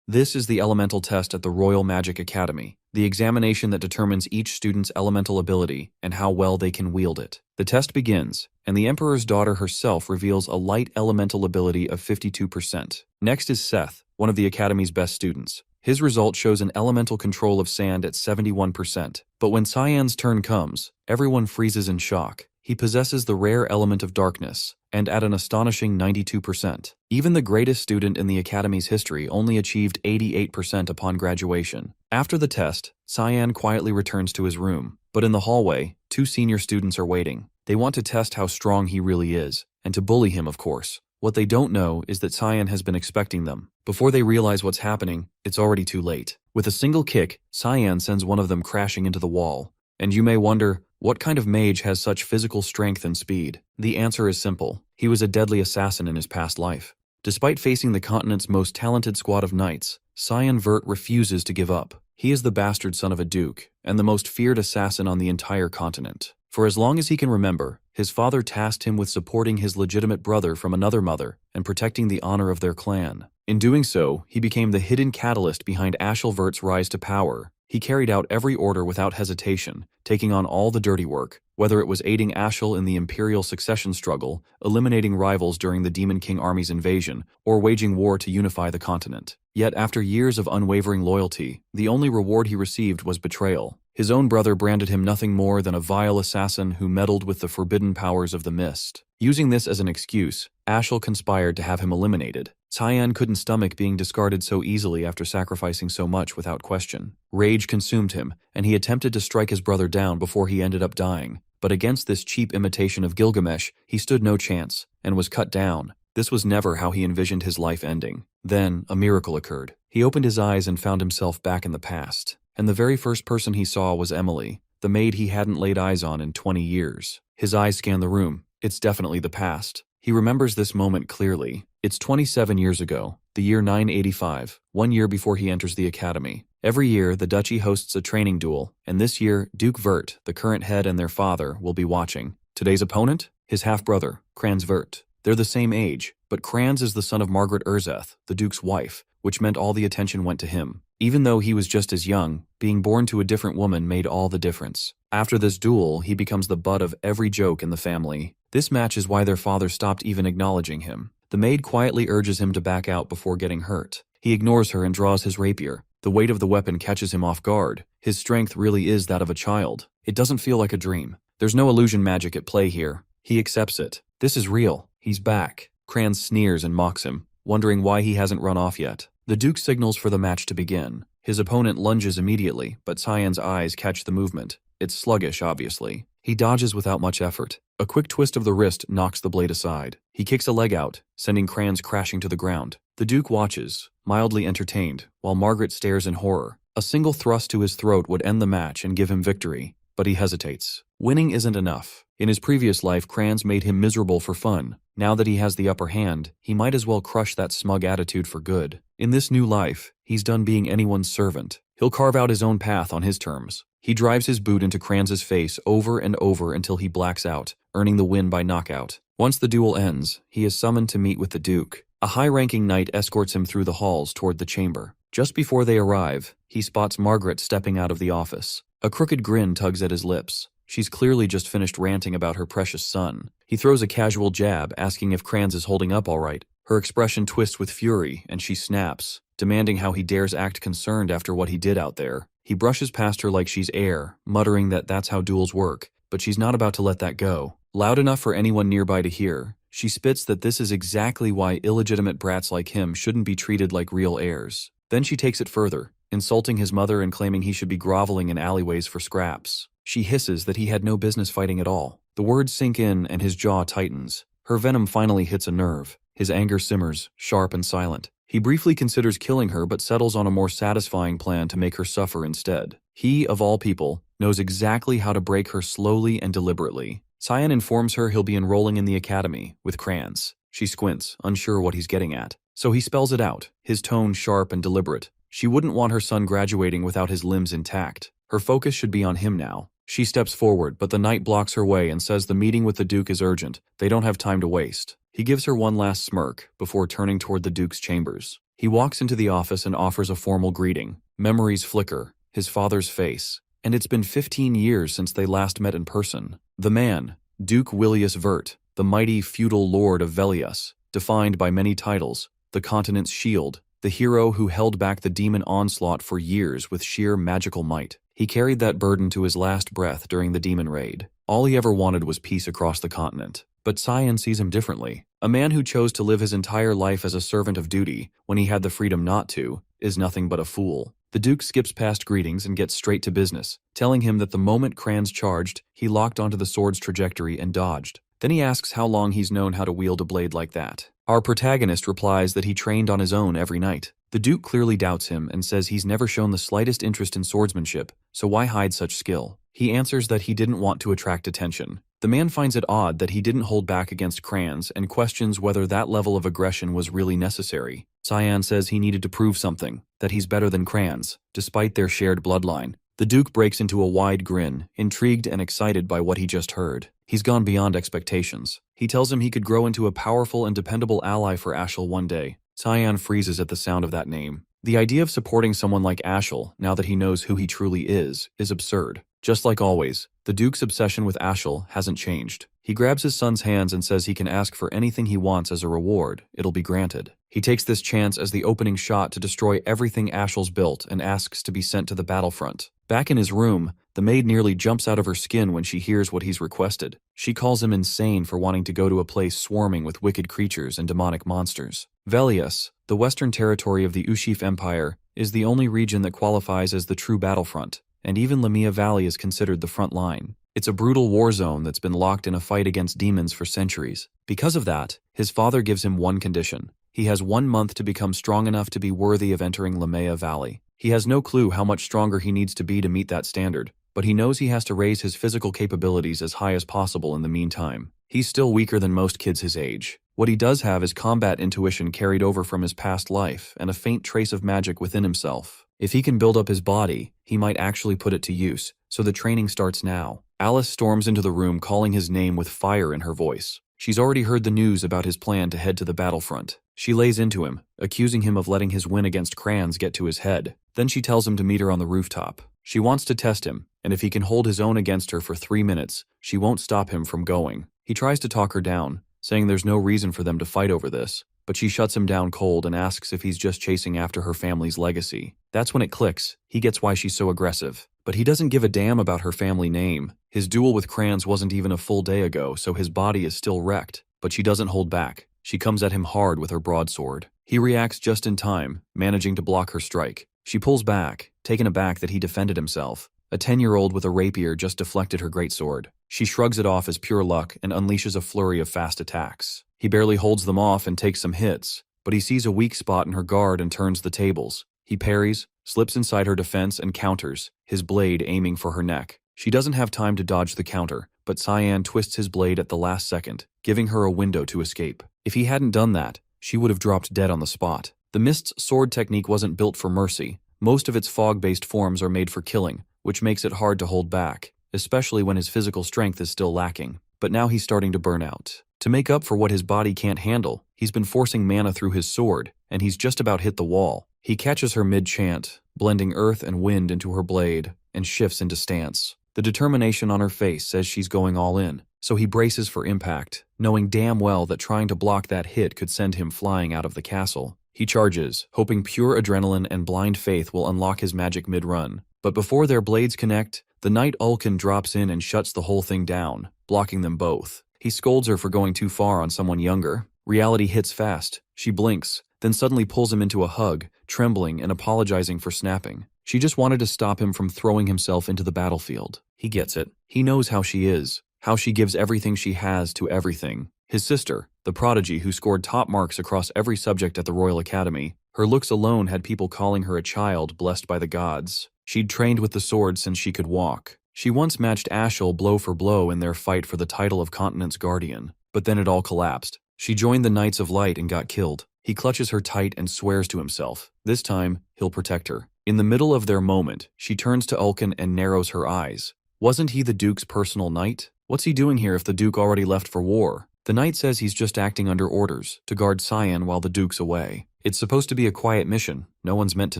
This is the elemental test at the Royal Magic Academy, the examination that determines each student's elemental ability and how well they can wield it. The test begins, and the Emperor's daughter herself reveals a light elemental ability of 52%. Next is Seth, one of the Academy's best students. His result shows an elemental control of sand at 71%. But when Cyan's turn comes, everyone freezes in shock. He possesses the rare element of darkness, and at an astonishing 92%. Even the greatest student in the Academy's history only achieved 88% upon graduation. After the test, Cyan quietly returns to his room. But in the hallway, two senior students are waiting. They want to test how strong he really is, and to bully him, of course. What they don't know is that Cyan has been expecting them. Before they realize what's happening, it's already too late. With a single kick, Cyan sends one of them crashing into the wall. And you may wonder, what kind of mage has such physical strength and speed? The answer is simple. He was a deadly assassin in his past life. Despite facing the continent's most talented squad of knights, Cyan Vert refuses to give up. He is the bastard son of a duke, and the most feared assassin on the entire continent. For as long as he can remember, his father tasked him with supporting his legitimate brother from another mother and protecting the honor of their clan. In doing so, he became the hidden catalyst behind Vert's rise to power. He carried out every order without hesitation, taking on all the dirty work, whether it was aiding Ashel in the imperial succession struggle, eliminating rivals during the Demon King army's invasion, or waging war to unify the continent. Yet after years of unwavering loyalty, the only reward he received was betrayal. His own brother branded him nothing more than a vile assassin who meddled with the forbidden powers of the mist. Using this as an excuse, Ashel conspired to have him eliminated. Cyan couldn't stomach being discarded so easily after sacrificing so much without question. Rage consumed him, and he attempted to strike his brother down before he ended up dying. But against this cheap imitation of Gilgamesh, he stood no chance, and was cut down. This was never how he envisioned his life ending. Then, a miracle occurred. He opened his eyes and found himself back in the past. And the very first person he saw was Emily, the maid he hadn't laid eyes on in 20 years. His eyes scanned the room. It's definitely the past. He remembers this moment clearly. It's 27 years ago, the year 985, 1 year before he enters the academy. Every year, the duchy hosts a training duel, and this year, Duke Vert, the current head, and their father will be watching. Today's opponent? His half-brother, Kranz Vert. They're the same age, but Kranz is the son of Margaret Urzeth, the Duke's wife, which meant all the attention went to him. Even though he was just as young, being born to a different woman made all the difference. After this duel, he becomes the butt of every joke in the family. This match is why their father stopped even acknowledging him. The maid quietly urges him to back out before getting hurt. He ignores her and draws his rapier. The weight of the weapon catches him off guard. His strength really is that of a child. It doesn't feel like a dream. There's no illusion magic at play here. He accepts it. This is real. He's back. Kranz sneers and mocks him, wondering why he hasn't run off yet. The Duke signals for the match to begin. His opponent lunges immediately, but Cyan's eyes catch the movement. It's sluggish, obviously. He dodges without much effort. A quick twist of the wrist knocks the blade aside. He kicks a leg out, sending Kranz crashing to the ground. The Duke watches, mildly entertained, while Margaret stares in horror. A single thrust to his throat would end the match and give him victory, but he hesitates. Winning isn't enough. In his previous life, Kranz made him miserable for fun. Now that he has the upper hand, he might as well crush that smug attitude for good. In this new life, he's done being anyone's servant. He'll carve out his own path on his terms. He drives his boot into Kranz's face over and over until he blacks out, earning the win by knockout. Once the duel ends, he is summoned to meet with the Duke. A high-ranking knight escorts him through the halls toward the chamber. Just before they arrive, he spots Margaret stepping out of the office. A crooked grin tugs at his lips. She's clearly just finished ranting about her precious son. He throws a casual jab, asking if Kranz is holding up all right. Her expression twists with fury, and she snaps, demanding how he dares act concerned after what he did out there. He brushes past her like she's air, muttering that that's how duels work, but she's not about to let that go. Loud enough for anyone nearby to hear, she spits that this is exactly why illegitimate brats like him shouldn't be treated like real heirs. Then she takes it further, insulting his mother and claiming he should be groveling in alleyways for scraps. She hisses that he had no business fighting at all. The words sink in and his jaw tightens. Her venom finally hits a nerve. His anger simmers, sharp and silent. He briefly considers killing her but settles on a more satisfying plan to make her suffer instead. He, of all people, knows exactly how to break her slowly and deliberately. Cyan informs her he'll be enrolling in the academy, with Kranz. She squints, unsure what he's getting at. So he spells it out, his tone sharp and deliberate. She wouldn't want her son graduating without his limbs intact. Her focus should be on him now. She steps forward, but the knight blocks her way and says the meeting with the Duke is urgent. They don't have time to waste. He gives her one last smirk before turning toward the Duke's chambers. He walks into the office and offers a formal greeting. Memories flicker, his father's face, and it's been 15 years since they last met in person. The man, Duke Willius Vert, the mighty feudal lord of Velius, defined by many titles, the continent's shield, the hero who held back the demon onslaught for years with sheer magical might. He carried that burden to his last breath during the demon raid. All he ever wanted was peace across the continent. But Cyan sees him differently. A man who chose to live his entire life as a servant of duty, when he had the freedom not to, is nothing but a fool. The Duke skips past greetings and gets straight to business, telling him that the moment Kranz charged, he locked onto the sword's trajectory and dodged. Then he asks how long he's known how to wield a blade like that. Our protagonist replies that he trained on his own every night. The Duke clearly doubts him and says he's never shown the slightest interest in swordsmanship, so why hide such skill? He answers that he didn't want to attract attention. The man finds it odd that he didn't hold back against Kranz and questions whether that level of aggression was really necessary. Cyan says he needed to prove something, that he's better than Kranz, despite their shared bloodline. The Duke breaks into a wide grin, intrigued and excited by what he just heard. He's gone beyond expectations. He tells him he could grow into a powerful and dependable ally for Ashel one day. Cyan freezes at the sound of that name. The idea of supporting someone like Ashel, now that he knows who he truly is absurd. Just like always, the Duke's obsession with Ashel hasn't changed. He grabs his son's hands and says he can ask for anything he wants as a reward. It'll be granted. He takes this chance as the opening shot to destroy everything Ashel's built and asks to be sent to the battlefront. Back in his room, the maid nearly jumps out of her skin when she hears what he's requested. She calls him insane for wanting to go to a place swarming with wicked creatures and demonic monsters. Velius, the western territory of the Ushif Empire, is the only region that qualifies as the true battlefront, and even Lamia Valley is considered the front line. It's a brutal war zone that's been locked in a fight against demons for centuries. Because of that, his father gives him one condition. He has 1 month to become strong enough to be worthy of entering Lamia Valley. He has no clue how much stronger he needs to be to meet that standard, but he knows he has to raise his physical capabilities as high as possible in the meantime. He's still weaker than most kids his age. What he does have is combat intuition carried over from his past life and a faint trace of magic within himself. If he can build up his body, he might actually put it to use, so the training starts now. Alice storms into the room calling his name with fire in her voice. She's already heard the news about his plan to head to the battlefront. She lays into him, accusing him of letting his win against Kranz get to his head. Then she tells him to meet her on the rooftop. She wants to test him, and if he can hold his own against her for 3 minutes, she won't stop him from going. He tries to talk her down, saying there's no reason for them to fight over this, but she shuts him down cold and asks if he's just chasing after her family's legacy. That's when it clicks. He gets why she's so aggressive. But he doesn't give a damn about her family name. His duel with Kranz wasn't even a full day ago, so his body is still wrecked. But she doesn't hold back. She comes at him hard with her broadsword. He reacts just in time, managing to block her strike. She pulls back, taken aback that he defended himself. A 10-year-old with a rapier just deflected her greatsword. She shrugs it off as pure luck and unleashes a flurry of fast attacks. He barely holds them off and takes some hits, but he sees a weak spot in her guard and turns the tables. He parries, slips inside her defense and counters, his blade aiming for her neck. She doesn't have time to dodge the counter, but Cyan twists his blade at the last second, giving her a window to escape. If he hadn't done that, she would have dropped dead on the spot. The Mist's sword technique wasn't built for mercy. Most of its fog-based forms are made for killing, which makes it hard to hold back, especially when his physical strength is still lacking. But now he's starting to burn out. To make up for what his body can't handle, he's been forcing mana through his sword, and he's just about hit the wall. He catches her mid-chant, blending earth and wind into her blade, and shifts into stance. The determination on her face says she's going all in, so he braces for impact, knowing damn well that trying to block that hit could send him flying out of the castle. He charges, hoping pure adrenaline and blind faith will unlock his magic mid-run. But before their blades connect, the knight Ulkin drops in and shuts the whole thing down, blocking them both. He scolds her for going too far on someone younger. Reality hits fast. She blinks, then suddenly pulls him into a hug, trembling and apologizing for snapping. She just wanted to stop him from throwing himself into the battlefield. He gets it. He knows how she is, how she gives everything she has to everything. His sister, the prodigy who scored top marks across every subject at the Royal Academy, her looks alone had people calling her a child blessed by the gods. She'd trained with the sword since she could walk. She once matched Ashel blow for blow in their fight for the title of Continent's Guardian, but then it all collapsed. She joined the Knights of Light and got killed. He clutches her tight and swears to himself. This time, he'll protect her. In the middle of their moment, she turns to Ulkin and narrows her eyes. Wasn't he the Duke's personal knight? What's he doing here if the Duke already left for war? The knight says he's just acting under orders, to guard Cyan while the Duke's away. It's supposed to be a quiet mission, no one's meant to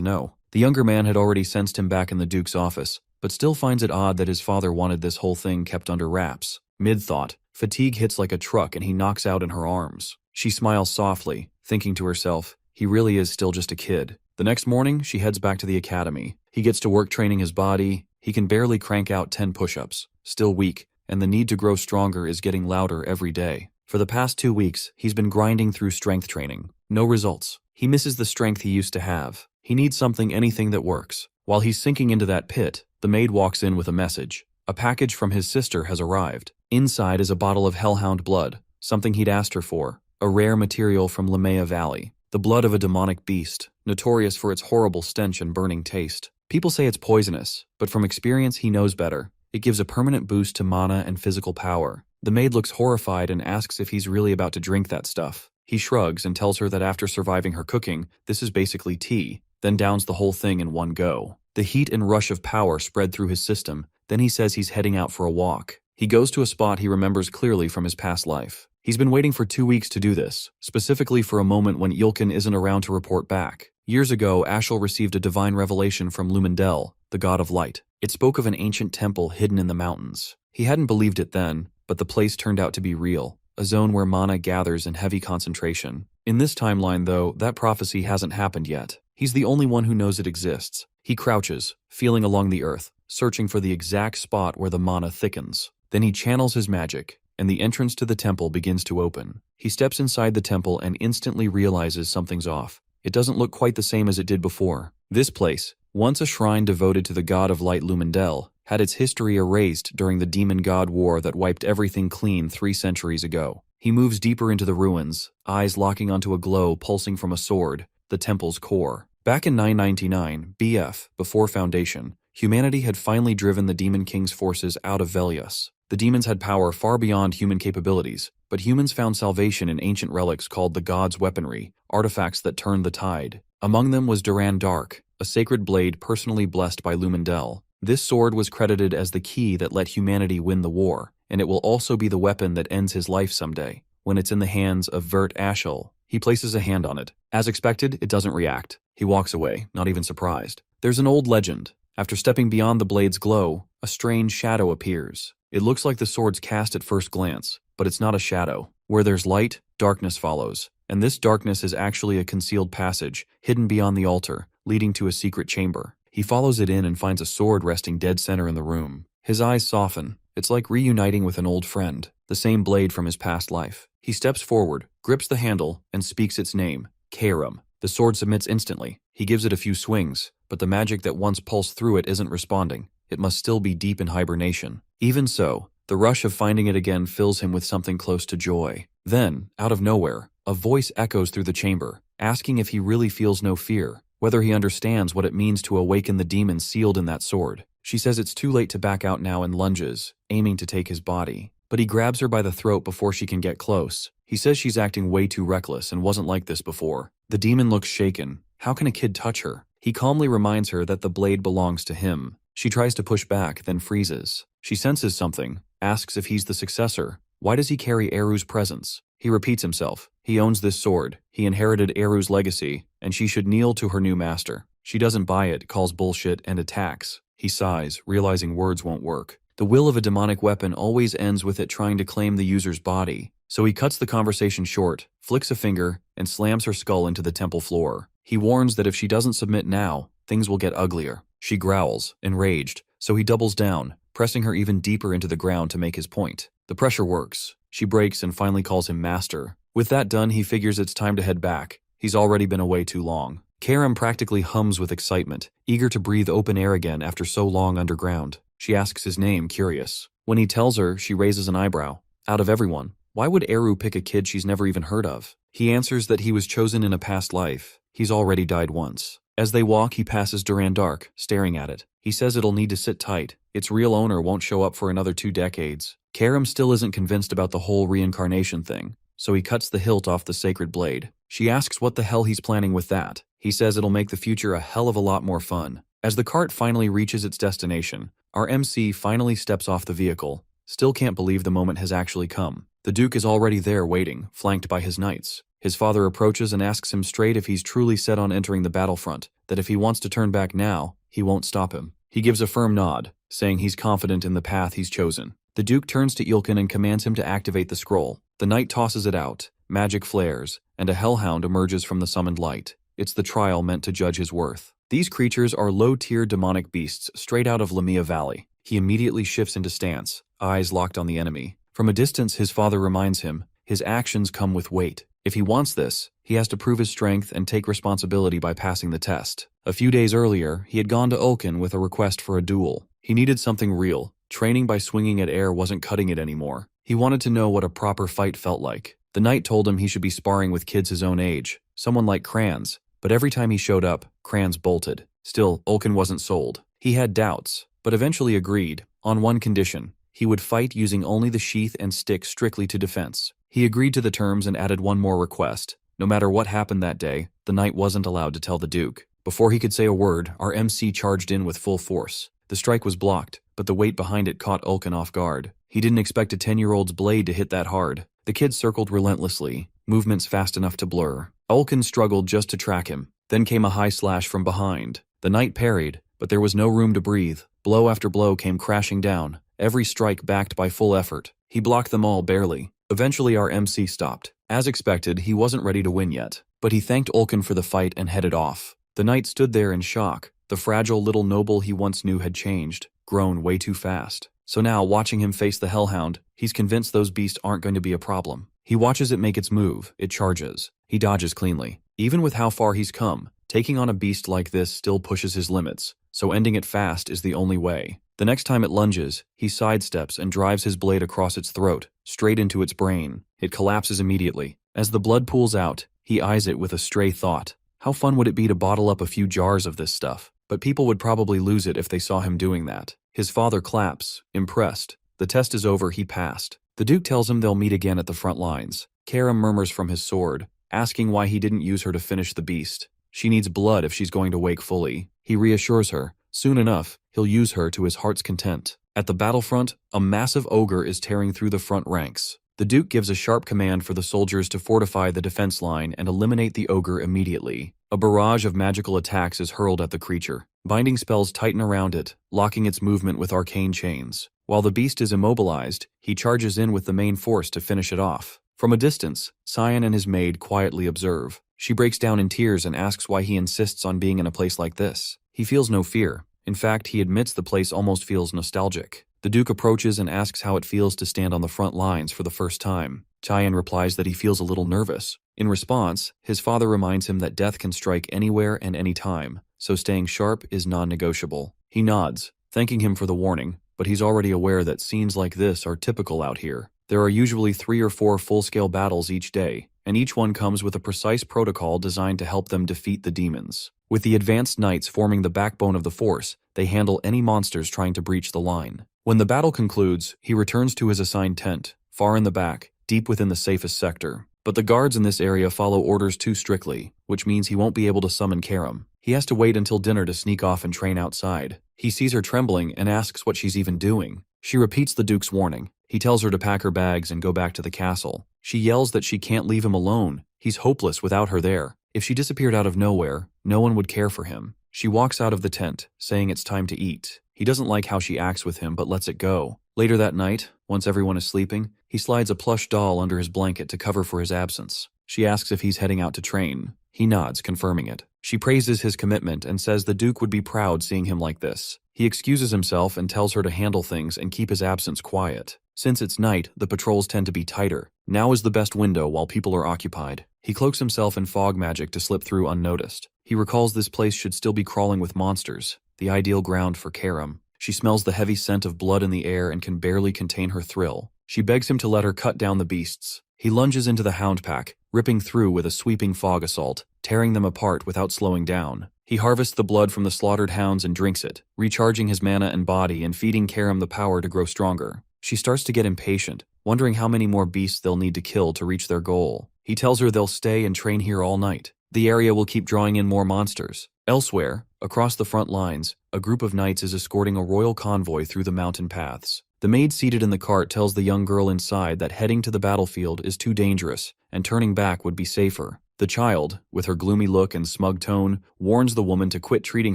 know. The younger man had already sensed him back in the Duke's office, but still finds it odd that his father wanted this whole thing kept under wraps. Mid-thought, fatigue hits like a truck and he knocks out in her arms. She smiles softly, thinking to herself, he really is still just a kid. The next morning, she heads back to the academy. He gets to work training his body. He can barely crank out 10 push-ups, still weak, and the need to grow stronger is getting louder every day. For the past 2 weeks, he's been grinding through strength training. No results. He misses the strength he used to have. He needs anything that works. While he's sinking into that pit, the maid walks in with a message. A package from his sister has arrived. Inside is a bottle of hellhound blood, something he'd asked her for, a rare material from Lamea Valley. The blood of a demonic beast, notorious for its horrible stench and burning taste. People say it's poisonous, but from experience he knows better. It gives a permanent boost to mana and physical power. The maid looks horrified and asks if he's really about to drink that stuff. He shrugs and tells her that after surviving her cooking, this is basically tea, then downs the whole thing in one go. The heat and rush of power spread through his system, then he says he's heading out for a walk. He goes to a spot he remembers clearly from his past life. He's been waiting for 2 weeks to do this, specifically for a moment when Ilkin isn't around to report back. Years ago, Ashel received a divine revelation from Lumendel, the god of light. It spoke of an ancient temple hidden in the mountains. He hadn't believed it then, but the place turned out to be real, a zone where mana gathers in heavy concentration. In this timeline, though, that prophecy hasn't happened yet. He's the only one who knows it exists. He crouches, feeling along the earth, searching for the exact spot where the mana thickens. Then he channels his magic, and the entrance to the temple begins to open. He steps inside the temple and instantly realizes something's off. It doesn't look quite the same as it did before. This place, once a shrine devoted to the god of light Lumendel, had its history erased during the demon god war that wiped everything clean 3 centuries ago. He moves deeper into the ruins, eyes locking onto a glow pulsing from a sword, the temple's core. Back in 999, BF, before Foundation, humanity had finally driven the Demon King's forces out of Velius. The demons had power far beyond human capabilities, but humans found salvation in ancient relics called the God's Weaponry, artifacts that turned the tide. Among them was Duran Dark, a sacred blade personally blessed by Lumendel. This sword was credited as the key that let humanity win the war, and it will also be the weapon that ends his life someday, when it's in the hands of Vert Ashel. He places a hand on it. As expected, it doesn't react. He walks away, not even surprised. There's an old legend. After stepping beyond the blade's glow, a strange shadow appears. It looks like the sword's cast at first glance, but it's not a shadow. Where there's light, darkness follows, and this darkness is actually a concealed passage, hidden beyond the altar, leading to a secret chamber. He follows it in and finds a sword resting dead center in the room. His eyes soften. It's like reuniting with an old friend, the same blade from his past life. He steps forward, grips the handle, and speaks its name, Karam. The sword submits instantly. He gives it a few swings, but the magic that once pulsed through it isn't responding. It must still be deep in hibernation. Even so, the rush of finding it again fills him with something close to joy. Then, out of nowhere, a voice echoes through the chamber, asking if he really feels no fear, whether he understands what it means to awaken the demon sealed in that sword. She says it's too late to back out now and lunges, aiming to take his body. But he grabs her by the throat before she can get close. He says she's acting way too reckless and wasn't like this before. The demon looks shaken. How can a kid touch her? He calmly reminds her that the blade belongs to him. She tries to push back, then freezes. She senses something, asks if he's the successor. Why does he carry Eru's presence? He repeats himself. He owns this sword. He inherited Eru's legacy, and she should kneel to her new master. She doesn't buy it, calls bullshit, and attacks. He sighs, realizing words won't work. The will of a demonic weapon always ends with it trying to claim the user's body. So he cuts the conversation short, flicks a finger, and slams her skull into the temple floor. He warns that if she doesn't submit now, things will get uglier. She growls, enraged, so he doubles down, pressing her even deeper into the ground to make his point. The pressure works. She breaks and finally calls him master. With that done, he figures it's time to head back. He's already been away too long. Karam practically hums with excitement, eager to breathe open air again after so long underground. She asks his name, curious. When he tells her, she raises an eyebrow. Out of everyone, why would Eru pick a kid she's never even heard of? He answers that he was chosen in a past life. He's already died once. As they walk, he passes Duran Dark, staring at it. He says it'll need to sit tight. Its real owner won't show up for another 2 decades. Karam still isn't convinced about the whole reincarnation thing, so he cuts the hilt off the sacred blade. She asks what the hell he's planning with that. He says it'll make the future a hell of a lot more fun. As the cart finally reaches its destination, our MC finally steps off the vehicle. Still can't believe the moment has actually come. The Duke is already there waiting, flanked by his knights. His father approaches and asks him straight if he's truly set on entering the battlefront, that if he wants to turn back now, he won't stop him. He gives a firm nod, saying he's confident in the path he's chosen. The Duke turns to Ilkin and commands him to activate the scroll. The knight tosses it out, magic flares, and a hellhound emerges from the summoned light. It's the trial meant to judge his worth. These creatures are low-tier demonic beasts straight out of Lamia Valley. He immediately shifts into stance, eyes locked on the enemy. From a distance, his father reminds him, his actions come with weight. If he wants this, he has to prove his strength and take responsibility by passing the test. A few days earlier, he had gone to Ulkin with a request for a duel. He needed something real. Training by swinging at air wasn't cutting it anymore. He wanted to know what a proper fight felt like. The knight told him he should be sparring with kids his own age, someone like Kranz, but every time he showed up, Kranz bolted. Still, Ulkin wasn't sold. He had doubts, but eventually agreed, on one condition. He would fight using only the sheath and stick strictly to defense. He agreed to the terms and added one more request. No matter what happened that day, the knight wasn't allowed to tell the Duke. Before he could say a word, our MC charged in with full force. The strike was blocked, but the weight behind it caught Ulkin off guard. He didn't expect a 10-year-old's blade to hit that hard. The kid circled relentlessly, movements fast enough to blur. Ulkin struggled just to track him. Then came a high slash from behind. The knight parried, but there was no room to breathe. Blow after blow came crashing down, every strike backed by full effort. He blocked them all barely. Eventually our MC stopped. As expected, he wasn't ready to win yet, but he thanked Ulkin for the fight and headed off. The knight stood there in shock. The fragile little noble he once knew had changed, grown way too fast. So now, watching him face the hellhound, he's convinced those beasts aren't going to be a problem. He watches it make its move, it charges. He dodges cleanly. Even with how far he's come, taking on a beast like this still pushes his limits, so ending it fast is the only way. The next time it lunges, he sidesteps and drives his blade across its throat, straight into its brain. It collapses immediately. As the blood pools out, he eyes it with a stray thought. How fun would it be to bottle up a few jars of this stuff? But people would probably lose it if they saw him doing that. His father claps, impressed. The test is over, he passed. The Duke tells him they'll meet again at the front lines. Karam murmurs from his sword, asking why he didn't use her to finish the beast. She needs blood if she's going to wake fully. He reassures her. Soon enough, he'll use her to his heart's content. At the battlefront, a massive ogre is tearing through the front ranks. The Duke gives a sharp command for the soldiers to fortify the defense line and eliminate the ogre immediately. A barrage of magical attacks is hurled at the creature. Binding spells tighten around it, locking its movement with arcane chains. While the beast is immobilized, he charges in with the main force to finish it off. From a distance, Cyan and his maid quietly observe. She breaks down in tears and asks why he insists on being in a place like this. He feels no fear. In fact, he admits the place almost feels nostalgic. The Duke approaches and asks how it feels to stand on the front lines for the first time. Cyan replies that he feels a little nervous. In response, his father reminds him that death can strike anywhere and any time, so staying sharp is non-negotiable. He nods, thanking him for the warning, but he's already aware that scenes like this are typical out here. There are usually 3 or 4 full-scale battles each day, and each one comes with a precise protocol designed to help them defeat the demons. With the advanced knights forming the backbone of the force, they handle any monsters trying to breach the line. When the battle concludes, he returns to his assigned tent, far in the back, deep within the safest sector. But the guards in this area follow orders too strictly, which means he won't be able to summon Karam. He has to wait until dinner to sneak off and train outside. He sees her trembling and asks what she's even doing. She repeats the Duke's warning. He tells her to pack her bags and go back to the castle. She yells that she can't leave him alone. He's hopeless without her there. If she disappeared out of nowhere, no one would care for him. She walks out of the tent, saying it's time to eat. He doesn't like how she acts with him, but lets it go. Later that night, once everyone is sleeping, he slides a plush doll under his blanket to cover for his absence. She asks if he's heading out to train. He nods, confirming it. She praises his commitment and says the Duke would be proud seeing him like this. He excuses himself and tells her to handle things and keep his absence quiet. Since it's night, the patrols tend to be tighter. Now is the best window while people are occupied. He cloaks himself in fog magic to slip through unnoticed. He recalls this place should still be crawling with monsters, the ideal ground for Karam. She smells the heavy scent of blood in the air and can barely contain her thrill. She begs him to let her cut down the beasts. He lunges into the hound pack, ripping through with a sweeping fog assault, tearing them apart without slowing down. He harvests the blood from the slaughtered hounds and drinks it, recharging his mana and body and feeding Karam the power to grow stronger. She starts to get impatient, wondering how many more beasts they'll need to kill to reach their goal. He tells her they'll stay and train here all night. The area will keep drawing in more monsters. Elsewhere, across the front lines, a group of knights is escorting a royal convoy through the mountain paths. The maid seated in the cart tells the young girl inside that heading to the battlefield is too dangerous and turning back would be safer. The child, with her gloomy look and smug tone, warns the woman to quit treating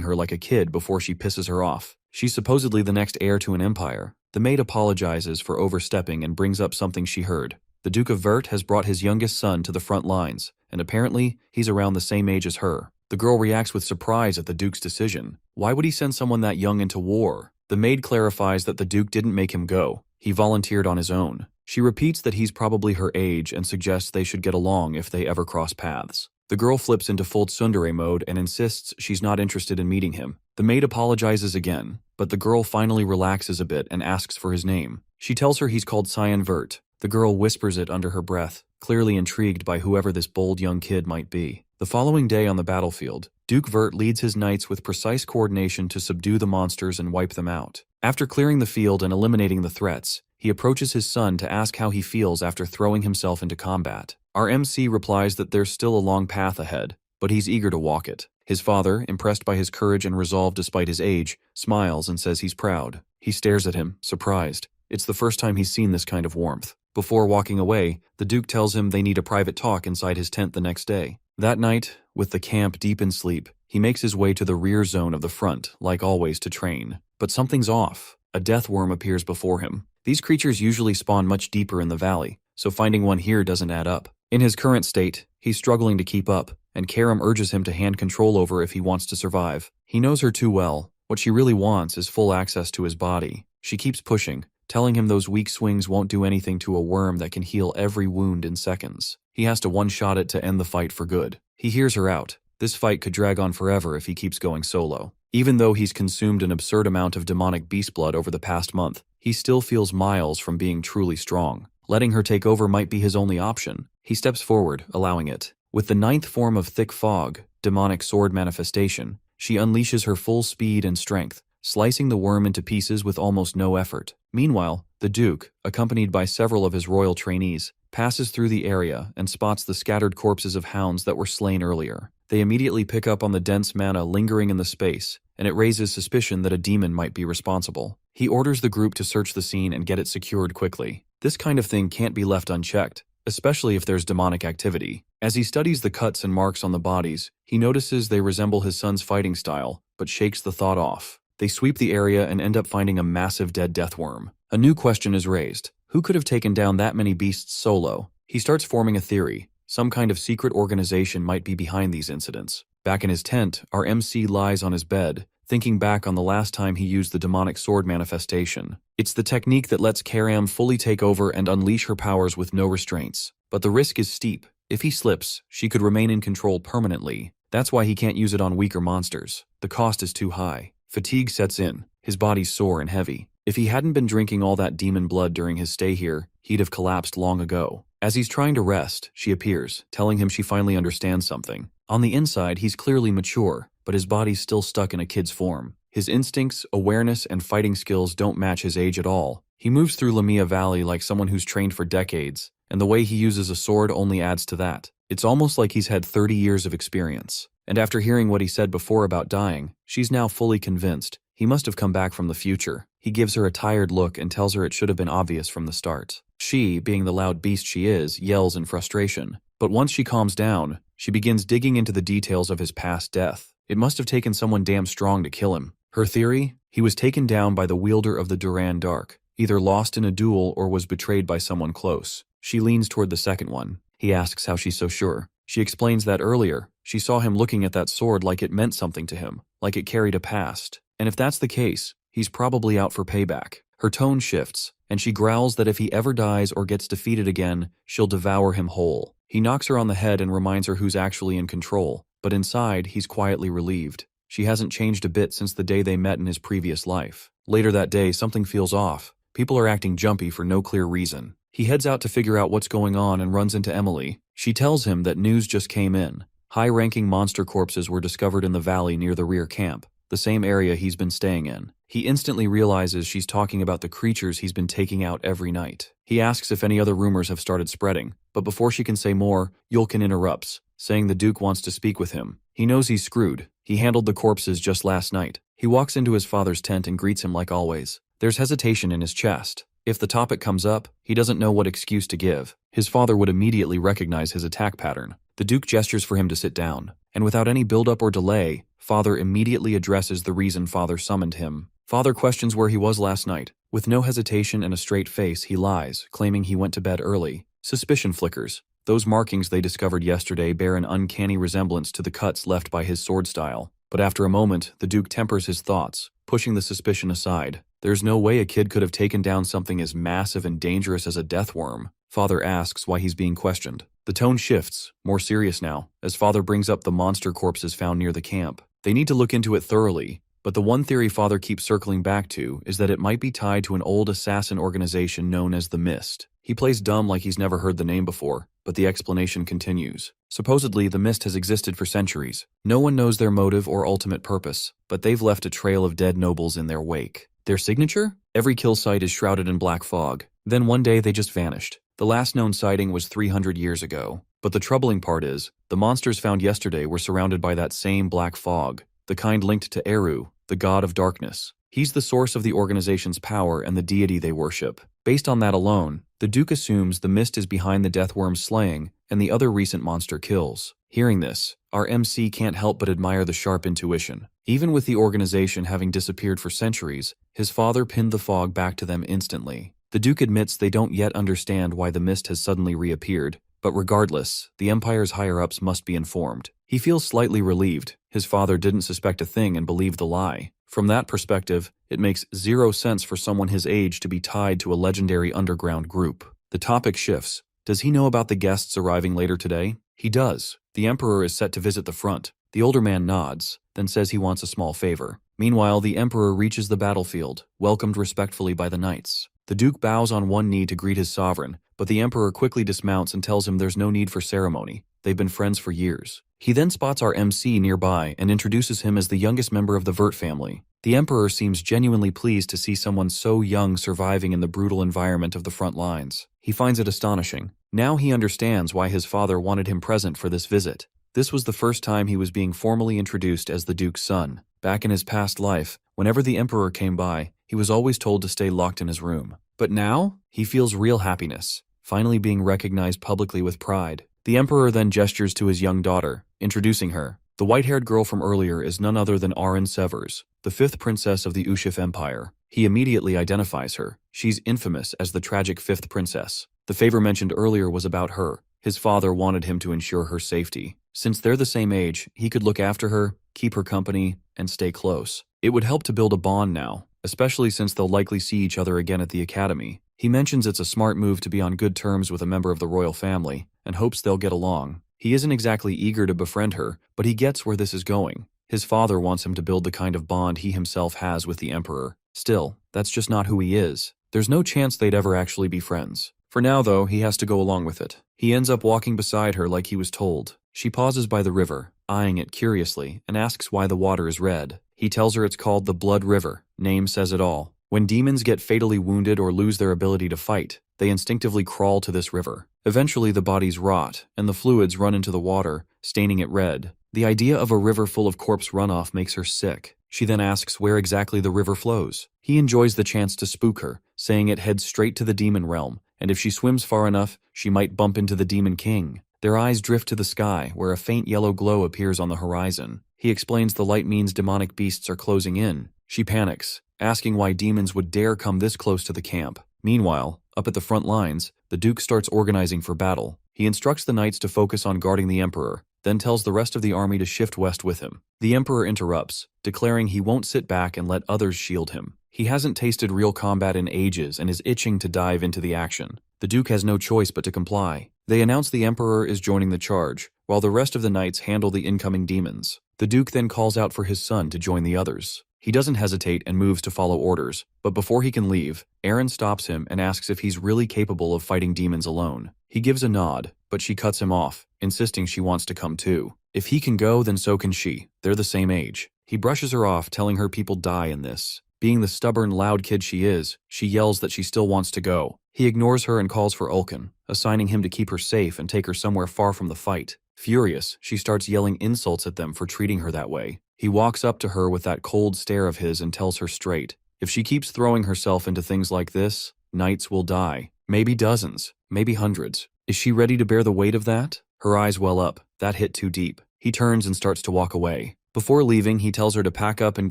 her like a kid before she pisses her off. She's supposedly the next heir to an empire. The maid apologizes for overstepping and brings up something she heard. The Duke of Vert has brought his youngest son to the front lines, and apparently, he's around the same age as her. The girl reacts with surprise at the Duke's decision. Why would he send someone that young into war? The maid clarifies that the Duke didn't make him go. He volunteered on his own. She repeats that he's probably her age and suggests they should get along if they ever cross paths. The girl flips into full tsundere mode and insists she's not interested in meeting him. The maid apologizes again, but the girl finally relaxes a bit and asks for his name. She tells her he's called Cyan Vert. The girl whispers it under her breath, clearly intrigued by whoever this bold young kid might be. The following day on the battlefield, Duke Vert leads his knights with precise coordination to subdue the monsters and wipe them out. After clearing the field and eliminating the threats, he approaches his son to ask how he feels after throwing himself into combat. Our MC replies that there's still a long path ahead, but he's eager to walk it. His father, impressed by his courage and resolve despite his age, smiles and says he's proud. He stares at him, surprised. It's the first time he's seen this kind of warmth. Before walking away, the Duke tells him they need a private talk inside his tent the next day. That night, with the camp deep in sleep, he makes his way to the rear zone of the front, like always, to train. But something's off. A death worm appears before him. These creatures usually spawn much deeper in the valley, so finding one here doesn't add up. In his current state, he's struggling to keep up, and Karam urges him to hand control over if he wants to survive. He knows her too well. What she really wants is full access to his body. She keeps pushing, telling him those weak swings won't do anything to a worm that can heal every wound in seconds. He has to one-shot it to end the fight for good. He hears her out. This fight could drag on forever if he keeps going solo. Even though he's consumed an absurd amount of demonic beast blood over the past month, he still feels miles from being truly strong. Letting her take over might be his only option. He steps forward, allowing it. With the 9th form of thick fog, demonic sword manifestation, she unleashes her full speed and strength, slicing the worm into pieces with almost no effort. Meanwhile, the Duke, accompanied by several of his royal trainees, passes through the area and spots the scattered corpses of hounds that were slain earlier. They immediately pick up on the dense mana lingering in the space, and it raises suspicion that a demon might be responsible. He orders the group to search the scene and get it secured quickly. This kind of thing can't be left unchecked, especially if there's demonic activity. As he studies the cuts and marks on the bodies, he notices they resemble his son's fighting style, but shakes the thought off. They sweep the area and end up finding a massive dead deathworm. A new question is raised. Who could have taken down that many beasts solo? He starts forming a theory. Some kind of secret organization might be behind these incidents. Back in his tent, our MC lies on his bed, thinking back on the last time he used the demonic sword manifestation. It's the technique that lets Karam fully take over and unleash her powers with no restraints. But the risk is steep. If he slips, she could remain in control permanently. That's why he can't use it on weaker monsters. The cost is too high. Fatigue sets in. His body's sore and heavy. If he hadn't been drinking all that demon blood during his stay here, he'd have collapsed long ago. As he's trying to rest, she appears, telling him she finally understands something. On the inside, he's clearly mature, but his body's still stuck in a kid's form. His instincts, awareness, and fighting skills don't match his age at all. He moves through Lamia Valley like someone who's trained for decades, and the way he uses a sword only adds to that. It's almost like he's had 30 years of experience. And after hearing what he said before about dying, she's now fully convinced. He must have come back from the future. He gives her a tired look and tells her it should have been obvious from the start. She, being the loud beast she is, yells in frustration. But once she calms down, she begins digging into the details of his past death. It must have taken someone damn strong to kill him. Her theory? He was taken down by the wielder of the Duran Dark, either lost in a duel or was betrayed by someone close. She leans toward the second one. He asks how she's so sure. She explains that earlier, she saw him looking at that sword like it meant something to him, like it carried a past. And if that's the case, he's probably out for payback. Her tone shifts, and she growls that if he ever dies or gets defeated again, she'll devour him whole. He knocks her on the head and reminds her who's actually in control, but inside, he's quietly relieved. She hasn't changed a bit since the day they met in his previous life. Later that day, something feels off. People are acting jumpy for no clear reason. He heads out to figure out what's going on and runs into Emily. She tells him that news just came in. High-ranking monster corpses were discovered in the valley near the rear camp, the same area he's been staying in. He instantly realizes she's talking about the creatures he's been taking out every night. He asks if any other rumors have started spreading, but before she can say more, Yulkin interrupts, saying the Duke wants to speak with him. He knows he's screwed. He handled the corpses just last night. He walks into his father's tent and greets him like always. There's hesitation in his chest. If the topic comes up, he doesn't know what excuse to give. His father would immediately recognize his attack pattern. The Duke gestures for him to sit down, and without any build-up or delay, Father immediately addresses the reason Father summoned him. Father questions where he was last night. With no hesitation and a straight face, he lies, claiming he went to bed early. Suspicion flickers. Those markings they discovered yesterday bear an uncanny resemblance to the cuts left by his sword style. But after a moment, the Duke tempers his thoughts, pushing the suspicion aside. There's no way a kid could have taken down something as massive and dangerous as a death worm. Father asks why he's being questioned. The tone shifts, more serious now, as Father brings up the monster corpses found near the camp. They need to look into it thoroughly, but the one theory Father keeps circling back to is that it might be tied to an old assassin organization known as the Mist. He plays dumb like he's never heard the name before, but the explanation continues. Supposedly, the Mist has existed for centuries. No one knows their motive or ultimate purpose, but they've left a trail of dead nobles in their wake. Their signature? Every kill site is shrouded in black fog. Then one day they just vanished. The last known sighting was 300 years ago. But the troubling part is, the monsters found yesterday were surrounded by that same black fog, the kind linked to Eru, the god of darkness. He's the source of the organization's power and the deity they worship. Based on that alone, the Duke assumes the Mist is behind the Deathworm's slaying and the other recent monster kills. Hearing this, our MC can't help but admire the sharp intuition. Even with the organization having disappeared for centuries, his father pinned the fog back to them instantly. The Duke admits they don't yet understand why the Mist has suddenly reappeared, but regardless, the Empire's higher-ups must be informed. He feels slightly relieved. His father didn't suspect a thing and believed the lie. From that perspective, it makes zero sense for someone his age to be tied to a legendary underground group. The topic shifts. Does he know about the guests arriving later today? He does. The Emperor is set to visit the front. The older man nods, then says he wants a small favor. Meanwhile, the Emperor reaches the battlefield, welcomed respectfully by the knights. The Duke bows on one knee to greet his sovereign, but the Emperor quickly dismounts and tells him there's no need for ceremony. They've been friends for years. He then spots our MC nearby and introduces him as the youngest member of the Vert family. The Emperor seems genuinely pleased to see someone so young surviving in the brutal environment of the front lines. He finds it astonishing. Now he understands why his father wanted him present for this visit. This was the first time he was being formally introduced as the Duke's son. Back in his past life, whenever the Emperor came by, he was always told to stay locked in his room. But now, he feels real happiness, finally being recognized publicly with pride. The Emperor then gestures to his young daughter, introducing her. The white-haired girl from earlier is none other than Arin Severs, the 5th princess of the Ushif Empire. He immediately identifies her. She's infamous as the tragic 5th princess. The favor mentioned earlier was about her. His father wanted him to ensure her safety. Since they're the same age, he could look after her, keep her company, and stay close. It would help to build a bond now, especially since they'll likely see each other again at the academy. He mentions it's a smart move to be on good terms with a member of the royal family, and hopes they'll get along. He isn't exactly eager to befriend her, but he gets where this is going. His father wants him to build the kind of bond he himself has with the Emperor. Still, that's just not who he is. There's no chance they'd ever actually be friends. For now, though, he has to go along with it. He ends up walking beside her like he was told. She pauses by the river, eyeing it curiously, and asks why the water is red. He tells her it's called the Blood River. Name says it all. When demons get fatally wounded or lose their ability to fight, they instinctively crawl to this river. Eventually, the bodies rot, and the fluids run into the water, staining it red. The idea of a river full of corpse runoff makes her sick. She then asks where exactly the river flows. He enjoys the chance to spook her, saying it heads straight to the demon realm, and if she swims far enough, she might bump into the Demon King. Their eyes drift to the sky, where a faint yellow glow appears on the horizon. He explains the light means demonic beasts are closing in. She panics, asking why demons would dare come this close to the camp. Meanwhile, up at the front lines, the Duke starts organizing for battle. He instructs the knights to focus on guarding the Emperor, then tells the rest of the army to shift west with him. The Emperor interrupts, declaring he won't sit back and let others shield him. He hasn't tasted real combat in ages and is itching to dive into the action. The Duke has no choice but to comply. They announce the Emperor is joining the charge, while the rest of the knights handle the incoming demons. The Duke then calls out for his son to join the others. He doesn't hesitate and moves to follow orders, but before he can leave, Arin stops him and asks if he's really capable of fighting demons alone. He gives a nod, but she cuts him off, insisting she wants to come too. If he can go, then so can she. They're the same age. He brushes her off, telling her people die in this. Being the stubborn, loud kid she is, she yells that she still wants to go. He ignores her and calls for Ulkin, assigning him to keep her safe and take her somewhere far from the fight. Furious, she starts yelling insults at them for treating her that way. He walks up to her with that cold stare of his and tells her straight, If she keeps throwing herself into things like this, knights will die. Maybe dozens, maybe hundreds. Is she ready to bear the weight of that? Her eyes well up. That hit too deep. He turns and starts to walk away. Before leaving, he tells her to pack up and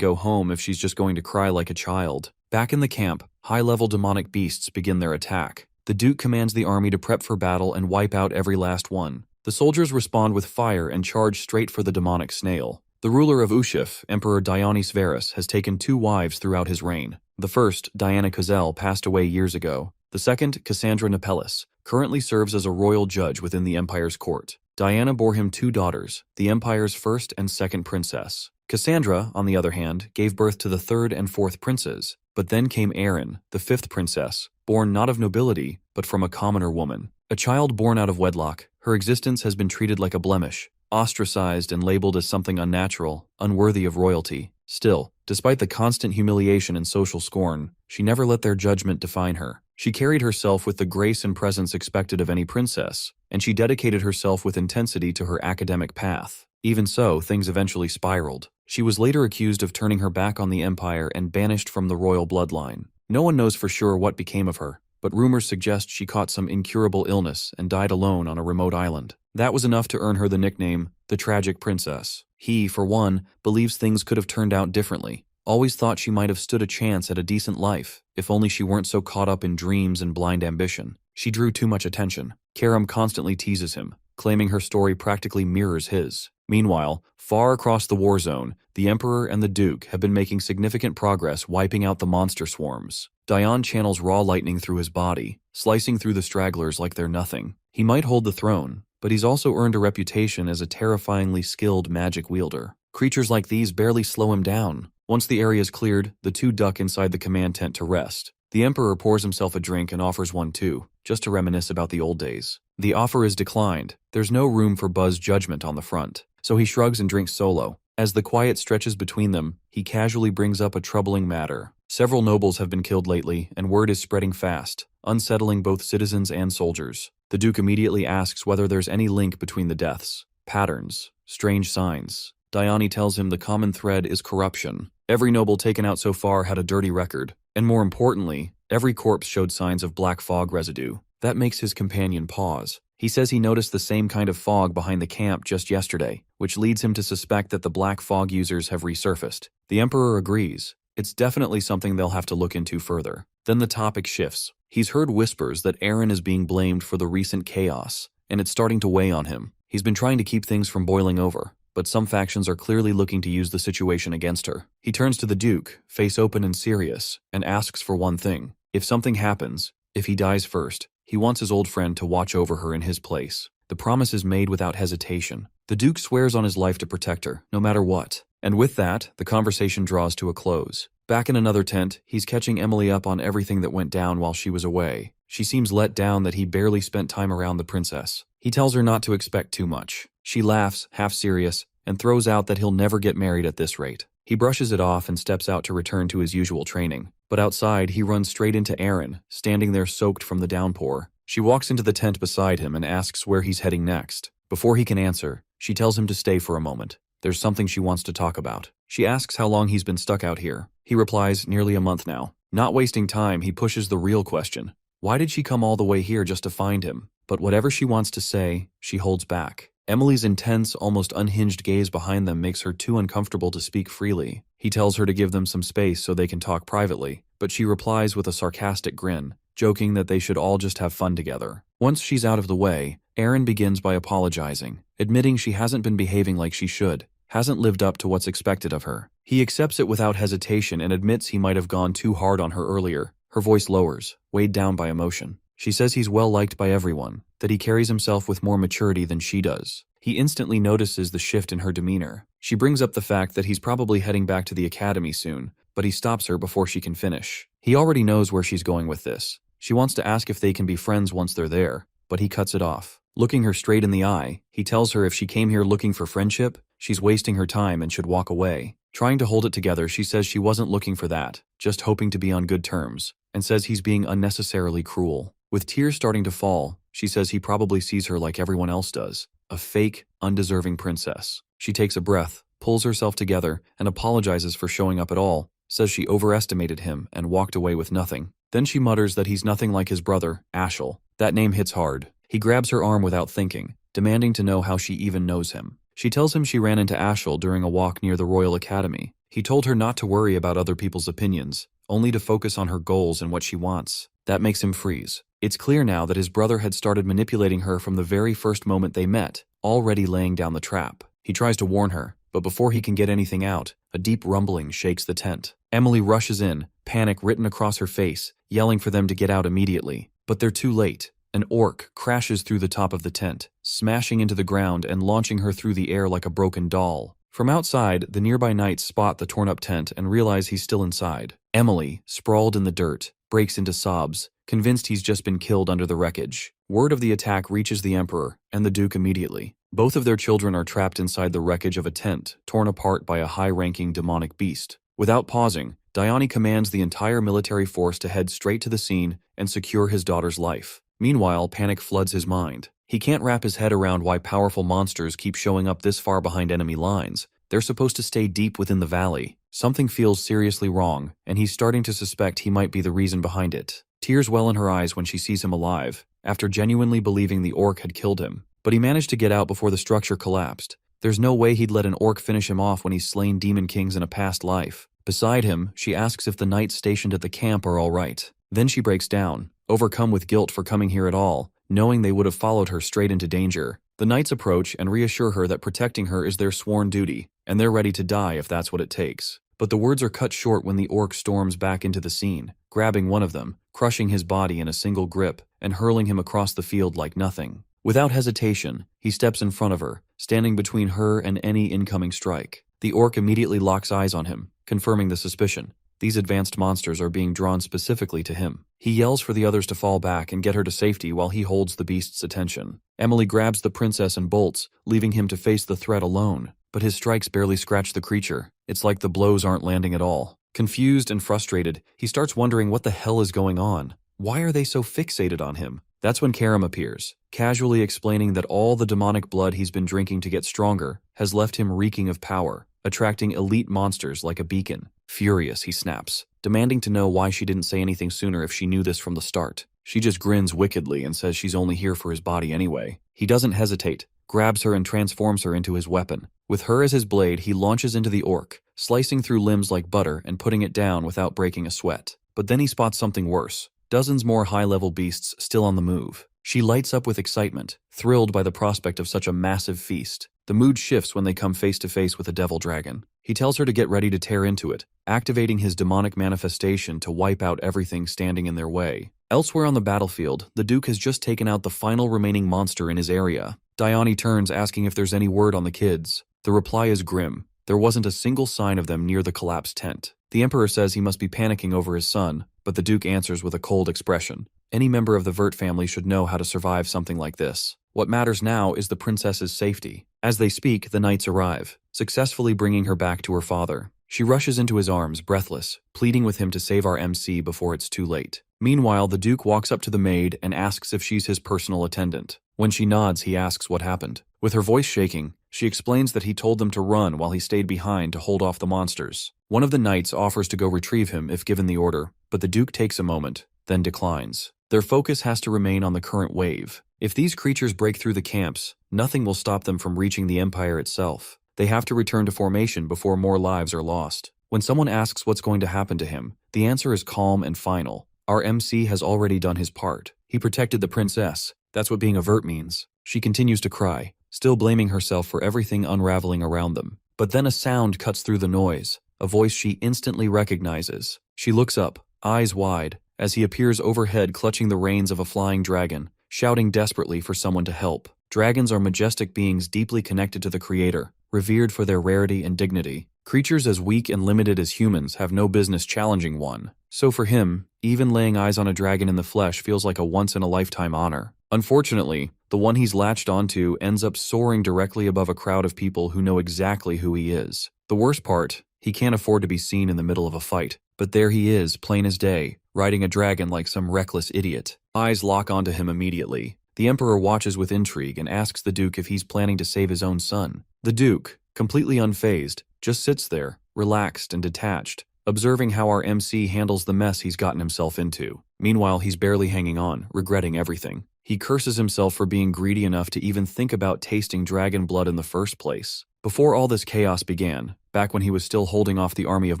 go home if she's just going to cry like a child. Back in the camp, high-level demonic beasts begin their attack. The Duke commands the army to prep for battle and wipe out every last one. The soldiers respond with fire and charge straight for the demonic snail. The ruler of Ushif, Emperor Dionysus Verus, has taken 2 wives throughout his reign. The first, Diana Kozel, passed away years ago. The second, Cassandra Nepellis, currently serves as a royal judge within the Empire's court. Diana bore him 2 daughters, the Empire's first and second princess. Cassandra, on the other hand, gave birth to the 3rd and 4th princes. But then came Erin, the 5th princess, born not of nobility, but from a commoner woman. A child born out of wedlock, her existence has been treated like a blemish, ostracized and labeled as something unnatural, unworthy of royalty. Still, despite the constant humiliation and social scorn, she never let their judgment define her. She carried herself with the grace and presence expected of any princess, and she dedicated herself with intensity to her academic path. Even so, things eventually spiraled. She was later accused of turning her back on the empire and banished from the royal bloodline. No one knows for sure what became of her, but rumors suggest she caught some incurable illness and died alone on a remote island. That was enough to earn her the nickname, the Tragic Princess. He, for one, believes things could have turned out differently. Always thought she might have stood a chance at a decent life, if only she weren't so caught up in dreams and blind ambition. She drew too much attention. Karam constantly teases him, claiming her story practically mirrors his. Meanwhile, far across the war zone, the Emperor and the Duke have been making significant progress wiping out the monster swarms. Dion channels raw lightning through his body, slicing through the stragglers like they're nothing. He might hold the throne, but he's also earned a reputation as a terrifyingly skilled magic wielder. Creatures like these barely slow him down. Once the area is cleared, the 2 duck inside the command tent to rest. The Emperor pours himself a drink and offers one too, just to reminisce about the old days. The offer is declined. There's no room for Buzz's judgment on the front, so he shrugs and drinks solo. As the quiet stretches between them, he casually brings up a troubling matter. Several nobles have been killed lately, and word is spreading fast, unsettling both citizens and soldiers. The Duke immediately asks whether there's any link between the deaths. Patterns. Strange signs. Diani tells him the common thread is corruption. Every noble taken out so far had a dirty record, and more importantly, every corpse showed signs of black fog residue. That makes his companion pause. He says he noticed the same kind of fog behind the camp just yesterday, which leads him to suspect that the black fog users have resurfaced. The Emperor agrees. It's definitely something they'll have to look into further. Then the topic shifts. He's heard whispers that Erin is being blamed for the recent chaos, and it's starting to weigh on him. He's been trying to keep things from boiling over, but some factions are clearly looking to use the situation against her. He turns to the Duke, face open and serious, and asks for one thing. If something happens, if he dies first, he wants his old friend to watch over her in his place. The promise is made without hesitation. The Duke swears on his life to protect her, no matter what. And with that, the conversation draws to a close. Back in another tent, he's catching Emily up on everything that went down while she was away. She seems let down that he barely spent time around the princess. He tells her not to expect too much. She laughs, half serious, and throws out that he'll never get married at this rate. He brushes it off and steps out to return to his usual training. But outside, he runs straight into Erin, standing there soaked from the downpour. She walks into the tent beside him and asks where he's heading next. Before he can answer, she tells him to stay for a moment. There's something she wants to talk about. She asks how long he's been stuck out here. He replies, nearly a month now. Not wasting time, he pushes the real question. Why did she come all the way here just to find him? But whatever she wants to say, she holds back. Emily's intense, almost unhinged gaze behind them makes her too uncomfortable to speak freely. He tells her to give them some space so they can talk privately, but she replies with a sarcastic grin, joking that they should all just have fun together. Once she's out of the way, Erin begins by apologizing, admitting she hasn't been behaving like she should, hasn't lived up to what's expected of her. He accepts it without hesitation and admits he might have gone too hard on her earlier. Her voice lowers, weighed down by emotion. She says he's well liked by everyone, that he carries himself with more maturity than she does. He instantly notices the shift in her demeanor. She brings up the fact that he's probably heading back to the academy soon, but he stops her before she can finish. He already knows where she's going with this. She wants to ask if they can be friends once they're there, but he cuts it off. Looking her straight in the eye, he tells her if she came here looking for friendship, she's wasting her time and should walk away. Trying to hold it together, she says she wasn't looking for that, just hoping to be on good terms, and says he's being unnecessarily cruel. With tears starting to fall, she says he probably sees her like everyone else does, a fake, undeserving princess. She takes a breath, pulls herself together, and apologizes for showing up at all, says she overestimated him and walked away with nothing. Then she mutters that he's nothing like his brother, Ashel. That name hits hard. He grabs her arm without thinking, demanding to know how she even knows him. She tells him she ran into Ashel during a walk near the Royal Academy. He told her not to worry about other people's opinions, only to focus on her goals and what she wants. That makes him freeze. It's clear now that his brother had started manipulating her from the very first moment they met, already laying down the trap. He tries to warn her, but before he can get anything out, a deep rumbling shakes the tent. Emily rushes in, panic written across her face, yelling for them to get out immediately. But they're too late. An orc crashes through the top of the tent, smashing into the ground and launching her through the air like a broken doll. From outside, the nearby knights spot the torn-up tent and realize he's still inside. Emily, sprawled in the dirt, breaks into sobs, convinced he's just been killed under the wreckage. Word of the attack reaches the Emperor and the Duke immediately. Both of their children are trapped inside the wreckage of a tent, torn apart by a high-ranking demonic beast. Without pausing, Gyani commands the entire military force to head straight to the scene and secure his daughter's life. Meanwhile, panic floods his mind. He can't wrap his head around why powerful monsters keep showing up this far behind enemy lines. They're supposed to stay deep within the valley. Something feels seriously wrong, and he's starting to suspect he might be the reason behind it. Tears well in her eyes when she sees him alive, after genuinely believing the orc had killed him. But he managed to get out before the structure collapsed. There's no way he'd let an orc finish him off when he's slain demon kings in a past life. Beside him, she asks if the knights stationed at the camp are all right. Then she breaks down, overcome with guilt for coming here at all, knowing they would have followed her straight into danger. The knights approach and reassure her that protecting her is their sworn duty, and they're ready to die if that's what it takes. But the words are cut short when the orc storms back into the scene, grabbing one of them, crushing his body in a single grip, and hurling him across the field like nothing. Without hesitation, he steps in front of her, standing between her and any incoming strike. The orc immediately locks eyes on him, confirming the suspicion. These advanced monsters are being drawn specifically to him. He yells for the others to fall back and get her to safety while he holds the beast's attention. Emily grabs the princess and bolts, leaving him to face the threat alone. But his strikes barely scratch the creature. It's like the blows aren't landing at all. Confused and frustrated, he starts wondering what the hell is going on. Why are they so fixated on him? That's when Karam appears, casually explaining that all the demonic blood he's been drinking to get stronger has left him reeking of power, attracting elite monsters like a beacon. Furious, he snaps, demanding to know why she didn't say anything sooner if she knew this from the start. She just grins wickedly and says she's only here for his body anyway. He doesn't hesitate, grabs her and transforms her into his weapon. With her as his blade, he launches into the orc, slicing through limbs like butter and putting it down without breaking a sweat. But then he spots something worse. Dozens more high-level beasts still on the move. She lights up with excitement, thrilled by the prospect of such a massive feast. The mood shifts when they come face-to-face with a devil dragon. He tells her to get ready to tear into it, activating his demonic manifestation to wipe out everything standing in their way. Elsewhere on the battlefield, the Duke has just taken out the final remaining monster in his area. Gyani turns, asking if there's any word on the kids. The reply is grim. There wasn't a single sign of them near the collapsed tent. The Emperor says he must be panicking over his son, but the Duke answers with a cold expression. Any member of the Vert family should know how to survive something like this. What matters now is the princess's safety. As they speak, the knights arrive, successfully bringing her back to her father. She rushes into his arms, breathless, pleading with him to save our MC before it's too late. Meanwhile, the Duke walks up to the maid and asks if she's his personal attendant. When she nods, he asks what happened. With her voice shaking, she explains that he told them to run while he stayed behind to hold off the monsters. One of the knights offers to go retrieve him if given the order, but the Duke takes a moment, then declines. Their focus has to remain on the current wave. If these creatures break through the camps, nothing will stop them from reaching the Empire itself. They have to return to formation before more lives are lost. When someone asks what's going to happen to him, the answer is calm and final. Our MC has already done his part. He protected the princess. That's what being a Vert means. She continues to cry, still blaming herself for everything unraveling around them. But then a sound cuts through the noise, a voice she instantly recognizes. She looks up, eyes wide, as he appears overhead clutching the reins of a flying dragon, shouting desperately for someone to help. Dragons are majestic beings deeply connected to the Creator, revered for their rarity and dignity. Creatures as weak and limited as humans have no business challenging one. So for him, even laying eyes on a dragon in the flesh feels like a once-in-a-lifetime honor. Unfortunately, the one he's latched onto ends up soaring directly above a crowd of people who know exactly who he is. The worst part, he can't afford to be seen in the middle of a fight. But there he is, plain as day, riding a dragon like some reckless idiot. Eyes lock onto him immediately. The Emperor watches with intrigue and asks the Duke if he's planning to save his own son. The Duke, completely unfazed, just sits there, relaxed and detached, observing how our MC handles the mess he's gotten himself into. Meanwhile, he's barely hanging on, regretting everything. He curses himself for being greedy enough to even think about tasting dragon blood in the first place. Before all this chaos began, back when he was still holding off the army of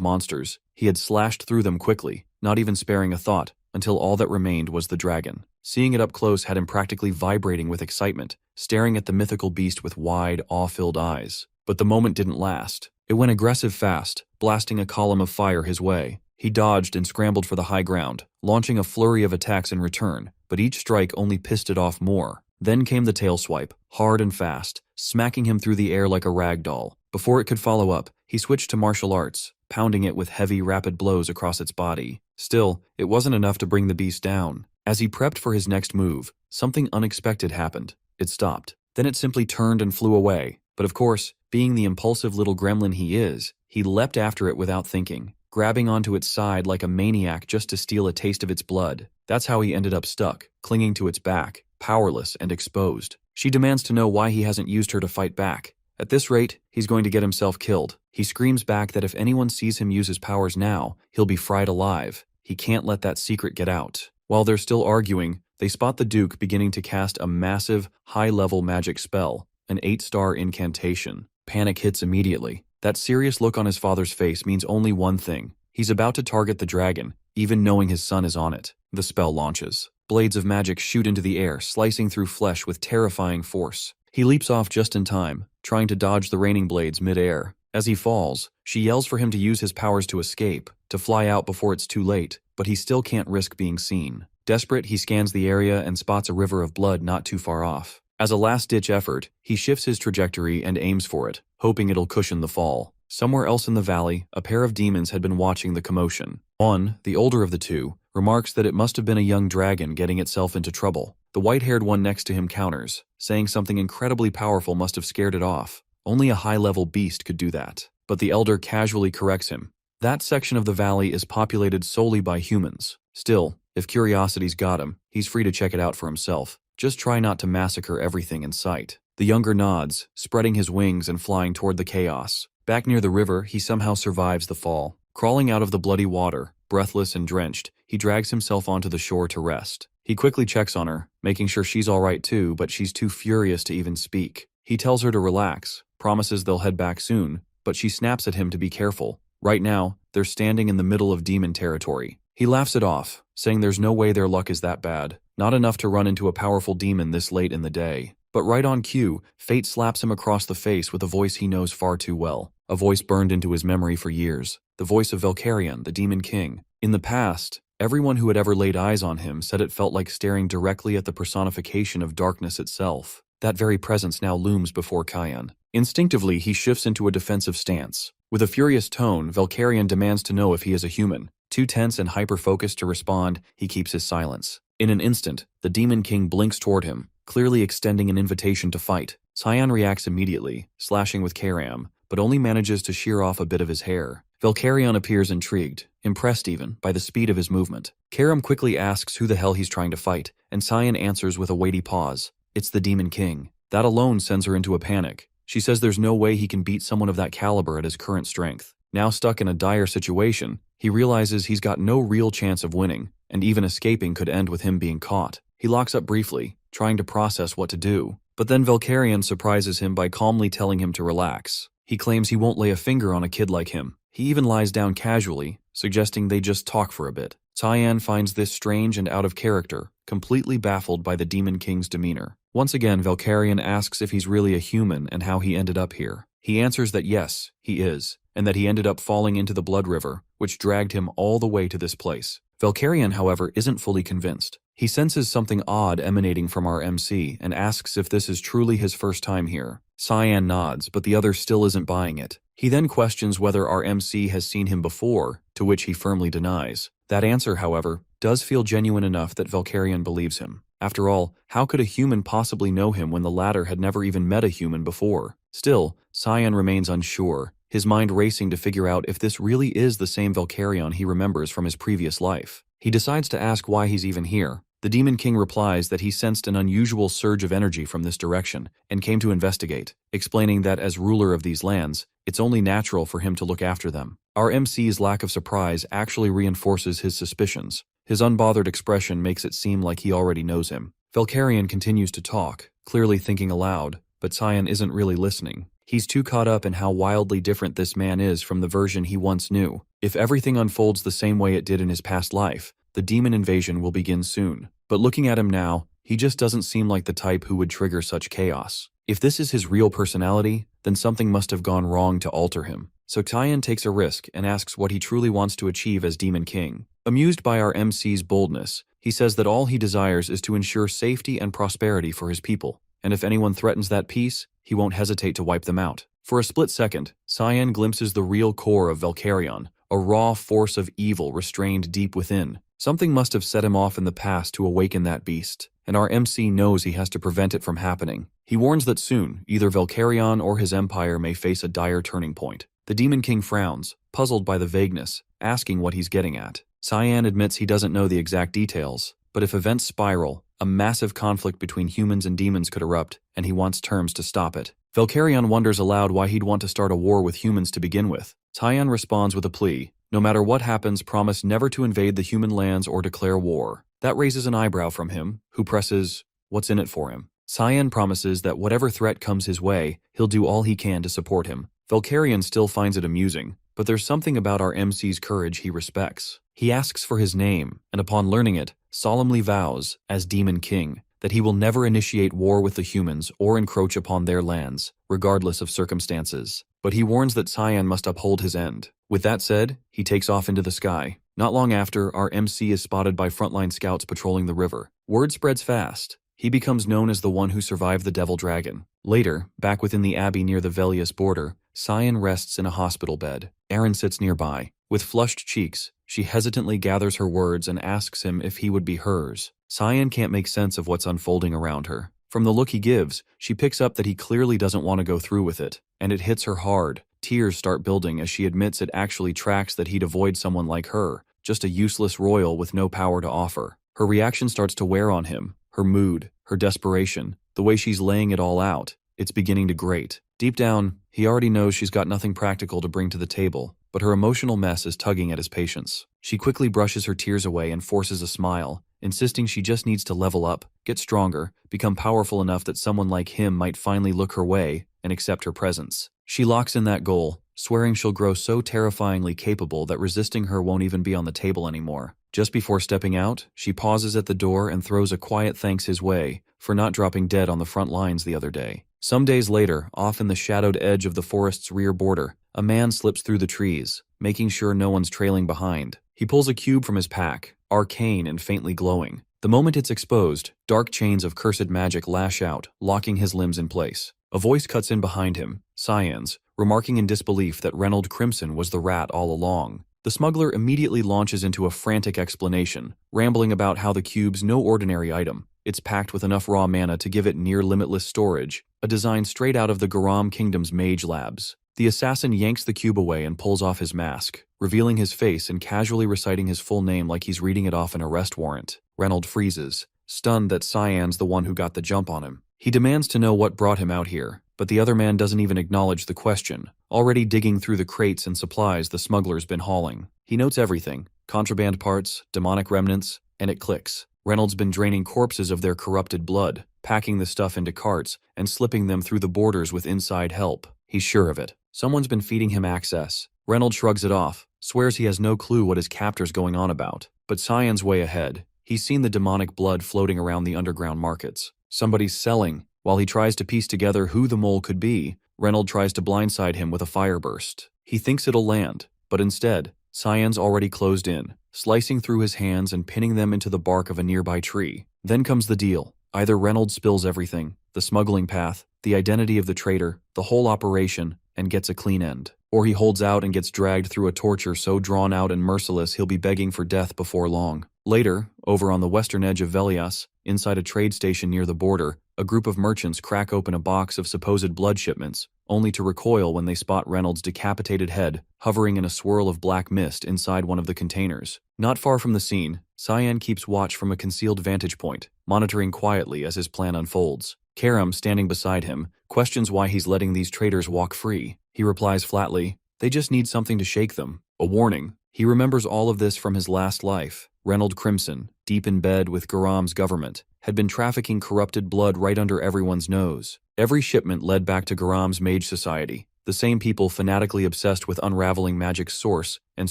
monsters, he had slashed through them quickly, not even sparing a thought, until all that remained was the dragon. Seeing it up close had him practically vibrating with excitement, staring at the mythical beast with wide, awe-filled eyes. But the moment didn't last. It went aggressive fast, blasting a column of fire his way. He dodged and scrambled for the high ground, launching a flurry of attacks in return, but each strike only pissed it off more. Then came the tail swipe, hard and fast, smacking him through the air like a rag doll. Before it could follow up, he switched to martial arts, pounding it with heavy, rapid blows across its body. Still, it wasn't enough to bring the beast down. As he prepped for his next move, something unexpected happened. It stopped. Then it simply turned and flew away. But of course, being the impulsive little gremlin he is, he leapt after it without thinking, grabbing onto its side like a maniac just to steal a taste of its blood. That's how he ended up stuck, clinging to its back, powerless and exposed. She demands to know why he hasn't used her to fight back. At this rate, he's going to get himself killed. He screams back that if anyone sees him use his powers now, he'll be fried alive. He can't let that secret get out. While they're still arguing, they spot the Duke beginning to cast a massive, high-level magic spell, an 8-star incantation. Panic hits immediately. That serious look on his father's face means only one thing. He's about to target the dragon, even knowing his son is on it. The spell launches. Blades of magic shoot into the air, slicing through flesh with terrifying force. He leaps off just in time, trying to dodge the raining blades mid-air. As he falls, she yells for him to use his powers to escape, to fly out before it's too late, but he still can't risk being seen. Desperate, he scans the area and spots a river of blood not too far off. As a last-ditch effort, he shifts his trajectory and aims for it, hoping it'll cushion the fall. Somewhere else in the valley, a pair of demons had been watching the commotion. One, the older of the two, remarks that it must have been a young dragon getting itself into trouble. The white-haired one next to him counters, saying something incredibly powerful must have scared it off. Only a high-level beast could do that. But the elder casually corrects him. That section of the valley is populated solely by humans. Still, if curiosity's got him, he's free to check it out for himself. Just try not to massacre everything in sight. The younger nods, spreading his wings and flying toward the chaos. Back near the river, he somehow survives the fall. Crawling out of the bloody water, breathless and drenched, he drags himself onto the shore to rest. He quickly checks on her, making sure she's all right too, but she's too furious to even speak. He tells her to relax, promises they'll head back soon, but she snaps at him to be careful. Right now, they're standing in the middle of demon territory. He laughs it off, saying there's no way their luck is that bad. Not enough to run into a powerful demon this late in the day. But right on cue, fate slaps him across the face with a voice he knows far too well. A voice burned into his memory for years. The voice of Valkyrian, the Demon King. In the past, everyone who had ever laid eyes on him said it felt like staring directly at the personification of darkness itself. That very presence now looms before Kyan. Instinctively, he shifts into a defensive stance. With a furious tone, Valkyrian demands to know if he is a human. Too tense and hyper-focused to respond, he keeps his silence. In an instant, the Demon King blinks toward him, clearly extending an invitation to fight. Cyan reacts immediately, slashing with Karam, but only manages to shear off a bit of his hair. Valkyrian appears intrigued, impressed even, by the speed of his movement. Karam quickly asks who the hell he's trying to fight, and Cyan answers with a weighty pause. It's the Demon King. That alone sends her into a panic. She says there's no way he can beat someone of that caliber at his current strength. Now stuck in a dire situation, he realizes he's got no real chance of winning, and even escaping could end with him being caught. He locks up briefly, trying to process what to do. But then Valkyrian surprises him by calmly telling him to relax. He claims he won't lay a finger on a kid like him. He even lies down casually, suggesting they just talk for a bit. Cyan finds this strange and out of character, completely baffled by the Demon King's demeanor. Once again, Valkyrian asks if he's really a human and how he ended up here. He answers that yes, he is, and that he ended up falling into the Blood River, which dragged him all the way to this place. Valkyrian, however, isn't fully convinced. He senses something odd emanating from our MC and asks if this is truly his first time here. Cyan nods, but the other still isn't buying it. He then questions whether our MC has seen him before, to which he firmly denies. That answer, however, does feel genuine enough that Valkyrian believes him. After all, how could a human possibly know him when the latter had never even met a human before? Still, Cyan remains unsure, his mind racing to figure out if this really is the same Valkyrian he remembers from his previous life. He decides to ask why he's even here, The Demon King replies that he sensed an unusual surge of energy from this direction and came to investigate, explaining that as ruler of these lands, it's only natural for him to look after them. Our MC's lack of surprise actually reinforces his suspicions. His unbothered expression makes it seem like he already knows him. Valkyrian continues to talk, clearly thinking aloud, but Cyan isn't really listening. He's too caught up in how wildly different this man is from the version he once knew. If everything unfolds the same way it did in his past life, the demon invasion will begin soon. But looking at him now, he just doesn't seem like the type who would trigger such chaos. If this is his real personality, then something must have gone wrong to alter him. So Cyan takes a risk and asks what he truly wants to achieve as Demon King. Amused by our MC's boldness, he says that all he desires is to ensure safety and prosperity for his people, and if anyone threatens that peace, he won't hesitate to wipe them out. For a split second, Cyan glimpses the real core of Valkyrian, a raw force of evil restrained deep within. Something must have set him off in the past to awaken that beast, and our MC knows he has to prevent it from happening. He warns that soon, either Valkyrian or his empire may face a dire turning point. The Demon King frowns, puzzled by the vagueness, asking what he's getting at. Cyan admits he doesn't know the exact details, but if events spiral, a massive conflict between humans and demons could erupt, and he wants terms to stop it. Valkyrian wonders aloud why he'd want to start a war with humans to begin with. Cyan responds with a plea. No matter what happens, promise never to invade the human lands or declare war. That raises an eyebrow from him, who presses, what's in it for him? Cyan promises that whatever threat comes his way, he'll do all he can to support him. Valkyrian still finds it amusing, but there's something about our MC's courage he respects. He asks for his name, and upon learning it, solemnly vows, as Demon King, that he will never initiate war with the humans or encroach upon their lands, regardless of circumstances. But he warns that Cyan must uphold his end. With that said, he takes off into the sky. Not long after, our MC is spotted by frontline scouts patrolling the river. Word spreads fast. He becomes known as the one who survived the Devil Dragon. Later, back within the abbey near the Velius border, Cyan rests in a hospital bed. Erin sits nearby. With flushed cheeks, she hesitantly gathers her words and asks him if he would be hers. Cyan can't make sense of what's unfolding around her. From the look he gives, she picks up that he clearly doesn't want to go through with it, and it hits her hard. Tears start building as she admits it actually tracks that he'd avoid someone like her, just a useless royal with no power to offer. Her reaction starts to wear on him, her mood, her desperation, the way she's laying it all out. It's beginning to grate. Deep down, he already knows she's got nothing practical to bring to the table, but her emotional mess is tugging at his patience. She quickly brushes her tears away and forces a smile, insisting she just needs to level up, get stronger, become powerful enough that someone like him might finally look her way and accept her presence. She locks in that goal, swearing she'll grow so terrifyingly capable that resisting her won't even be on the table anymore. Just before stepping out, she pauses at the door and throws a quiet thanks his way for not dropping dead on the front lines the other day. Some days later, off in the shadowed edge of the forest's rear border, a man slips through the trees, making sure no one's trailing behind. He pulls a cube from his pack, arcane and faintly glowing. The moment it's exposed, dark chains of cursed magic lash out, locking his limbs in place. A voice cuts in behind him, Cyan's, remarking in disbelief that Reynold Crimson was the rat all along. The smuggler immediately launches into a frantic explanation, rambling about how the cube's no ordinary item. It's packed with enough raw mana to give it near-limitless storage, a design straight out of the Garam Kingdom's mage labs. The assassin yanks the cube away and pulls off his mask, revealing his face and casually reciting his full name like he's reading it off an arrest warrant. Reynold freezes, stunned that Cyan's the one who got the jump on him. He demands to know what brought him out here, but the other man doesn't even acknowledge the question, already digging through the crates and supplies the smuggler's been hauling. He notes everything, contraband parts, demonic remnants, and it clicks. Reynold's been draining corpses of their corrupted blood, packing the stuff into carts, and slipping them through the borders with inside help. He's sure of it. Someone's been feeding him access. Reynold shrugs it off, swears he has no clue what his captor's going on about. But Cyan's way ahead. He's seen the demonic blood floating around the underground markets. Somebody's selling. While he tries to piece together who the mole could be, Reynold tries to blindside him with a fireburst. He thinks it'll land, but instead, Cyan's already closed in, slicing through his hands and pinning them into the bark of a nearby tree. Then comes the deal. Either Reynold spills everything, the smuggling path, the identity of the traitor, the whole operation, and gets a clean end. Or he holds out and gets dragged through a torture so drawn out and merciless he'll be begging for death before long. Later, over on the western edge of Velias, inside a trade station near the border, a group of merchants crack open a box of supposed blood shipments, only to recoil when they spot Reynold's decapitated head hovering in a swirl of black mist inside one of the containers. Not far from the scene, Cyan keeps watch from a concealed vantage point, monitoring quietly as his plan unfolds. Karam, standing beside him, questions why he's letting these traitors walk free. He replies flatly, "They just need something to shake them." A warning. He remembers all of this from his last life. Reynold Crimson, deep in bed with Garam's government, had been trafficking corrupted blood right under everyone's nose. Every shipment led back to Garam's mage society, the same people fanatically obsessed with unraveling magic's source and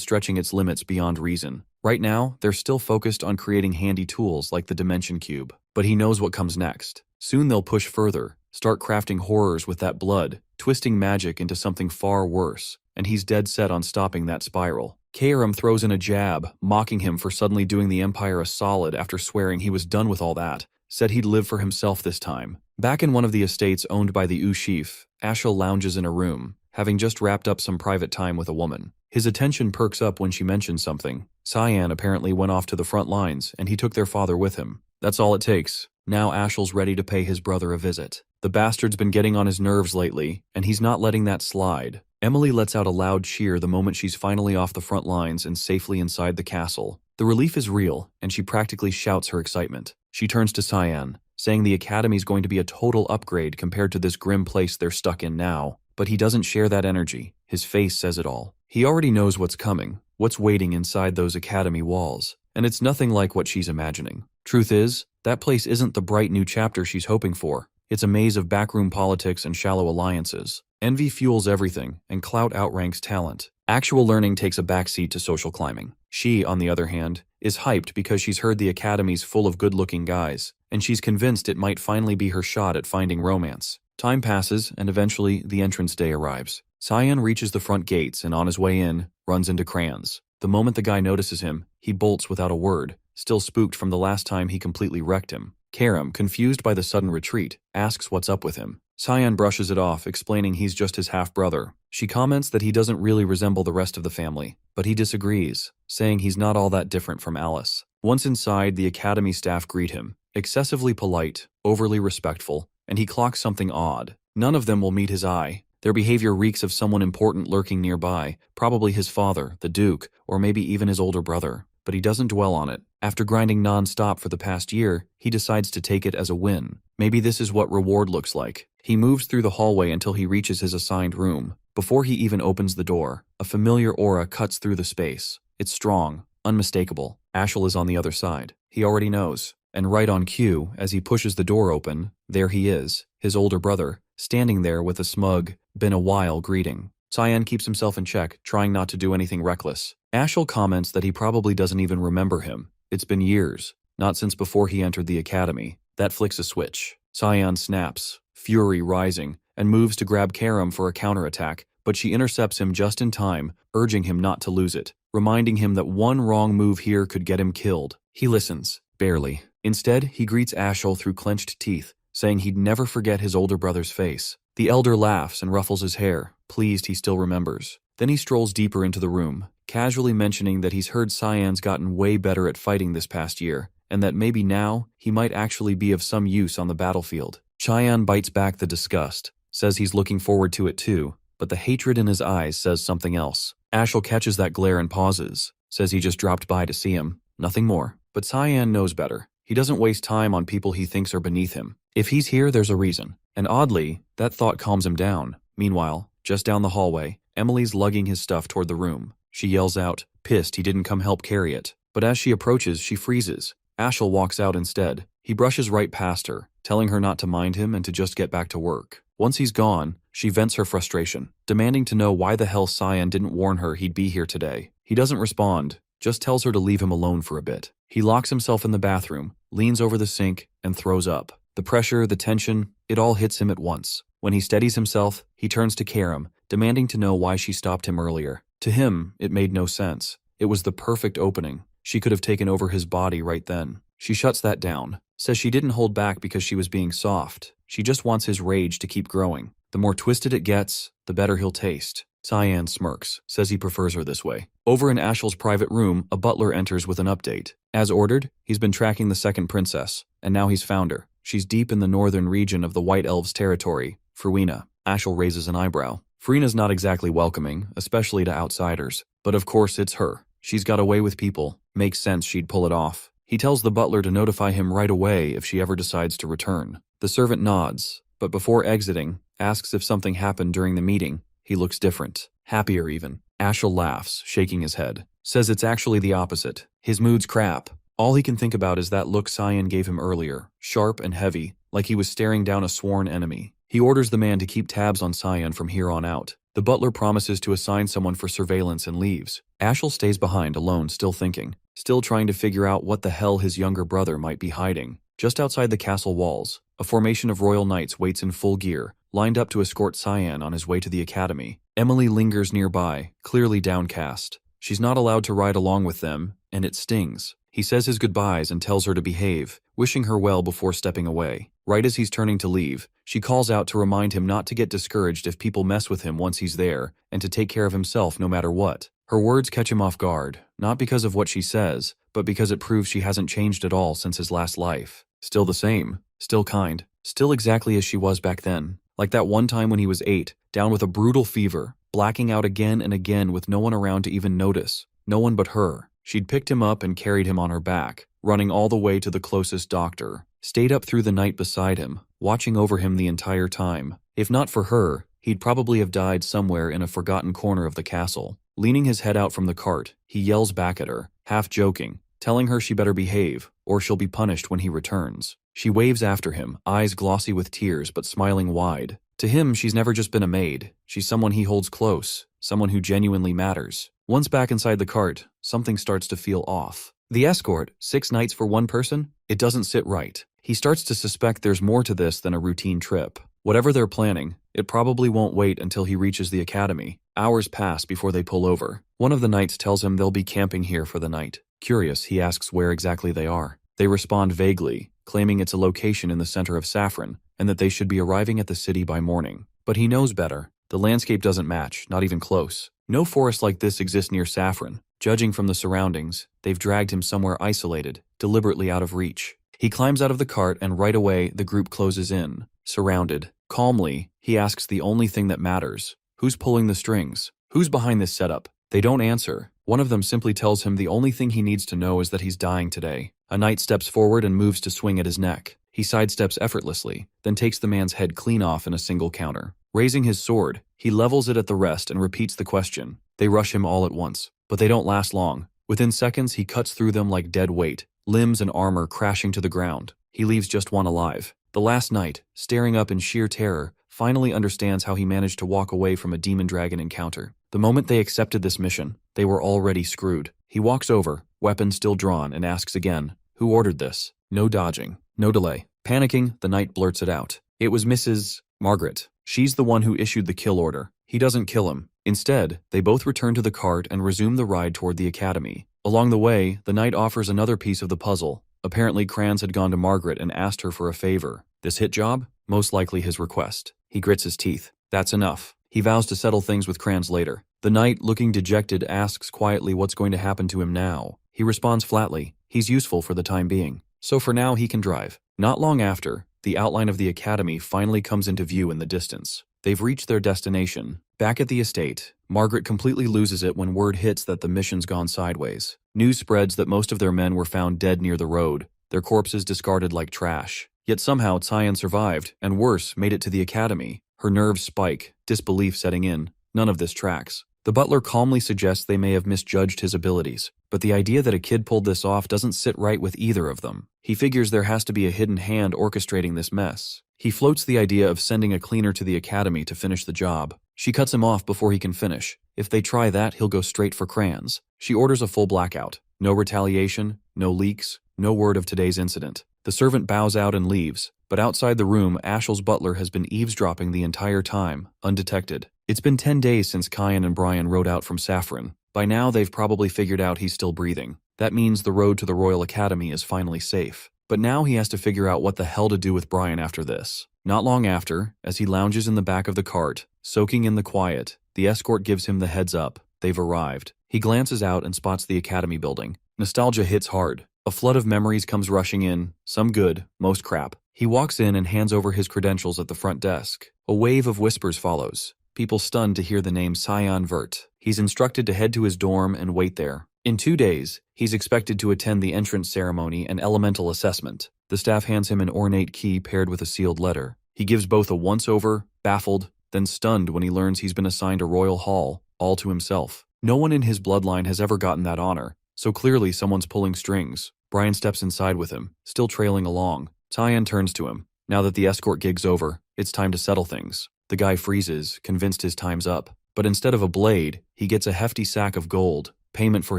stretching its limits beyond reason. Right now, they're still focused on creating handy tools like the Dimension Cube. But he knows what comes next. Soon they'll push further, start crafting horrors with that blood, twisting magic into something far worse, and he's dead set on stopping that spiral. Karam throws in a jab, mocking him for suddenly doing the Empire a solid after swearing he was done with all that, said he'd live for himself this time. Back in one of the estates owned by the Ushif, Ashel lounges in a room, having just wrapped up some private time with a woman. His attention perks up when she mentions something. Cyan apparently went off to the front lines, and he took their father with him. That's all it takes. Now Ashel's ready to pay his brother a visit. The bastard's been getting on his nerves lately, and he's not letting that slide. Emily lets out a loud cheer the moment she's finally off the front lines and safely inside the castle. The relief is real, and she practically shouts her excitement. She turns to Cyan, saying the academy's going to be a total upgrade compared to this grim place they're stuck in now. But he doesn't share that energy. His face says it all. He already knows what's coming, what's waiting inside those academy walls, and it's nothing like what she's imagining. Truth is, that place isn't the bright new chapter she's hoping for. It's a maze of backroom politics and shallow alliances. Envy fuels everything, and clout outranks talent. Actual learning takes a backseat to social climbing. She, on the other hand, is hyped because she's heard the academy's full of good-looking guys, and she's convinced it might finally be her shot at finding romance. Time passes, and eventually the entrance day arrives. Cyan reaches the front gates and on his way in, runs into Crayons. The moment the guy notices him, he bolts without a word, still spooked from the last time he completely wrecked him. Karam, confused by the sudden retreat, asks what's up with him. Cyan brushes it off, explaining he's just his half-brother. She comments that he doesn't really resemble the rest of the family, but he disagrees, saying he's not all that different from Alice. Once inside, the academy staff greet him, excessively polite, overly respectful, and he clocks something odd. None of them will meet his eye. Their behavior reeks of someone important lurking nearby, probably his father, the Duke, or maybe even his older brother. But he doesn't dwell on it. After grinding non-stop for the past year, he decides to take it as a win. Maybe this is what reward looks like. He moves through the hallway until he reaches his assigned room. Before he even opens the door, a familiar aura cuts through the space. It's strong, unmistakable. Ashel is on the other side. He already knows. And right on cue, as he pushes the door open, there he is, his older brother, standing there with a smug, "been a while" greeting. Cyan keeps himself in check, trying not to do anything reckless. Ashel comments that he probably doesn't even remember him. It's been years, not since before he entered the academy. That flicks a switch. Cyan snaps, fury rising, and moves to grab Karam for a counterattack, but she intercepts him just in time, urging him not to lose it, reminding him that one wrong move here could get him killed. He listens, barely. Instead, he greets Ashel through clenched teeth, saying he'd never forget his older brother's face. The elder laughs and ruffles his hair, pleased he still remembers. Then he strolls deeper into the room, casually mentioning that he's heard Cyan's gotten way better at fighting this past year, and that maybe now he might actually be of some use on the battlefield. Cyan bites back the disgust, says he's looking forward to it too, but the hatred in his eyes says something else. Ashel catches that glare and pauses, says he just dropped by to see him, nothing more. But Cyan knows better. He doesn't waste time on people he thinks are beneath him. If he's here, there's a reason. And oddly, that thought calms him down. Meanwhile, just down the hallway, Emily's lugging his stuff toward the room. She yells out, pissed he didn't come help carry it. But as she approaches, she freezes. Ashel walks out instead. He brushes right past her, telling her not to mind him and to just get back to work. Once he's gone, she vents her frustration, demanding to know why the hell Cyan didn't warn her he'd be here today. He doesn't respond, just tells her to leave him alone for a bit. He locks himself in the bathroom, leans over the sink, and throws up. The pressure, the tension, it all hits him at once. When he steadies himself, he turns to Karam, demanding to know why she stopped him earlier. To him, it made no sense. It was the perfect opening. She could have taken over his body right then. She shuts that down, says she didn't hold back because she was being soft. She just wants his rage to keep growing. The more twisted it gets, the better he'll taste. Cyan smirks, says he prefers her this way. Over in Ashel's private room, a butler enters with an update. As ordered, he's been tracking the second princess, and now he's found her. She's deep in the northern region of the White Elves' territory, Fruina. Ashel raises an eyebrow. Fruina's not exactly welcoming, especially to outsiders. But of course it's her. She's got away with people, Makes sense she'd pull it off. He tells the butler to notify him right away if she ever decides to return. The servant nods, but before exiting, asks if something happened during the meeting. He looks different. Happier even. Ashel laughs, shaking his head. Says it's actually the opposite. His mood's crap. All he can think about is that look Cyan gave him earlier. Sharp and heavy, like he was staring down a sworn enemy. He orders the man to keep tabs on Cyan from here on out. The butler promises to assign someone for surveillance and leaves. Ashel stays behind alone, still thinking. Still trying to figure out what the hell his younger brother might be hiding. Just outside the castle walls, a formation of royal knights waits in full gear, lined up to escort Cyan on his way to the academy. Emily lingers nearby, clearly downcast. She's not allowed to ride along with them, and it stings. He says his goodbyes and tells her to behave, wishing her well before stepping away. Right as he's turning to leave, she calls out to remind him not to get discouraged if people mess with him once he's there, and to take care of himself no matter what. Her words catch him off guard, not because of what she says, but because it proves she hasn't changed at all since his last life. Still the same, still kind, still exactly as she was back then. Like that one time when he was 8, down with a brutal fever, blacking out again and again with no one around to even notice. No one but her. She'd picked him up and carried him on her back, running all the way to the closest doctor. Stayed up through the night beside him, watching over him the entire time. If not for her, he'd probably have died somewhere in a forgotten corner of the castle. Leaning his head out from the cart, he yells back at her, half joking, telling her she better behave, or she'll be punished when he returns. She waves after him, eyes glossy with tears but smiling wide. To him, she's never just been a maid. She's someone he holds close, someone who genuinely matters. Once back inside the cart, something starts to feel off. The escort, 6 nights for one person? It doesn't sit right. He starts to suspect there's more to this than a routine trip. Whatever they're planning, it probably won't wait until he reaches the academy. Hours pass before they pull over. One of the knights tells him they'll be camping here for the night. Curious, he asks where exactly they are. They respond vaguely, claiming it's a location in the center of Saffron, and that they should be arriving at the city by morning. But he knows better. The landscape doesn't match, not even close. No forest like this exists near Saffron. Judging from the surroundings, they've dragged him somewhere isolated, deliberately out of reach. He climbs out of the cart and right away the group closes in, surrounded. Calmly, he asks the only thing that matters. Who's pulling the strings? Who's behind this setup? They don't answer. One of them simply tells him the only thing he needs to know is that he's dying today. A knight steps forward and moves to swing at his neck. He sidesteps effortlessly, then takes the man's head clean off in a single counter. Raising his sword, he levels it at the rest and repeats the question. They rush him all at once, but they don't last long. Within seconds, he cuts through them like dead weight, limbs and armor crashing to the ground. He leaves just one alive. The last knight, staring up in sheer terror, finally understands how he managed to walk away from a demon dragon encounter. The moment they accepted this mission, they were already screwed. He walks over, weapon still drawn, and asks again, "Who ordered this?" No dodging, no delay. Panicking, the knight blurts it out. It was Mrs. Margaret. She's the one who issued the kill order. He doesn't kill him. Instead, they both return to the cart and resume the ride toward the academy. Along the way, the knight offers another piece of the puzzle. Apparently, Kranz had gone to Margaret and asked her for a favor. This hit job? Most likely his request. He grits his teeth. That's enough. He vows to settle things with Kranz later. The knight, looking dejected, asks quietly what's going to happen to him now. He responds flatly. He's useful for the time being. So for now, he can drive. Not long after, the outline of the academy finally comes into view in the distance. They've reached their destination. Back at the estate, Margaret completely loses it when word hits that the mission's gone sideways. News spreads that most of their men were found dead near the road, their corpses discarded like trash. Yet somehow Cyan survived, and worse, made it to the academy. Her nerves spike, disbelief setting in. None of this tracks. The butler calmly suggests they may have misjudged his abilities, but the idea that a kid pulled this off doesn't sit right with either of them. He figures there has to be a hidden hand orchestrating this mess. He floats the idea of sending a cleaner to the academy to finish the job. She cuts him off before he can finish. If they try that, he'll go straight for Kranz. She orders a full blackout. No retaliation, no leaks, no word of today's incident. The servant bows out and leaves, but outside the room, Ashel's butler has been eavesdropping the entire time, undetected. It's been 10 days since Kyan and Brian rode out from Saffron. By now, they've probably figured out he's still breathing. That means the road to the Royal Academy is finally safe. But now he has to figure out what the hell to do with Brian after this. Not long after, as he lounges in the back of the cart, soaking in the quiet, the escort gives him the heads up. They've arrived. He glances out and spots the academy building. Nostalgia hits hard. A flood of memories comes rushing in, some good, most crap. He walks in and hands over his credentials at the front desk. A wave of whispers follows. People stunned to hear the name Cyan Vert. He's instructed to head to his dorm and wait there. In 2 days, he's expected to attend the entrance ceremony and elemental assessment. The staff hands him an ornate key paired with a sealed letter. He gives both a once-over, baffled, then stunned when he learns he's been assigned a royal hall, all to himself. No one in his bloodline has ever gotten that honor, so clearly someone's pulling strings. Brian steps inside with him, still trailing along. Tyan turns to him. Now that the escort gig's over, it's time to settle things. The guy freezes, convinced his time's up. But instead of a blade, he gets a hefty sack of gold, payment for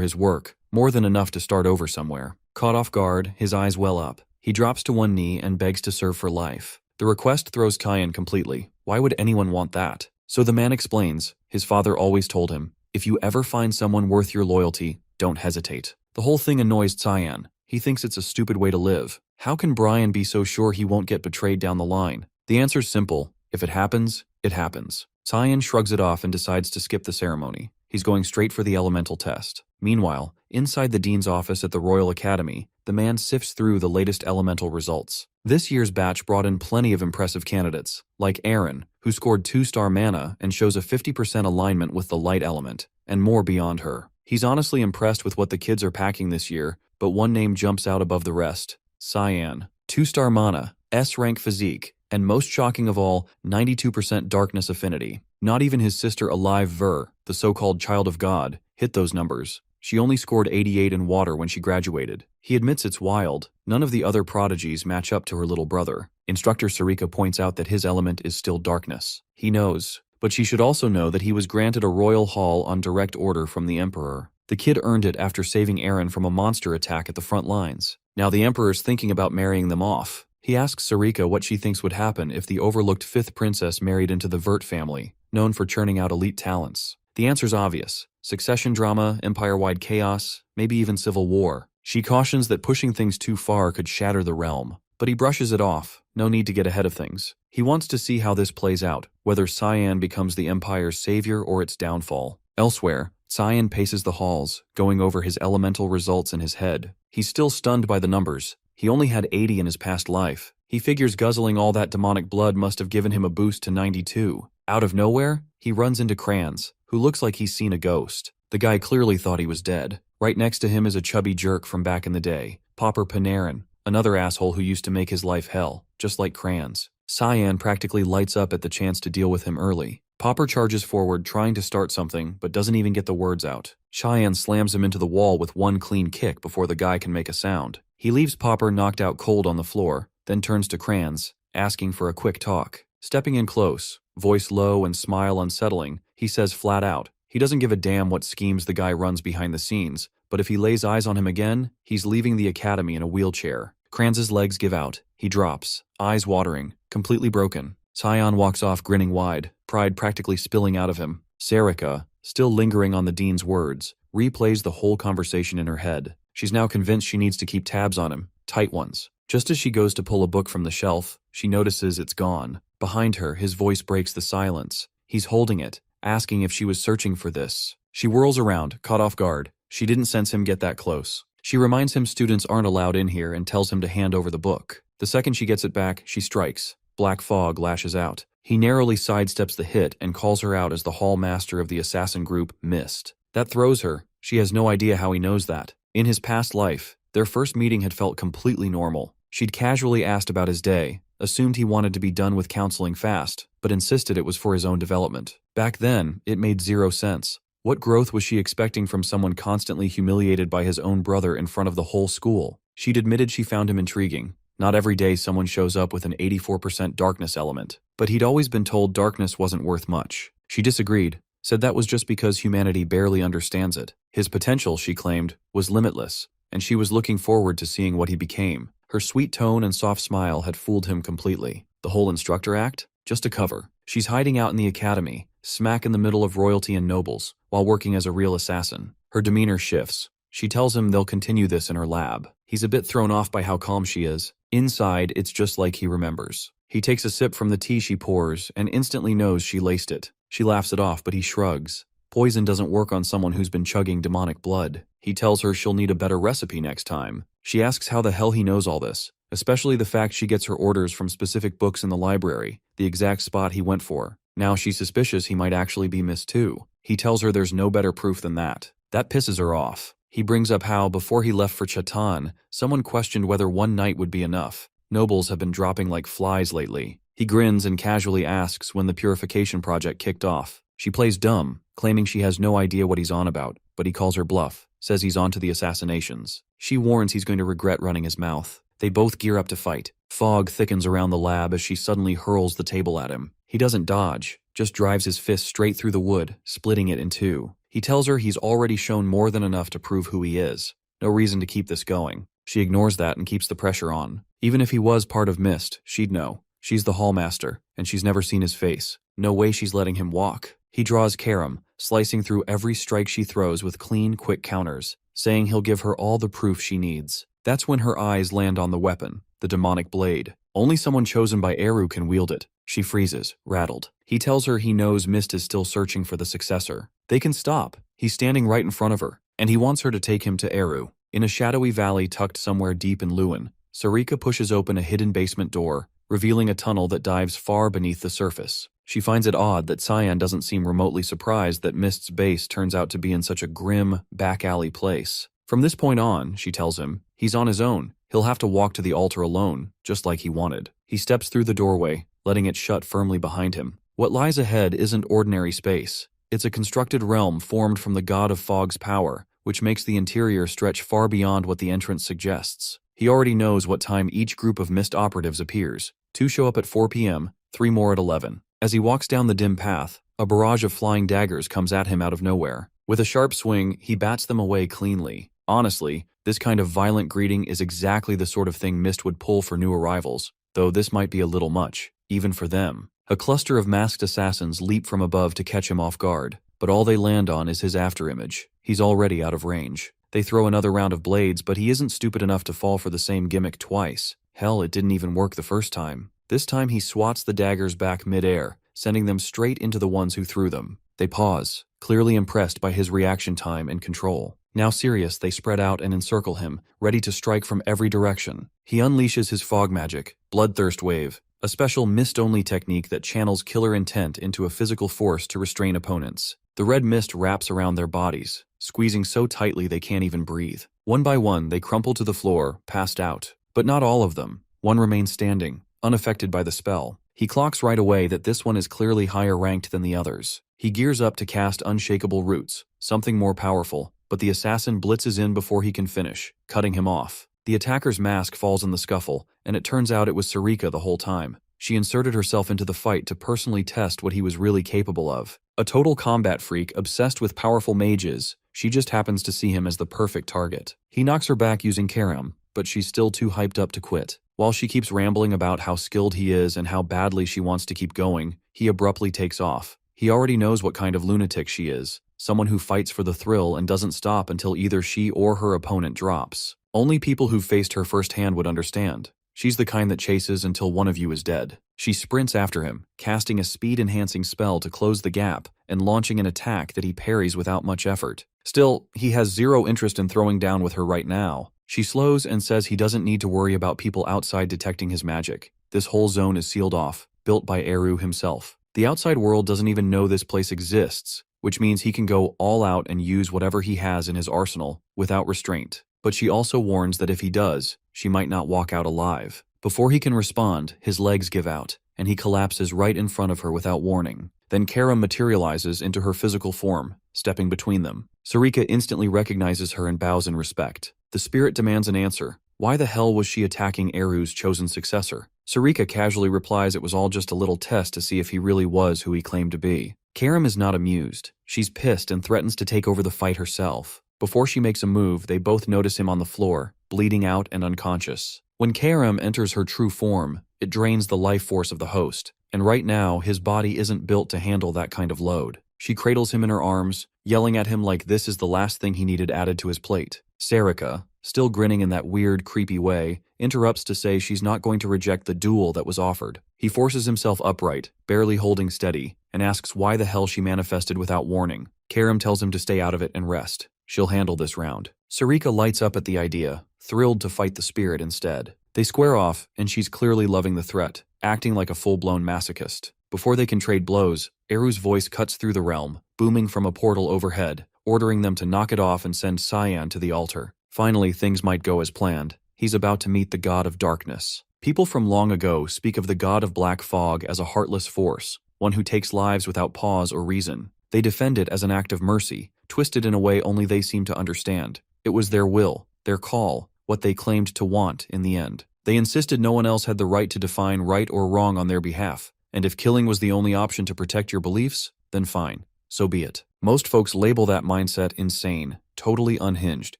his work, more than enough to start over somewhere. Caught off guard, his eyes well up. He drops to one knee and begs to serve for life. The request throws Tyan completely. Why would anyone want that? So the man explains, his father always told him, if you ever find someone worth your loyalty, don't hesitate. The whole thing annoys Tyan. He thinks it's a stupid way to live. How can Brian be so sure he won't get betrayed down the line? The answer's simple. If it happens, it happens. Tyan shrugs it off and decides to skip the ceremony. He's going straight for the elemental test. Meanwhile, inside the dean's office at the Royal Academy, the man sifts through the latest elemental results. This year's batch brought in plenty of impressive candidates, like Aaron, who scored 2-star mana and shows a 50% alignment with the light element, and more beyond her. He's honestly impressed with what the kids are packing this year, but one name jumps out above the rest. Cyan. 2-star mana, S-rank physique, and most shocking of all, 92% darkness affinity. Not even his sister Alive Ver, the so-called child of God, hit those numbers. She only scored 88 in water when she graduated. He admits it's wild. None of the other prodigies match up to her little brother. Instructor Sarika points out that his element is still darkness. He knows, but she should also know that he was granted a royal hall on direct order from the Emperor. The kid earned it after saving Aaron from a monster attack at the front lines. Now the Emperor's thinking about marrying them off. He asks Sarika what she thinks would happen if the overlooked 5th princess married into the Vert family, known for churning out elite talents. The answer's obvious. Succession drama, empire-wide chaos, maybe even civil war. She cautions that pushing things too far could shatter the realm. But he brushes it off. No need to get ahead of things. He wants to see how this plays out, whether Cyan becomes the empire's savior or its downfall. Elsewhere, Cyan paces the halls, going over his elemental results in his head. He's still stunned by the numbers. He only had 80 in his past life. He figures guzzling all that demonic blood must have given him a boost to 92. Out of nowhere, he runs into Kranz, who looks like he's seen a ghost. The guy clearly thought he was dead. Right next to him is a chubby jerk from back in the day, Popper Panarin, another asshole who used to make his life hell, just like Kranz. Cyan practically lights up at the chance to deal with him early. Popper charges forward trying to start something, but doesn't even get the words out. Cyan slams him into the wall with one clean kick before the guy can make a sound. He leaves Popper knocked out cold on the floor, then turns to Kranz, asking for a quick talk. Stepping in close, voice low and smile unsettling, he says flat out, he doesn't give a damn what schemes the guy runs behind the scenes, but if he lays eyes on him again, he's leaving the academy in a wheelchair. Kranz's legs give out. He drops, eyes watering, completely broken. Cyan walks off grinning wide, pride practically spilling out of him. Sarika, still lingering on the dean's words, replays the whole conversation in her head. She's now convinced she needs to keep tabs on him, tight ones. Just as she goes to pull a book from the shelf, she notices it's gone. Behind her, his voice breaks the silence. He's holding it, asking if she was searching for this. She whirls around, caught off guard. She didn't sense him get that close. She reminds him students aren't allowed in here and tells him to hand over the book. The second she gets it back, she strikes. Black fog lashes out. He narrowly sidesteps the hit and calls her out as the hall master of the assassin group, Mist. That throws her. She has no idea how he knows that. In his past life, their first meeting had felt completely normal. She'd casually asked about his day, assumed he wanted to be done with counseling fast, but insisted it was for his own development. Back then, it made zero sense. What growth was she expecting from someone constantly humiliated by his own brother in front of the whole school? She'd admitted she found him intriguing. Not every day someone shows up with an 84% darkness element, but he'd always been told darkness wasn't worth much. She disagreed, said that was just because humanity barely understands it. His potential, she claimed, was limitless, and she was looking forward to seeing what he became. Her sweet tone and soft smile had fooled him completely. The whole instructor act? Just a cover. She's hiding out in the academy, smack in the middle of royalty and nobles, while working as a real assassin. Her demeanor shifts. She tells him they'll continue this in her lab. He's a bit thrown off by how calm she is. Inside, it's just like he remembers. He takes a sip from the tea she pours and instantly knows she laced it. She laughs it off, but he shrugs. Poison doesn't work on someone who's been chugging demonic blood. He tells her she'll need a better recipe next time. She asks how the hell he knows all this, especially the fact she gets her orders from specific books in the library, the exact spot he went for. Now she's suspicious he might actually be Miss too. He tells her there's no better proof than that. That pisses her off. He brings up how, before he left for Chatan, someone questioned whether one night would be enough. Nobles have been dropping like flies lately. He grins and casually asks when the purification project kicked off. She plays dumb, claiming she has no idea what he's on about, but he calls her bluff, says he's on to the assassinations. She warns he's going to regret running his mouth. They both gear up to fight. Fog thickens around the lab as she suddenly hurls the table at him. He doesn't dodge, just drives his fist straight through the wood, splitting it in two. He tells her he's already shown more than enough to prove who he is. No reason to keep this going. She ignores that and keeps the pressure on. Even if he was part of Mist, she'd know. She's the Hallmaster, and she's never seen his face. No way she's letting him walk. He draws Karam, slicing through every strike she throws with clean, quick counters, saying he'll give her all the proof she needs. That's when her eyes land on the weapon, the demonic blade. Only someone chosen by Eru can wield it. She freezes, rattled. He tells her he knows Mist is still searching for the successor. They can stop. He's standing right in front of her, and he wants her to take him to Eru. In a shadowy valley tucked somewhere deep in Lewin, Sarika pushes open a hidden basement door, revealing a tunnel that dives far beneath the surface. She finds it odd that Cyan doesn't seem remotely surprised that Mist's base turns out to be in such a grim, back-alley place. From this point on, she tells him, he's on his own. He'll have to walk to the altar alone, just like he wanted. He steps through the doorway, letting it shut firmly behind him. What lies ahead isn't ordinary space. It's a constructed realm formed from the god of fog's power, which makes the interior stretch far beyond what the entrance suggests. He already knows what time each group of Mist operatives appears. 2 show up at 4 p.m., 3 more at 11. As he walks down the dim path, a barrage of flying daggers comes at him out of nowhere. With a sharp swing, he bats them away cleanly. Honestly, this kind of violent greeting is exactly the sort of thing Mist would pull for new arrivals, though this might be a little much, even for them. A cluster of masked assassins leap from above to catch him off guard, but all they land on is his afterimage. He's already out of range. They throw another round of blades, but he isn't stupid enough to fall for the same gimmick twice. Hell, it didn't even work the first time. This time he swats the daggers back mid-air, sending them straight into the ones who threw them. They pause, clearly impressed by his reaction time and control. Now serious, they spread out and encircle him, ready to strike from every direction. He unleashes his fog magic, Bloodthirst Wave, a special mist-only technique that channels killer intent into a physical force to restrain opponents. The red mist wraps around their bodies, squeezing so tightly they can't even breathe. One by one, they crumple to the floor, passed out. But not all of them. One remains standing, unaffected by the spell. He clocks right away that this one is clearly higher ranked than the others. He gears up to cast Unshakable Roots, something more powerful, but the assassin blitzes in before he can finish, cutting him off. The attacker's mask falls in the scuffle, and it turns out it was Sarika the whole time. She inserted herself into the fight to personally test what he was really capable of. A total combat freak obsessed with powerful mages, she just happens to see him as the perfect target. He knocks her back using Karam, but she's still too hyped up to quit. While she keeps rambling about how skilled he is and how badly she wants to keep going, he abruptly takes off. He already knows what kind of lunatic she is, someone who fights for the thrill and doesn't stop until either she or her opponent drops. Only people who've faced her firsthand would understand. She's the kind that chases until one of you is dead. She sprints after him, casting a speed-enhancing spell to close the gap and launching an attack that he parries without much effort. Still, he has zero interest in throwing down with her right now. She slows and says he doesn't need to worry about people outside detecting his magic. This whole zone is sealed off, built by Eru himself. The outside world doesn't even know this place exists, which means he can go all out and use whatever he has in his arsenal without restraint. But she also warns that if he does, she might not walk out alive. Before he can respond, his legs give out, and he collapses right in front of her without warning. Then Karam materializes into her physical form, stepping between them. Sarika instantly recognizes her and bows in respect. The spirit demands an answer. Why the hell was she attacking Eru's chosen successor? Sarika casually replies it was all just a little test to see if he really was who he claimed to be. Karam is not amused. She's pissed and threatens to take over the fight herself. Before she makes a move, they both notice him on the floor, bleeding out and unconscious. When Karam enters her true form, it drains the life force of the host, and right now his body isn't built to handle that kind of load. She cradles him in her arms, yelling at him like this is the last thing he needed added to his plate. Sarika, still grinning in that weird, creepy way, interrupts to say she's not going to reject the duel that was offered. He forces himself upright, barely holding steady, and asks why the hell she manifested without warning. Karam tells him to stay out of it and rest. She'll handle this round. Sarika lights up at the idea, thrilled to fight the spirit instead. They square off, and she's clearly loving the threat, acting like a full-blown masochist. Before they can trade blows, Eru's voice cuts through the realm, booming from a portal overhead. ordering them to knock it off and send Cyan to the altar. Finally, things might go as planned. He's about to meet the god of darkness. People from long ago speak of the god of black fog as a heartless force, one who takes lives without pause or reason. They defend it as an act of mercy, twisted in a way only they seem to understand. It was their will, their call, what they claimed to want in the end. They insisted no one else had the right to define right or wrong on their behalf, and if killing was the only option to protect your beliefs, then fine, so be it. Most folks label that mindset insane, totally unhinged,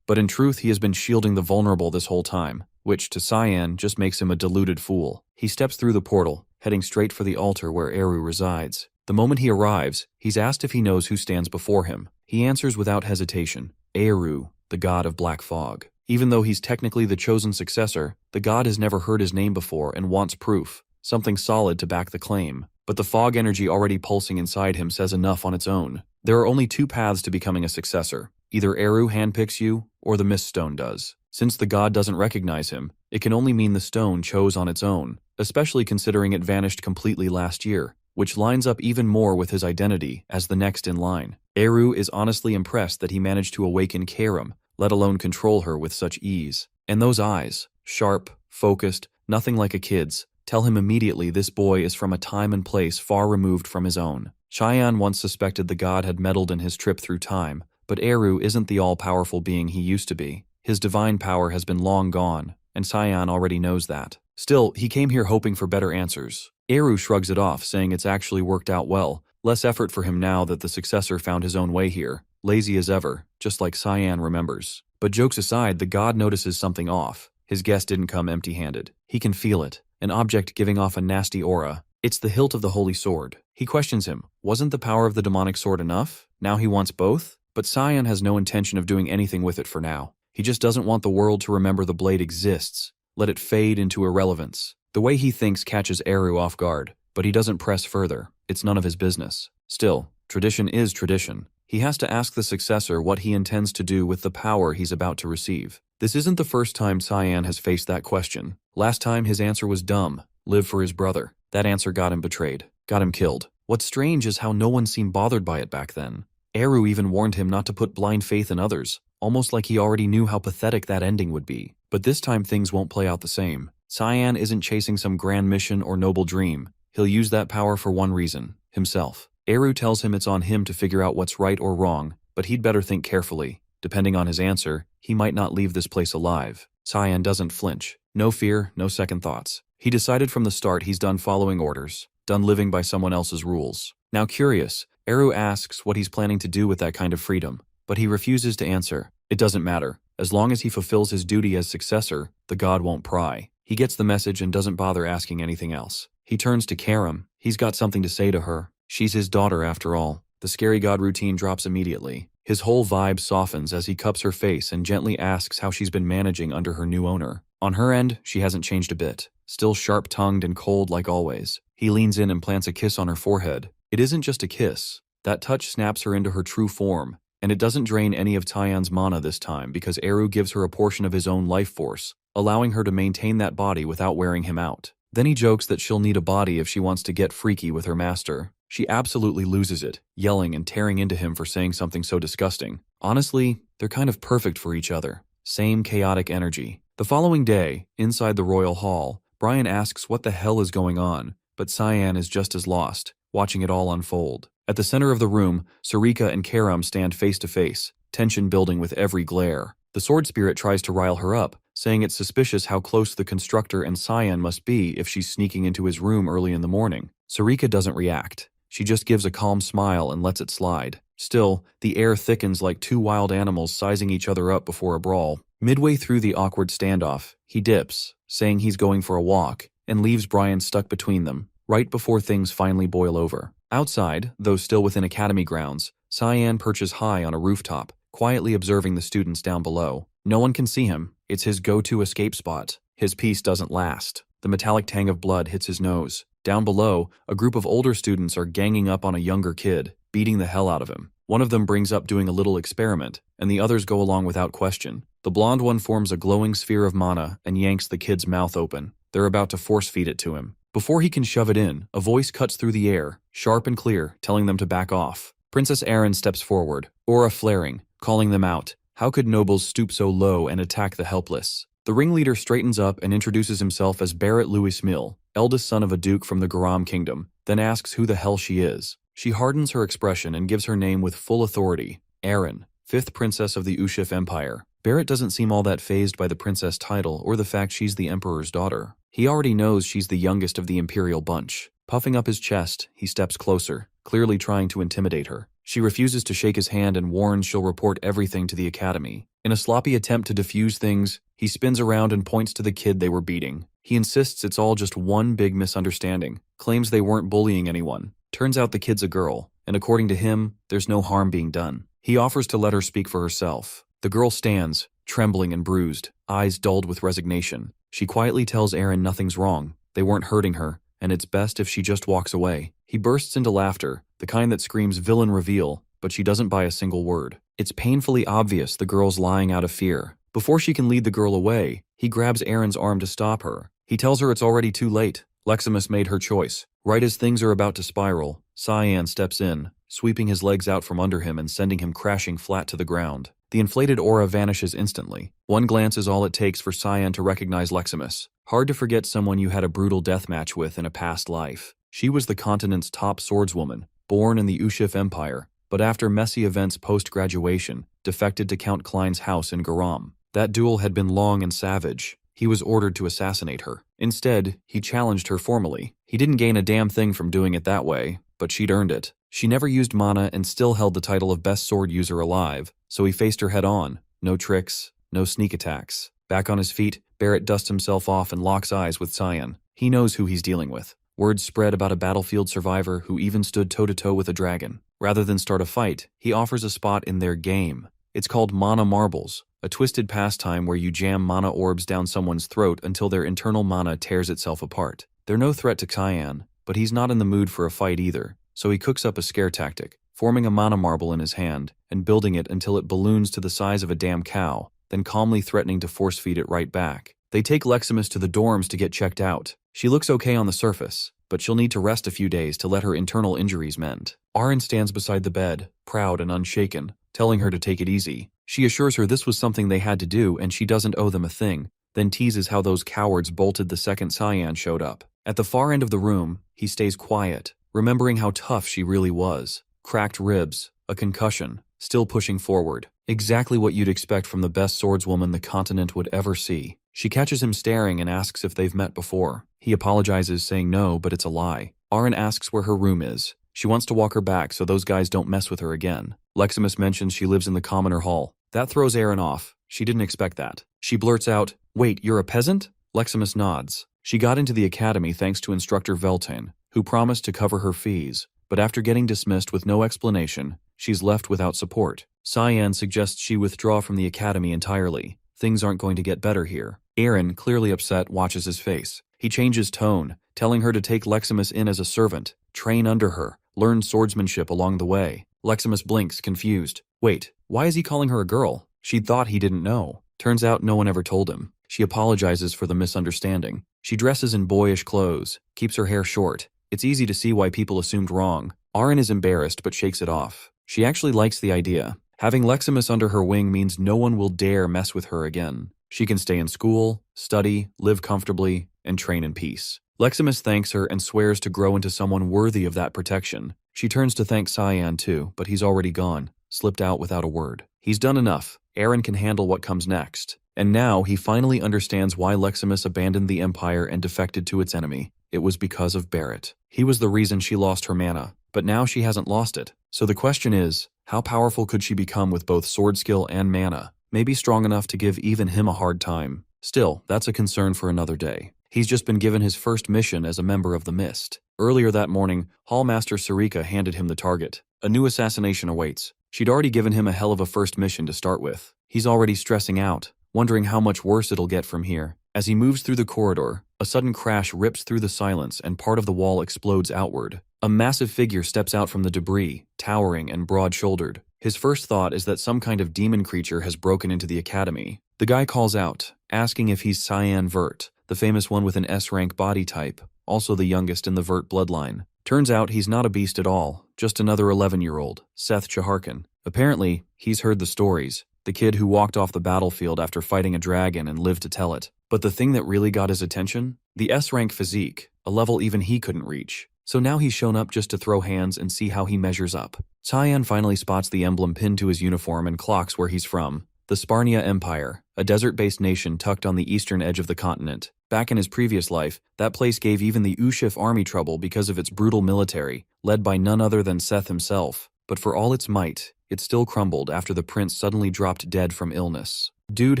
but in truth he has been shielding the vulnerable this whole time, which to Cyan just makes him a deluded fool. He steps through the portal, heading straight for the altar where Eru resides. The moment he arrives, he's asked if he knows who stands before him. He answers without hesitation, Eru, the god of black fog. Even though he's technically the chosen successor, the god has never heard his name before and wants proof, something solid to back the claim. But the fog energy already pulsing inside him says enough on its own. There are only two paths to becoming a successor. Either Eru handpicks you, or the Mist Stone does. Since the god doesn't recognize him, it can only mean the stone chose on its own, especially considering it vanished completely last year, which lines up even more with his identity as the next in line. Eru is honestly impressed that he managed to awaken Karam, let alone control her with such ease. And those eyes, sharp, focused, nothing like a kid's, tell him immediately this boy is from a time and place far removed from his own. Cyan once suspected the god had meddled in his trip through time, but Eru isn't the all-powerful being he used to be. His divine power has been long gone, and Cyan already knows that. Still, he came here hoping for better answers. Eru shrugs it off, saying it's actually worked out well. Less effort for him now that the successor found his own way here. Lazy as ever, just like Cyan remembers. But jokes aside, the god notices something off. His guest didn't come empty-handed. He can feel it, an object giving off a nasty aura. It's the hilt of the holy sword. He questions him. Wasn't the power of the demonic sword enough? Now he wants both? But Cyan has no intention of doing anything with it for now. He just doesn't want the world to remember the blade exists. Let it fade into irrelevance. The way he thinks catches Eru off guard, but he doesn't press further. It's none of his business. Still, tradition is tradition. He has to ask the successor what he intends to do with the power he's about to receive. This isn't the first time Cyan has faced that question. Last time his answer was dumb. Live for his brother. That answer got him betrayed. Got him killed. What's strange is how no one seemed bothered by it back then. Eru even warned him not to put blind faith in others, almost like he already knew how pathetic that ending would be. But this time things won't play out the same. Cyan isn't chasing some grand mission or noble dream. He'll use that power for one reason, himself. Eru tells him it's on him to figure out what's right or wrong, but he'd better think carefully. Depending on his answer, he might not leave this place alive. Cyan doesn't flinch. No fear, no second thoughts. He decided from the start he's done following orders, done living by someone else's rules. Now curious, Eru asks what he's planning to do with that kind of freedom, but he refuses to answer. It doesn't matter. As long as he fulfills his duty as successor, the god won't pry. He gets the message and doesn't bother asking anything else. He turns to Karam. He's got something to say to her. She's his daughter after all. The scary god routine drops immediately. His whole vibe softens as he cups her face and gently asks how she's been managing under her new owner. On her end, she hasn't changed a bit. Still sharp-tongued and cold like always. He leans in and plants a kiss on her forehead. It isn't just a kiss. That touch snaps her into her true form, and it doesn't drain any of Cyan's mana this time because Eru gives her a portion of his own life force, allowing her to maintain that body without wearing him out. Then he jokes that she'll need a body if she wants to get freaky with her master. She absolutely loses it, yelling and tearing into him for saying something so disgusting. Honestly, they're kind of perfect for each other. Same chaotic energy. The following day, inside the royal hall, Brian asks what the hell is going on, but Cyan is just as lost, watching it all unfold. At the center of the room, Sarika and Karam stand face to face, tension building with every glare. The sword spirit tries to rile her up, saying it's suspicious how close the constructor and Cyan must be if she's sneaking into his room early in the morning. Sarika doesn't react. She just gives a calm smile and lets it slide. Still, the air thickens like two wild animals sizing each other up before a brawl. Midway through the awkward standoff, he dips, saying he's going for a walk, and leaves Brian stuck between them, right before things finally boil over. Outside, though still within academy grounds, Cyan perches high on a rooftop, quietly observing the students down below. No one can see him. It's his go-to escape spot. His peace doesn't last. The metallic tang of blood hits his nose. Down below, a group of older students are ganging up on a younger kid, beating the hell out of him. One of them brings up doing a little experiment, and the others go along without question. The blonde one forms a glowing sphere of mana and yanks the kid's mouth open. They're about to force-feed it to him. Before he can shove it in, a voice cuts through the air, sharp and clear, telling them to back off. Princess Aaron steps forward, aura flaring, calling them out. How could nobles stoop so low and attack the helpless? The ringleader straightens up and introduces himself as Barrett Louis Mill, eldest son of a duke from the Garam kingdom, then asks who the hell she is. She hardens her expression and gives her name with full authority, Aaron, 5th princess of the Ushif Empire. Barrett doesn't seem all that fazed by the princess title or the fact she's the emperor's daughter. He already knows she's the youngest of the imperial bunch. Puffing up his chest, he steps closer, clearly trying to intimidate her. She refuses to shake his hand and warns she'll report everything to the academy. In a sloppy attempt to defuse things, he spins around and points to the kid they were beating. He insists it's all just one big misunderstanding, claims they weren't bullying anyone. Turns out the kid's a girl, and according to him, there's no harm being done. He offers to let her speak for herself. The girl stands, trembling and bruised, eyes dulled with resignation. She quietly tells Aaron nothing's wrong, they weren't hurting her, and it's best if she just walks away. He bursts into laughter, the kind that screams villain reveal, but she doesn't buy a single word. It's painfully obvious the girl's lying out of fear. Before she can lead the girl away, he grabs Aaron's arm to stop her. He tells her it's already too late. Leximus made her choice. Right as things are about to spiral, Cyan steps in, sweeping his legs out from under him and sending him crashing flat to the ground. The inflated aura vanishes instantly. One glance is all it takes for Cyan to recognize Leximus. Hard to forget someone you had a brutal deathmatch with in a past life. She was the continent's top swordswoman, born in the Ushif Empire, but after messy events post-graduation, defected to Count Klein's house in Garam. That duel had been long and savage. He was ordered to assassinate her. Instead, he challenged her formally. He didn't gain a damn thing from doing it that way, but she'd earned it. She never used mana and still held the title of best sword user alive, so he faced her head on. No tricks, no sneak attacks. Back on his feet, Barrett dusts himself off and locks eyes with Cyan. He knows who he's dealing with. Word spread about a battlefield survivor who even stood toe-to-toe with a dragon. Rather than start a fight, he offers a spot in their game. It's called Mana Marbles, a twisted pastime where you jam mana orbs down someone's throat until their internal mana tears itself apart. They're no threat to Cyan, but he's not in the mood for a fight either, so he cooks up a scare tactic, forming a mana marble in his hand and building it until it balloons to the size of a damn cow, then calmly threatening to force-feed it right back. They take Leximus to the dorms to get checked out. She looks okay on the surface, but she'll need to rest a few days to let her internal injuries mend. Aaron stands beside the bed, proud and unshaken, telling her to take it easy. She assures her this was something they had to do and she doesn't owe them a thing, then teases how those cowards bolted the second Cyan showed up. At the far end of the room, he stays quiet, remembering how tough she really was. Cracked ribs, a concussion, still pushing forward. Exactly what you'd expect from the best swordswoman the continent would ever see. She catches him staring and asks if they've met before. He apologizes, saying no, but it's a lie. Aaron asks where her room is. She wants to walk her back so those guys don't mess with her again. Leximus mentions she lives in the commoner hall. That throws Aaron off. She didn't expect that. She blurts out, "Wait, you're a peasant?" Leximus nods. She got into the academy thanks to instructor Veltain, who promised to cover her fees, but after getting dismissed with no explanation, she's left without support. Cyan suggests she withdraw from the academy entirely. Things aren't going to get better here. Aaron, clearly upset, watches his face. He changes tone, telling her to take Leximus in as a servant, train under her, learn swordsmanship along the way. Leximus blinks, confused. Wait, why is he calling her a girl? She'd thought he didn't know. Turns out no one ever told him. She apologizes for the misunderstanding. She dresses in boyish clothes, keeps her hair short. It's easy to see why people assumed wrong. Aaron is embarrassed but shakes it off. She actually likes the idea. Having Leximus under her wing means no one will dare mess with her again. She can stay in school, study, live comfortably, and train in peace. Leximus thanks her and swears to grow into someone worthy of that protection. She turns to thank Cyan too, but he's already gone, slipped out without a word. He's done enough. Aaron can handle what comes next. And now he finally understands why Leximus abandoned the Empire and defected to its enemy. It was because of Barrett. He was the reason she lost her mana, but now she hasn't lost it. So the question is, how powerful could she become with both sword skill and mana? Maybe strong enough to give even him a hard time. Still, that's a concern for another day. He's just been given his first mission as a member of the Mist. Earlier that morning, Hallmaster Sarika handed him the target. A new assassination awaits. She'd already given him a hell of a first mission to start with. He's already stressing out, wondering how much worse it'll get from here. As he moves through the corridor, a sudden crash rips through the silence and part of the wall explodes outward. A massive figure steps out from the debris, towering and broad-shouldered. His first thought is that some kind of demon creature has broken into the academy. The guy calls out, asking if he's Cyan Vert, the famous one with an S-rank body type, also the youngest in the Vert bloodline. Turns out he's not a beast at all, just another 11-year-old, Seth Chaharkin. Apparently, he's heard the stories, the kid who walked off the battlefield after fighting a dragon and lived to tell it. But the thing that really got his attention? The S-rank physique, a level even he couldn't reach. So now he's shown up just to throw hands and see how he measures up. Cyan finally spots the emblem pinned to his uniform and clocks where he's from. The Sparnia Empire, a desert-based nation tucked on the eastern edge of the continent. Back in his previous life, that place gave even the Ushif army trouble because of its brutal military, led by none other than Seth himself. But for all its might, it still crumbled after the prince suddenly dropped dead from illness. Dude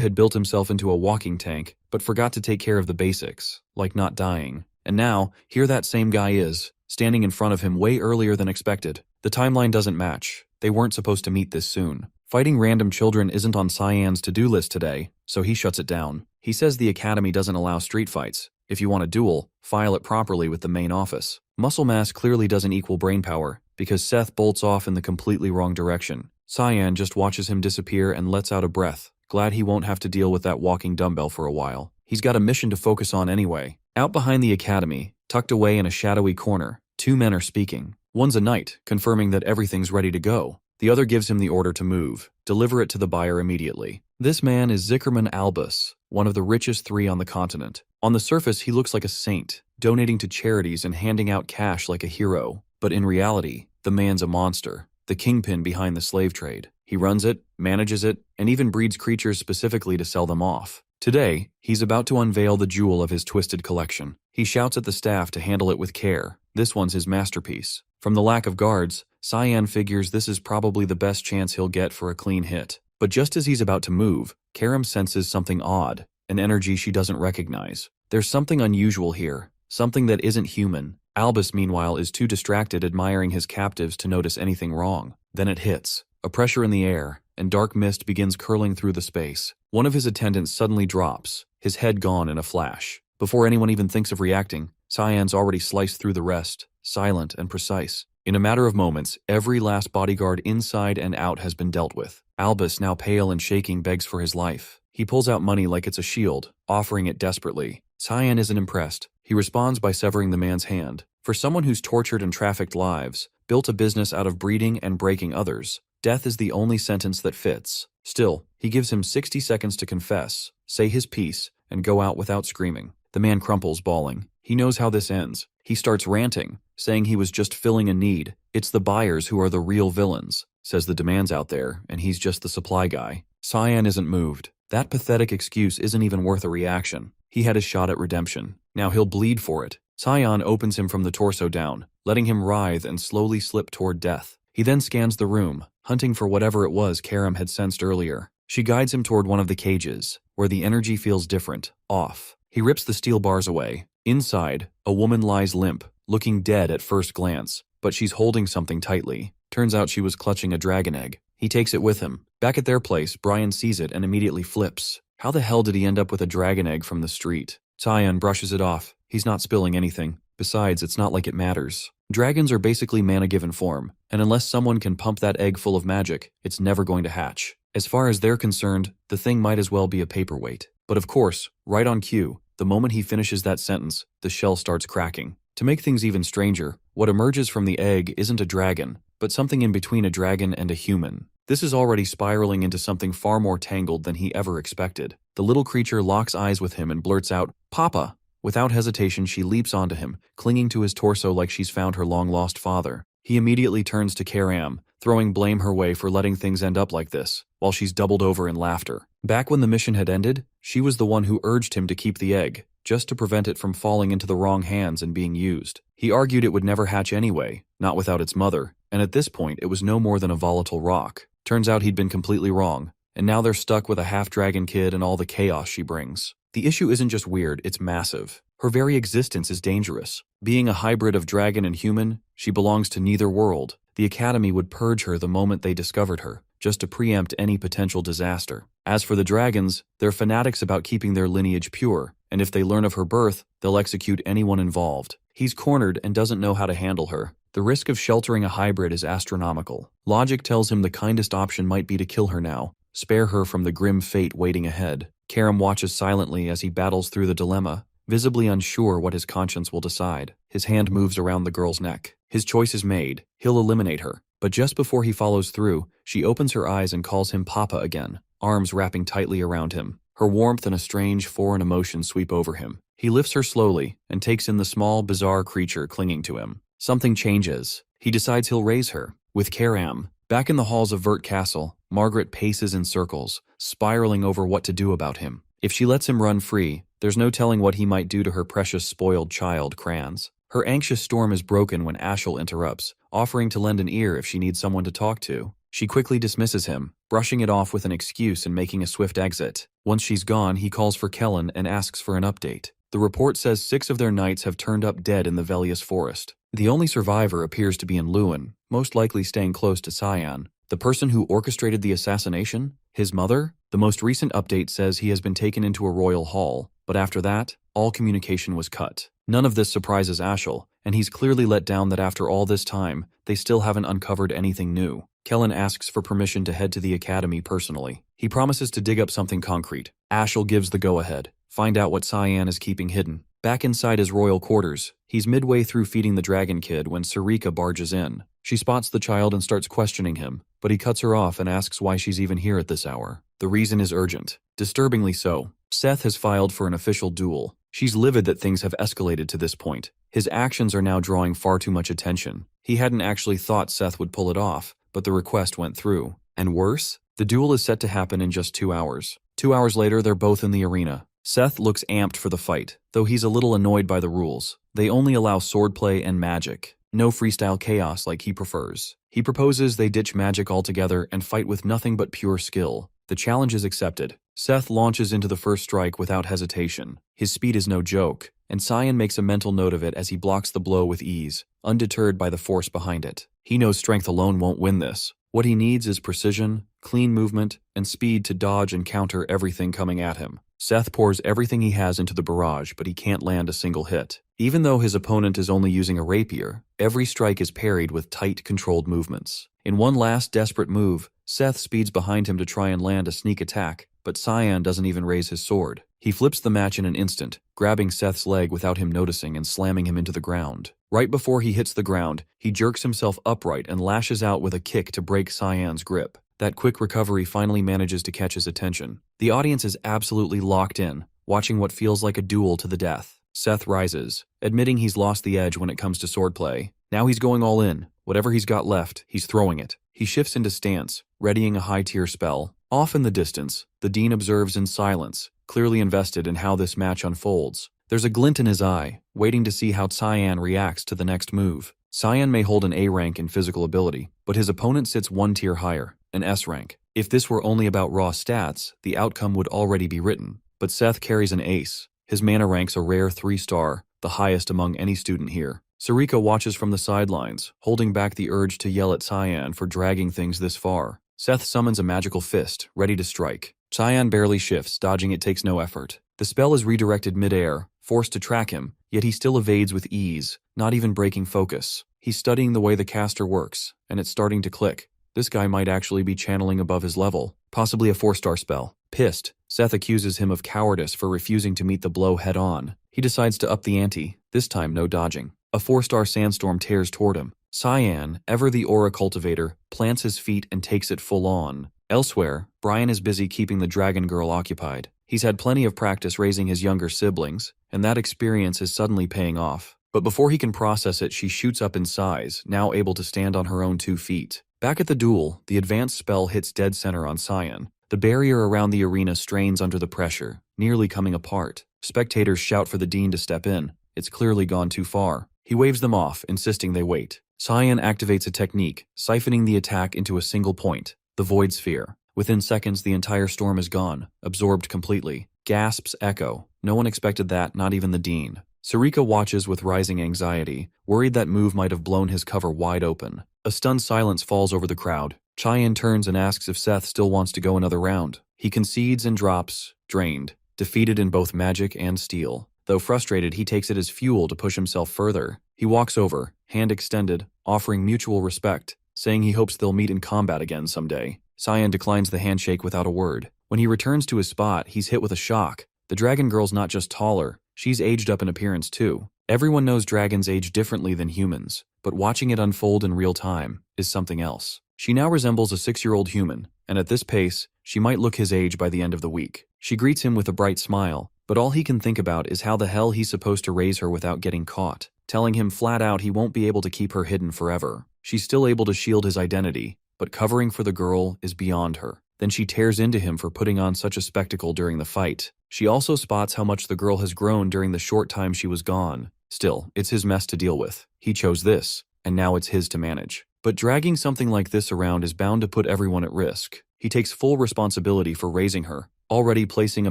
had built himself into a walking tank, but forgot to take care of the basics, like not dying. And now, here that same guy is, standing in front of him way earlier than expected. The timeline doesn't match. They weren't supposed to meet this soon. Fighting random children isn't on Cyan's to-do list today, so he shuts it down. He says the academy doesn't allow street fights. If you want a duel, file it properly with the main office. Muscle mass clearly doesn't equal brain power, because Seth bolts off in the completely wrong direction. Cyan just watches him disappear and lets out a breath, glad he won't have to deal with that walking dumbbell for a while. He's got a mission to focus on anyway. Out behind the academy, tucked away in a shadowy corner, two men are speaking. One's a knight, confirming that everything's ready to go. The other gives him the order to move, deliver it to the buyer immediately. This man is Zickerman Albus, one of the richest 3 on the continent. On the surface, he looks like a saint, donating to charities and handing out cash like a hero. But in reality, the man's a monster, the kingpin behind the slave trade. He runs it, manages it, and even breeds creatures specifically to sell them off. Today, he's about to unveil the jewel of his twisted collection. He shouts at the staff to handle it with care. This one's his masterpiece. From the lack of guards, Cyan figures this is probably the best chance he'll get for a clean hit. But just as he's about to move, Karam senses something odd, an energy she doesn't recognize. There's something unusual here, something that isn't human. Albus, meanwhile, is too distracted admiring his captives to notice anything wrong. Then it hits. A pressure in the air, and dark mist begins curling through the space. One of his attendants suddenly drops, his head gone in a flash. Before anyone even thinks of reacting, Cyan's already sliced through the rest, silent and precise. In a matter of moments, every last bodyguard inside and out has been dealt with. Albus, now pale and shaking, begs for his life. He pulls out money like it's a shield, offering it desperately. Cyan isn't impressed. He responds by severing the man's hand. For someone who's tortured and trafficked lives, built a business out of breeding and breaking others, death is the only sentence that fits. Still, he gives him 60 seconds to confess, say his piece, and go out without screaming. The man crumples, bawling. He knows how this ends. He starts ranting, saying he was just filling a need. It's the buyers who are the real villains, says the demand's out there, and he's just the supply guy. Cyan isn't moved. That pathetic excuse isn't even worth a reaction. He had his shot at redemption. Now he'll bleed for it. Cyan opens him from the torso down, letting him writhe and slowly slip toward death. He then scans the room, hunting for whatever it was Karam had sensed earlier. She guides him toward one of the cages, where the energy feels different, off. He rips the steel bars away. Inside, a woman lies limp, looking dead at first glance, but she's holding something tightly. Turns out she was clutching a dragon egg. He takes it with him. Back at their place, Brian sees it and immediately flips. How the hell did he end up with a dragon egg from the street? Cyan brushes it off. He's not spilling anything. Besides, it's not like it matters. Dragons are basically mana-given form, and unless someone can pump that egg full of magic, it's never going to hatch. As far as they're concerned, the thing might as well be a paperweight. But of course, right on cue, the moment he finishes that sentence, the shell starts cracking. To make things even stranger, what emerges from the egg isn't a dragon, but something in between a dragon and a human. This is already spiraling into something far more tangled than he ever expected. The little creature locks eyes with him and blurts out, "Papa!" Without hesitation, she leaps onto him, clinging to his torso like she's found her long-lost father. He immediately turns to Karam, throwing blame her way for letting things end up like this, while she's doubled over in laughter. Back when the mission had ended, she was the one who urged him to keep the egg, just to prevent it from falling into the wrong hands and being used. He argued it would never hatch anyway, not without its mother, and at this point it was no more than a volatile rock. Turns out he'd been completely wrong, and now they're stuck with a half-dragon kid and all the chaos she brings. The issue isn't just weird, it's massive. Her very existence is dangerous. Being a hybrid of dragon and human, she belongs to neither world. The Academy would purge her the moment they discovered her, just to preempt any potential disaster. As for the dragons, they're fanatics about keeping their lineage pure, and if they learn of her birth, they'll execute anyone involved. He's cornered and doesn't know how to handle her. The risk of sheltering a hybrid is astronomical. Logic tells him the kindest option might be to kill her now, spare her from the grim fate waiting ahead. Karam watches silently as he battles through the dilemma. visibly unsure what his conscience will decide. His hand moves around the girl's neck. His choice is made. He'll eliminate her. But just before he follows through, she opens her eyes and calls him Papa again, arms wrapping tightly around him. Her warmth and a strange, foreign emotion sweep over him. He lifts her slowly and takes in the small, bizarre creature clinging to him. Something changes. He decides he'll raise her. With Karam, back in the halls of Vert Castle, Margaret paces in circles, spiraling over what to do about him. If she lets him run free, there's no telling what he might do to her precious spoiled child, Kranz. Her anxious storm is broken when Ashel interrupts, offering to lend an ear if she needs someone to talk to. She quickly dismisses him, brushing it off with an excuse and making a swift exit. Once she's gone, he calls for Kellen and asks for an update. The report says 6 of their knights have turned up dead in the Velius forest. The only survivor appears to be in Lewin, most likely staying close to Cyan. The person who orchestrated the assassination? His mother? The most recent update says he has been taken into a royal hall, but after that, all communication was cut. None of this surprises Ashel, and he's clearly let down that after all this time, they still haven't uncovered anything new. Kellen asks for permission to head to the academy personally. He promises to dig up something concrete. Ashel gives the go-ahead. Find out what Cyan is keeping hidden. Back inside his royal quarters, he's midway through feeding the dragon kid when Sarika barges in. She spots the child and starts questioning him, but he cuts her off and asks why she's even here at this hour. The reason is urgent. Disturbingly so. Seth has filed for an official duel. She's livid that things have escalated to this point. His actions are now drawing far too much attention. He hadn't actually thought Seth would pull it off, but the request went through. And worse, the duel is set to happen in just 2 hours. 2 hours later, they're both in the arena. Seth looks amped for the fight, though he's a little annoyed by the rules. They only allow swordplay and magic. No freestyle chaos like he prefers. He proposes they ditch magic altogether and fight with nothing but pure skill. The challenge is accepted. Seth launches into the first strike without hesitation. His speed is no joke, and Cyan makes a mental note of it as he blocks the blow with ease, undeterred by the force behind it. He knows strength alone won't win this. What he needs is precision, clean movement, and speed to dodge and counter everything coming at him. Seth pours everything he has into the barrage, but he can't land a single hit. Even though his opponent is only using a rapier, every strike is parried with tight, controlled movements. In one last desperate move, Seth speeds behind him to try and land a sneak attack, but Cyan doesn't even raise his sword. He flips the match in an instant, grabbing Seth's leg without him noticing and slamming him into the ground. Right before he hits the ground, he jerks himself upright and lashes out with a kick to break Cyan's grip. That quick recovery finally manages to catch his attention. The audience is absolutely locked in, watching what feels like a duel to the death. Seth rises, admitting he's lost the edge when it comes to swordplay. Now he's going all in. Whatever he's got left, he's throwing it. He shifts into stance, readying a high-tier spell. Off in the distance, the dean observes in silence, clearly invested in how this match unfolds. There's a glint in his eye, waiting to see how Cyan reacts to the next move. Cyan may hold an A rank in physical ability, but his opponent sits 1 tier higher, an S rank. If this were only about raw stats, the outcome would already be written. But Seth carries an ace. His mana rank's a rare 3-star, the highest among any student here. Sarika watches from the sidelines, holding back the urge to yell at Cyan for dragging things this far. Seth summons a magical fist, ready to strike. Cyan barely shifts, dodging it takes no effort. The spell is redirected mid-air, forced to track him, yet he still evades with ease, not even breaking focus. He's studying the way the caster works, and it's starting to click. This guy might actually be channeling above his level, possibly a 4-star spell. Pissed, Seth accuses him of cowardice for refusing to meet the blow head-on. He decides to up the ante, this time no dodging. A 4-star sandstorm tears toward him. Cyan, ever the aura cultivator, plants his feet and takes it full on. Elsewhere, Brian is busy keeping the dragon girl occupied. He's had plenty of practice raising his younger siblings, and that experience is suddenly paying off. But before he can process it, she shoots up in size, now able to stand on her own 2 feet. Back at the duel, the advanced spell hits dead center on Cyan. The barrier around the arena strains under the pressure, nearly coming apart. Spectators shout for the dean to step in. It's clearly gone too far. He waves them off, insisting they wait. Cyan activates a technique, siphoning the attack into a single point, the Void Sphere. Within seconds, the entire storm is gone, absorbed completely. Gasps echo. No one expected that, not even the dean. Sarika watches with rising anxiety, worried that move might have blown his cover wide open. A stunned silence falls over the crowd. Cyan turns and asks if Seth still wants to go another round. He concedes and drops, drained, defeated in both magic and steel. Though frustrated, he takes it as fuel to push himself further. He walks over, hand extended, offering mutual respect, saying he hopes they'll meet in combat again someday. Cyan declines the handshake without a word. When he returns to his spot, he's hit with a shock. The dragon girl's not just taller, she's aged up in appearance too. Everyone knows dragons age differently than humans, but watching it unfold in real time is something else. She now resembles a 6-year-old human, and at this pace, she might look his age by the end of the week. She greets him with a bright smile, but all he can think about is how the hell he's supposed to raise her without getting caught, telling him flat out he won't be able to keep her hidden forever. She's still able to shield his identity, but covering for the girl is beyond her. Then she tears into him for putting on such a spectacle during the fight. She also spots how much the girl has grown during the short time she was gone. Still, it's his mess to deal with. He chose this, and now it's his to manage. But dragging something like this around is bound to put everyone at risk. He takes full responsibility for raising her, already placing a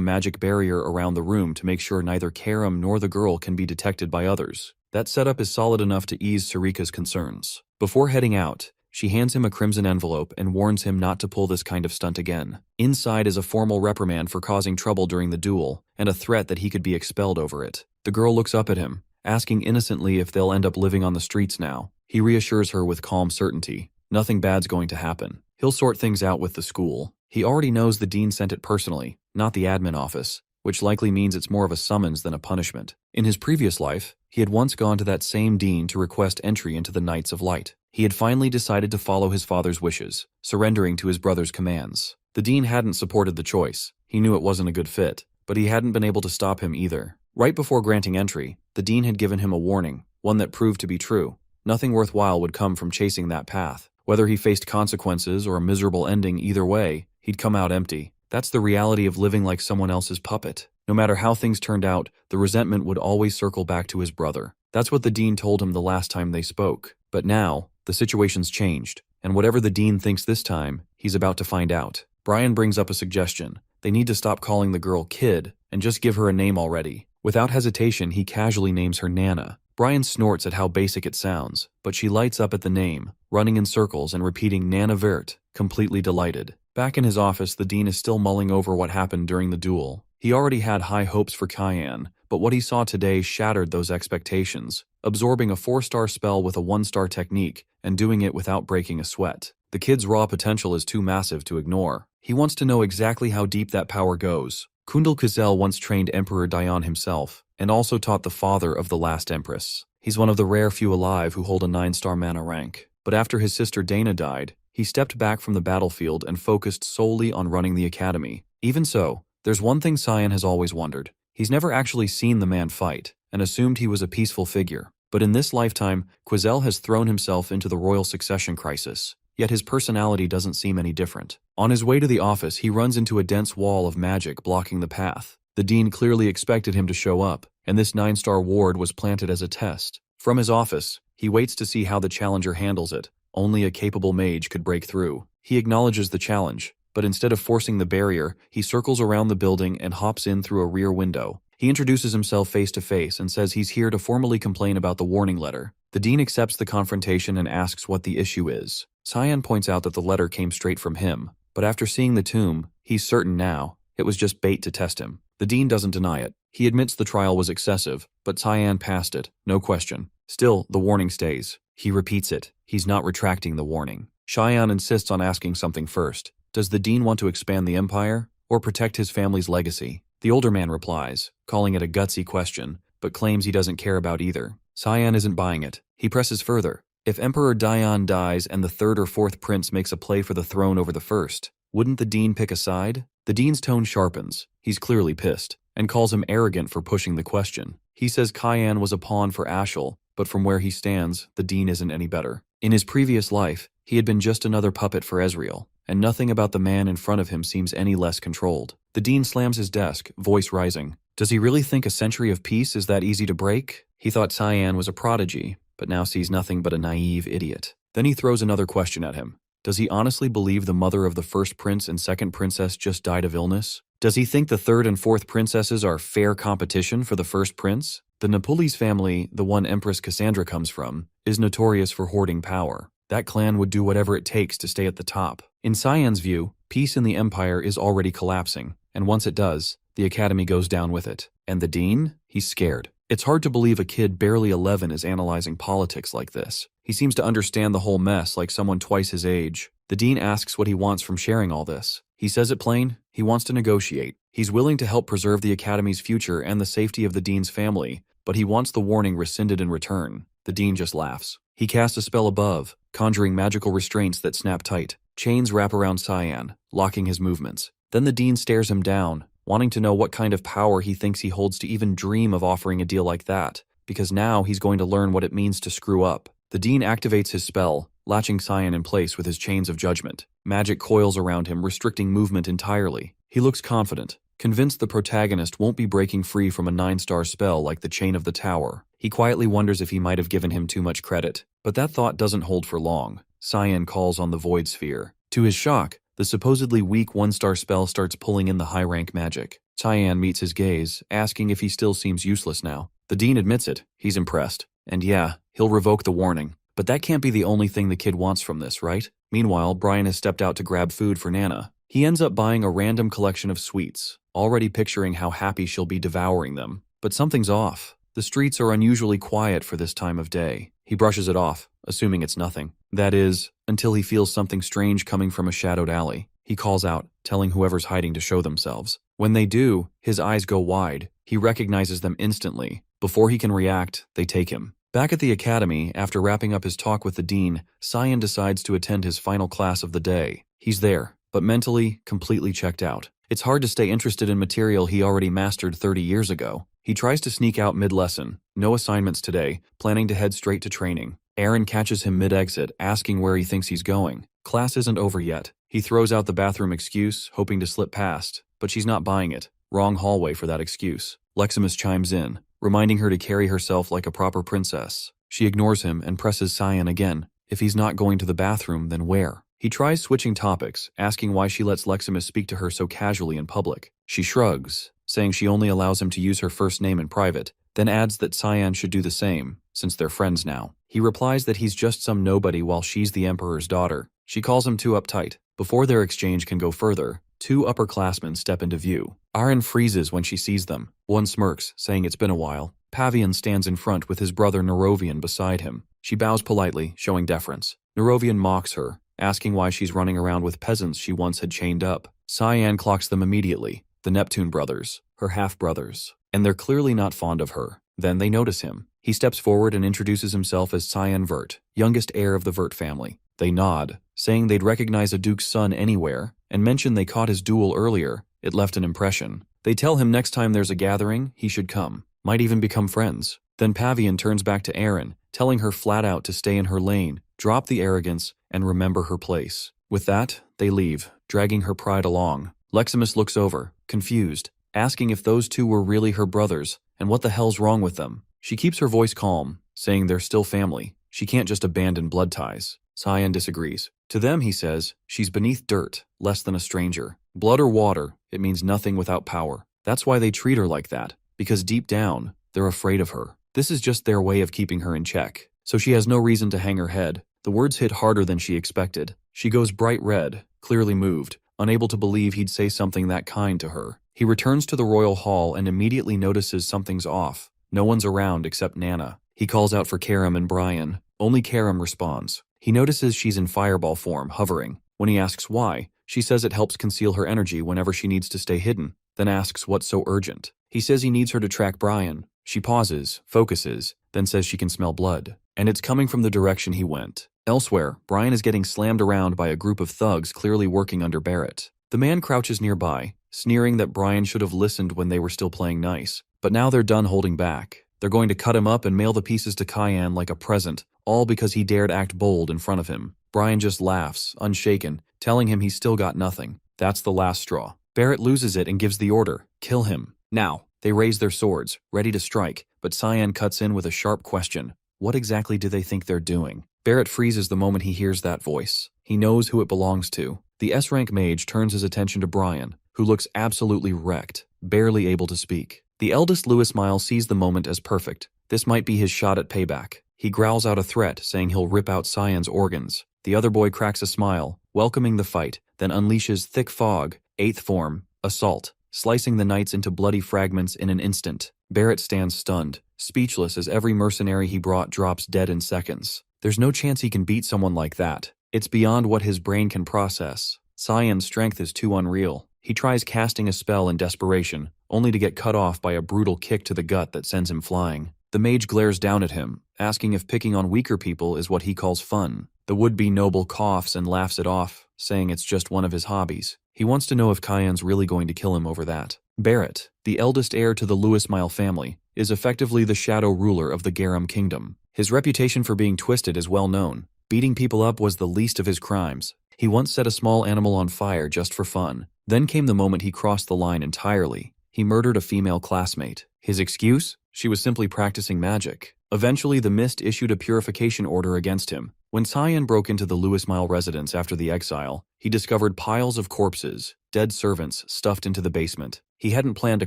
magic barrier around the room to make sure neither Karam nor the girl can be detected by others. That setup is solid enough to ease Sarika's concerns. Before heading out, she hands him a crimson envelope and warns him not to pull this kind of stunt again. Inside is a formal reprimand for causing trouble during the duel, and a threat that he could be expelled over it. The girl looks up at him, asking innocently if they'll end up living on the streets now. He reassures her with calm certainty. Nothing bad's going to happen. He'll sort things out with the school. He already knows the dean sent it personally, not the admin office, which likely means it's more of a summons than a punishment. In his previous life, he had once gone to that same dean to request entry into the Knights of Light. He had finally decided to follow his father's wishes, surrendering to his brother's commands. The dean hadn't supported the choice. He knew it wasn't a good fit, but he hadn't been able to stop him either. Right before granting entry, the dean had given him a warning, one that proved to be true. Nothing worthwhile would come from chasing that path. Whether he faced consequences or a miserable ending, either way, he'd come out empty. That's the reality of living like someone else's puppet. No matter how things turned out, the resentment would always circle back to his brother. That's what the dean told him the last time they spoke. But now, the situation's changed, and whatever the dean thinks this time, he's about to find out. Brian brings up a suggestion. They need to stop calling the girl Kid and just give her a name already. Without hesitation, he casually names her Nana. Brian snorts at how basic it sounds, but she lights up at the name, running in circles and repeating Nana Vert, completely delighted. Back in his office, the dean is still mulling over what happened during the duel. He already had high hopes for Cayenne, but what he saw today shattered those expectations, absorbing a 4-star spell with a 1-star technique and doing it without breaking a sweat. The kid's raw potential is too massive to ignore. He wants to know exactly how deep that power goes. Kundal Kuzel once trained Emperor Dayan himself, and also taught the father of the last empress. He's one of the rare few alive who hold a 9-star mana rank. But after his sister Dana died, he stepped back from the battlefield and focused solely on running the academy. Even so, there's one thing Cyan has always wondered. He's never actually seen the man fight, and assumed he was a peaceful figure. But in this lifetime, Quazel has thrown himself into the royal succession crisis, yet his personality doesn't seem any different. On his way to the office, he runs into a dense wall of magic blocking the path. The dean clearly expected him to show up, and this 9-star ward was planted as a test. From his office, he waits to see how the challenger handles it. Only a capable mage could break through. He acknowledges the challenge, but instead of forcing the barrier, he circles around the building and hops in through a rear window. He introduces himself face to face and says he's here to formally complain about the warning letter. The dean accepts the confrontation and asks what the issue is. Cyan points out that the letter came straight from him, but after seeing the tomb, he's certain now it was just bait to test him. The dean doesn't deny it. He admits the trial was excessive, but Cyan passed it, no question. Still, the warning stays. He repeats it. He's not retracting the warning. Cheyenne insists on asking something first. Does the dean want to expand the empire, or protect his family's legacy? The older man replies, calling it a gutsy question, but claims he doesn't care about either. Cyan isn't buying it. He presses further. If Emperor Dayan dies and the 3rd or 4th prince makes a play for the throne over the 1st, wouldn't the dean pick a side? The dean's tone sharpens. He's clearly pissed, and calls him arrogant for pushing the question. He says Cayenne was a pawn for Ashel, but from where he stands, the dean isn't any better. In his previous life, he had been just another puppet for Ezreal, and nothing about the man in front of him seems any less controlled. The dean slams his desk, voice rising. Does he really think a century of peace is that easy to break? He thought Cyan was a prodigy, but now sees nothing but a naive idiot. Then he throws another question at him. Does he honestly believe the mother of the 1st prince and 2nd princess just died of illness? Does he think the 3rd and 4th princesses are fair competition for the 1st prince? The Napulis family, the one Empress Cassandra comes from, is notorious for hoarding power. That clan would do whatever it takes to stay at the top. In Cyan's view, peace in the empire is already collapsing, and once it does, the academy goes down with it. And the dean? He's scared. It's hard to believe a kid barely 11 is analyzing politics like this. He seems to understand the whole mess like someone twice his age. The dean asks what he wants from sharing all this. He says it plain, he wants to negotiate. He's willing to help preserve the Academy's future and the safety of the Dean's family, but he wants the warning rescinded in return. The Dean just laughs. He casts a spell above, conjuring magical restraints that snap tight. Chains wrap around Cyan, locking his movements. Then the Dean stares him down, wanting to know what kind of power he thinks he holds to even dream of offering a deal like that, because now he's going to learn what it means to screw up. The Dean activates his spell, latching Cyan in place with his chains of judgment. Magic coils around him, restricting movement entirely. He looks confident, convinced the protagonist won't be breaking free from a 9-star spell like the Chain of the Tower. He quietly wonders if he might have given him too much credit. But that thought doesn't hold for long. Cyan calls on the Void Sphere. To his shock, the supposedly weak 1-star spell starts pulling in the high-rank magic. Cyan meets his gaze, asking if he still seems useless now. The Dean admits it. He's impressed. And yeah, he'll revoke the warning. But that can't be the only thing the kid wants from this, right? Meanwhile, Brian has stepped out to grab food for Nana. He ends up buying a random collection of sweets, already picturing how happy she'll be devouring them. But something's off. The streets are unusually quiet for this time of day. He brushes it off, assuming it's nothing. That is, until he feels something strange coming from a shadowed alley. He calls out, telling whoever's hiding to show themselves. When they do, his eyes go wide. He recognizes them instantly. Before he can react, they take him. Back at the academy, after wrapping up his talk with the dean, Cyan decides to attend his final class of the day. He's there, but mentally, completely checked out. It's hard to stay interested in material he already mastered 30 years ago. He tries to sneak out mid-lesson. No assignments today, planning to head straight to training. Aaron catches him mid-exit, asking where he thinks he's going. Class isn't over yet. He throws out the bathroom excuse, hoping to slip past, but she's not buying it. Wrong hallway for that excuse. Leximus chimes in, reminding her to carry herself like a proper princess. She ignores him and presses Cyan again. If he's not going to the bathroom, then where? He tries switching topics, asking why she lets Leximus speak to her so casually in public. She shrugs, saying she only allows him to use her first name in private, then adds that Cyan should do the same, since they're friends now. He replies that he's just some nobody while she's the Emperor's daughter. She calls him too uptight. Before their exchange can go further, two upperclassmen step into view. Aaron freezes when she sees them. One smirks, saying it's been a while. Pavian stands in front with his brother Nerovian beside him. She bows politely, showing deference. Nerovian mocks her, asking why she's running around with peasants she once had chained up. Cyan clocks them immediately, the Neptune brothers, her half-brothers, and they're clearly not fond of her. Then they notice him. He steps forward and introduces himself as Cyan Vert, youngest heir of the Vert family. They nod, saying they'd recognize a duke's son anywhere, and mention they caught his duel earlier. It left an impression. They tell him next time there's a gathering, he should come. Might even become friends. Then Pavian turns back to Aaron, telling her flat out to stay in her lane, drop the arrogance, and remember her place. With that, they leave, dragging her pride along. Leximus looks over, confused, asking if those two were really her brothers, and what the hell's wrong with them. She keeps her voice calm, saying they're still family. She can't just abandon blood ties. Cyan disagrees. To them, he says, she's beneath dirt, less than a stranger. Blood or water, it means nothing without power. That's why they treat her like that, because deep down, they're afraid of her. This is just their way of keeping her in check. So she has no reason to hang her head. The words hit harder than she expected. She goes bright red, clearly moved, unable to believe he'd say something that kind to her. He returns to the royal hall and immediately notices something's off. No one's around except Nana. He calls out for Karam and Brian. Only Karam responds. He notices she's in fireball form, hovering. When he asks why, she says it helps conceal her energy whenever she needs to stay hidden, then asks what's so urgent. He says he needs her to track Brian. She pauses, focuses, then says she can smell blood, and it's coming from the direction he went. Elsewhere, Brian is getting slammed around by a group of thugs clearly working under Barrett. The man crouches nearby, sneering that Brian should have listened when they were still playing nice. But now they're done holding back. They're going to cut him up and mail the pieces to Cyan like a present, all because he dared act bold in front of him. Brian just laughs, unshaken, telling him he's still got nothing. That's the last straw. Barrett loses it and gives the order, kill him. Now, they raise their swords, ready to strike, but Cyan cuts in with a sharp question. What exactly do they think they're doing? Barrett freezes the moment he hears that voice. He knows who it belongs to. The S-rank mage turns his attention to Brian, who looks absolutely wrecked, barely able to speak. The eldest Louis Miles sees the moment as perfect. This might be his shot at payback. He growls out a threat, saying he'll rip out Cyan's organs. The other boy cracks a smile, welcoming the fight, then unleashes Thick Fog, 8th form, Assault, slicing the knights into bloody fragments in an instant. Barrett stands stunned, speechless as every mercenary he brought drops dead in seconds. There's no chance he can beat someone like that. It's beyond what his brain can process. Cyan's strength is too unreal. He tries casting a spell in desperation, only to get cut off by a brutal kick to the gut that sends him flying. The mage glares down at him, asking if picking on weaker people is what he calls fun. The would-be noble coughs and laughs it off, saying it's just one of his hobbies. He wants to know if Cyan's really going to kill him over that. Barrett, the eldest heir to the Lewis-Mile family, is effectively the shadow ruler of the Garum Kingdom. His reputation for being twisted is well known. Beating people up was the least of his crimes. He once set a small animal on fire just for fun. Then came the moment he crossed the line entirely. He murdered a female classmate. His excuse? She was simply practicing magic. Eventually, the Mist issued a purification order against him. When Cyan broke into the Lewis-Mile residence after the exile, he discovered piles of corpses, dead servants stuffed into the basement. He hadn't planned a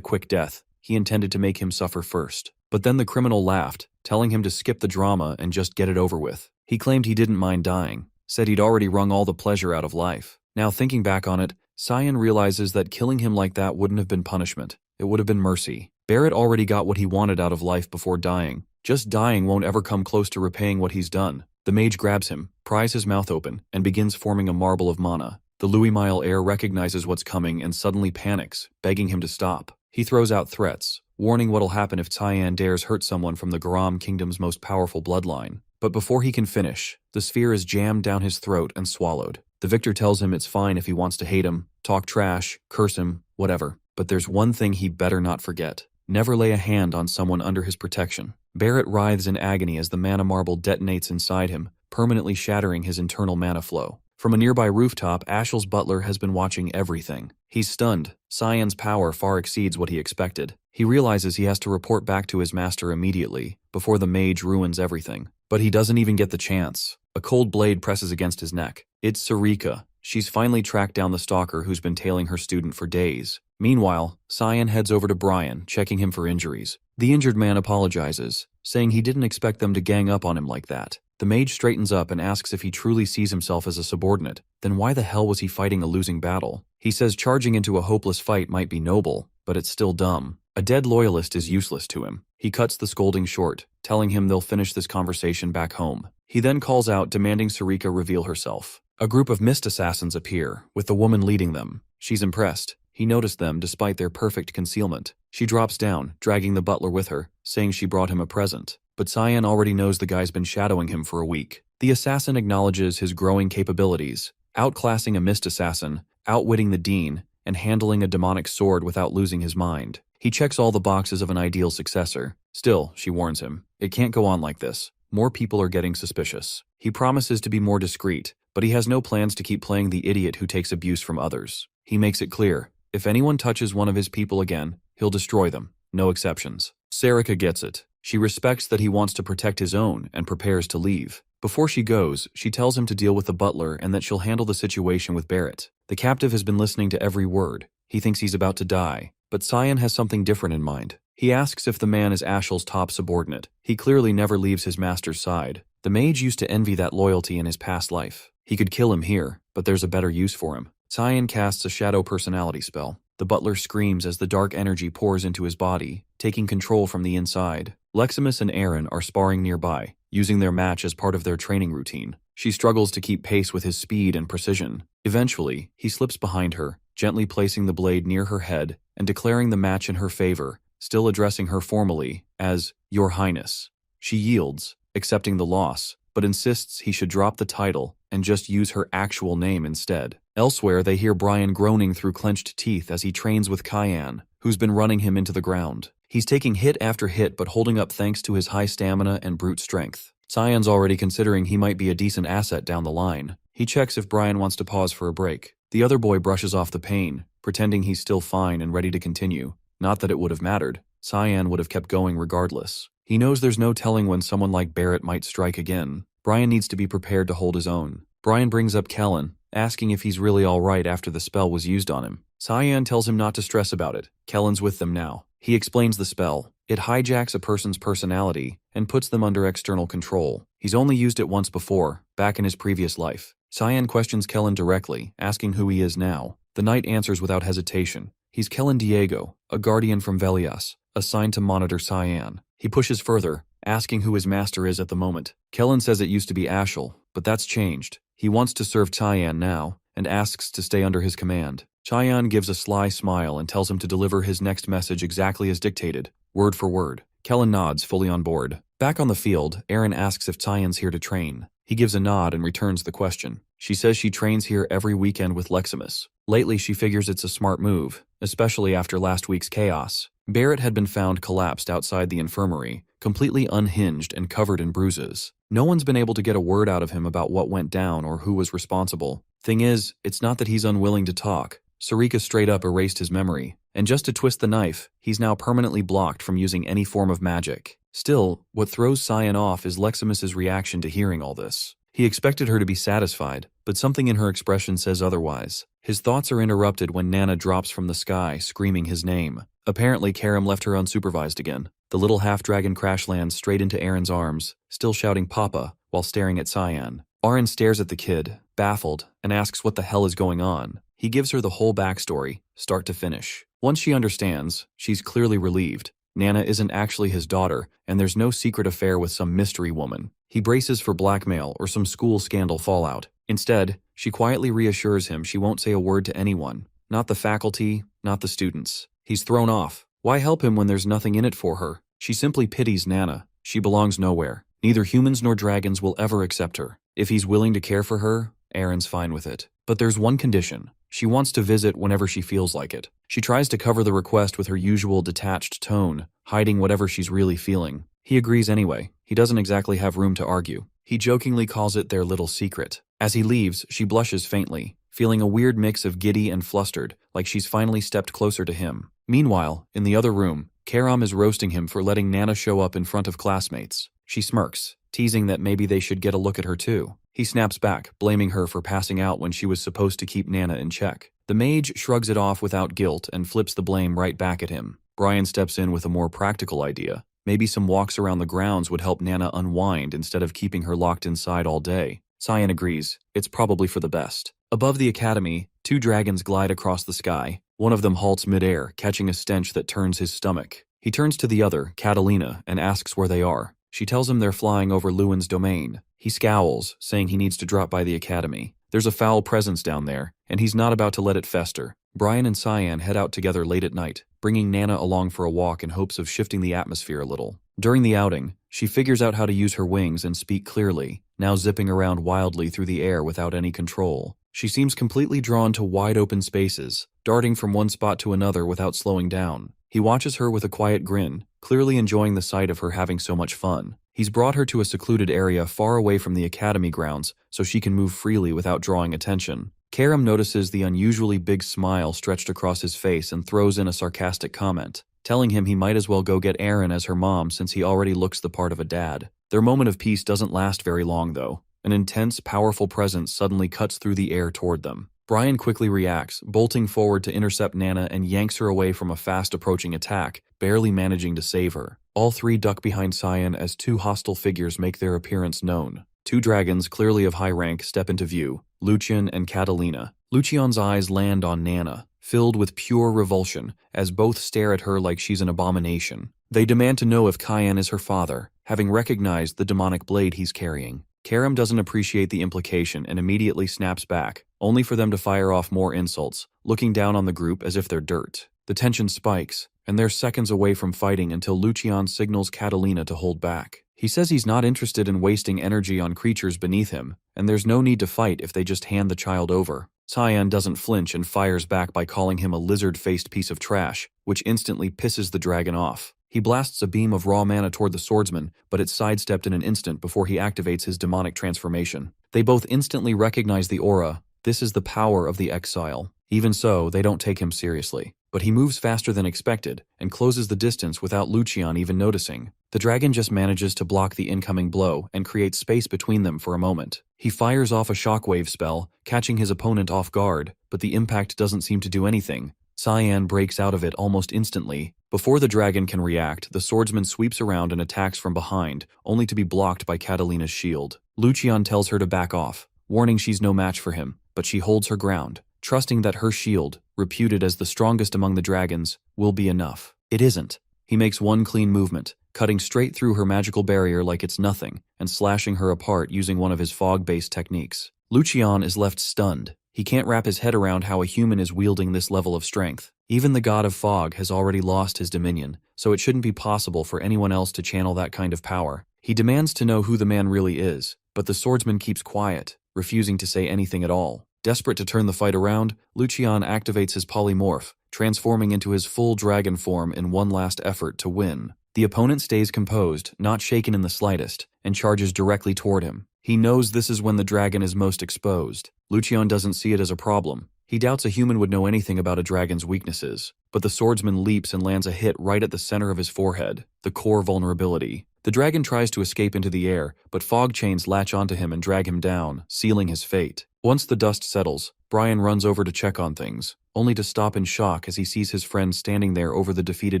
quick death. He intended to make him suffer first. But then the criminal laughed, telling him to skip the drama and just get it over with. He claimed he didn't mind dying, said he'd already wrung all the pleasure out of life. Now thinking back on it, Cyan realizes that killing him like that wouldn't have been punishment. It would have been mercy. Barrett already got what he wanted out of life before dying. Just dying won't ever come close to repaying what he's done. The mage grabs him, pries his mouth open, and begins forming a marble of mana. The Louis-Mile heir recognizes what's coming and suddenly panics, begging him to stop. He throws out threats, warning what'll happen if Cyan dares hurt someone from the Garum Kingdom's most powerful bloodline. But before he can finish, the sphere is jammed down his throat and swallowed. The victor tells him it's fine if he wants to hate him, talk trash, curse him, whatever. But there's one thing he better not forget. Never lay a hand on someone under his protection. Barrett writhes in agony as the mana marble detonates inside him, permanently shattering his internal mana flow. From a nearby rooftop, Ashel's butler has been watching everything. He's stunned. Cyan's power far exceeds what he expected. He realizes he has to report back to his master immediately, before the mage ruins everything. But he doesn't even get the chance. A cold blade presses against his neck. It's Sarika. She's finally tracked down the stalker who's been tailing her student for days. Meanwhile, Cyan heads over to Brian, checking him for injuries. The injured man apologizes, saying he didn't expect them to gang up on him like that. The mage straightens up and asks if he truly sees himself as a subordinate. Then why the hell was he fighting a losing battle? He says charging into a hopeless fight might be noble, but it's still dumb. A dead loyalist is useless to him. He cuts the scolding short, telling him they'll finish this conversation back home. He then calls out, demanding Sarika reveal herself. A group of mist assassins appear, with the woman leading them. She's impressed. He noticed them despite their perfect concealment. She drops down, dragging the butler with her, saying she brought him a present. But Cyan already knows the guy's been shadowing him for a week. The assassin acknowledges his growing capabilities, outclassing a mist assassin, outwitting the dean, and handling a demonic sword without losing his mind. He checks all the boxes of an ideal successor. Still, she warns him, it can't go on like this. More people are getting suspicious. He promises to be more discreet, but he has no plans to keep playing the idiot who takes abuse from others. He makes it clear, if anyone touches one of his people again, he'll destroy them. No exceptions. Sarika gets it. She respects that he wants to protect his own and prepares to leave. Before she goes, she tells him to deal with the butler and that she'll handle the situation with Barrett. The captive has been listening to every word. He thinks he's about to die, but Cyan has something different in mind. He asks if the man is Ashel's top subordinate. He clearly never leaves his master's side. The mage used to envy that loyalty in his past life. He could kill him here, but there's a better use for him. Cyan casts a shadow personality spell. The butler screams as the dark energy pours into his body, taking control from the inside. Leximus and Aaron are sparring nearby, using their match as part of their training routine. She struggles to keep pace with his speed and precision. Eventually, he slips behind her, gently placing the blade near her head and declaring the match in her favor, still addressing her formally as Your Highness. She yields, accepting the loss, but insists he should drop the title and just use her actual name instead. Elsewhere, they hear Brian groaning through clenched teeth as he trains with Cyan, who's been running him into the ground. He's taking hit after hit but holding up thanks to his high stamina and brute strength. Cyan's already considering he might be a decent asset down the line. He checks if Brian wants to pause for a break. The other boy brushes off the pain, pretending he's still fine and ready to continue. Not that it would have mattered. Cyan would have kept going regardless. He knows there's no telling when someone like Barrett might strike again. Brian needs to be prepared to hold his own. Brian brings up Kellen, asking if he's really alright after the spell was used on him. Cyan tells him not to stress about it. Kellen's with them now. He explains the spell. It hijacks a person's personality and puts them under external control. He's only used it once before, back in his previous life. Cyan questions Kellen directly, asking who he is now. The knight answers without hesitation. He's Kellen Diego, a guardian from Velias, assigned to monitor Cyan. He pushes further, asking who his master is at the moment. Kellen says it used to be Ashel, but that's changed. He wants to serve Cyan now, and asks to stay under his command. Cheyenne gives a sly smile and tells him to deliver his next message exactly as dictated, word for word. Kellen nods, fully on board. Back on the field, Aaron asks if Cheyenne's here to train. He gives a nod and returns the question. She says she trains here every weekend with Leximus. Lately, she figures it's a smart move, especially after last week's chaos. Barrett had been found collapsed outside the infirmary, completely unhinged and covered in bruises. No one's been able to get a word out of him about what went down or who was responsible. Thing is, it's not that he's unwilling to talk. Sarika straight up erased his memory, and just to twist the knife, he's now permanently blocked from using any form of magic. Still, what throws Cyan off is Leximus's reaction to hearing all this. He expected her to be satisfied, but something in her expression says otherwise. His thoughts are interrupted when Nana drops from the sky, screaming his name. Apparently, Karam left her unsupervised again. The little half-dragon crash lands straight into Aaron's arms, still shouting Papa, while staring at Cyan. Aaron stares at the kid, baffled, and asks what the hell is going on. He gives her the whole backstory, start to finish. Once she understands, she's clearly relieved. Nana isn't actually his daughter, and there's no secret affair with some mystery woman. He braces for blackmail or some school scandal fallout. Instead, she quietly reassures him she won't say a word to anyone. Not the faculty, not the students. He's thrown off. Why help him when there's nothing in it for her? She simply pities Nana. She belongs nowhere. Neither humans nor dragons will ever accept her. If he's willing to care for her, Aaron's fine with it. But there's one condition. She wants to visit whenever she feels like it. She tries to cover the request with her usual detached tone, hiding whatever she's really feeling. He agrees anyway. He doesn't exactly have room to argue. He jokingly calls it their little secret. As he leaves, she blushes faintly, feeling a weird mix of giddy and flustered, like she's finally stepped closer to him. Meanwhile, in the other room, Karam is roasting him for letting Nana show up in front of classmates. She smirks, teasing that maybe they should get a look at her too. He snaps back, blaming her for passing out when she was supposed to keep Nana in check. The mage shrugs it off without guilt and flips the blame right back at him. Brian steps in with a more practical idea. Maybe some walks around the grounds would help Nana unwind instead of keeping her locked inside all day. Cyan agrees. It's probably for the best. Above the academy, two dragons glide across the sky. One of them halts midair, catching a stench that turns his stomach. He turns to the other, Catalina, and asks where they are. She tells him they're flying over Lewin's domain. He scowls, saying he needs to drop by the academy. There's a foul presence down there, and he's not about to let it fester. Brian and Cyan head out together late at night, bringing Nana along for a walk in hopes of shifting the atmosphere a little. During the outing, she figures out how to use her wings and speak clearly, now zipping around wildly through the air without any control. She seems completely drawn to wide open spaces, darting from one spot to another without slowing down. He watches her with a quiet grin, clearly enjoying the sight of her having so much fun. He's brought her to a secluded area far away from the academy grounds so she can move freely without drawing attention. Karam notices the unusually big smile stretched across his face and throws in a sarcastic comment, telling him he might as well go get Aaron as her mom since he already looks the part of a dad. Their moment of peace doesn't last very long though. An intense, powerful presence suddenly cuts through the air toward them. Brian quickly reacts, bolting forward to intercept Nana and yanks her away from a fast-approaching attack, barely managing to save her. All three duck behind Cyan as two hostile figures make their appearance known. Two dragons, clearly of high rank, step into view, Lucian and Catalina. Lucian's eyes land on Nana, filled with pure revulsion, as both stare at her like she's an abomination. They demand to know if Cyan is her father, having recognized the demonic blade he's carrying. Karam doesn't appreciate the implication and immediately snaps back, only for them to fire off more insults, looking down on the group as if they're dirt. The tension spikes, and they're seconds away from fighting until Lucian signals Catalina to hold back. He says he's not interested in wasting energy on creatures beneath him, and there's no need to fight if they just hand the child over. Cyan doesn't flinch and fires back by calling him a lizard-faced piece of trash, which instantly pisses the dragon off. He blasts a beam of raw mana toward the swordsman, but it's sidestepped in an instant before he activates his demonic transformation. They both instantly recognize the aura. This is the power of the exile. Even so, they don't take him seriously. But he moves faster than expected, and closes the distance without Lucian even noticing. The dragon just manages to block the incoming blow and create space between them for a moment. He fires off a shockwave spell, catching his opponent off guard, but the impact doesn't seem to do anything. Cyan breaks out of it almost instantly. Before the dragon can react, the swordsman sweeps around and attacks from behind, only to be blocked by Catalina's shield. Lucian tells her to back off, warning she's no match for him, but she holds her ground, trusting that her shield, reputed as the strongest among the dragons, will be enough. It isn't. He makes one clean movement, cutting straight through her magical barrier like it's nothing, and slashing her apart using one of his fog-based techniques. Lucian is left stunned. He can't wrap his head around how a human is wielding this level of strength. Even the god of fog has already lost his dominion, so it shouldn't be possible for anyone else to channel that kind of power. He demands to know who the man really is, but the swordsman keeps quiet, refusing to say anything at all. Desperate to turn the fight around, Lucian activates his polymorph, transforming into his full dragon form in one last effort to win. The opponent stays composed, not shaken in the slightest, and charges directly toward him. He knows this is when the dragon is most exposed. Lucian doesn't see it as a problem. He doubts a human would know anything about a dragon's weaknesses, but the swordsman leaps and lands a hit right at the center of his forehead, the core vulnerability. The dragon tries to escape into the air, but fog chains latch onto him and drag him down, sealing his fate. Once the dust settles, Brian runs over to check on things, only to stop in shock as he sees his friend standing there over the defeated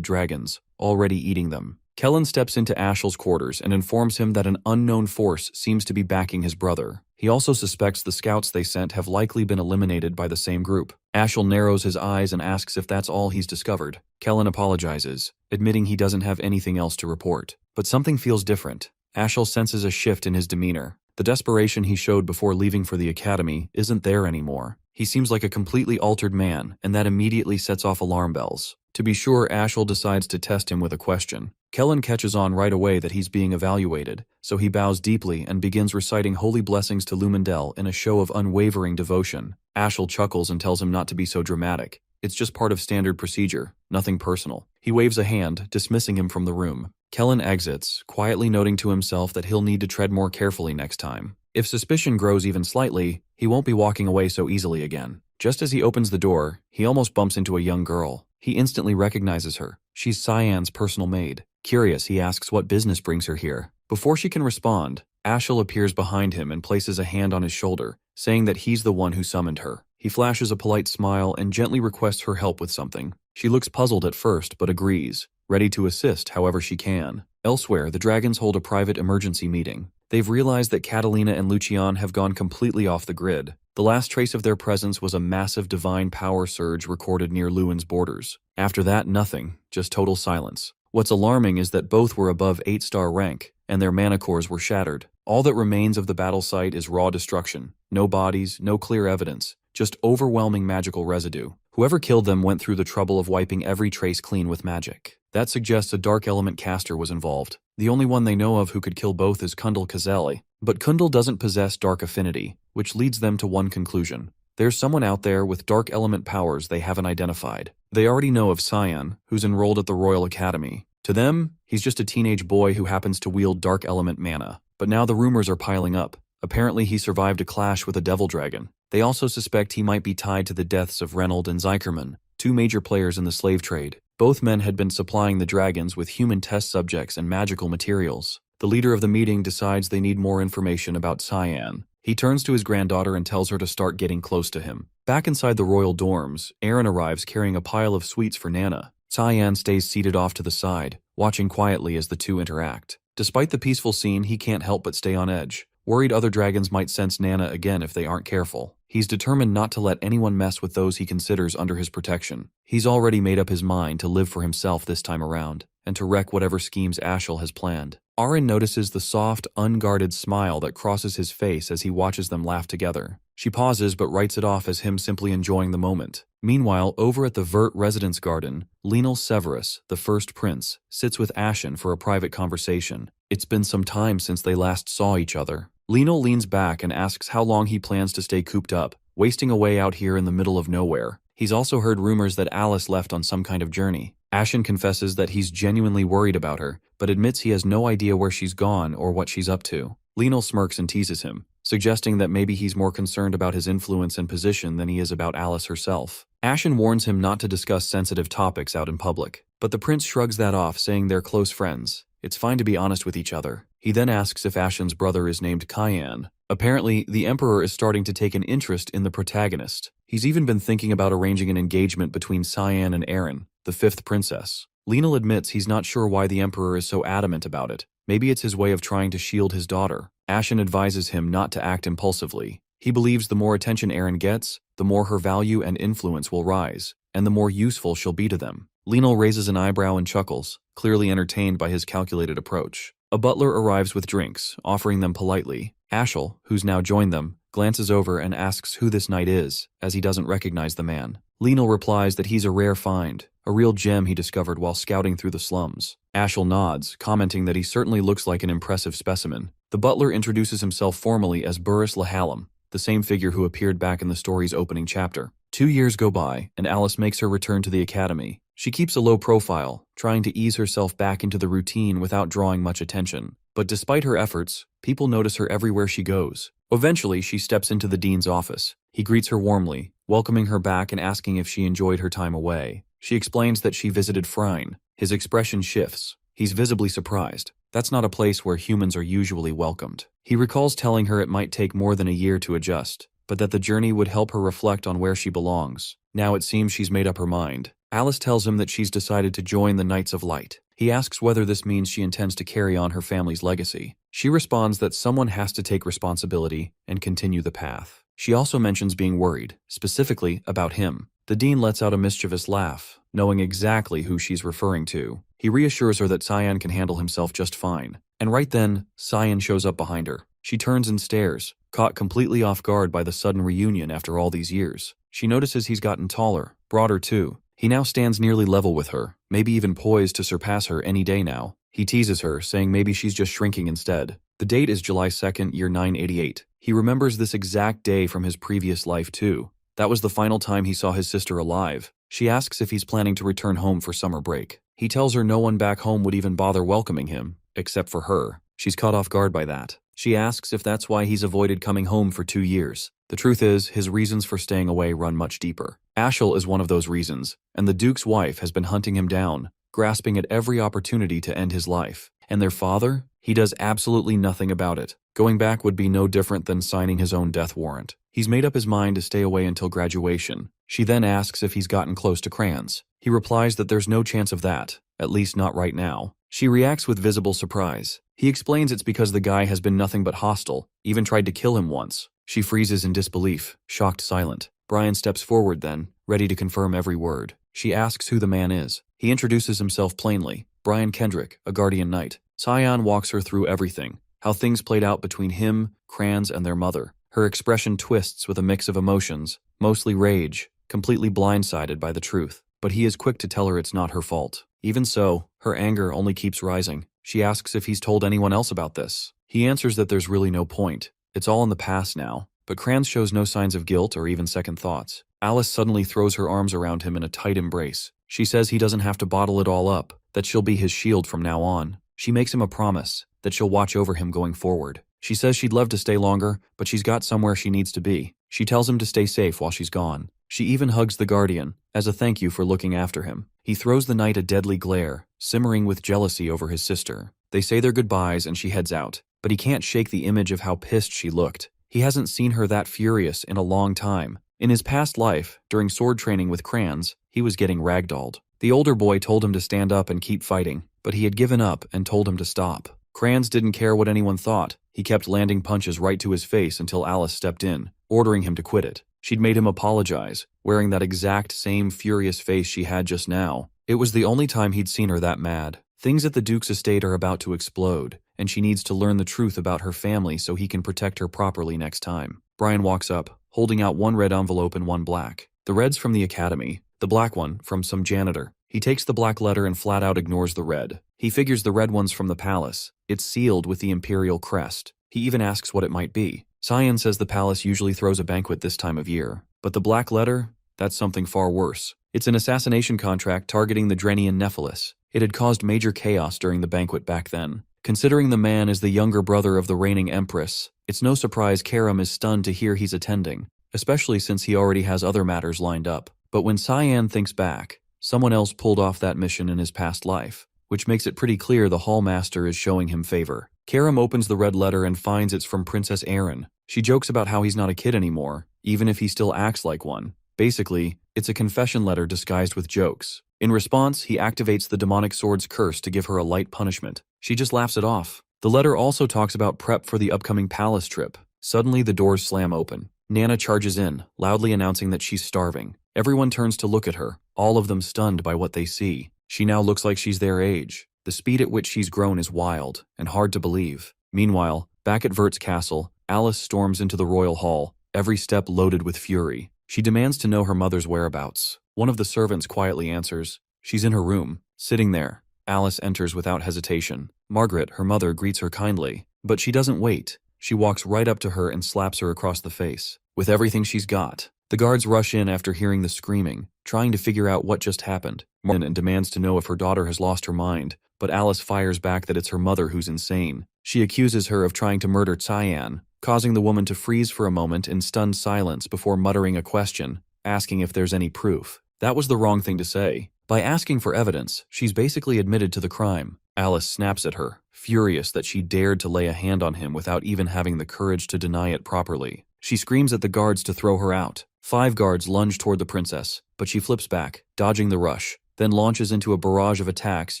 dragons, already eating them. Kellen steps into Ashel's quarters and informs him that an unknown force seems to be backing his brother. He also suspects the scouts they sent have likely been eliminated by the same group. Ashel narrows his eyes and asks if that's all he's discovered. Kellen apologizes, admitting he doesn't have anything else to report. But something feels different. Ashel senses a shift in his demeanor. The desperation he showed before leaving for the academy isn't there anymore. He seems like a completely altered man, and that immediately sets off alarm bells. To be sure, Ashel decides to test him with a question. Kellen catches on right away that he's being evaluated, so he bows deeply and begins reciting holy blessings to Lumendel in a show of unwavering devotion. Ashel chuckles and tells him not to be so dramatic. It's just part of standard procedure, nothing personal. He waves a hand, dismissing him from the room. Kellen exits, quietly noting to himself that he'll need to tread more carefully next time. If suspicion grows even slightly, he won't be walking away so easily again. Just as he opens the door, he almost bumps into a young girl. He instantly recognizes her. She's Cyan's personal maid. Curious, he asks what business brings her here. Before she can respond, Ashel appears behind him and places a hand on his shoulder, saying that he's the one who summoned her. He flashes a polite smile and gently requests her help with something. She looks puzzled at first, but agrees, ready to assist however she can. Elsewhere, the dragons hold a private emergency meeting. They've realized that Catalina and Lucian have gone completely off the grid. The last trace of their presence was a massive divine power surge recorded near Lewin's borders. After that, nothing, just total silence. What's alarming is that both were above 8-star rank, and their mana cores were shattered. All that remains of the battle site is raw destruction. No bodies, no clear evidence, just overwhelming magical residue. Whoever killed them went through the trouble of wiping every trace clean with magic. That suggests a dark element caster was involved. The only one they know of who could kill both is Kundal Kazeli. But Kundal doesn't possess dark affinity, which leads them to one conclusion. There's someone out there with dark element powers they haven't identified. They already know of Cyan, who's enrolled at the Royal Academy. To them, he's just a teenage boy who happens to wield dark element mana. But now the rumors are piling up. Apparently he survived a clash with a devil dragon. They also suspect he might be tied to the deaths of Reynold and Zykerman, two major players in the slave trade. Both men had been supplying the dragons with human test subjects and magical materials. The leader of the meeting decides they need more information about Cyan. He turns to his granddaughter and tells her to start getting close to him. Back inside the royal dorms, Aaron arrives carrying a pile of sweets for Nana. Cyan stays seated off to the side, watching quietly as the two interact. Despite the peaceful scene, he can't help but stay on edge, worried other dragons might sense Nana again if they aren't careful. He's determined not to let anyone mess with those he considers under his protection. He's already made up his mind to live for himself this time around, and to wreck whatever schemes Ashel has planned. Aaron notices the soft, unguarded smile that crosses his face as he watches them laugh together. She pauses but writes it off as him simply enjoying the moment. Meanwhile, over at the Vert residence garden, Lenal Severus, the first prince, sits with Ashen for a private conversation. It's been some time since they last saw each other. Lenal leans back and asks how long he plans to stay cooped up, wasting away out here in the middle of nowhere. He's also heard rumors that Alice left on some kind of journey. Ashen confesses that he's genuinely worried about her, but admits he has no idea where she's gone or what she's up to. Lenal smirks and teases him, suggesting that maybe he's more concerned about his influence and position than he is about Alice herself. Ashen warns him not to discuss sensitive topics out in public, but the prince shrugs that off, saying they're close friends. It's fine to be honest with each other. He then asks if Ashen's brother is named Cyan. Apparently, the Emperor is starting to take an interest in the protagonist. He's even been thinking about arranging an engagement between Cyan and Aaron, the fifth princess. Lenal admits he's not sure why the Emperor is so adamant about it. Maybe it's his way of trying to shield his daughter. Ashen advises him not to act impulsively. He believes the more attention Aaron gets, the more her value and influence will rise, and the more useful she'll be to them. Lenal raises an eyebrow and chuckles, clearly entertained by his calculated approach. A butler arrives with drinks, offering them politely. Ashel, who's now joined them, glances over and asks who this knight is, as he doesn't recognize the man. Lionel replies that he's a rare find, a real gem he discovered while scouting through the slums. Ashel nods, commenting that he certainly looks like an impressive specimen. The butler introduces himself formally as Burris Lahallam, the same figure who appeared back in the story's opening chapter. 2 years go by, and Alice makes her return to the academy. She keeps a low profile, trying to ease herself back into the routine without drawing much attention. But despite her efforts, people notice her everywhere she goes. Eventually, she steps into the dean's office. He greets her warmly, welcoming her back and asking if she enjoyed her time away. She explains that she visited Phryne. His expression shifts. He's visibly surprised. That's not a place where humans are usually welcomed. He recalls telling her it might take more than a year to adjust, but that the journey would help her reflect on where she belongs. Now it seems she's made up her mind. Alice tells him that she's decided to join the Knights of Light. He asks whether this means she intends to carry on her family's legacy. She responds that someone has to take responsibility and continue the path. She also mentions being worried, specifically about him. The dean lets out a mischievous laugh, knowing exactly who she's referring to. He reassures her that Cyan can handle himself just fine. And right then, Cyan shows up behind her. She turns and stares, caught completely off guard by the sudden reunion after all these years. She notices he's gotten taller, broader too. He now stands nearly level with her, maybe even poised to surpass her any day now. He teases her, saying maybe she's just shrinking instead. The date is July 2nd, year 988. He remembers this exact day from his previous life too. That was the final time he saw his sister alive. She asks if he's planning to return home for summer break. He tells her no one back home would even bother welcoming him, except for her. She's caught off guard by that. She asks if that's why he's avoided coming home for 2 years. The truth is, his reasons for staying away run much deeper. Ashel is one of those reasons, and the Duke's wife has been hunting him down, grasping at every opportunity to end his life. And their father? He does absolutely nothing about it. Going back would be no different than signing his own death warrant. He's made up his mind to stay away until graduation. She then asks if he's gotten close to Crans. He replies that there's no chance of that, at least not right now. She reacts with visible surprise. He explains it's because the guy has been nothing but hostile, even tried to kill him once. She freezes in disbelief, shocked silent. Brian steps forward then, ready to confirm every word. She asks who the man is. He introduces himself plainly. Brian Kendrick, a guardian knight. Cyan walks her through everything, how things played out between him, Crans, and their mother. Her expression twists with a mix of emotions, mostly rage, completely blindsided by the truth. But he is quick to tell her it's not her fault. Even so, her anger only keeps rising. She asks if he's told anyone else about this. He answers that there's really no point. It's all in the past now. But Crans shows no signs of guilt or even second thoughts. Alice suddenly throws her arms around him in a tight embrace. She says he doesn't have to bottle it all up, that she'll be his shield from now on. She makes him a promise that she'll watch over him going forward. She says she'd love to stay longer, but she's got somewhere she needs to be. She tells him to stay safe while she's gone. She even hugs the Guardian, as a thank you for looking after him. He throws the knight a deadly glare, simmering with jealousy over his sister. They say their goodbyes and she heads out, but he can't shake the image of how pissed she looked. He hasn't seen her that furious in a long time. In his past life, during sword training with Crans, he was getting ragdolled. The older boy told him to stand up and keep fighting, but he had given up and told him to stop. Crans didn't care what anyone thought. He kept landing punches right to his face until Alice stepped in, ordering him to quit it. She'd made him apologize, wearing that exact same furious face she had just now. It was the only time he'd seen her that mad. Things at the Duke's estate are about to explode, and she needs to learn the truth about her family so he can protect her properly next time. Brian walks up, holding out one red envelope and one black. The red's from the academy, the black one from some janitor. He takes the black letter and flat out ignores the red. He figures the red one's from the palace. It's sealed with the imperial crest. He even asks what it might be. Cyan says the palace usually throws a banquet this time of year. But the black letter? That's something far worse. It's an assassination contract targeting the Drenian Nephilis. It had caused major chaos during the banquet back then. Considering the man is the younger brother of the reigning empress, it's no surprise Karam is stunned to hear he's attending, especially since he already has other matters lined up. But when Cyan thinks back, someone else pulled off that mission in his past life, which makes it pretty clear the Hallmaster is showing him favor. Karam opens the red letter and finds it's from Princess Erin. She jokes about how he's not a kid anymore, even if he still acts like one. Basically, it's a confession letter disguised with jokes. In response, he activates the demonic sword's curse to give her a light punishment. She just laughs it off. The letter also talks about prep for the upcoming palace trip. Suddenly, the doors slam open. Nana charges in, loudly announcing that she's starving. Everyone turns to look at her, all of them stunned by what they see. She now looks like she's their age. The speed at which she's grown is wild and hard to believe. Meanwhile, back at Vert's castle, Alice storms into the royal hall, every step loaded with fury. She demands to know her mother's whereabouts. One of the servants quietly answers, "She's in her room, sitting there." Alice enters without hesitation. Margaret, her mother, greets her kindly, but she doesn't wait. She walks right up to her and slaps her across the face, with everything she's got. The guards rush in after hearing the screaming, trying to figure out what just happened. Margaret demands to know if her daughter has lost her mind, but Alice fires back that it's her mother who's insane. She accuses her of trying to murder Cyan, causing the woman to freeze for a moment in stunned silence before muttering a question, asking if there's any proof. That was the wrong thing to say. By asking for evidence, she's basically admitted to the crime. Alice snaps at her, furious that she dared to lay a hand on him without even having the courage to deny it properly. She screams at the guards to throw her out. 5 guards lunge toward the princess, but she flips back, dodging the rush, then launches into a barrage of attacks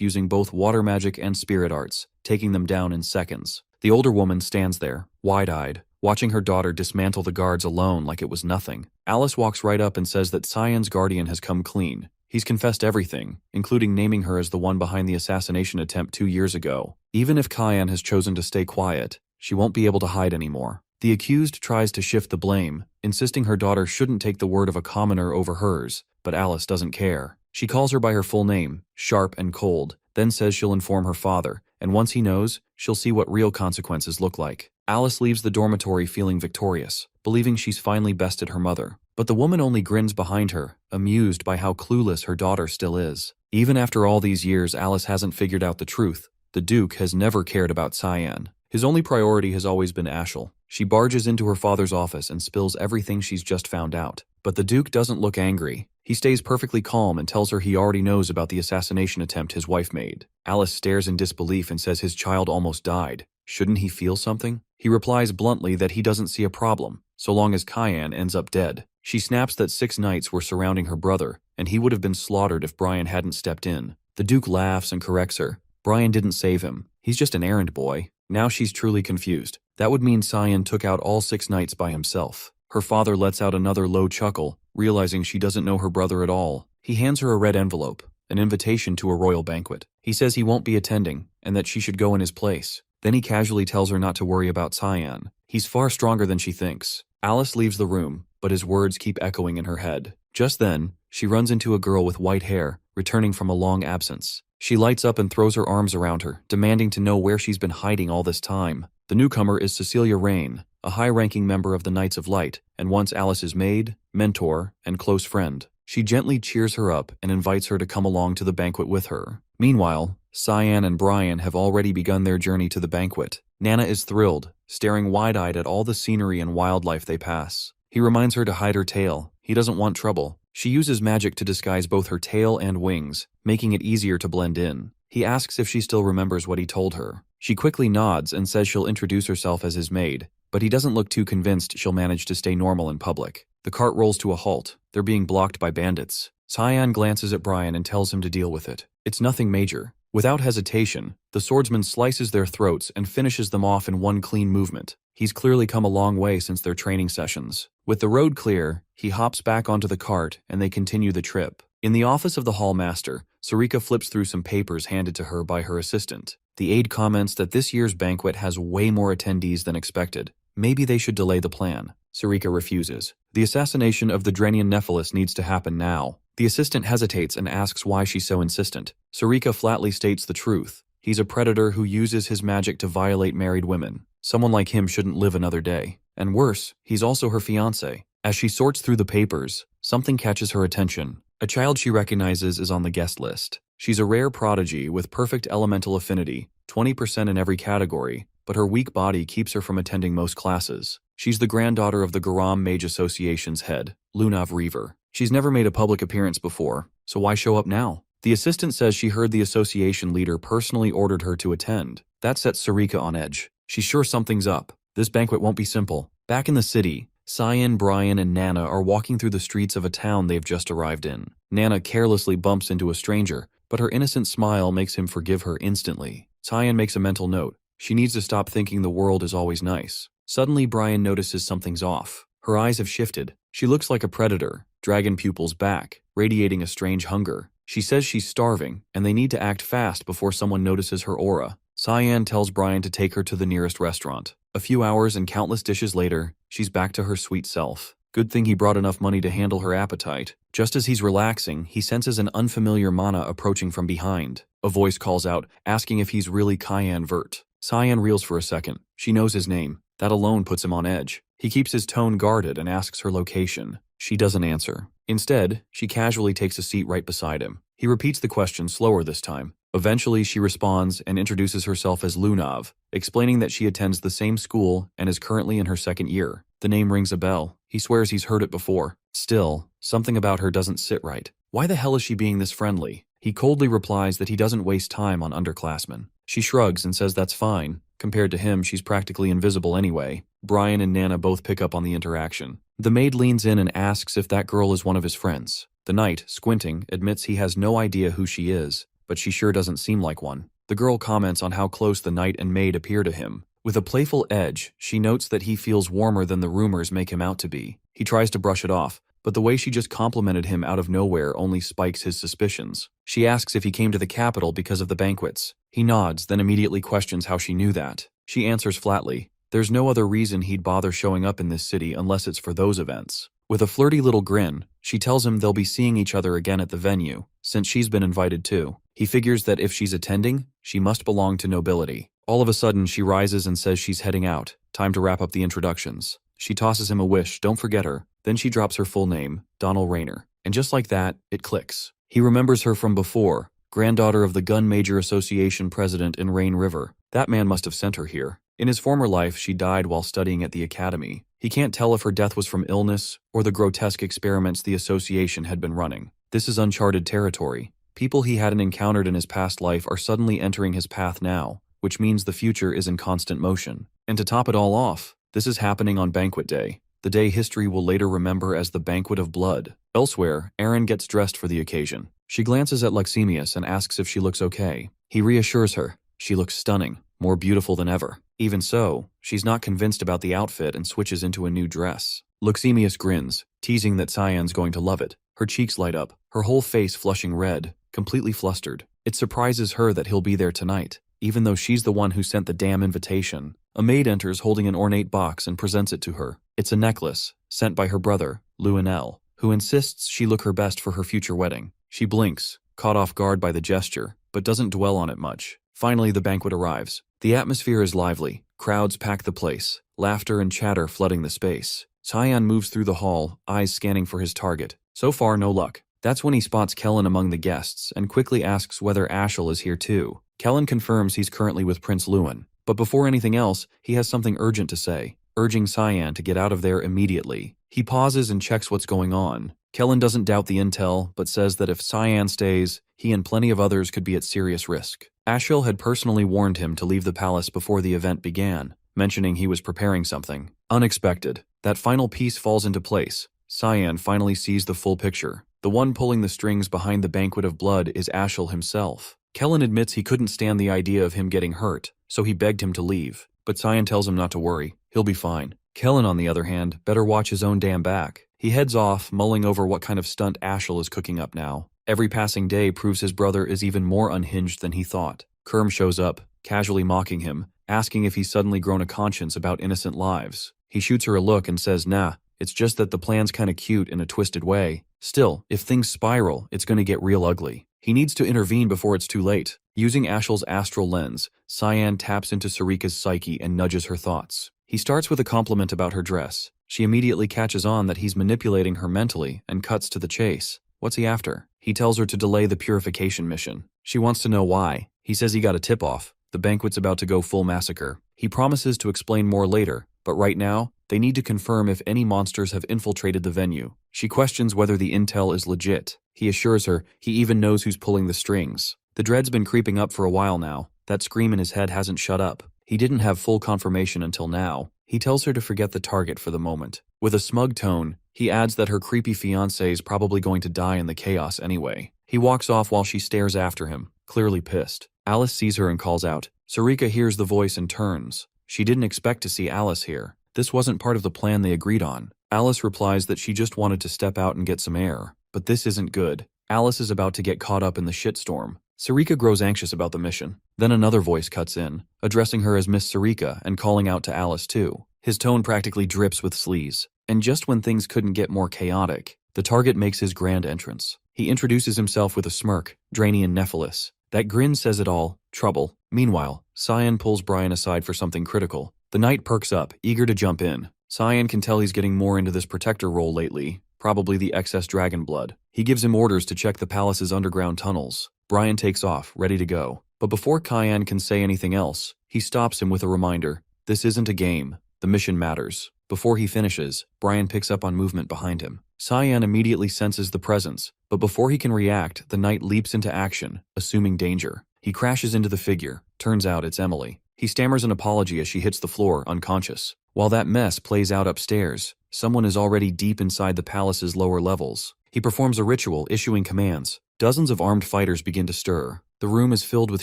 using both water magic and spirit arts, taking them down in seconds. The older woman stands there, wide-eyed, watching her daughter dismantle the guards alone like it was nothing. Alice walks right up and says that Cyan's guardian has come clean. He's confessed everything, including naming her as the one behind the assassination attempt 2 years ago. Even if Cyan has chosen to stay quiet, she won't be able to hide anymore. The accused tries to shift the blame, insisting her daughter shouldn't take the word of a commoner over hers, but Alice doesn't care. She calls her by her full name, sharp and cold, then says she'll inform her father, and once he knows, she'll see what real consequences look like. Alice leaves the dormitory feeling victorious, believing she's finally bested her mother. But the woman only grins behind her, amused by how clueless her daughter still is. Even after all these years, Alice hasn't figured out the truth. The Duke has never cared about Cyan. His only priority has always been Ashel. She barges into her father's office and spills everything she's just found out. But the Duke doesn't look angry. He stays perfectly calm and tells her he already knows about the assassination attempt his wife made. Alice stares in disbelief and says his child almost died. Shouldn't he feel something? He replies bluntly that he doesn't see a problem, so long as Cyan ends up dead. She snaps that 6 knights were surrounding her brother, and he would have been slaughtered if Brian hadn't stepped in. The Duke laughs and corrects her. Brian didn't save him. He's just an errand boy. Now she's truly confused. That would mean Cyan took out all 6 knights by himself. Her father lets out another low chuckle, realizing she doesn't know her brother at all. He hands her a red envelope, an invitation to a royal banquet. He says he won't be attending, and that she should go in his place. Then he casually tells her not to worry about Cyan. He's far stronger than she thinks. Alice leaves the room, but his words keep echoing in her head. Just then, she runs into a girl with white hair, returning from a long absence. She lights up and throws her arms around her, demanding to know where she's been hiding all this time. The newcomer is Cecilia Rain, a high-ranking member of the Knights of Light, and once Alice's maid, mentor, and close friend. She gently cheers her up and invites her to come along to the banquet with her. Meanwhile, Cyan and Brian have already begun their journey to the banquet. Nana is thrilled, staring wide-eyed at all the scenery and wildlife they pass. He reminds her to hide her tail. He doesn't want trouble. She uses magic to disguise both her tail and wings, making it easier to blend in. He asks if she still remembers what he told her. She quickly nods and says she'll introduce herself as his maid, but he doesn't look too convinced she'll manage to stay normal in public. The cart rolls to a halt. They're being blocked by bandits. Cyan glances at Brian and tells him to deal with it. It's nothing major. Without hesitation, the swordsman slices their throats and finishes them off in one clean movement. He's clearly come a long way since their training sessions. With the road clear, he hops back onto the cart and they continue the trip. In the office of the hallmaster, Sarika flips through some papers handed to her by her assistant. The aide comments that this year's banquet has way more attendees than expected. Maybe they should delay the plan. Sarika refuses. The assassination of the Drenian Nephilis needs to happen now. The assistant hesitates and asks why she's so insistent. Sarika flatly states the truth. He's a predator who uses his magic to violate married women. Someone like him shouldn't live another day. And worse, he's also her fiancé. As she sorts through the papers, something catches her attention. A child she recognizes is on the guest list. She's a rare prodigy with perfect elemental affinity, 20% in every category, but her weak body keeps her from attending most classes. She's the granddaughter of the Garam Mage Association's head, Lunav Reaver. She's never made a public appearance before, so why show up now? The assistant says she heard the association leader personally ordered her to attend. That sets Sarika on edge. She's sure something's up. This banquet won't be simple. Back in the city, Cyan, Brian, and Nana are walking through the streets of a town they've just arrived in. Nana carelessly bumps into a stranger, but her innocent smile makes him forgive her instantly. Cyan makes a mental note. She needs to stop thinking the world is always nice. Suddenly, Brian notices something's off. Her eyes have shifted. She looks like a predator, dragon pupils back, radiating a strange hunger. She says she's starving, and they need to act fast before someone notices her aura. Cyan tells Brian to take her to the nearest restaurant. A few hours and countless dishes later, she's back to her sweet self. Good thing he brought enough money to handle her appetite. Just as he's relaxing, he senses an unfamiliar mana approaching from behind. A voice calls out, asking if he's really Cyan Vert. Cyan reels for a second. She knows his name. That alone puts him on edge. He keeps his tone guarded and asks her location. She doesn't answer. Instead, she casually takes a seat right beside him. He repeats the question slower this time. Eventually, she responds and introduces herself as Lunav, explaining that she attends the same school and is currently in her second year. The name rings a bell. He swears he's heard it before. Still, something about her doesn't sit right. Why the hell is she being this friendly? He coldly replies that he doesn't waste time on underclassmen. She shrugs and says that's fine. Compared to him, she's practically invisible anyway. Brian and Nana both pick up on the interaction. The maid leans in and asks if that girl is one of his friends. The knight, squinting, admits he has no idea who she is, but she sure doesn't seem like one. The girl comments on how close the knight and maid appear to him. With a playful edge, she notes that he feels warmer than the rumors make him out to be. He tries to brush it off, but the way she just complimented him out of nowhere only spikes his suspicions. She asks if he came to the capital because of the banquets. He nods, then immediately questions how she knew that. She answers flatly, there's no other reason he'd bother showing up in this city unless it's for those events. With a flirty little grin, she tells him they'll be seeing each other again at the venue, since she's been invited too. He figures that if she's attending, she must belong to nobility. All of a sudden, she rises and says she's heading out. Time to wrap up the introductions. She tosses him a wish, don't forget her. Then she drops her full name, Donald Rayner. And just like that, it clicks. He remembers her from before, granddaughter of the Gun Major Association president in Rain River. That man must have sent her here. In his former life, she died while studying at the academy. He can't tell if her death was from illness or the grotesque experiments the association had been running. This is uncharted territory. People he hadn't encountered in his past life are suddenly entering his path now, which means the future is in constant motion. And to top it all off, this is happening on Banquet Day, the day history will later remember as the Banquet of Blood. Elsewhere, Erin gets dressed for the occasion. She glances at Luxemius and asks if she looks okay. He reassures her. She looks stunning, more beautiful than ever. Even so, she's not convinced about the outfit and switches into a new dress. Luxemius grins, teasing that Cyan's going to love it. Her cheeks light up, her whole face flushing red, completely flustered. It surprises her that he'll be there tonight, even though she's the one who sent the damn invitation. A maid enters holding an ornate box and presents it to her. It's a necklace, sent by her brother, Lionel, who insists she look her best for her future wedding. She blinks, caught off guard by the gesture, but doesn't dwell on it much. Finally, the banquet arrives. The atmosphere is lively. Crowds pack the place, laughter and chatter flooding the space. Cyan moves through the hall, eyes scanning for his target. So far, no luck. That's when he spots Kellen among the guests and quickly asks whether Ashel is here too. Kellen confirms he's currently with Prince Lewin. But before anything else, he has something urgent to say, urging Cyan to get out of there immediately. He pauses and checks what's going on. Kellen doesn't doubt the intel, but says that if Cyan stays, he and plenty of others could be at serious risk. Ashel had personally warned him to leave the palace before the event began, mentioning he was preparing something. Unexpected. That final piece falls into place. Cyan finally sees the full picture. The one pulling the strings behind the Banquet of Blood is Ashel himself. Kellen admits he couldn't stand the idea of him getting hurt, so he begged him to leave. But Cyan tells him not to worry. He'll be fine. Kellen, on the other hand, better watch his own damn back. He heads off, mulling over what kind of stunt Ashel is cooking up now. Every passing day proves his brother is even more unhinged than he thought. Kerm shows up, casually mocking him, asking if he's suddenly grown a conscience about innocent lives. He shoots her a look and says, nah, it's just that the plan's kinda cute in a twisted way. Still, if things spiral, it's gonna get real ugly. He needs to intervene before it's too late. Using Ashel's astral lens, Cyan taps into Sarika's psyche and nudges her thoughts. He starts with a compliment about her dress. She immediately catches on that he's manipulating her mentally and cuts to the chase. What's he after? He tells her to delay the purification mission. She wants to know why. He says he got a tip-off. The banquet's about to go full massacre. He promises to explain more later, but right now, they need to confirm if any monsters have infiltrated the venue. She questions whether the intel is legit. He assures her he even knows who's pulling the strings. The dread's been creeping up for a while now. That scream in his head hasn't shut up. He didn't have full confirmation until now. He tells her to forget the target for the moment. With a smug tone, he adds that her creepy fiancé is probably going to die in the chaos anyway. He walks off while she stares after him, clearly pissed. Alice sees her and calls out. Sarika hears the voice and turns. She didn't expect to see Alice here. This wasn't part of the plan they agreed on. Alice replies that she just wanted to step out and get some air. But this isn't good. Alice is about to get caught up in the shitstorm. Sarika grows anxious about the mission. Then another voice cuts in, addressing her as Miss Sarika and calling out to Alice too. His tone practically drips with sleaze. And just when things couldn't get more chaotic, the target makes his grand entrance. He introduces himself with a smirk, Drainian Nephilis. That grin says it all, trouble. Meanwhile, Cyan pulls Brian aside for something critical. The knight perks up, eager to jump in. Cyan can tell he's getting more into this protector role lately, probably the excess dragon blood. He gives him orders to check the palace's underground tunnels. Brian takes off, ready to go. But before Cyan can say anything else, he stops him with a reminder. This isn't a game. The mission matters. Before he finishes, Brian picks up on movement behind him. Cyan immediately senses the presence, but before he can react, the knight leaps into action, assuming danger. He crashes into the figure. Turns out it's Emily. He stammers an apology as she hits the floor, unconscious. While that mess plays out upstairs, someone is already deep inside the palace's lower levels. He performs a ritual, issuing commands. Dozens of armed fighters begin to stir. The room is filled with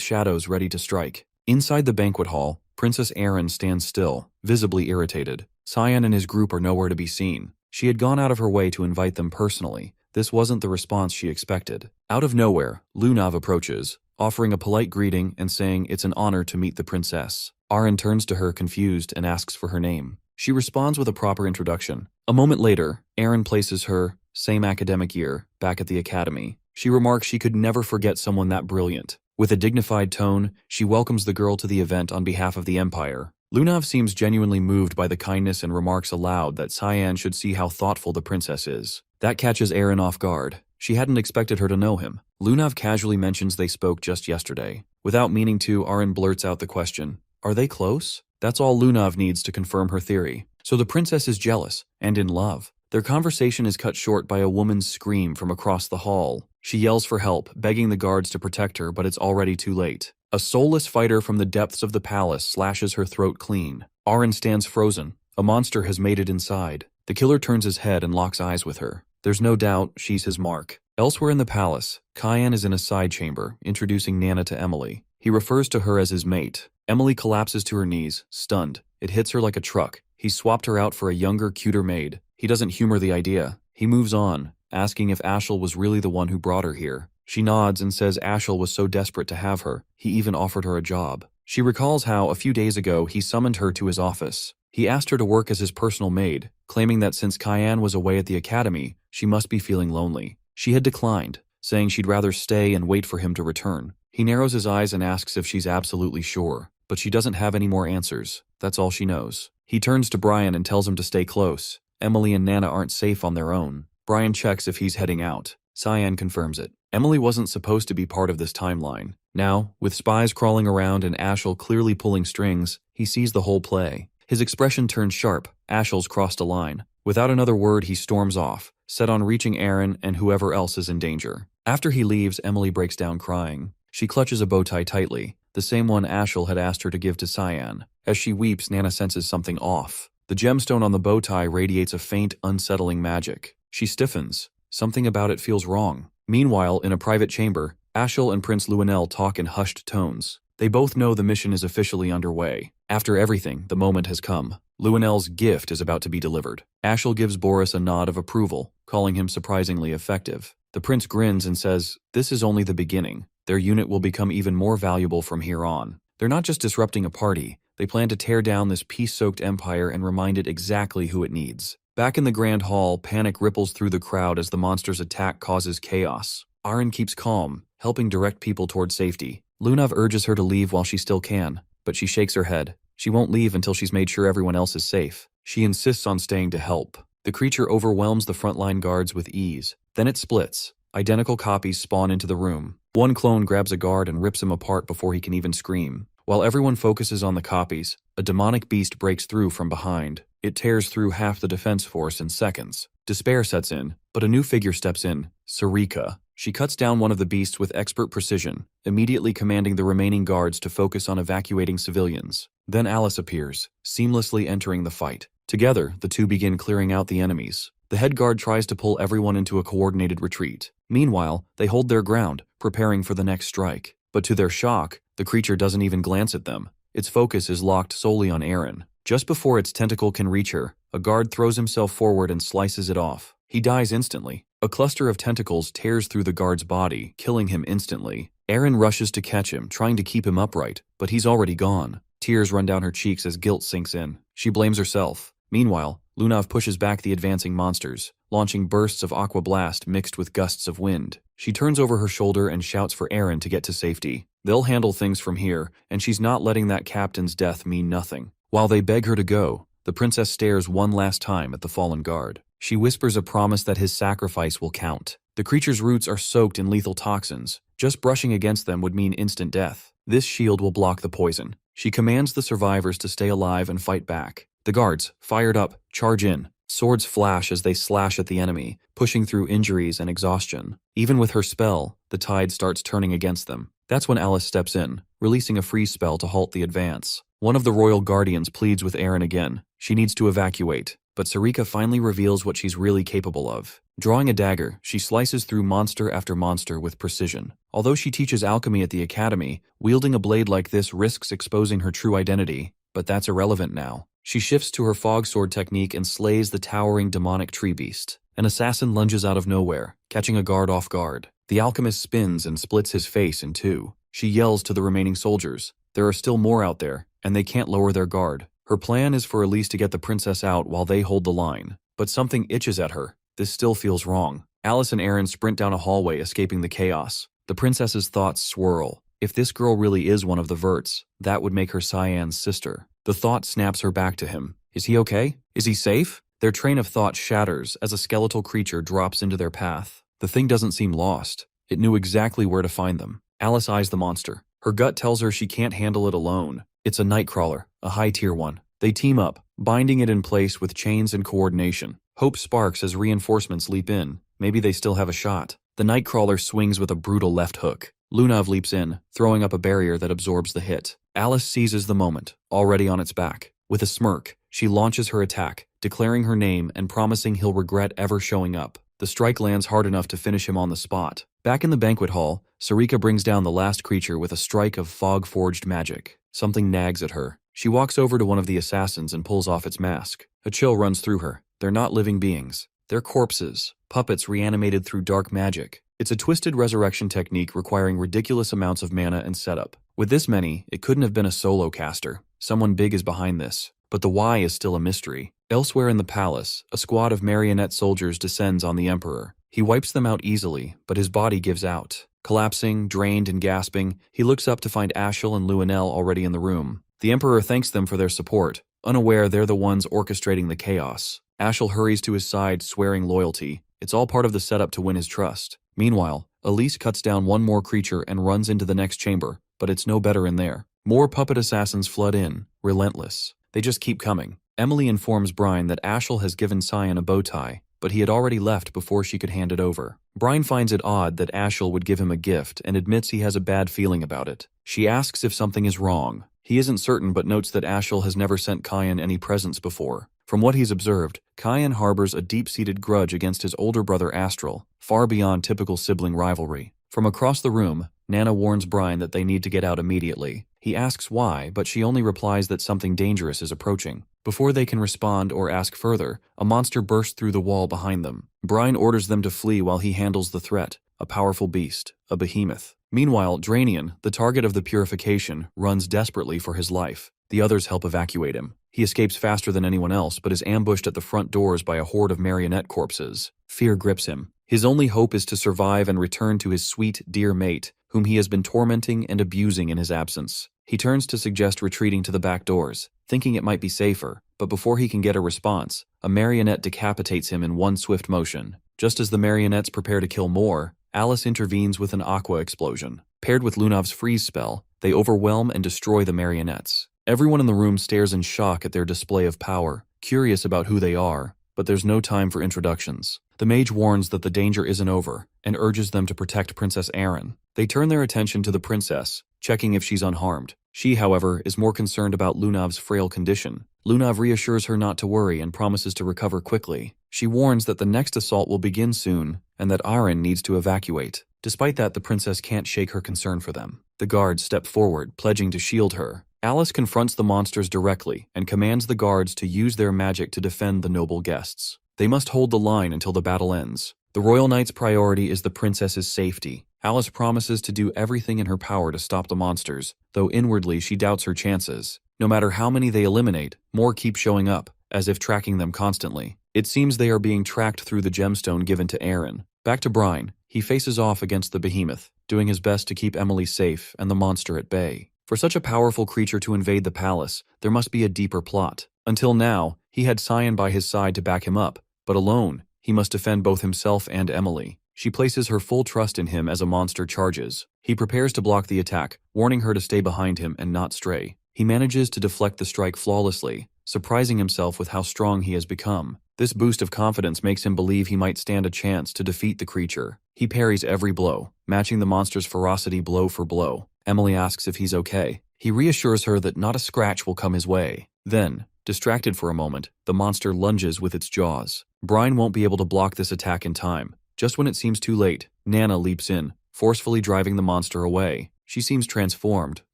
shadows ready to strike. Inside the banquet hall, Princess Erin stands still, visibly irritated. Cyan and his group are nowhere to be seen. She had gone out of her way to invite them personally. This wasn't the response she expected. Out of nowhere, Lunav approaches, offering a polite greeting and saying it's an honor to meet the princess. Aaron turns to her confused and asks for her name. She responds with a proper introduction. A moment later, Erin places her, same academic year, back at the academy. She remarks she could never forget someone that brilliant. With a dignified tone, she welcomes the girl to the event on behalf of the Empire. Lunav seems genuinely moved by the kindness and remarks aloud that Cyan should see how thoughtful the princess is. That catches Erin off guard. She hadn't expected her to know him. Lunav casually mentions they spoke just yesterday. Without meaning to, Aaron blurts out the question, "Are they close?" That's all Lunav needs to confirm her theory. So the princess is jealous, and in love. Their conversation is cut short by a woman's scream from across the hall. She yells for help, begging the guards to protect her, but it's already too late. A soulless fighter from the depths of the palace slashes her throat clean. Aaron stands frozen. A monster has made it inside. The killer turns his head and locks eyes with her. There's no doubt she's his mark. Elsewhere in the palace, Cyan is in a side chamber, introducing Nana to Emily. He refers to her as his mate. Emily collapses to her knees, stunned. It hits her like a truck. He swapped her out for a younger, cuter maid. He doesn't humor the idea. He moves on, asking if Ashel was really the one who brought her here. She nods and says Ashel was so desperate to have her, he even offered her a job. She recalls how, a few days ago, he summoned her to his office. He asked her to work as his personal maid, claiming that since Cyan was away at the academy, she must be feeling lonely. She had declined, saying she'd rather stay and wait for him to return. He narrows his eyes and asks if she's absolutely sure, but she doesn't have any more answers. That's all she knows. He turns to Brian and tells him to stay close. Emily and Nana aren't safe on their own. Brian checks if he's heading out. Cyan confirms it. Emily wasn't supposed to be part of this timeline. Now, with spies crawling around and Ashel clearly pulling strings, he sees the whole play. His expression turns sharp. Ashel's crossed a line. Without another word, he storms off, set on reaching Aaron and whoever else is in danger. After he leaves, Emily breaks down crying. She clutches a bow tie tightly, the same one Ashel had asked her to give to Cyan. As she weeps, Nana senses something off. The gemstone on the bow tie radiates a faint, unsettling magic. She stiffens. Something about it feels wrong. Meanwhile, in a private chamber, Ashel and Prince Luenel talk in hushed tones. They both know the mission is officially underway. After everything, the moment has come. Luenel's gift is about to be delivered. Ashel gives Boris a nod of approval, calling him surprisingly effective. The prince grins and says, "This is only the beginning. Their unit will become even more valuable from here on. They're not just disrupting a party. They plan to tear down this peace-soaked empire and remind it exactly who it needs." Back in the grand hall, panic ripples through the crowd as the monster's attack causes chaos. Aaron keeps calm, helping direct people toward safety. Lunav urges her to leave while she still can, but she shakes her head. She won't leave until she's made sure everyone else is safe. She insists on staying to help. The creature overwhelms the frontline guards with ease. Then it splits. Identical copies spawn into the room. One clone grabs a guard and rips him apart before he can even scream. While everyone focuses on the copies, a demonic beast breaks through from behind. It tears through half the defense force in seconds. Despair sets in, but a new figure steps in, Sarika. She cuts down one of the beasts with expert precision, immediately commanding the remaining guards to focus on evacuating civilians. Then Alice appears, seamlessly entering the fight. Together, the two begin clearing out the enemies. The head guard tries to pull everyone into a coordinated retreat. Meanwhile, they hold their ground, preparing for the next strike. But to their shock, the creature doesn't even glance at them. Its focus is locked solely on Aaron. Just before its tentacle can reach her, a guard throws himself forward and slices it off. He dies instantly. A cluster of tentacles tears through the guard's body, killing him instantly. Aaron rushes to catch him, trying to keep him upright, but he's already gone. Tears run down her cheeks as guilt sinks in. She blames herself. Meanwhile, Lunav pushes back the advancing monsters, launching bursts of aqua blast mixed with gusts of wind. She turns over her shoulder and shouts for Aaron to get to safety. They'll handle things from here, and she's not letting that captain's death mean nothing. While they beg her to go, the princess stares one last time at the fallen guard. She whispers a promise that his sacrifice will count. The creature's roots are soaked in lethal toxins. Just brushing against them would mean instant death. This shield will block the poison. She commands the survivors to stay alive and fight back. The guards, fired up, charge in. Swords flash as they slash at the enemy, pushing through injuries and exhaustion. Even with her spell, the tide starts turning against them. That's when Alice steps in, releasing a freeze spell to halt the advance. One of the royal guardians pleads with Aaron again. She needs to evacuate, but Sarika finally reveals what she's really capable of. Drawing a dagger, she slices through monster after monster with precision. Although she teaches alchemy at the academy, wielding a blade like this risks exposing her true identity, but that's irrelevant now. She shifts to her fog sword technique and slays the towering demonic tree beast. An assassin lunges out of nowhere, catching a guard off guard. The alchemist spins and splits his face in two. She yells to the remaining soldiers. There are still more out there, and they can't lower their guard. Her plan is for Elise to get the princess out while they hold the line. But something itches at her. This still feels wrong. Alice and Aaron sprint down a hallway, escaping the chaos. The princess's thoughts swirl. If this girl really is one of the Verts, that would make her Cyan's sister. The thought snaps her back to him. Is he okay? Is he safe? Their train of thought shatters as a skeletal creature drops into their path. The thing doesn't seem lost. It knew exactly where to find them. Alice eyes the monster. Her gut tells her she can't handle it alone. It's a nightcrawler, a high-tier one. They team up, binding it in place with chains and coordination. Hope sparks as reinforcements leap in. Maybe they still have a shot. The nightcrawler swings with a brutal left hook. Lunav leaps in, throwing up a barrier that absorbs the hit. Alice seizes the moment, already on its back. With a smirk, she launches her attack, declaring her name and promising he'll regret ever showing up. The strike lands hard enough to finish him on the spot. Back in the banquet hall, Sarika brings down the last creature with a strike of fog-forged magic. Something nags at her. She walks over to one of the assassins and pulls off its mask. A chill runs through her. They're not living beings. They're corpses, puppets reanimated through dark magic. It's a twisted resurrection technique requiring ridiculous amounts of mana and setup. With this many, it couldn't have been a solo caster. Someone big is behind this. But the why is still a mystery. Elsewhere in the palace, a squad of marionette soldiers descends on the Emperor. He wipes them out easily, but his body gives out. Collapsing, drained, and gasping, he looks up to find Ashel and Luenel already in the room. The Emperor thanks them for their support, unaware they're the ones orchestrating the chaos. Ashel hurries to his side, swearing loyalty. It's all part of the setup to win his trust. Meanwhile, Elise cuts down one more creature and runs into the next chamber, but it's no better in there. More puppet assassins flood in, relentless. They just keep coming. Emily informs Brian that Ashel has given Cyan a bow tie, but he had already left before she could hand it over. Brian finds it odd that Ashel would give him a gift and admits he has a bad feeling about it. She asks if something is wrong. He isn't certain but notes that Ashel has never sent Cyan any presents before. From what he's observed, Cyan harbors a deep-seated grudge against his older brother Astral, far beyond typical sibling rivalry. From across the room, Nana warns Brian that they need to get out immediately. He asks why, but she only replies that something dangerous is approaching. Before they can respond or ask further, a monster bursts through the wall behind them. Brian orders them to flee while he handles the threat, a powerful beast, a behemoth. Meanwhile, Drainian, the target of the purification, runs desperately for his life. The others help evacuate him. He escapes faster than anyone else, but is ambushed at the front doors by a horde of marionette corpses. Fear grips him. His only hope is to survive and return to his sweet, dear mate, whom he has been tormenting and abusing in his absence. He turns to suggest retreating to the back doors, thinking it might be safer, but before he can get a response, a marionette decapitates him in one swift motion. Just as the marionettes prepare to kill more, Alice intervenes with an aqua explosion. Paired with Lunav's freeze spell, they overwhelm and destroy the marionettes. Everyone in the room stares in shock at their display of power, curious about who they are, but there's no time for introductions. The mage warns that the danger isn't over, and urges them to protect Princess Erin. They turn their attention to the princess, checking if she's unharmed. She, however, is more concerned about Lunav's frail condition. Lunav reassures her not to worry and promises to recover quickly. She warns that the next assault will begin soon, and that Erin needs to evacuate. Despite that, the princess can't shake her concern for them. The guards step forward, pledging to shield her. Alice confronts the monsters directly and commands the guards to use their magic to defend the noble guests. They must hold the line until the battle ends. The Royal Knight's priority is the princess's safety, Alice promises to do everything in her power to stop the monsters, though inwardly she doubts her chances. No matter how many they eliminate, more keep showing up, as if tracking them constantly. It seems they are being tracked through the gemstone given to Aaron. Back to Brine, he faces off against the behemoth, doing his best to keep Emily safe and the monster at bay. For such a powerful creature to invade the palace, there must be a deeper plot. Until now, he had Cyan by his side to back him up, but alone, he must defend both himself and Emily. She places her full trust in him as a monster charges. He prepares to block the attack, warning her to stay behind him and not stray. He manages to deflect the strike flawlessly, surprising himself with how strong he has become. This boost of confidence makes him believe he might stand a chance to defeat the creature. He parries every blow, matching the monster's ferocity blow for blow. Emily asks if he's okay. He reassures her that not a scratch will come his way. Then, distracted for a moment, the monster lunges with its jaws. Brine won't be able to block this attack in time. Just when it seems too late, Nana leaps in, forcefully driving the monster away. She seems transformed,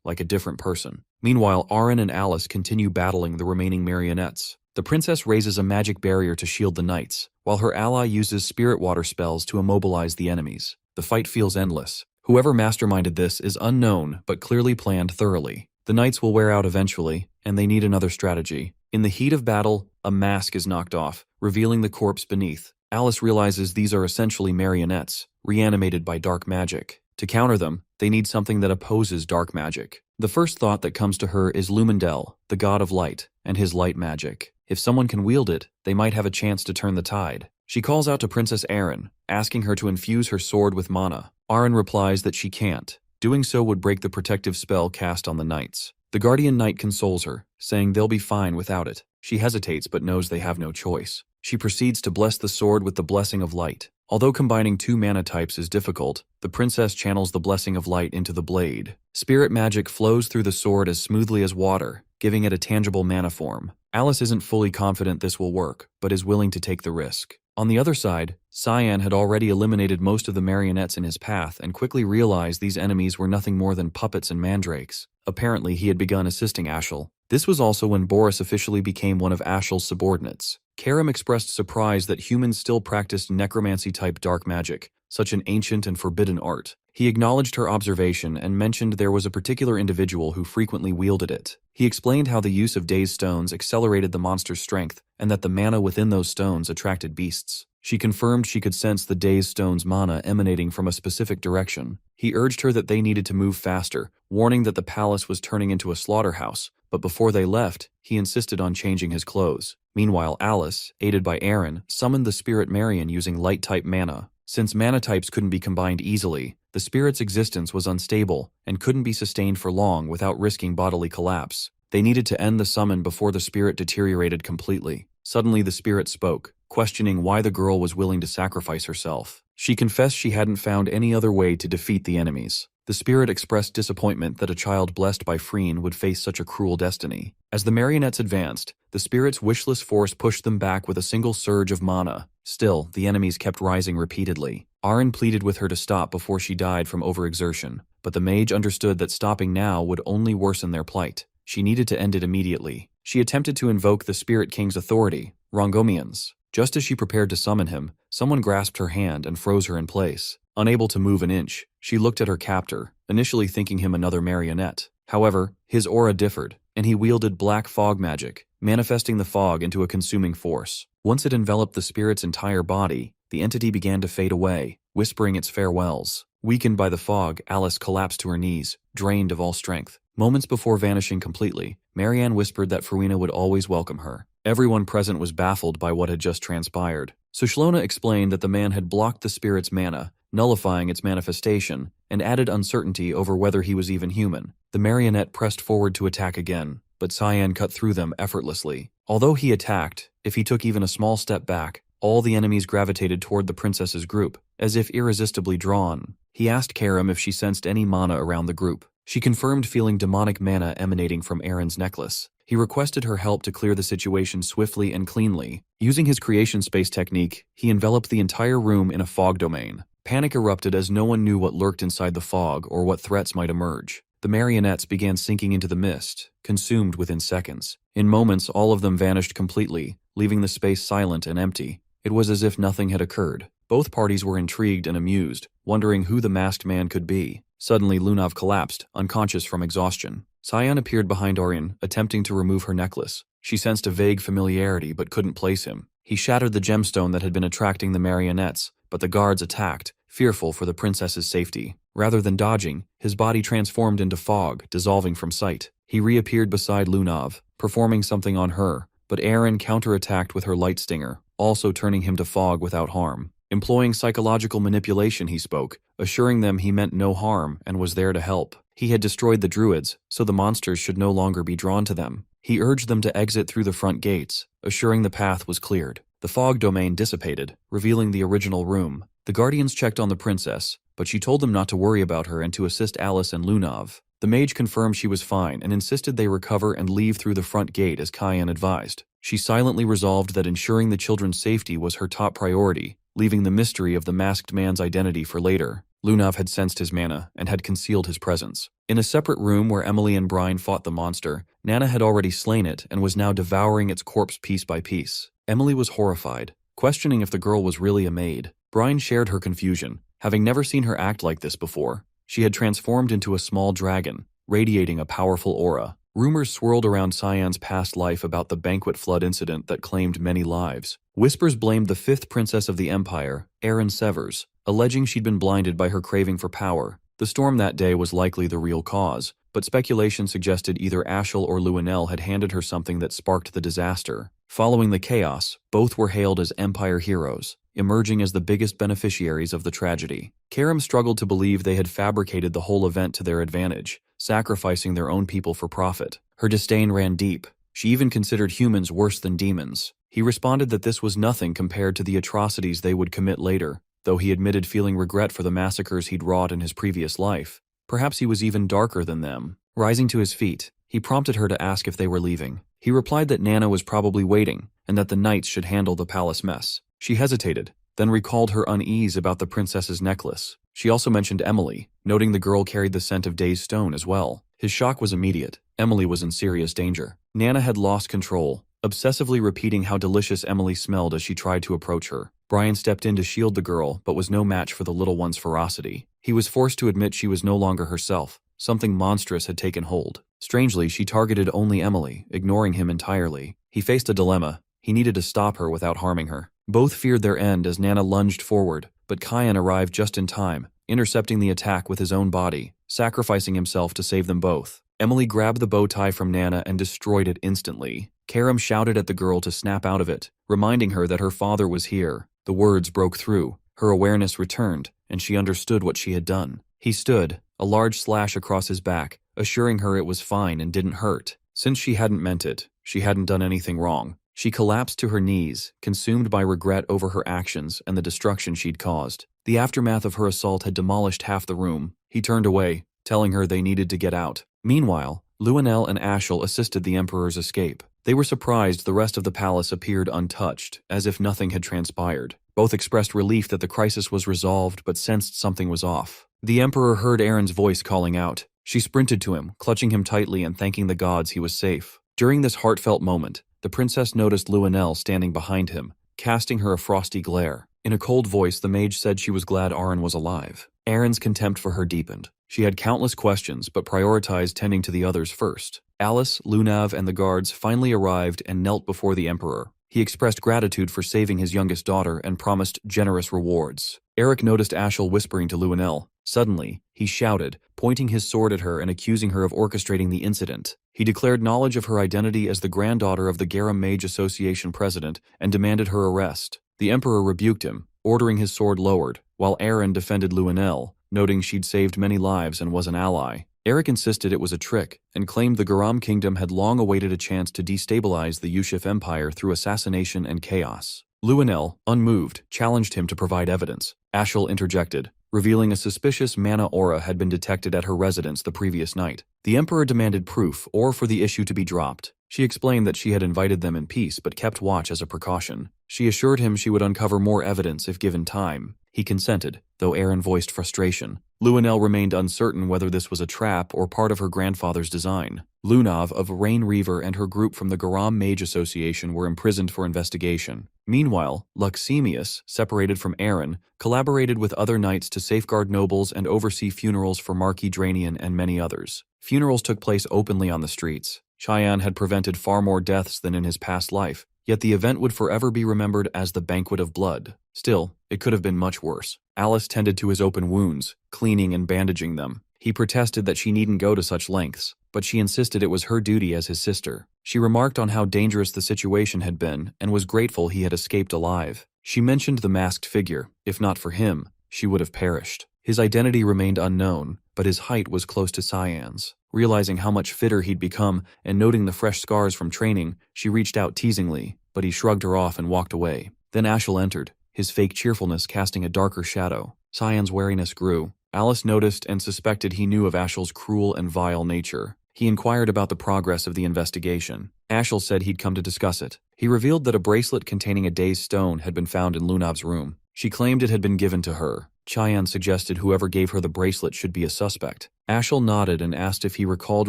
like a different person. Meanwhile, Aaron and Alice continue battling the remaining marionettes. The princess raises a magic barrier to shield the knights, while her ally uses spirit water spells to immobilize the enemies. The fight feels endless. Whoever masterminded this is unknown, but clearly planned thoroughly. The knights will wear out eventually, and they need another strategy. In the heat of battle, a mask is knocked off, revealing the corpse beneath. Alice realizes these are essentially marionettes, reanimated by dark magic. To counter them, they need something that opposes dark magic. The first thought that comes to her is Lumendel, the god of light, and his light magic. If someone can wield it, they might have a chance to turn the tide. She calls out to Princess Aaron, asking her to infuse her sword with mana. Aaron replies that she can't. Doing so would break the protective spell cast on the knights. The guardian knight consoles her, saying they'll be fine without it. She hesitates but knows they have no choice. She proceeds to bless the sword with the blessing of light. Although combining two mana types is difficult, the princess channels the blessing of light into the blade. Spirit magic flows through the sword as smoothly as water, giving it a tangible mana form. Alice isn't fully confident this will work, but is willing to take the risk. On the other side, Cyan had already eliminated most of the marionettes in his path and quickly realized these enemies were nothing more than puppets and mandrakes. Apparently, he had begun assisting Ashel. This was also when Boris officially became one of Ashel's subordinates. Karam expressed surprise that humans still practiced necromancy-type dark magic, such an ancient and forbidden art. He acknowledged her observation and mentioned there was a particular individual who frequently wielded it. He explained how the use of dazed stones accelerated the monster's strength and that the mana within those stones attracted beasts. She confirmed she could sense the dazed stone's mana emanating from a specific direction. He urged her that they needed to move faster, warning that the palace was turning into a slaughterhouse, but before they left, he insisted on changing his clothes. Meanwhile, Alice, aided by Aaron, summoned the spirit Marion using light-type mana. Since mana types couldn't be combined easily, the spirit's existence was unstable and couldn't be sustained for long without risking bodily collapse. They needed to end the summon before the spirit deteriorated completely. Suddenly the spirit spoke, questioning why the girl was willing to sacrifice herself. She confessed she hadn't found any other way to defeat the enemies. The spirit expressed disappointment that a child blessed by Freen would face such a cruel destiny. As the marionettes advanced, the spirit's wishless force pushed them back with a single surge of mana. Still, the enemies kept rising repeatedly. Aaron pleaded with her to stop before she died from overexertion, but the mage understood that stopping now would only worsen their plight. She needed to end it immediately. She attempted to invoke the Spirit King's authority, Rongomian's. Just as she prepared to summon him, someone grasped her hand and froze her in place. Unable to move an inch, she looked at her captor, initially thinking him another marionette. However, his aura differed, and he wielded black fog magic, manifesting the fog into a consuming force. Once it enveloped the spirit's entire body, the entity began to fade away, whispering its farewells. Weakened by the fog, Alice collapsed to her knees, drained of all strength. Moments before vanishing completely, Marianne whispered that Farina would always welcome her. Everyone present was baffled by what had just transpired. Sushlona explained that the man had blocked the spirit's mana, nullifying its manifestation, and added uncertainty over whether he was even human. The marionette pressed forward to attack again, but Cyan cut through them effortlessly. Although he attacked, if he took even a small step back, all the enemies gravitated toward the princess's group, as if irresistibly drawn. He asked Karam if she sensed any mana around the group. She confirmed feeling demonic mana emanating from Aaron's necklace. He requested her help to clear the situation swiftly and cleanly. Using his creation space technique, he enveloped the entire room in a fog domain. Panic erupted as no one knew what lurked inside the fog or what threats might emerge. The marionettes began sinking into the mist, consumed within seconds. In moments, all of them vanished completely, leaving the space silent and empty. It was as if nothing had occurred. Both parties were intrigued and amused, wondering who the masked man could be. Suddenly, Lunav collapsed, unconscious from exhaustion. Cyan appeared behind Aryan, attempting to remove her necklace. She sensed a vague familiarity but couldn't place him. He shattered the gemstone that had been attracting the marionettes, but the guards attacked, fearful for the princess's safety. Rather than dodging, his body transformed into fog, dissolving from sight. He reappeared beside Lunav, performing something on her, but Aryan counterattacked with her light stinger, also turning him to fog without harm. Employing psychological manipulation, he spoke, assuring them he meant no harm and was there to help. He had destroyed the druids, so the monsters should no longer be drawn to them. He urged them to exit through the front gates, assuring the path was cleared. The fog domain dissipated, revealing the original room. The guardians checked on the princess, but she told them not to worry about her and to assist Alice and Lunav. The mage confirmed she was fine and insisted they recover and leave through the front gate as Cyan advised. She silently resolved that ensuring the children's safety was her top priority, leaving the mystery of the masked man's identity for later. Lunav had sensed his mana and had concealed his presence. In a separate room where Emily and Brian fought the monster, Nana had already slain it and was now devouring its corpse piece by piece. Emily was horrified, questioning if the girl was really a maid. Brian shared her confusion, having never seen her act like this before. She had transformed into a small dragon, radiating a powerful aura. Rumors swirled around Cyan's past life about the banquet flood incident that claimed many lives. Whispers blamed the fifth princess of the empire, Erin Severs, alleging she'd been blinded by her craving for power. The storm that day was likely the real cause, but speculation suggested either Ashel or Luenell had handed her something that sparked the disaster. Following the chaos, both were hailed as Empire heroes, emerging as the biggest beneficiaries of the tragedy. Karam struggled to believe they had fabricated the whole event to their advantage, sacrificing their own people for profit. Her disdain ran deep. She even considered humans worse than demons. He responded that this was nothing compared to the atrocities they would commit later, though he admitted feeling regret for the massacres he'd wrought in his previous life. Perhaps he was even darker than them. Rising to his feet, he prompted her to ask if they were leaving. He replied that Nana was probably waiting, and that the knights should handle the palace mess. She hesitated, then recalled her unease about the princess's necklace. She also mentioned Emily, noting the girl carried the scent of Day's stone as well. His shock was immediate. Emily was in serious danger. Nana had lost control, obsessively repeating how delicious Emily smelled as she tried to approach her. Brian stepped in to shield the girl, but was no match for the little one's ferocity. He was forced to admit she was no longer herself. Something monstrous had taken hold. Strangely, she targeted only Emily, ignoring him entirely. He faced a dilemma. He needed to stop her without harming her. Both feared their end as Nana lunged forward, but Cyan arrived just in time, intercepting the attack with his own body, sacrificing himself to save them both. Emily grabbed the bow tie from Nana and destroyed it instantly. Karam shouted at the girl to snap out of it, reminding her that her father was here. The words broke through. Her awareness returned, and she understood what she had done. He stood, a large slash across his back, assuring her it was fine and didn't hurt. Since she hadn't meant it, she hadn't done anything wrong. She collapsed to her knees, consumed by regret over her actions and the destruction she'd caused. The aftermath of her assault had demolished half the room. He turned away, telling her they needed to get out. Meanwhile, Luenell and Ashel assisted the Emperor's escape. They were surprised the rest of the palace appeared untouched, as if nothing had transpired. Both expressed relief that the crisis was resolved but sensed something was off. The Emperor heard Erin's voice calling out. She sprinted to him, clutching him tightly and thanking the gods he was safe. During this heartfelt moment, the princess noticed Luenell standing behind him, casting her a frosty glare. In a cold voice, the mage said she was glad Arryn was alive. Erin's contempt for her deepened. She had countless questions, but prioritized tending to the others first. Alice, Lunav, and the guards finally arrived and knelt before the Emperor. He expressed gratitude for saving his youngest daughter and promised generous rewards. Eric noticed Ashel whispering to Luenell. Suddenly, he shouted, pointing his sword at her and accusing her of orchestrating the incident. He declared knowledge of her identity as the granddaughter of the Garum Mage Association president and demanded her arrest. The Emperor rebuked him, ordering his sword lowered, while Arryn defended Luenell, noting she'd saved many lives and was an ally. Eric insisted it was a trick, and claimed the Garam Kingdom had long awaited a chance to destabilize the Yushif Empire through assassination and chaos. Luenell, unmoved, challenged him to provide evidence. Ashel interjected, revealing a suspicious mana aura had been detected at her residence the previous night. The Emperor demanded proof or for the issue to be dropped. She explained that she had invited them in peace but kept watch as a precaution. She assured him she would uncover more evidence if given time. He consented, though Aaron voiced frustration. Luanel remained uncertain whether this was a trap or part of her grandfather's design. Lunav of Rain Reaver and her group from the Garam Mage Association were imprisoned for investigation. Meanwhile, Luxemius, separated from Aaron, collaborated with other knights to safeguard nobles and oversee funerals for Marquis Dranian and many others. Funerals took place openly on the streets. Cheyenne had prevented far more deaths than in his past life, yet the event would forever be remembered as the Banquet of Blood. Still, it could have been much worse. Alice tended to his open wounds, cleaning and bandaging them. He protested that she needn't go to such lengths, but she insisted it was her duty as his sister. She remarked on how dangerous the situation had been and was grateful he had escaped alive. She mentioned the masked figure. If not for him, she would have perished. His identity remained unknown, but his height was close to Cyan's. Realizing how much fitter he'd become and noting the fresh scars from training, she reached out teasingly, but he shrugged her off and walked away. Then Ashel entered, his fake cheerfulness casting a darker shadow. Cyan's wariness grew. Alice noticed and suspected he knew of Ashel's cruel and vile nature. He inquired about the progress of the investigation. Ashel said he'd come to discuss it. He revealed that a bracelet containing a day's stone had been found in Lunav's room. She claimed it had been given to her. Cheyenne suggested whoever gave her the bracelet should be a suspect. Ashel nodded and asked if he recalled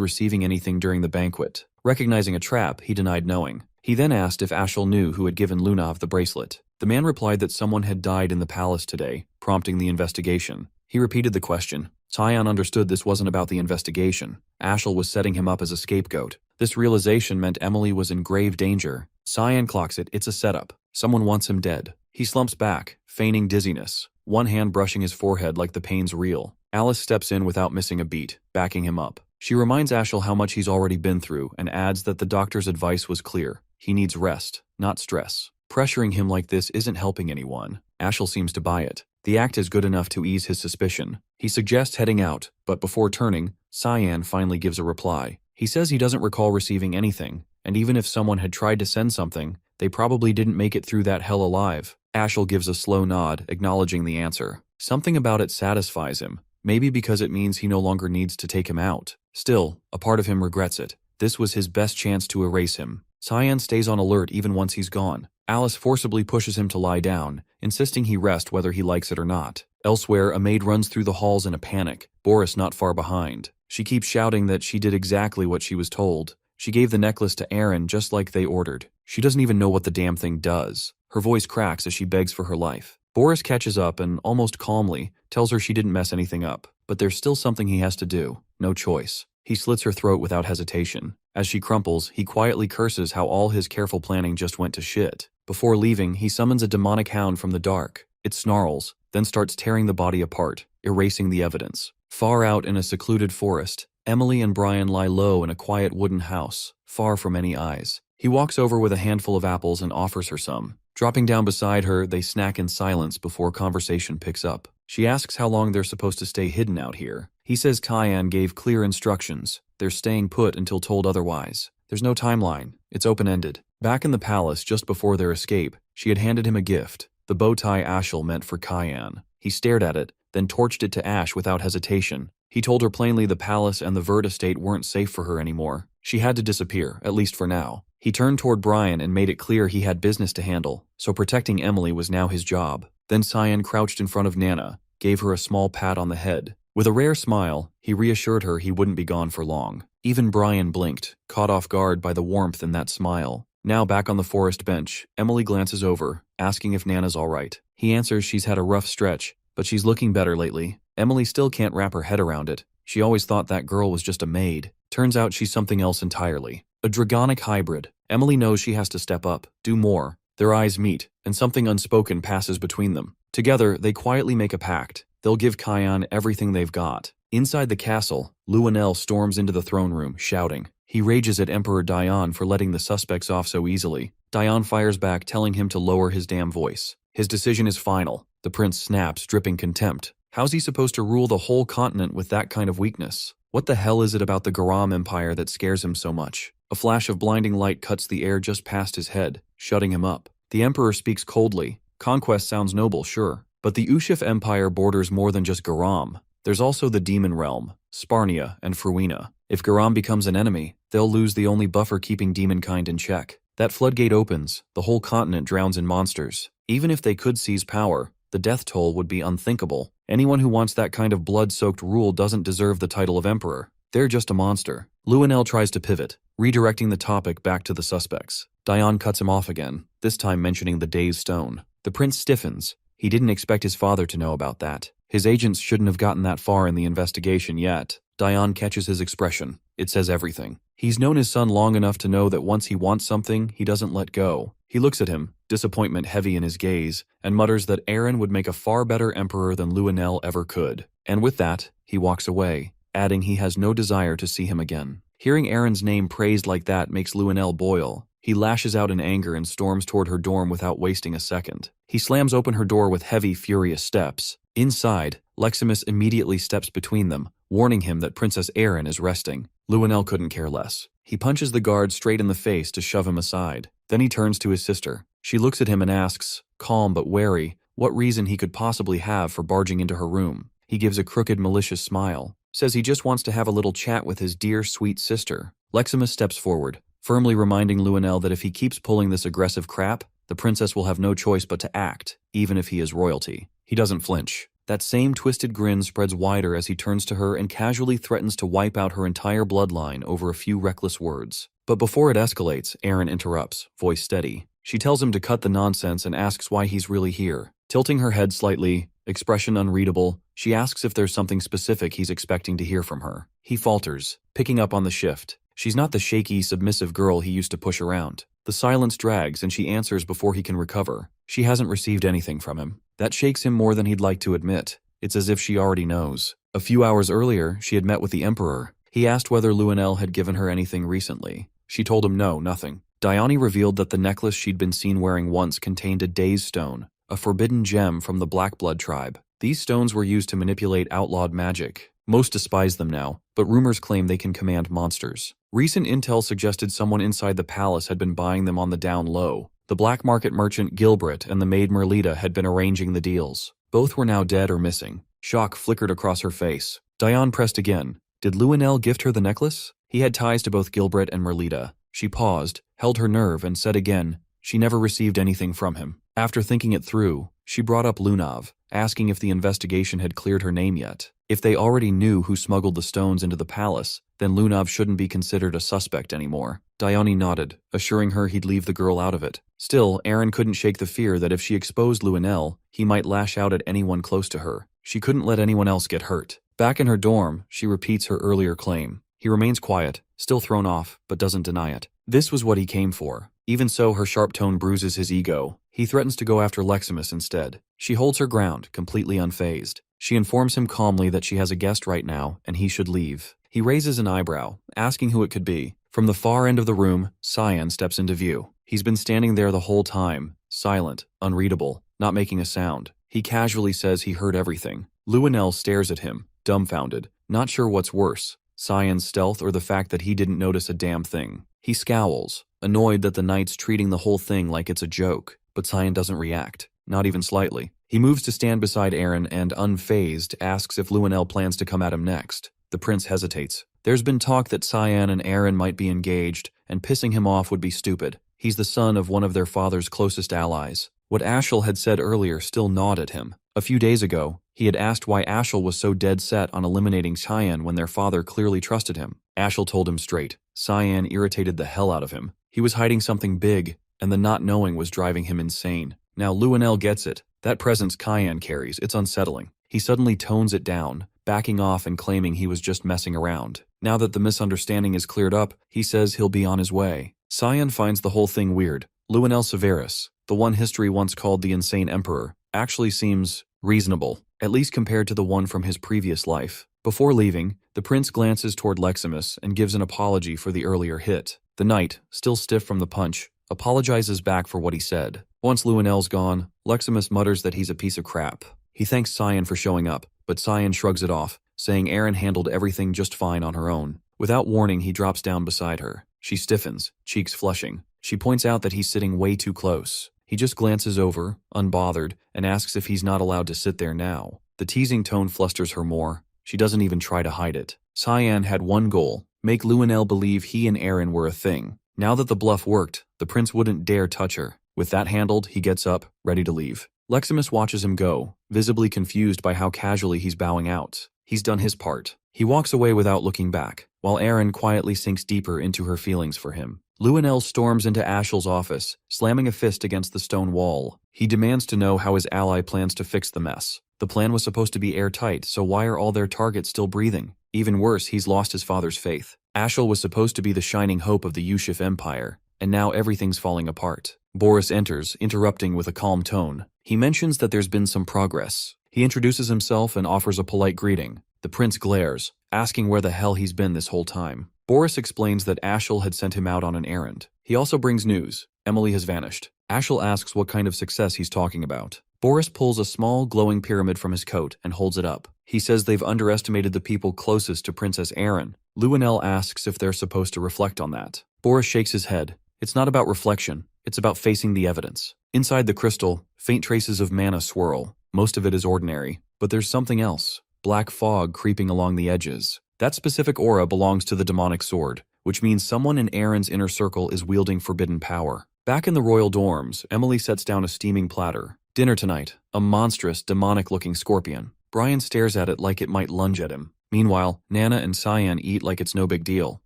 receiving anything during the banquet. Recognizing a trap, he denied knowing. He then asked if Ashel knew who had given Lunav the bracelet. The man replied that someone had died in the palace today, prompting the investigation. He repeated the question. Cheyenne understood this wasn't about the investigation. Ashel was setting him up as a scapegoat. This realization meant Emily was in grave danger. Cheyenne clocks it. It's a setup. Someone wants him dead. He slumps back, feigning dizziness, one hand brushing his forehead like the pain's real. Alice steps in without missing a beat, backing him up. She reminds Ashel how much he's already been through and adds that the doctor's advice was clear. He needs rest, not stress. Pressuring him like this isn't helping anyone. Ashel seems to buy it. The act is good enough to ease his suspicion. He suggests heading out, but before turning, Cyan finally gives a reply. He says he doesn't recall receiving anything, and even if someone had tried to send something, they probably didn't make it through that hell alive. Ashel gives a slow nod, acknowledging the answer. Something about it satisfies him, maybe because it means he no longer needs to take him out. Still, a part of him regrets it. This was his best chance to erase him. Cyan stays on alert even once he's gone. Alice forcibly pushes him to lie down, insisting he rest whether he likes it or not. Elsewhere, a maid runs through the halls in a panic, Boris not far behind. She keeps shouting that she did exactly what she was told. She gave the necklace to Aaron just like they ordered. She doesn't even know what the damn thing does. Her voice cracks as she begs for her life. Boris catches up and, almost calmly, tells her she didn't mess anything up. But there's still something he has to do. No choice. He slits her throat without hesitation. As she crumples, he quietly curses how all his careful planning just went to shit. Before leaving, he summons a demonic hound from the dark. It snarls, then starts tearing the body apart, erasing the evidence. Far out in a secluded forest, Emily and Brian lie low in a quiet wooden house, far from any eyes. He walks over with a handful of apples and offers her some. Dropping down beside her, they snack in silence before conversation picks up. She asks how long they're supposed to stay hidden out here. He says Cyan gave clear instructions. They're staying put until told otherwise. There's no timeline. It's open-ended. Back in the palace, just before their escape, she had handed him a gift, the bow tie Ashel meant for Cyan. He stared at it, then torched it to ash without hesitation. He told her plainly the palace and the Verd estate weren't safe for her anymore. She had to disappear, at least for now. He turned toward Brian and made it clear he had business to handle, so protecting Emily was now his job. Then Cyan crouched in front of Nana, gave her a small pat on the head. With a rare smile, he reassured her he wouldn't be gone for long. Even Brian blinked, caught off guard by the warmth in that smile. Now back on the forest bench, Emily glances over, asking if Nana's all right. He answers she's had a rough stretch, but she's looking better lately. Emily still can't wrap her head around it. She always thought that girl was just a maid. Turns out she's something else entirely. A dragonic hybrid. Emily knows she has to step up, do more. Their eyes meet, and something unspoken passes between them. Together, they quietly make a pact. They'll give Cyan everything they've got. Inside the castle, Luanel storms into the throne room, shouting. He rages at Emperor Dion for letting the suspects off so easily. Dion fires back, telling him to lower his damn voice. His decision is final. The prince snaps, dripping contempt. How's he supposed to rule the whole continent with that kind of weakness? What the hell is it about the Garam Empire that scares him so much? A flash of blinding light cuts the air just past his head, shutting him up. The emperor speaks coldly. Conquest sounds noble, sure. But the Ushif Empire borders more than just Garam. There's also the Demon Realm, Sparnia, and Fruina. If Garam becomes an enemy, they'll lose the only buffer keeping demonkind in check. That floodgate opens, the whole continent drowns in monsters. Even if they could seize power, the death toll would be unthinkable. Anyone who wants that kind of blood-soaked rule doesn't deserve the title of emperor. They're just a monster. Luenel tries to pivot, redirecting the topic back to the suspects. Dion cuts him off again, this time mentioning the day's stone. The prince stiffens. He didn't expect his father to know about that. His agents shouldn't have gotten that far in the investigation yet. Dion catches his expression. It says everything. He's known his son long enough to know that once he wants something, he doesn't let go. He looks at him, disappointment heavy in his gaze, and mutters that Aaron would make a far better emperor than Luenel ever could. And with that, he walks away, adding he has no desire to see him again. Hearing Aaron's name praised like that makes Luenel boil. He lashes out in anger and storms toward her dorm without wasting a second. He slams open her door with heavy, furious steps. Inside, Leximus immediately steps between them, warning him that Princess Aaron is resting. Luenel couldn't care less. He punches the guard straight in the face to shove him aside. Then he turns to his sister. She looks at him and asks, calm but wary, what reason he could possibly have for barging into her room. He gives a crooked, malicious smile. Says he just wants to have a little chat with his dear, sweet sister. Leximus steps forward, firmly reminding Luenel that if he keeps pulling this aggressive crap, the princess will have no choice but to act, even if he is royalty. He doesn't flinch. That same twisted grin spreads wider as he turns to her and casually threatens to wipe out her entire bloodline over a few reckless words. But before it escalates, Aaron interrupts, voice steady. She tells him to cut the nonsense and asks why he's really here. Tilting her head slightly, expression unreadable, she asks if there's something specific he's expecting to hear from her. He falters, picking up on the shift. She's not the shaky, submissive girl he used to push around. The silence drags and she answers before he can recover. She hasn't received anything from him. That shakes him more than he'd like to admit. It's as if she already knows. A few hours earlier, she had met with the Emperor. He asked whether Luenel had given her anything recently. She told him no, nothing. Gyani revealed that the necklace she'd been seen wearing once contained a Daze stone, a forbidden gem from the Blackblood tribe. These stones were used to manipulate outlawed magic. Most despise them now, but rumors claim they can command monsters. Recent intel suggested someone inside the palace had been buying them on the down low. The black market merchant Gilbert and the maid Merlita had been arranging the deals. Both were now dead or missing. Shock flickered across her face. Dion pressed again. Did Luenel gift her the necklace? He had ties to both Gilbert and Merlita. She paused, held her nerve, and said again, she never received anything from him. After thinking it through, she brought up Lunav, asking if the investigation had cleared her name yet. If they already knew who smuggled the stones into the palace, then Lunav shouldn't be considered a suspect anymore. Gyani nodded, assuring her he'd leave the girl out of it. Still, Aaron couldn't shake the fear that if she exposed Luenel, he might lash out at anyone close to her. She couldn't let anyone else get hurt. Back in her dorm, she repeats her earlier claim. He remains quiet, still thrown off, but doesn't deny it. This was what he came for. Even so, her sharp tone bruises his ego. He threatens to go after Leximus instead. She holds her ground, completely unfazed. She informs him calmly that she has a guest right now, and he should leave. He raises an eyebrow, asking who it could be. From the far end of the room, Cyan steps into view. He's been standing there the whole time, silent, unreadable, not making a sound. He casually says he heard everything. Luenel stares at him, dumbfounded, not sure what's worse, Cyan's stealth or the fact that he didn't notice a damn thing. He scowls, annoyed that the knight's treating the whole thing like it's a joke, but Cyan doesn't react, not even slightly. He moves to stand beside Aaron and, unfazed, asks if Luenel plans to come at him next. The prince hesitates. There's been talk that Cyan and Aaron might be engaged, and pissing him off would be stupid. He's the son of one of their father's closest allies. What Ashel had said earlier still gnawed at him. A few days ago, he had asked why Ashel was so dead set on eliminating Cyan when their father clearly trusted him. Ashel told him straight. Cyan irritated the hell out of him. He was hiding something big, and the not knowing was driving him insane. Now Luenel gets it. That presence Cyan carries, it's unsettling. He suddenly tones it down, backing off and claiming he was just messing around. Now that the misunderstanding is cleared up, he says he'll be on his way. Cyan finds the whole thing weird. Luenel Severus, the one history once called the Insane Emperor, actually seems reasonable, at least compared to the one from his previous life. Before leaving, the prince glances toward Leximus and gives an apology for the earlier hit. The knight, still stiff from the punch, apologizes back for what he said. Once Luenel's gone, Leximus mutters that he's a piece of crap. He thanks Cyan for showing up, but Cyan shrugs it off, saying Aaron handled everything just fine on her own. Without warning, he drops down beside her. She stiffens, cheeks flushing. She points out that he's sitting way too close. He just glances over, unbothered, and asks if he's not allowed to sit there now. The teasing tone flusters her more. She doesn't even try to hide it. Cyan had one goal, make Luenel believe he and Aaron were a thing. Now that the bluff worked, the prince wouldn't dare touch her. With that handled, he gets up, ready to leave. Leximus watches him go, visibly confused by how casually he's bowing out. He's done his part. He walks away without looking back, while Aaron quietly sinks deeper into her feelings for him. Luenel storms into Ashel's office, slamming a fist against the stone wall. He demands to know how his ally plans to fix the mess. The plan was supposed to be airtight, so why are all their targets still breathing? Even worse, he's lost his father's faith. Ashel was supposed to be the shining hope of the Yushif Empire, and now everything's falling apart. Boris enters, interrupting with a calm tone. He mentions that there's been some progress. He introduces himself and offers a polite greeting. The prince glares, asking where the hell he's been this whole time. Boris explains that Ashel had sent him out on an errand. He also brings news. Emily has vanished. Ashel asks what kind of success he's talking about. Boris pulls a small, glowing pyramid from his coat and holds it up. He says they've underestimated the people closest to Princess Aaron. Luenel asks if they're supposed to reflect on that. Boris shakes his head. It's not about reflection. It's about facing the evidence. Inside the crystal, faint traces of mana swirl. Most of it is ordinary, but there's something else. Black fog creeping along the edges. That specific aura belongs to the demonic sword, which means someone in Aaron's inner circle is wielding forbidden power. Back in the royal dorms, Emily sets down a steaming platter. Dinner tonight, a monstrous, demonic-looking scorpion. Brian stares at it like it might lunge at him. Meanwhile, Nana and Cyan eat like it's no big deal.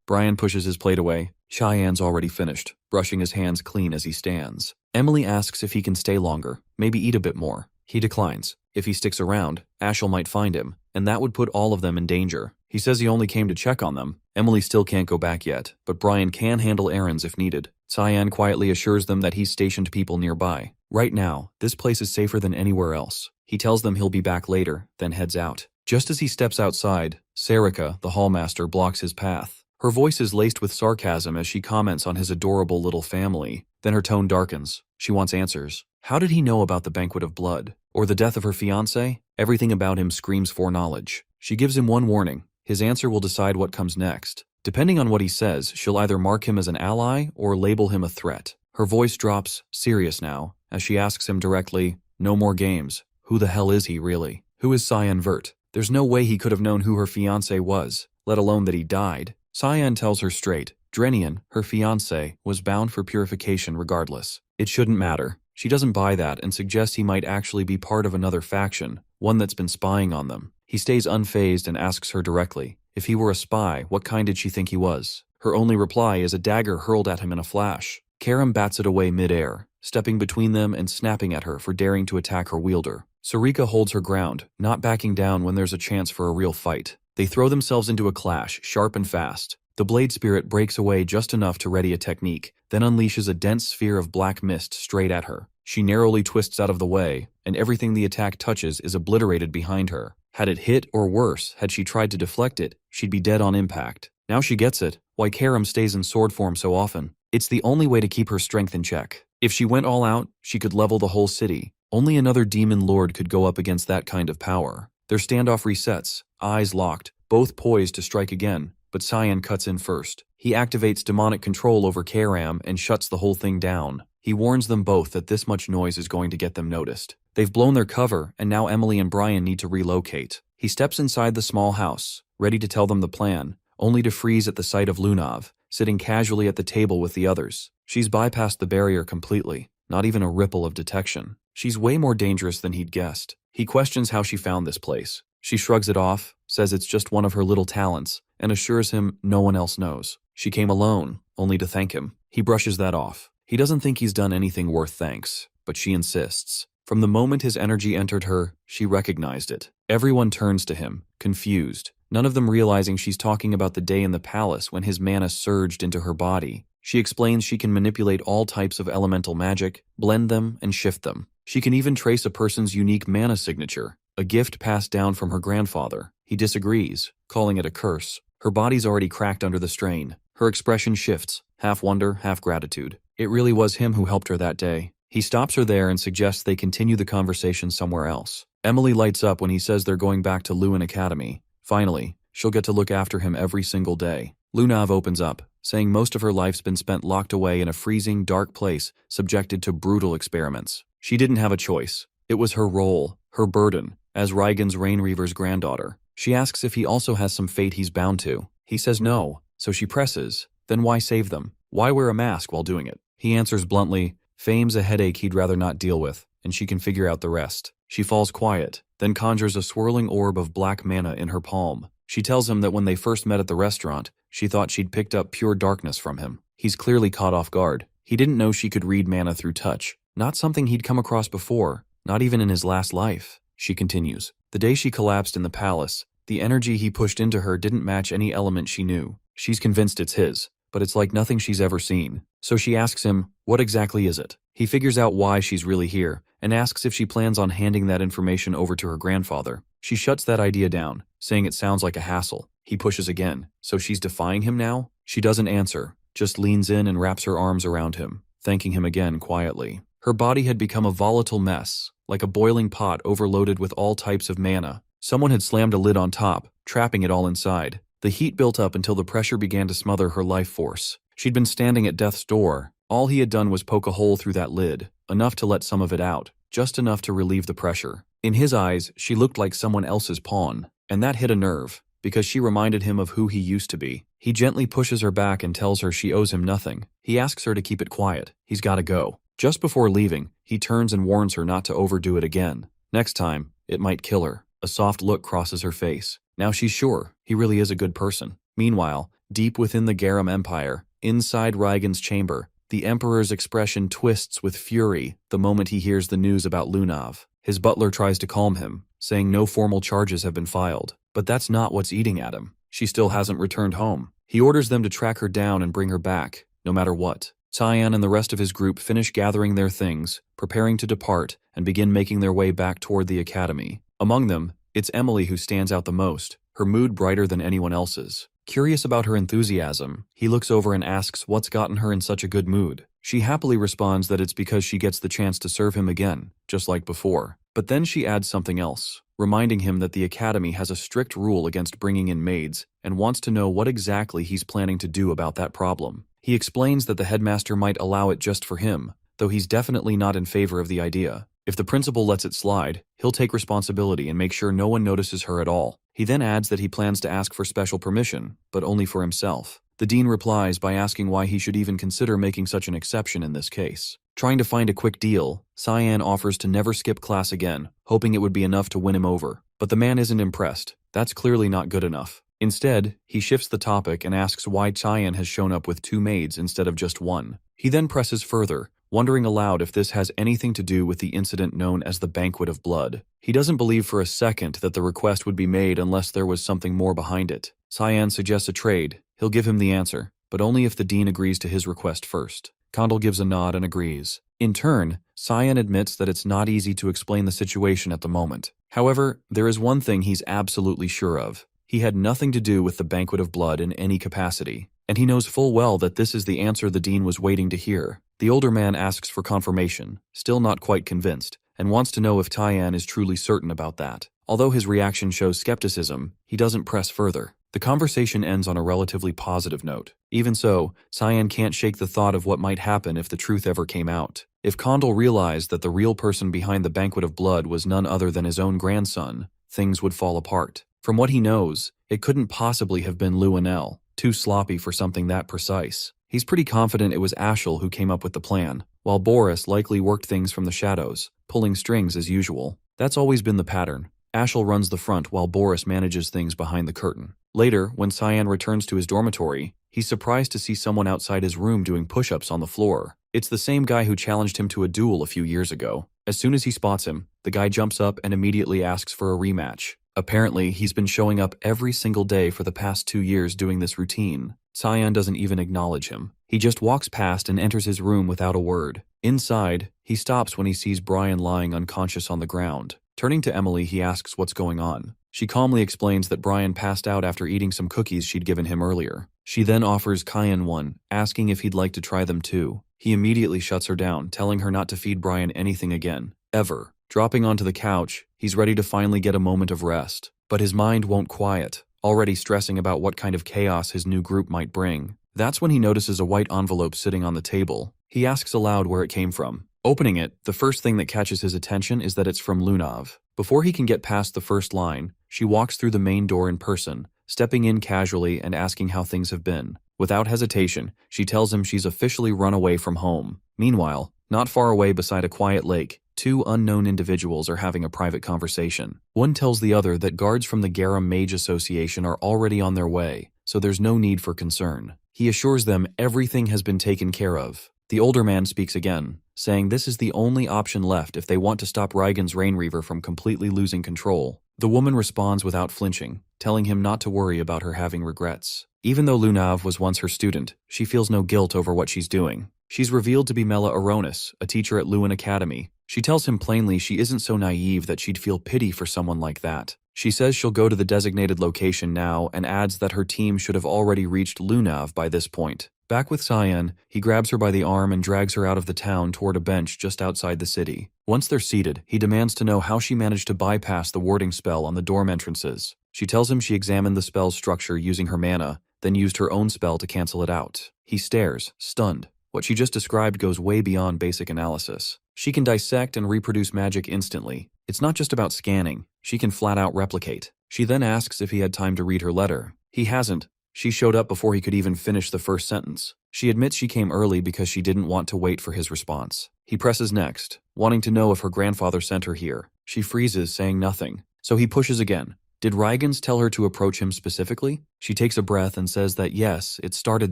Brian pushes his plate away. Cheyenne's already finished, brushing his hands clean as he stands. Emily asks if he can stay longer, maybe eat a bit more. He declines. If he sticks around, Ashel might find him, and that would put all of them in danger. He says he only came to check on them. Emily still can't go back yet, but Brian can handle errands if needed. Cyan quietly assures them that he's stationed people nearby. Right now, this place is safer than anywhere else. He tells them he'll be back later, then heads out. Just as he steps outside, Sarika, the hallmaster, blocks his path. Her voice is laced with sarcasm as she comments on his adorable little family. Then her tone darkens. She wants answers. How did he know about the banquet of blood? Or the death of her fiancé? Everything about him screams foreknowledge. She gives him one warning. His answer will decide what comes next. Depending on what he says, she'll either mark him as an ally or label him a threat. Her voice drops, serious now, as she asks him directly, no more games. Who the hell is he, really? Who is Cyan Vert? There's no way he could have known who her fiancé was, let alone that he died. Cyan tells her straight. Drenian, her fiancé, was bound for purification regardless. It shouldn't matter. She doesn't buy that and suggests he might actually be part of another faction, one that's been spying on them. He stays unfazed and asks her directly, if he were a spy, what kind did she think he was? Her only reply is a dagger hurled at him in a flash. Karam bats it away mid-air, stepping between them and snapping at her for daring to attack her wielder. Sarika holds her ground, not backing down when there's a chance for a real fight. They throw themselves into a clash, sharp and fast. The blade spirit breaks away just enough to ready a technique, then unleashes a dense sphere of black mist straight at her. She narrowly twists out of the way, and everything the attack touches is obliterated behind her. Had it hit, or worse, had she tried to deflect it, she'd be dead on impact. Now she gets it, why Karam stays in sword form so often. It's the only way to keep her strength in check. If she went all out, she could level the whole city. Only another demon lord could go up against that kind of power. Their standoff resets, eyes locked, both poised to strike again, but Cyan cuts in first. He activates demonic control over Karam and shuts the whole thing down. He warns them both that this much noise is going to get them noticed. They've blown their cover, and now Emily and Brian need to relocate. He steps inside the small house, ready to tell them the plan, only to freeze at the sight of Lunav, sitting casually at the table with the others. She's bypassed the barrier completely, not even a ripple of detection. She's way more dangerous than he'd guessed. He questions how she found this place. She shrugs it off, says it's just one of her little talents, and assures him no one else knows. She came alone, only to thank him. He brushes that off. He doesn't think he's done anything worth thanks, but she insists. From the moment his energy entered her, she recognized it. Everyone turns to him, confused, none of them realizing she's talking about the day in the palace when his mana surged into her body. She explains she can manipulate all types of elemental magic, blend them, and shift them. She can even trace a person's unique mana signature, a gift passed down from her grandfather. He disagrees, calling it a curse. Her body's already cracked under the strain. Her expression shifts, half wonder, half gratitude. It really was him who helped her that day. He stops her there and suggests they continue the conversation somewhere else. Emily lights up when he says they're going back to Riven Academy. Finally, she'll get to look after him every single day. Lunav opens up, saying most of her life's been spent locked away in a freezing, dark place, subjected to brutal experiments. She didn't have a choice. It was her role, her burden, as Reigen's Rainreaver's granddaughter. She asks if he also has some fate he's bound to. He says no, So she presses. Then why save them? Why wear a mask while doing it? He answers bluntly, fame's a headache he'd rather not deal with, and she can figure out the rest. She falls quiet, then conjures a swirling orb of black mana in her palm. She tells him that when they first met at the restaurant, she thought she'd picked up pure darkness from him. He's clearly caught off guard. He didn't know she could read mana through touch. Not something he'd come across before, not even in his last life. She continues. The day she collapsed in the palace, the energy he pushed into her didn't match any element she knew. She's convinced it's his, but it's like nothing she's ever seen. So she asks him, what exactly is it? He figures out why she's really here, and asks if she plans on handing that information over to her grandfather. She shuts that idea down, saying it sounds like a hassle. He pushes again. So she's defying him now? She doesn't answer, just leans in and wraps her arms around him, thanking him again quietly. Her body had become a volatile mess, like a boiling pot overloaded with all types of mana. Someone had slammed a lid on top, trapping it all inside. The heat built up until the pressure began to smother her life force. She'd been standing at death's door. All he had done was poke a hole through that lid, enough to let some of it out, just enough to relieve the pressure. In his eyes, she looked like someone else's pawn, and that hit a nerve, because she reminded him of who he used to be. He gently pushes her back and tells her she owes him nothing. He asks her to keep it quiet. He's gotta go. Just before leaving, he turns and warns her not to overdo it again. Next time, it might kill her. A soft look crosses her face. Now she's sure he really is a good person. Meanwhile, deep within the Garum Empire, inside Raigan's chamber, the Emperor's expression twists with fury the moment he hears the news about Lunav. His butler tries to calm him, saying no formal charges have been filed. But that's not what's eating at him. She still hasn't returned home. He orders them to track her down and bring her back, no matter what. Cyan and the rest of his group finish gathering their things, preparing to depart, and begin making their way back toward the academy. Among them, it's Emily who stands out the most, her mood brighter than anyone else's. Curious about her enthusiasm, he looks over and asks what's gotten her in such a good mood. She happily responds that it's because she gets the chance to serve him again, just like before. But then she adds something else, reminding him that the academy has a strict rule against bringing in maids and wants to know what exactly he's planning to do about that problem. He explains that the headmaster might allow it just for him, though he's definitely not in favor of the idea. If the principal lets it slide, he'll take responsibility and make sure no one notices her at all. He then adds that he plans to ask for special permission, but only for himself. The dean replies by asking why he should even consider making such an exception in this case. Trying to find a quick deal, Cyan offers to never skip class again, hoping it would be enough to win him over. But the man isn't impressed. That's clearly not good enough. Instead, he shifts the topic and asks why Cyan has shown up with 2 maids instead of just 1. He then presses further, wondering aloud if this has anything to do with the incident known as the Banquet of Blood. He doesn't believe for a second that the request would be made unless there was something more behind it. Cyan suggests a trade. He'll give him the answer, but only if the dean agrees to his request first. Condal gives a nod and agrees. In turn, Cyan admits that it's not easy to explain the situation at the moment. However, there is one thing he's absolutely sure of. He had nothing to do with the Banquet of Blood in any capacity, and he knows full well that this is the answer the dean was waiting to hear. The older man asks for confirmation, still not quite convinced, and wants to know if Cyan is truly certain about that. Although his reaction shows skepticism, he doesn't press further. The conversation ends on a relatively positive note. Even so, Cyan can't shake the thought of what might happen if the truth ever came out. If Condal realized that the real person behind the Banquet of Blood was none other than his own grandson, things would fall apart. From what he knows, it couldn't possibly have been Luanel, too sloppy for something that precise. He's pretty confident it was Ashel who came up with the plan, while Boris likely worked things from the shadows, pulling strings as usual. That's always been the pattern. Ashel runs the front while Boris manages things behind the curtain. Later, when Cyan returns to his dormitory, he's surprised to see someone outside his room doing push-ups on the floor. It's the same guy who challenged him to a duel a few years ago. As soon as he spots him, the guy jumps up and immediately asks for a rematch. Apparently, he's been showing up every single day for the past 2 years doing this routine. Cyan doesn't even acknowledge him. He just walks past and enters his room without a word. Inside, he stops when he sees Brian lying unconscious on the ground. Turning to Emily, he asks what's going on. She calmly explains that Brian passed out after eating some cookies she'd given him earlier. She then offers Cyan one, asking if he'd like to try them too. He immediately shuts her down, telling her not to feed Brian anything again, ever. Dropping onto the couch, he's ready to finally get a moment of rest. But his mind won't quiet, already stressing about what kind of chaos his new group might bring. That's when he notices a white envelope sitting on the table. He asks aloud where it came from. Opening it, the first thing that catches his attention is that it's from Lunav. Before he can get past the first line, she walks through the main door in person, stepping in casually and asking how things have been. Without hesitation, she tells him she's officially run away from home. Meanwhile, not far away beside a quiet lake, two unknown individuals are having a private conversation. One tells the other that guards from the Garam Mage Association are already on their way, so there's no need for concern. He assures them everything has been taken care of. The older man speaks again, saying this is the only option left if they want to stop Reigen's Rainreaver from completely losing control. The woman responds without flinching, telling him not to worry about her having regrets. Even though Lunav was once her student, she feels no guilt over what she's doing. She's revealed to be Mela Aronis, a teacher at No.1 Academy. She tells him plainly she isn't so naive that she'd feel pity for someone like that. She says she'll go to the designated location now and adds that her team should have already reached Lunav by this point. Back with Cyan, he grabs her by the arm and drags her out of the town toward a bench just outside the city. Once they're seated, he demands to know how she managed to bypass the warding spell on the dorm entrances. She tells him she examined the spell's structure using her mana, then used her own spell to cancel it out. He stares, stunned. What she just described goes way beyond basic analysis. She can dissect and reproduce magic instantly. It's not just about scanning. She can flat out replicate. She then asks if he had time to read her letter. He hasn't. She showed up before he could even finish the first sentence. She admits she came early because she didn't want to wait for his response. He presses next, wanting to know if her grandfather sent her here. She freezes, saying nothing. So he pushes again. Did Reigens tell her to approach him specifically? She takes a breath and says that yes, it started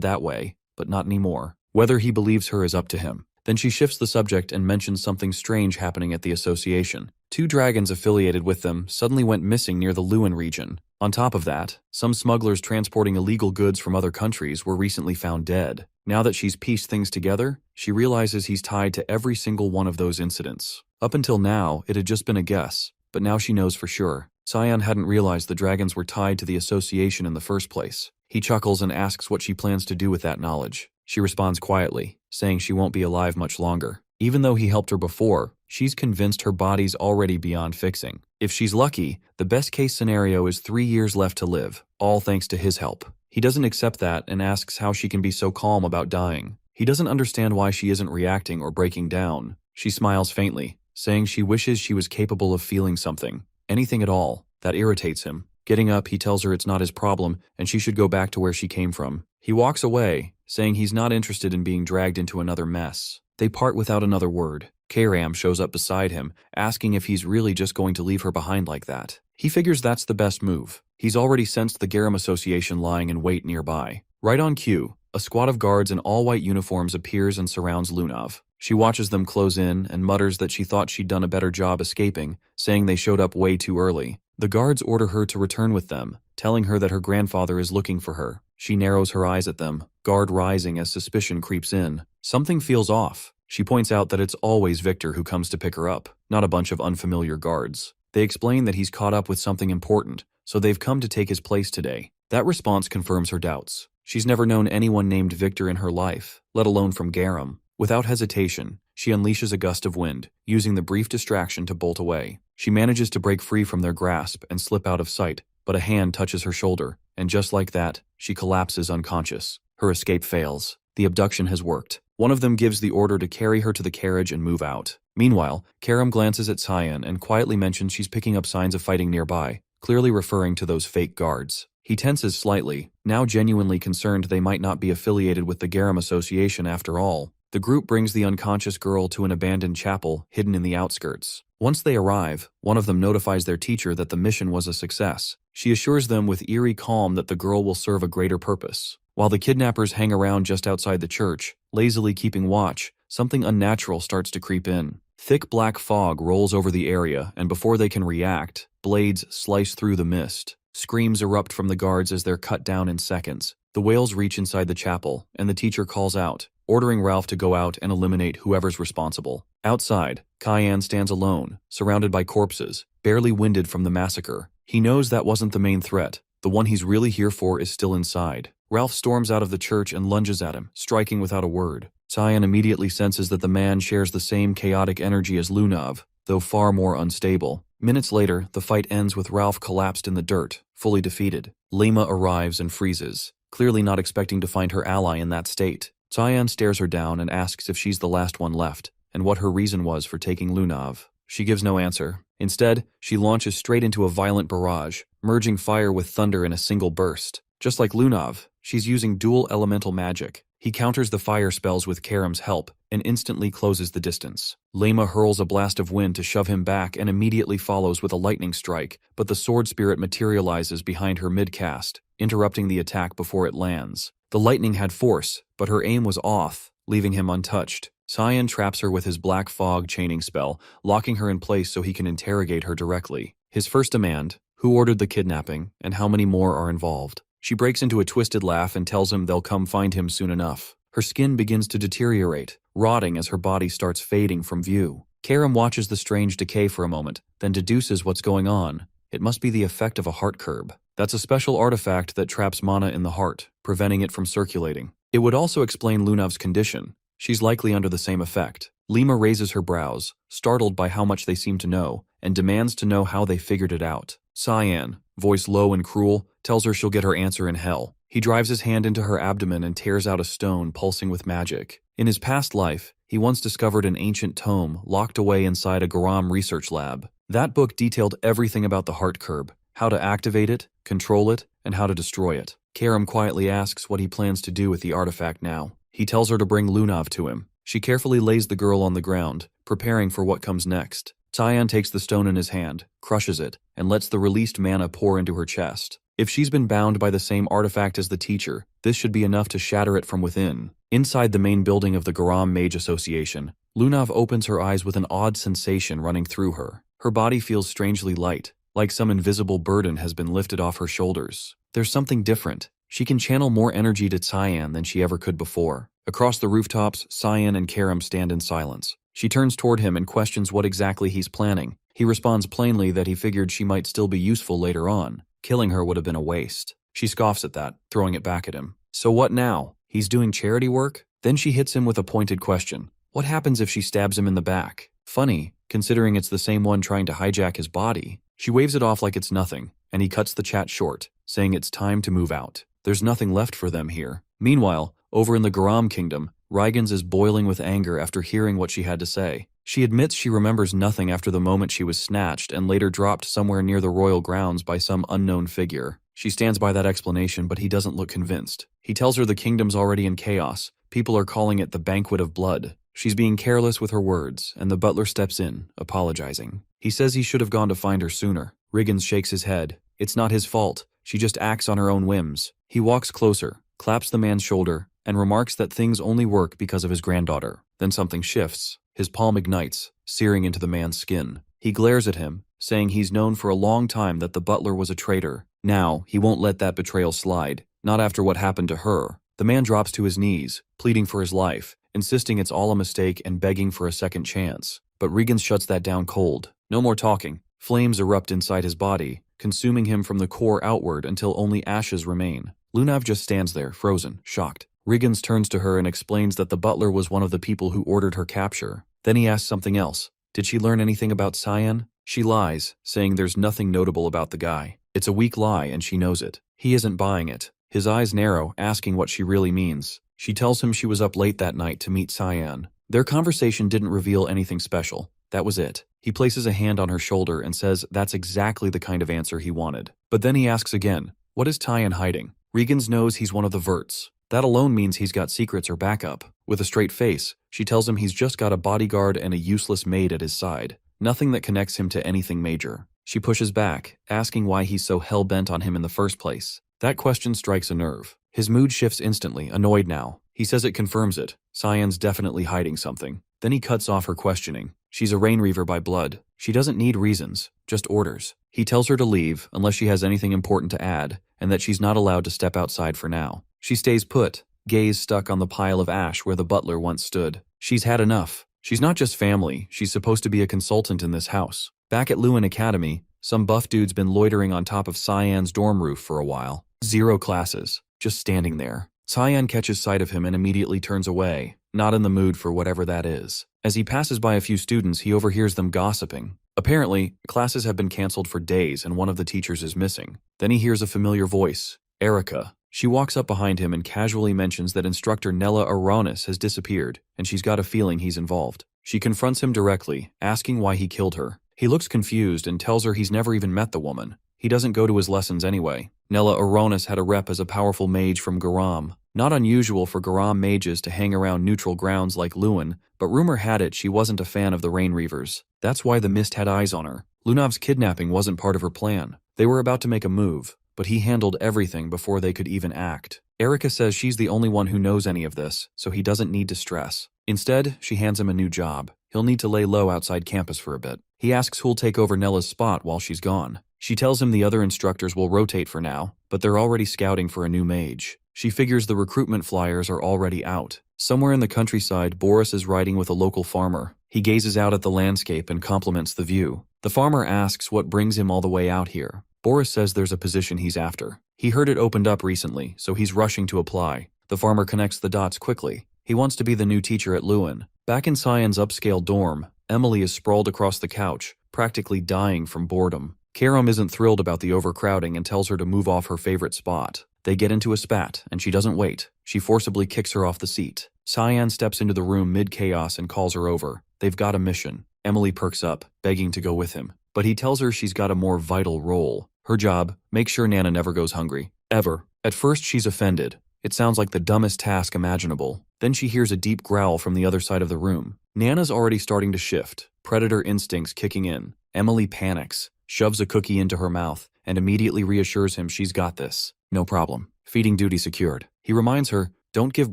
that way, but not anymore. Whether he believes her is up to him. Then she shifts the subject and mentions something strange happening at the association. Two dragons affiliated with them suddenly went missing near the Lewin region. On top of that, some smugglers transporting illegal goods from other countries were recently found dead. Now that she's pieced things together, she realizes he's tied to every single one of those incidents. Up until now, it had just been a guess, but now she knows for sure. Cyan hadn't realized the dragons were tied to the association in the first place. He chuckles and asks what she plans to do with that knowledge. She responds quietly, saying she won't be alive much longer. Even though he helped her before, she's convinced her body's already beyond fixing. If she's lucky, the best-case scenario is 3 years left to live, all thanks to his help. He doesn't accept that and asks how she can be so calm about dying. He doesn't understand why she isn't reacting or breaking down. She smiles faintly, saying she wishes she was capable of feeling something, anything at all. That irritates him. Getting up, he tells her it's not his problem and she should go back to where she came from. He walks away, saying he's not interested in being dragged into another mess. They part without another word. Kairam shows up beside him, asking if he's really just going to leave her behind like that. He figures that's the best move. He's already sensed the Garam Association lying in wait nearby. Right on cue, a squad of guards in all-white uniforms appears and surrounds Lunav. She watches them close in and mutters that she thought she'd done a better job escaping, saying they showed up way too early. The guards order her to return with them, telling her that her grandfather is looking for her. She narrows her eyes at them, guard rising as suspicion creeps in. Something feels off. She points out that it's always Victor who comes to pick her up, not a bunch of unfamiliar guards. They explain that he's caught up with something important, so they've come to take his place today. That response confirms her doubts. She's never known anyone named Victor in her life, let alone from Garam. Without hesitation, she unleashes a gust of wind, using the brief distraction to bolt away. She manages to break free from their grasp and slip out of sight, but a hand touches her shoulder, and just like that, she collapses unconscious. Her escape fails. The abduction has worked. One of them gives the order to carry her to the carriage and move out. Meanwhile, Karam glances at Cyan and quietly mentions she's picking up signs of fighting nearby, clearly referring to those fake guards. He tenses slightly, now genuinely concerned they might not be affiliated with the Garam Association after all. The group brings the unconscious girl to an abandoned chapel hidden in the outskirts. Once they arrive, one of them notifies their teacher that the mission was a success. She assures them with eerie calm that the girl will serve a greater purpose. While the kidnappers hang around just outside the church, lazily keeping watch, something unnatural starts to creep in. Thick black fog rolls over the area, and before they can react, blades slice through the mist. Screams erupt from the guards as they're cut down in seconds. The whales reach inside the chapel, and the teacher calls out, ordering Ralph to go out and eliminate whoever's responsible. Outside, Cyan stands alone, surrounded by corpses, barely winded from the massacre. He knows that wasn't the main threat. The one he's really here for is still inside. Ralph storms out of the church and lunges at him, striking without a word. Cyan immediately senses that the man shares the same chaotic energy as Lunav, though far more unstable. Minutes later, the fight ends with Ralph collapsed in the dirt, fully defeated. Lema arrives and freezes, clearly not expecting to find her ally in that state. Cyan stares her down and asks if she's the last one left, and what her reason was for taking Lunav. She gives no answer, Instead, she launches straight into a violent barrage, merging fire with thunder in a single burst. Just like Lunav, she's using dual elemental magic. He counters the fire spells with Karam's help and instantly closes the distance. Lema hurls a blast of wind to shove him back and immediately follows with a lightning strike, but the sword spirit materializes behind her mid-cast, interrupting the attack before it lands. The lightning had force, but her aim was off, leaving him untouched. Cyan traps her with his black fog chaining spell, locking her in place so he can interrogate her directly. His first demand: who ordered the kidnapping, and how many more are involved? She breaks into a twisted laugh and tells him they'll come find him soon enough. Her skin begins to deteriorate, rotting as her body starts fading from view. Karam watches the strange decay for a moment, then deduces what's going on. It must be the effect of a heart curb. That's a special artifact that traps mana in the heart, preventing it from circulating. It would also explain Lunav's condition. She's likely under the same effect. Lema raises her brows, startled by how much they seem to know, and demands to know how they figured it out. Cyan, voice low and cruel, tells her she'll get her answer in hell. He drives his hand into her abdomen and tears out a stone pulsing with magic. In his past life, he once discovered an ancient tome locked away inside a Garam research lab. That book detailed everything about the heart curb, how to activate it, control it, and how to destroy it. Karam quietly asks what he plans to do with the artifact now. He tells her to bring Lunav to him. She carefully lays the girl on the ground, preparing for what comes next. Cyan takes the stone in his hand, crushes it, and lets the released mana pour into her chest. If she's been bound by the same artifact as the teacher, this should be enough to shatter it from within. Inside the main building of the Garam Mage Association, Lunav opens her eyes with an odd sensation running through her. Her body feels strangely light, like some invisible burden has been lifted off her shoulders. There's something different. She can channel more energy to Cyan than she ever could before. Across the rooftops, Cyan and Karam stand in silence. She turns toward him and questions what exactly he's planning. He responds plainly that he figured she might still be useful later on. Killing her would have been a waste. She scoffs at that, throwing it back at him. So what now? He's doing charity work? Then she hits him with a pointed question. What happens if she stabs him in the back? Funny, considering it's the same one trying to hijack his body. She waves it off like it's nothing, and he cuts the chat short, saying it's time to move out. There's nothing left for them here. Meanwhile, over in the Garam Kingdom, Rygans is boiling with anger after hearing what she had to say. She admits she remembers nothing after the moment she was snatched and later dropped somewhere near the royal grounds by some unknown figure. She stands by that explanation, but he doesn't look convinced. He tells her the kingdom's already in chaos. People are calling it the Banquet of Blood. She's being careless with her words, and the butler steps in, apologizing. He says he should have gone to find her sooner. Riggins shakes his head. It's not his fault. She just acts on her own whims. He walks closer, claps the man's shoulder, and remarks that things only work because of his granddaughter. Then something shifts. His palm ignites, searing into the man's skin. He glares at him, saying he's known for a long time that the butler was a traitor. Now, he won't let that betrayal slide, not after what happened to her. The man drops to his knees, pleading for his life, insisting it's all a mistake and begging for a second chance. But Riggins shuts that down cold. No more talking. Flames erupt inside his body, consuming him from the core outward until only ashes remain. Lunav just stands there, frozen, shocked. Riggins turns to her and explains that the butler was one of the people who ordered her capture. Then he asks something else. Did she learn anything about Cyan? She lies, saying there's nothing notable about the guy. It's a weak lie and she knows it. He isn't buying it. His eyes narrow, asking what she really means. She tells him she was up late that night to meet Cyan. Their conversation didn't reveal anything special. That was it. He places a hand on her shoulder and says that's exactly the kind of answer he wanted. But then he asks again, what is Cyan hiding? Riggins knows he's one of the Verts. That alone means he's got secrets or backup. With a straight face, she tells him he's just got a bodyguard and a useless maid at his side. Nothing that connects him to anything major. She pushes back, asking why he's so hell-bent on him in the first place. That question strikes a nerve. His mood shifts instantly, annoyed now. He says it confirms it. Cyan's definitely hiding something. Then he cuts off her questioning. She's a Rain Reaver by blood. She doesn't need reasons, just orders. He tells her to leave unless she has anything important to add, and that she's not allowed to step outside for now. She stays put, gaze stuck on the pile of ash where the butler once stood. She's had enough. She's not just family, she's supposed to be a consultant in this house. Back at No.1 Academy, some buff dude's been loitering on top of Cyan's dorm roof for a while. 0 classes, just standing there. Cyan catches sight of him and immediately turns away, not in the mood for whatever that is. As he passes by a few students, he overhears them gossiping. Apparently, classes have been canceled for days and one of the teachers is missing. Then he hears a familiar voice, Erica. She walks up behind him and casually mentions that instructor Nella Aronis has disappeared, and she's got a feeling he's involved. She confronts him directly, asking why he killed her. He looks confused and tells her he's never even met the woman. He doesn't go to his lessons anyway. Nella Aronis had a rep as a powerful mage from Garam. Not unusual for Garam mages to hang around neutral grounds like Lewin, but rumor had it she wasn't a fan of the Rain Reavers. That's why the Mist had eyes on her. Lunav's kidnapping wasn't part of her plan. They were about to make a move, but he handled everything before they could even act. Erica says she's the only one who knows any of this, so he doesn't need to stress. Instead, she hands him a new job. He'll need to lay low outside campus for a bit. He asks who'll take over Nella's spot while she's gone. She tells him the other instructors will rotate for now, but they're already scouting for a new mage. She figures the recruitment flyers are already out. Somewhere in the countryside, Boris is riding with a local farmer. He gazes out at the landscape and compliments the view. The farmer asks what brings him all the way out here. Boris says there's a position he's after. He heard it opened up recently, so he's rushing to apply. The farmer connects the dots quickly. He wants to be the new teacher at Lewin. Back in Cyan's upscale dorm, Emily is sprawled across the couch, practically dying from boredom. Karam isn't thrilled about the overcrowding and tells her to move off her favorite spot. They get into a spat, and she doesn't wait. She forcibly kicks her off the seat. Cyan steps into the room mid-chaos and calls her over. They've got a mission. Emily perks up, begging to go with him. But he tells her she's got a more vital role. Her job, make sure Nana never goes hungry. Ever. At first she's offended. It sounds like the dumbest task imaginable. Then she hears a deep growl from the other side of the room. Nana's already starting to shift, predator instincts kicking in. Emily panics, shoves a cookie into her mouth, and immediately reassures him she's got this. No problem. Feeding duty secured. He reminds her, don't give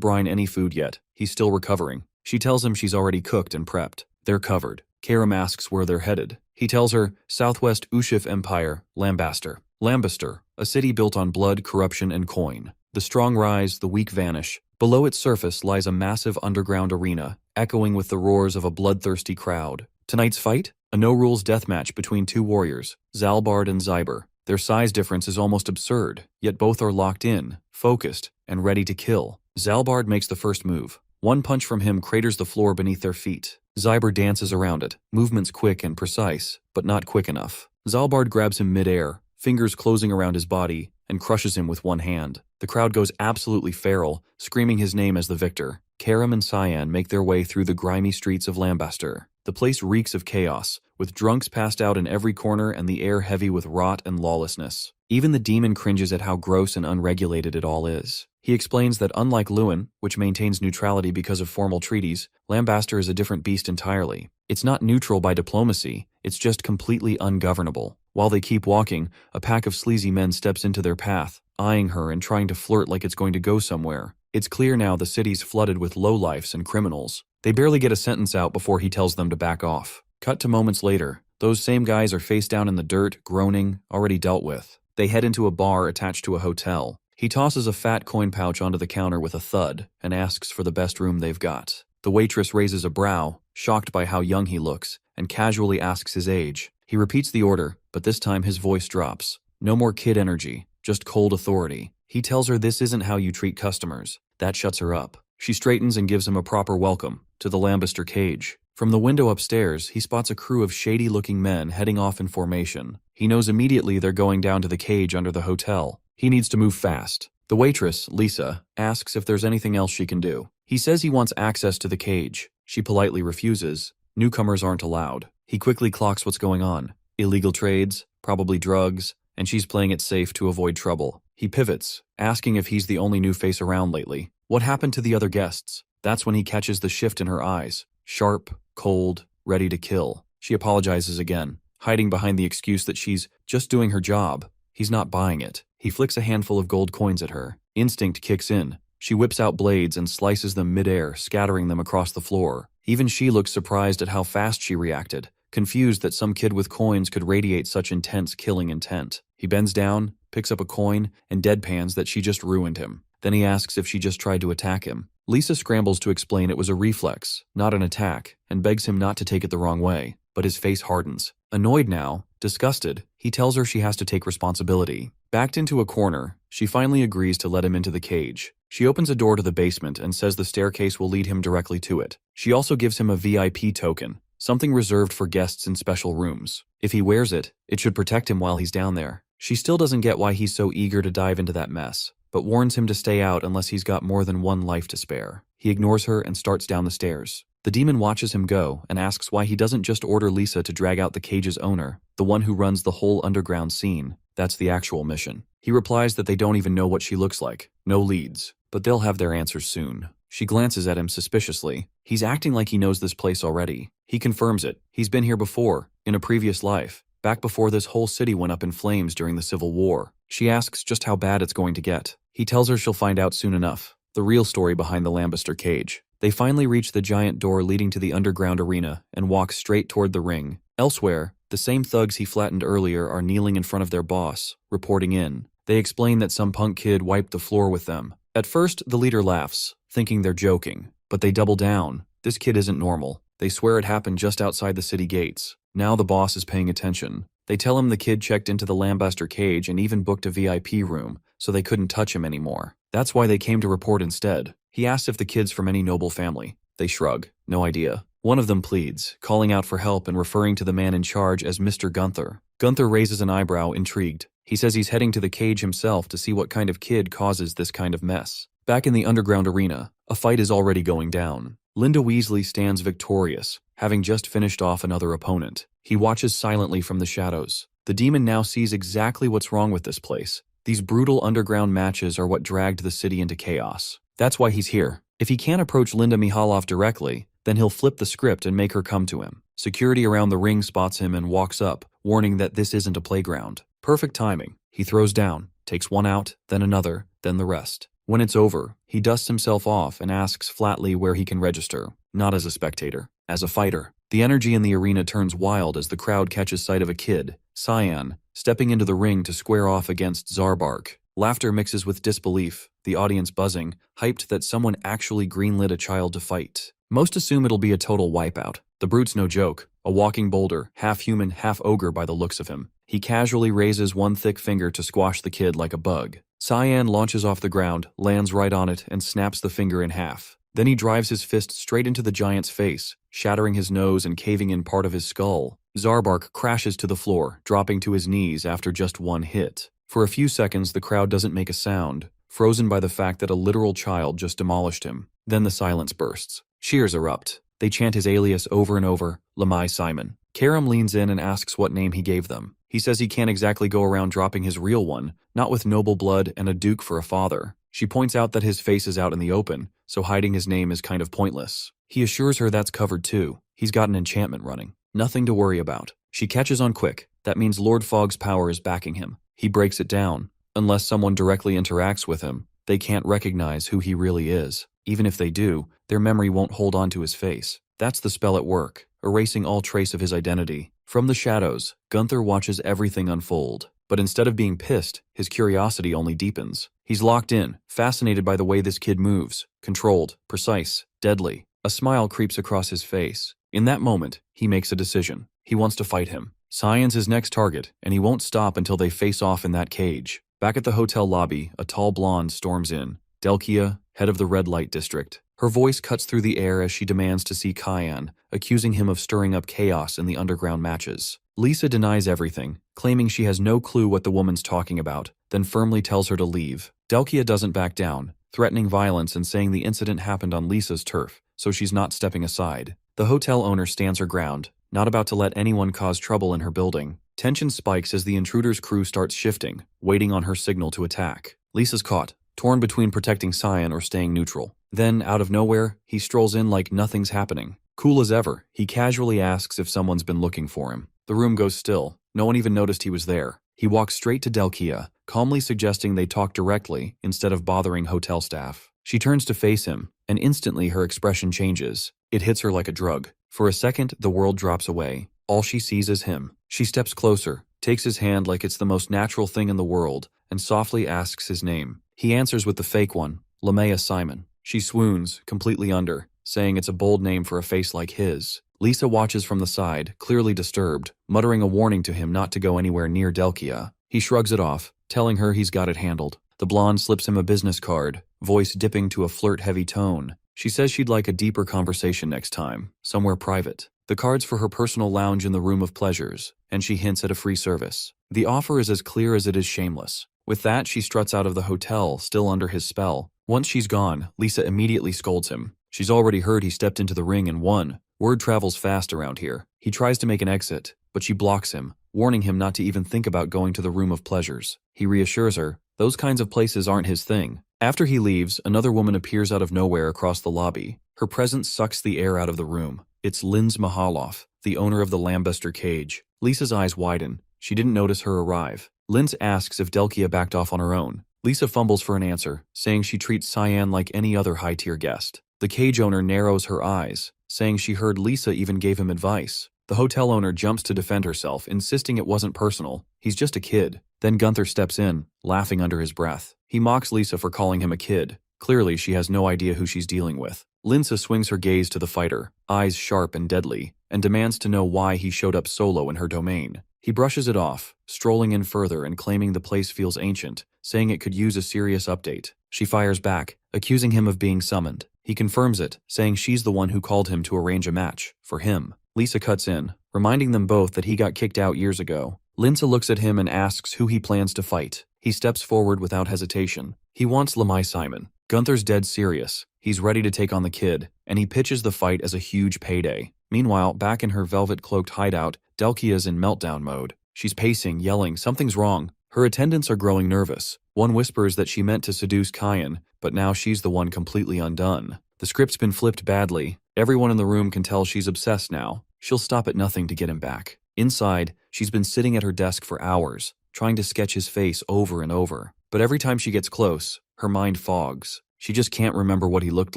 Brian any food yet. He's still recovering. She tells him she's already cooked and prepped. They're covered. Karam asks where they're headed. He tells her, Southwest Ushif Empire, Lambaster. Lambaster, a city built on blood, corruption, and coin. The strong rise, the weak vanish. Below its surface lies a massive underground arena, echoing with the roars of a bloodthirsty crowd. Tonight's fight? A no-rules deathmatch between two warriors, Zalbard and Zyber. Their size difference is almost absurd, yet both are locked in, focused, and ready to kill. Zalbard makes the first move. One punch from him craters the floor beneath their feet. Zyber dances around it, movements quick and precise, but not quick enough. Zalbard grabs him mid-air, fingers closing around his body, and crushes him with one hand. The crowd goes absolutely feral, screaming his name as the victor. Karam and Cyan make their way through the grimy streets of Lambaster. The place reeks of chaos, with drunks passed out in every corner and the air heavy with rot and lawlessness. Even the demon cringes at how gross and unregulated it all is. He explains that unlike Lewin, which maintains neutrality because of formal treaties, Lambaster is a different beast entirely. It's not neutral by diplomacy, it's just completely ungovernable. While they keep walking, a pack of sleazy men steps into their path, eyeing her and trying to flirt like it's going to go somewhere. It's clear now the city's flooded with lowlifes and criminals. They barely get a sentence out before he tells them to back off. Cut to moments later. Those same guys are face down in the dirt, groaning, already dealt with. They head into a bar attached to a hotel. He tosses a fat coin pouch onto the counter with a thud and asks for the best room they've got. The waitress raises a brow, shocked by how young he looks, and casually asks his age. He repeats the order, but this time his voice drops. No more kid energy, just cold authority. He tells her this isn't how you treat customers. That shuts her up. She straightens and gives him a proper welcome to the Lambaster cage. From the window upstairs, he spots a crew of shady-looking men heading off in formation. He knows immediately they're going down to the cage under the hotel. He needs to move fast. The waitress, Lisa, asks if there's anything else she can do. He says he wants access to the cage. She politely refuses. Newcomers aren't allowed. He quickly clocks what's going on. Illegal trades, probably drugs, and she's playing it safe to avoid trouble. He pivots, asking if he's the only new face around lately. What happened to the other guests? That's when he catches the shift in her eyes. Sharp, cold, ready to kill. She apologizes again, hiding behind the excuse that she's just doing her job. He's not buying it. He flicks a handful of gold coins at her. Instinct kicks in. She whips out blades and slices them midair, scattering them across the floor. Even she looks surprised at how fast she reacted, confused that some kid with coins could radiate such intense killing intent. He bends down, picks up a coin, and deadpans that she just ruined him. Then he asks if she just tried to attack him. Lisa scrambles to explain it was a reflex, not an attack, and begs him not to take it the wrong way. But his face hardens. Annoyed now, disgusted, he tells her she has to take responsibility. Backed into a corner, she finally agrees to let him into the cage. She opens a door to the basement and says the staircase will lead him directly to it. She also gives him a VIP token, something reserved for guests in special rooms. If he wears it, it should protect him while he's down there. She still doesn't get why he's so eager to dive into that mess, but warns him to stay out unless he's got more than one life to spare. He ignores her and starts down the stairs. The demon watches him go and asks why he doesn't just order Lisa to drag out the cage's owner, the one who runs the whole underground scene. That's the actual mission. He replies that they don't even know what she looks like. No leads. But they'll have their answers soon. She glances at him suspiciously. He's acting like he knows this place already. He confirms it. He's been here before, in a previous life, back before this whole city went up in flames during the Civil War. She asks just how bad it's going to get. He tells her she'll find out soon enough. The real story behind the Lambester cage. They finally reach the giant door leading to the underground arena and walk straight toward the ring. Elsewhere, the same thugs he flattened earlier are kneeling in front of their boss, reporting in. They explain that some punk kid wiped the floor with them. At first, the leader laughs, thinking they're joking, but they double down. This kid isn't normal. They swear it happened just outside the city gates. Now the boss is paying attention. They tell him the kid checked into the Lambester cage and even booked a VIP room, so they couldn't touch him anymore. That's why they came to report instead. He asks if the kid's from any noble family. They shrug. No idea. One of them pleads, calling out for help and referring to the man in charge as Mr. Gunther. Gunther raises an eyebrow, intrigued. He says he's heading to the cage himself to see what kind of kid causes this kind of mess. Back in the underground arena, a fight is already going down. Linda Weasley stands victorious, having just finished off another opponent. He watches silently from the shadows. The demon now sees exactly what's wrong with this place. These brutal underground matches are what dragged the city into chaos. That's why he's here. If he can't approach Linda Mihalov directly, then he'll flip the script and make her come to him. Security around the ring spots him and walks up, warning that this isn't a playground. Perfect timing. He throws down, takes one out, then another, then the rest. When it's over, he dusts himself off and asks flatly where he can register, not as a spectator, as a fighter. The energy in the arena turns wild as the crowd catches sight of a kid, Cyan, stepping into the ring to square off against Zarbark. Laughter mixes with disbelief, the audience buzzing, hyped that someone actually greenlit a child to fight. Most assume it'll be a total wipeout. The brute's no joke, a walking boulder, half human, half ogre by the looks of him. He casually raises one thick finger to squash the kid like a bug. Cyan launches off the ground, lands right on it, and snaps the finger in half. Then he drives his fist straight into the giant's face, shattering his nose and caving in part of his skull. Zarbark crashes to the floor, dropping to his knees after just one hit. For a few seconds, the crowd doesn't make a sound, frozen by the fact that a literal child just demolished him. Then the silence bursts. Cheers erupt. They chant his alias over and over, Lamai Simon. Karam leans in and asks what name he gave them. He says he can't exactly go around dropping his real one, not with noble blood and a duke for a father. She points out that his face is out in the open, so hiding his name is kind of pointless. He assures her that's covered too. He's got an enchantment running. Nothing to worry about. She catches on quick. That means Lord Fogg's power is backing him. He breaks it down. Unless someone directly interacts with him, they can't recognize who he really is. Even if they do, their memory won't hold on to his face. That's the spell at work, erasing all trace of his identity. From the shadows, Gunther watches everything unfold. But instead of being pissed, his curiosity only deepens. He's locked in, fascinated by the way this kid moves. Controlled, precise, deadly. A smile creeps across his face. In that moment, he makes a decision. He wants to fight him. Cyan's his next target, and he won't stop until they face off in that cage. Back at the hotel lobby, a tall blonde storms in. Delkia, head of the red light district. Her voice cuts through the air as she demands to see Cyan, accusing him of stirring up chaos in the underground matches. Lisa denies everything, claiming she has no clue what the woman's talking about, then firmly tells her to leave. Delkia doesn't back down, threatening violence and saying the incident happened on Lisa's turf, so she's not stepping aside. The hotel owner stands her ground, not about to let anyone cause trouble in her building. Tension spikes as the intruder's crew starts shifting, waiting on her signal to attack. Lisa's caught, torn between protecting Cyan or staying neutral. Then, out of nowhere, he strolls in like nothing's happening. Cool as ever, he casually asks if someone's been looking for him. The room goes still. No one even noticed he was there. He walks straight to Delkia, calmly suggesting they talk directly instead of bothering hotel staff. She turns to face him, and instantly her expression changes. It hits her like a drug. For a second, the world drops away. All she sees is him. She steps closer, takes his hand like it's the most natural thing in the world, and softly asks his name. He answers with the fake one, Lamaya Simon. She swoons, completely under, saying it's a bold name for a face like his. Lisa watches from the side, clearly disturbed, muttering a warning to him not to go anywhere near Delkia. He shrugs it off, telling her he's got it handled. The blonde slips him a business card, voice dipping to a flirt-heavy tone. She says she'd like a deeper conversation next time, somewhere private. The card's for her personal lounge in the Room of Pleasures, and she hints at a free service. The offer is as clear as it is shameless. With that, she struts out of the hotel, still under his spell. Once she's gone, Lisa immediately scolds him. She's already heard he stepped into the ring and won. Word travels fast around here. He tries to make an exit, but she blocks him, warning him not to even think about going to the room of pleasures. He reassures her, those kinds of places aren't his thing. After he leaves, another woman appears out of nowhere across the lobby. Her presence sucks the air out of the room. It's Linz Mahaloff, the owner of the Lambuster Cage. Lisa's eyes widen. She didn't notice her arrive. Linz asks if Delkia backed off on her own. Lisa fumbles for an answer, saying she treats Cyan like any other high-tier guest. The cage owner narrows her eyes, saying she heard Lisa even gave him advice. The hotel owner jumps to defend herself, insisting it wasn't personal. He's just a kid. Then Gunther steps in, laughing under his breath. He mocks Lisa for calling him a kid. Clearly, she has no idea who she's dealing with. Linsa swings her gaze to the fighter, eyes sharp and deadly, and demands to know why he showed up solo in her domain. He brushes it off, strolling in further and claiming the place feels ancient, saying it could use a serious update. She fires back, accusing him of being summoned. He confirms it, saying she's the one who called him to arrange a match, for him. Lisa cuts in, reminding them both that he got kicked out years ago. Linsa looks at him and asks who he plans to fight. He steps forward without hesitation. He wants Lamai Simon. Gunther's dead serious. He's ready to take on the kid, and he pitches the fight as a huge payday. Meanwhile, back in her velvet-cloaked hideout, Delkia's in meltdown mode. She's pacing, yelling, something's wrong. Her attendants are growing nervous. One whispers that she meant to seduce Cyan, but now she's the one completely undone. The script's been flipped badly. Everyone in the room can tell she's obsessed now. She'll stop at nothing to get him back. Inside, she's been sitting at her desk for hours, trying to sketch his face over and over. But every time she gets close, her mind fogs. She just can't remember what he looked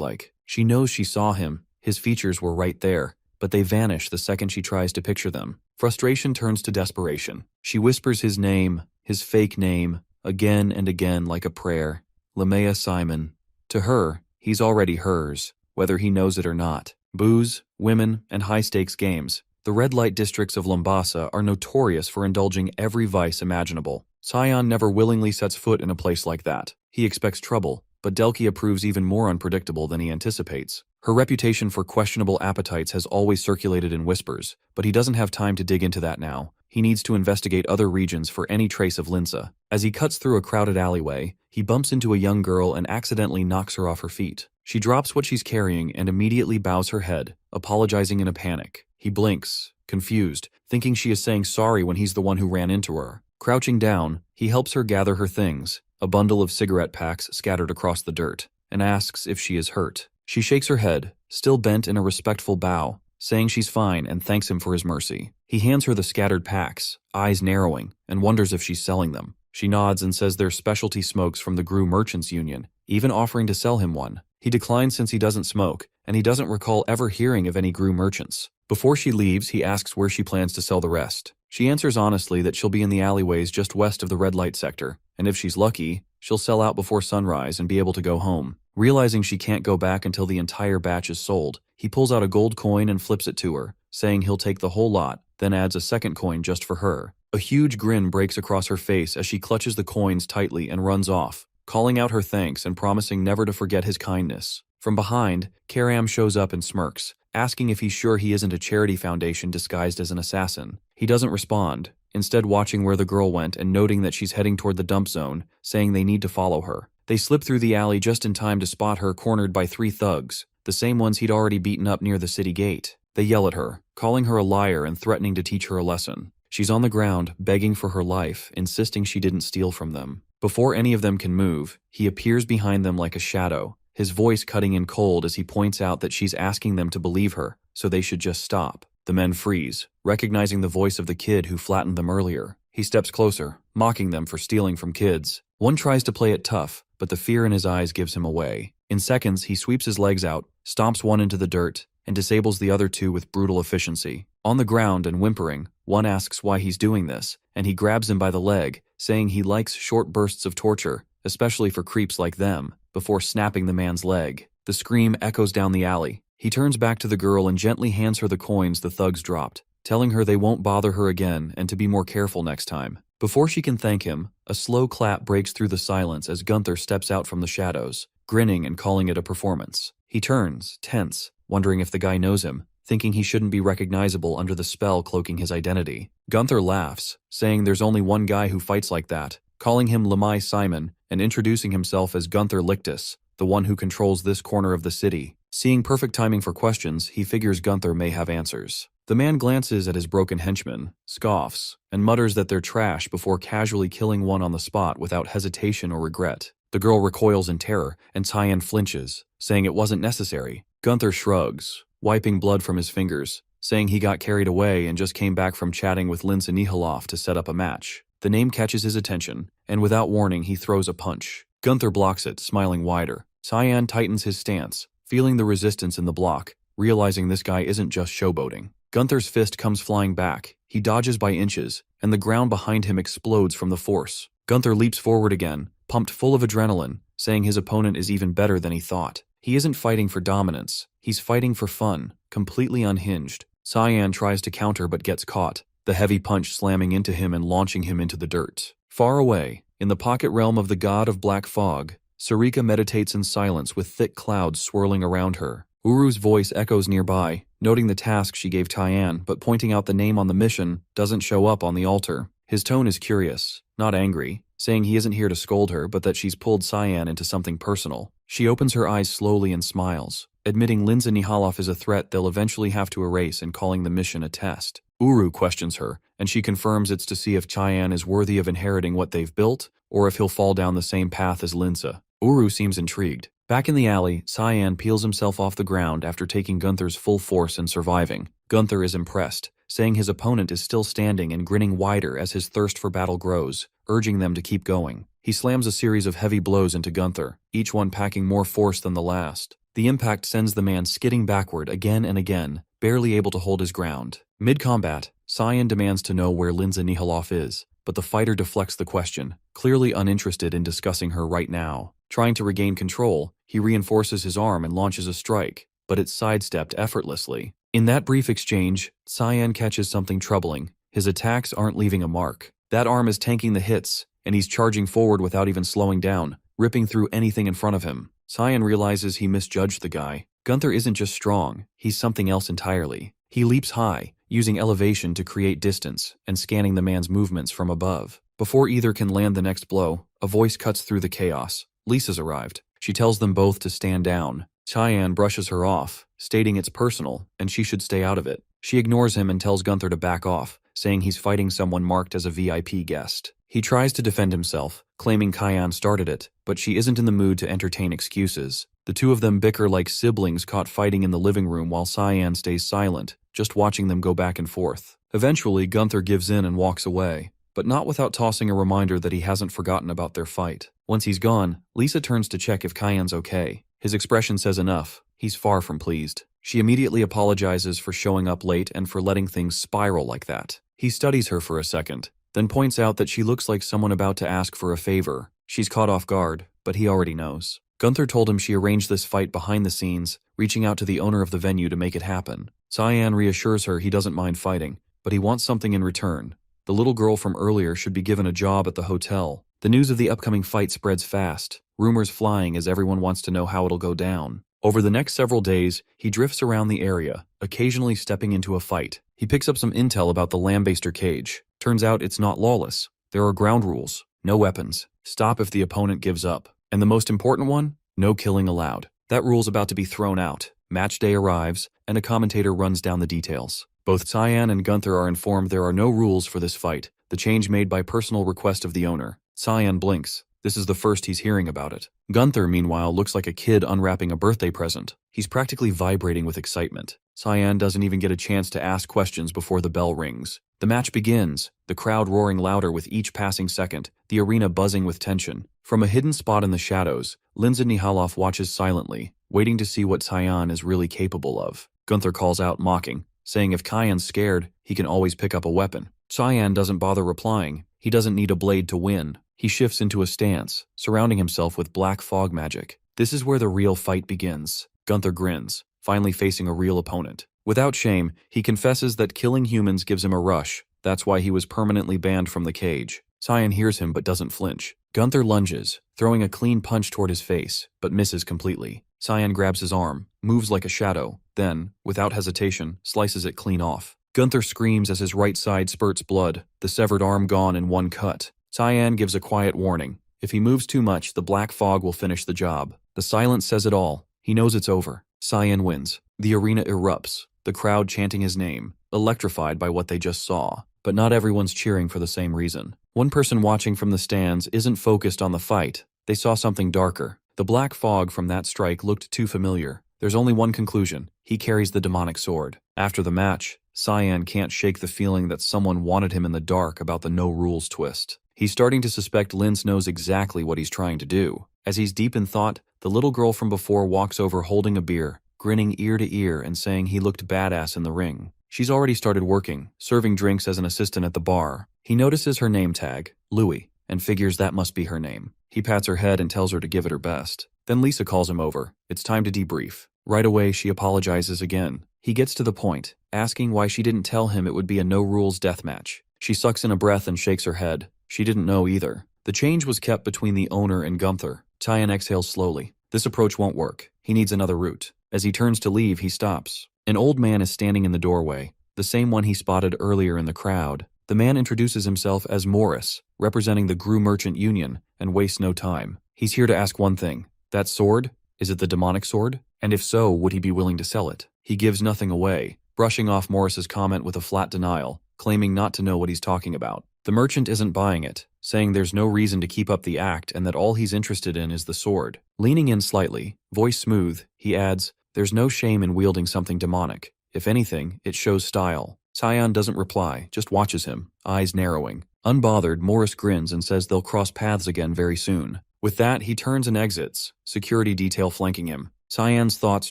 like. She knows she saw him. His features were right there, but they vanish the second she tries to picture them. Frustration turns to desperation. She whispers his name, his fake name, again and again like a prayer. Lamai Simon. To her, he's already hers, whether he knows it or not. Booze, women, and high-stakes games. The red light districts of Lombasa are notorious for indulging every vice imaginable. Cyan never willingly sets foot in a place like that. He expects trouble, but Delkia proves even more unpredictable than he anticipates. Her reputation for questionable appetites has always circulated in whispers, but he doesn't have time to dig into that now. He needs to investigate other regions for any trace of Linsa. As he cuts through a crowded alleyway, he bumps into a young girl and accidentally knocks her off her feet. She drops what she's carrying and immediately bows her head, apologizing in a panic. He blinks, confused, thinking she is saying sorry when he's the one who ran into her. Crouching down, he helps her gather her things, a bundle of cigarette packs scattered across the dirt, and asks if she is hurt. She shakes her head, still bent in a respectful bow, saying she's fine and thanks him for his mercy. He hands her the scattered packs, eyes narrowing, and wonders if she's selling them. She nods and says they're specialty smokes from the Gru Merchants Union, even offering to sell him one. He declines since he doesn't smoke, and he doesn't recall ever hearing of any Gru merchants. Before she leaves, he asks where she plans to sell the rest. She answers honestly that she'll be in the alleyways just west of the red light sector, and if she's lucky, she'll sell out before sunrise and be able to go home. Realizing she can't go back until the entire batch is sold, he pulls out a gold coin and flips it to her, saying he'll take the whole lot, then adds a second coin just for her. A huge grin breaks across her face as she clutches the coins tightly and runs off, calling out her thanks and promising never to forget his kindness. From behind, Karam shows up and smirks, asking if he's sure he isn't a charity foundation disguised as an assassin. He doesn't respond, instead watching where the girl went and noting that she's heading toward the dump zone, saying they need to follow her. They slip through the alley just in time to spot her cornered by 3 thugs, the same ones he'd already beaten up near the city gate. They yell at her, calling her a liar and threatening to teach her a lesson. She's on the ground, begging for her life, insisting she didn't steal from them. Before any of them can move, he appears behind them like a shadow, his voice cutting in cold as he points out that she's asking them to believe her, so they should just stop. The men freeze, recognizing the voice of the kid who flattened them earlier. He steps closer, mocking them for stealing from kids. One tries to play it tough, but the fear in his eyes gives him away. In seconds, he sweeps his legs out, stomps one into the dirt, and disables the other 2 with brutal efficiency. On the ground and whimpering, one asks why he's doing this, and he grabs him by the leg, saying he likes short bursts of torture, especially for creeps like them, before snapping the man's leg. The scream echoes down the alley. He turns back to the girl and gently hands her the coins the thugs dropped, telling her they won't bother her again and to be more careful next time. Before she can thank him, a slow clap breaks through the silence as Gunther steps out from the shadows, grinning and calling it a performance. He turns, tense, wondering if the guy knows him, thinking he shouldn't be recognizable under the spell cloaking his identity. Gunther laughs, saying there's only one guy who fights like that, calling him Lamai Simon and introducing himself as Gunther Lictus, the one who controls this corner of the city. Seeing perfect timing for questions, he figures Gunther may have answers. The man glances at his broken henchman, scoffs, and mutters that they're trash before casually killing one on the spot without hesitation or regret. The girl recoils in terror, and Tyan flinches, saying it wasn't necessary. Gunther shrugs, wiping blood from his fingers, saying he got carried away and just came back from chatting with Linsa Nihilov to set up a match. The name catches his attention, and without warning he throws a punch. Gunther blocks it, smiling wider. Tyan tightens his stance, feeling the resistance in the block, realizing this guy isn't just showboating. Gunther's fist comes flying back. He dodges by inches, and the ground behind him explodes from the force. Gunther leaps forward again, pumped full of adrenaline, saying his opponent is even better than he thought. He isn't fighting for dominance. He's fighting for fun, completely unhinged. Tyan tries to counter but gets caught, the heavy punch slamming into him and launching him into the dirt. Far away, in the pocket realm of the god of black fog, Sarika meditates in silence with thick clouds swirling around her. Uru's voice echoes nearby, noting the task she gave Tyan, but pointing out the name on the mission doesn't show up on the altar. His tone is curious, not angry, saying he isn't here to scold her but that she's pulled Tyan into something personal. She opens her eyes slowly and smiles, admitting Linsa Nihilov is a threat they'll eventually have to erase and calling the mission a test. Uru questions her, and she confirms it's to see if Tyan is worthy of inheriting what they've built, or if he'll fall down the same path as Linsa. Uru seems intrigued. Back in the alley, Tyan peels himself off the ground after taking Gunther's full force and surviving. Gunther is impressed, saying his opponent is still standing and grinning wider as his thirst for battle grows, urging them to keep going. He slams a series of heavy blows into Gunther, each one packing more force than the last. The impact sends the man skidding backward again and again, barely able to hold his ground. Mid-combat, Tyan demands to know where Linsa Nihilov is, but the fighter deflects the question, clearly uninterested in discussing her right now. Trying to regain control, he reinforces his arm and launches a strike, but it's sidestepped effortlessly. In that brief exchange, Tyan catches something troubling. His attacks aren't leaving a mark. That arm is tanking the hits, and he's charging forward without even slowing down, ripping through anything in front of him. Tyan realizes he misjudged the guy. Gunther isn't just strong, he's something else entirely. He leaps high, using elevation to create distance, and scanning the man's movements from above. Before either can land the next blow, a voice cuts through the chaos. Lisa's arrived. She tells them both to stand down. Tyan brushes her off, stating it's personal, and she should stay out of it. She ignores him and tells Gunther to back off, saying he's fighting someone marked as a VIP guest. He tries to defend himself, claiming Tyan started it, but she isn't in the mood to entertain excuses. The two of them bicker like siblings caught fighting in the living room while Tyan stays silent, just watching them go back and forth. Eventually, Gunther gives in and walks away, but not without tossing a reminder that he hasn't forgotten about their fight. Once he's gone, Lisa turns to check if Tyan's okay. His expression says enough. He's far from pleased. She immediately apologizes for showing up late and for letting things spiral like that. He studies her for a second, then points out that she looks like someone about to ask for a favor. She's caught off guard, but he already knows. Gunther told him she arranged this fight behind the scenes, reaching out to the owner of the venue to make it happen. Tyan reassures her he doesn't mind fighting, but he wants something in return. The little girl from earlier should be given a job at the hotel. The news of the upcoming fight spreads fast, rumors flying as everyone wants to know how it'll go down. Over the next several days, he drifts around the area, occasionally stepping into a fight. He picks up some intel about the Lambaster cage. Turns out it's not lawless. There are ground rules, no weapons, stop if the opponent gives up. And the most important one? No killing allowed. That rule's about to be thrown out. Match day arrives, and a commentator runs down the details. Both Tyan and Gunther are informed there are no rules for this fight, the change made by personal request of the owner. Tyan blinks. This is the first he's hearing about it. Gunther, meanwhile, looks like a kid unwrapping a birthday present. He's practically vibrating with excitement. Tyan doesn't even get a chance to ask questions before the bell rings. The match begins, the crowd roaring louder with each passing second, the arena buzzing with tension. From a hidden spot in the shadows, Linsa Nihilov watches silently, waiting to see what Tyan is really capable of. Gunther calls out, mocking, saying if Tyan's scared, he can always pick up a weapon. Tyan doesn't bother replying. He doesn't need a blade to win. He shifts into a stance, surrounding himself with black fog magic. This is where the real fight begins. Gunther grins, finally facing a real opponent. Without shame, he confesses that killing humans gives him a rush. That's why he was permanently banned from the cage. Tyan hears him but doesn't flinch. Gunther lunges, throwing a clean punch toward his face, but misses completely. Tyan grabs his arm, moves like a shadow, then, without hesitation, slices it clean off. Gunther screams as his right side spurts blood, the severed arm gone in one cut. Tyan gives a quiet warning. If he moves too much, the black fog will finish the job. The silence says it all. He knows it's over. Cyan wins. The arena erupts, the crowd chanting his name, electrified by what they just saw. But not everyone's cheering for the same reason. One person watching from the stands isn't focused on the fight. They saw something darker. The black fog from that strike looked too familiar. There's only one conclusion. He carries the demonic sword. After the match, Cyan can't shake the feeling that someone wanted him in the dark about the no-rules twist. He's starting to suspect Lince knows exactly what he's trying to do. As he's deep in thought, the little girl from before walks over holding a beer, grinning ear to ear and saying he looked badass in the ring. She's already started working, serving drinks as an assistant at the bar. He notices her name tag, Louie, and figures that must be her name. He pats her head and tells her to give it her best. Then Lisa calls him over. It's time to debrief. Right away, she apologizes again. He gets to the point, asking why she didn't tell him it would be a no-rules deathmatch. She sucks in a breath and shakes her head. She didn't know either. The change was kept between the owner and Gunther. Cyan exhales slowly. This approach won't work. He needs another route. As he turns to leave, he stops. An old man is standing in the doorway, the same one he spotted earlier in the crowd. The man introduces himself as Morris, representing the Gru Merchant Union, and wastes no time. He's here to ask one thing. That sword? Is it the demonic sword? And if so, would he be willing to sell it? He gives nothing away, brushing off Morris's comment with a flat denial, claiming not to know what he's talking about. The merchant isn't buying it, saying there's no reason to keep up the act and that all he's interested in is the sword. Leaning in slightly, voice smooth, he adds, there's no shame in wielding something demonic. If anything, it shows style. Cyan doesn't reply, just watches him, eyes narrowing. Unbothered, Morris grins and says they'll cross paths again very soon. With that, he turns and exits, security detail flanking him. Cyan's thoughts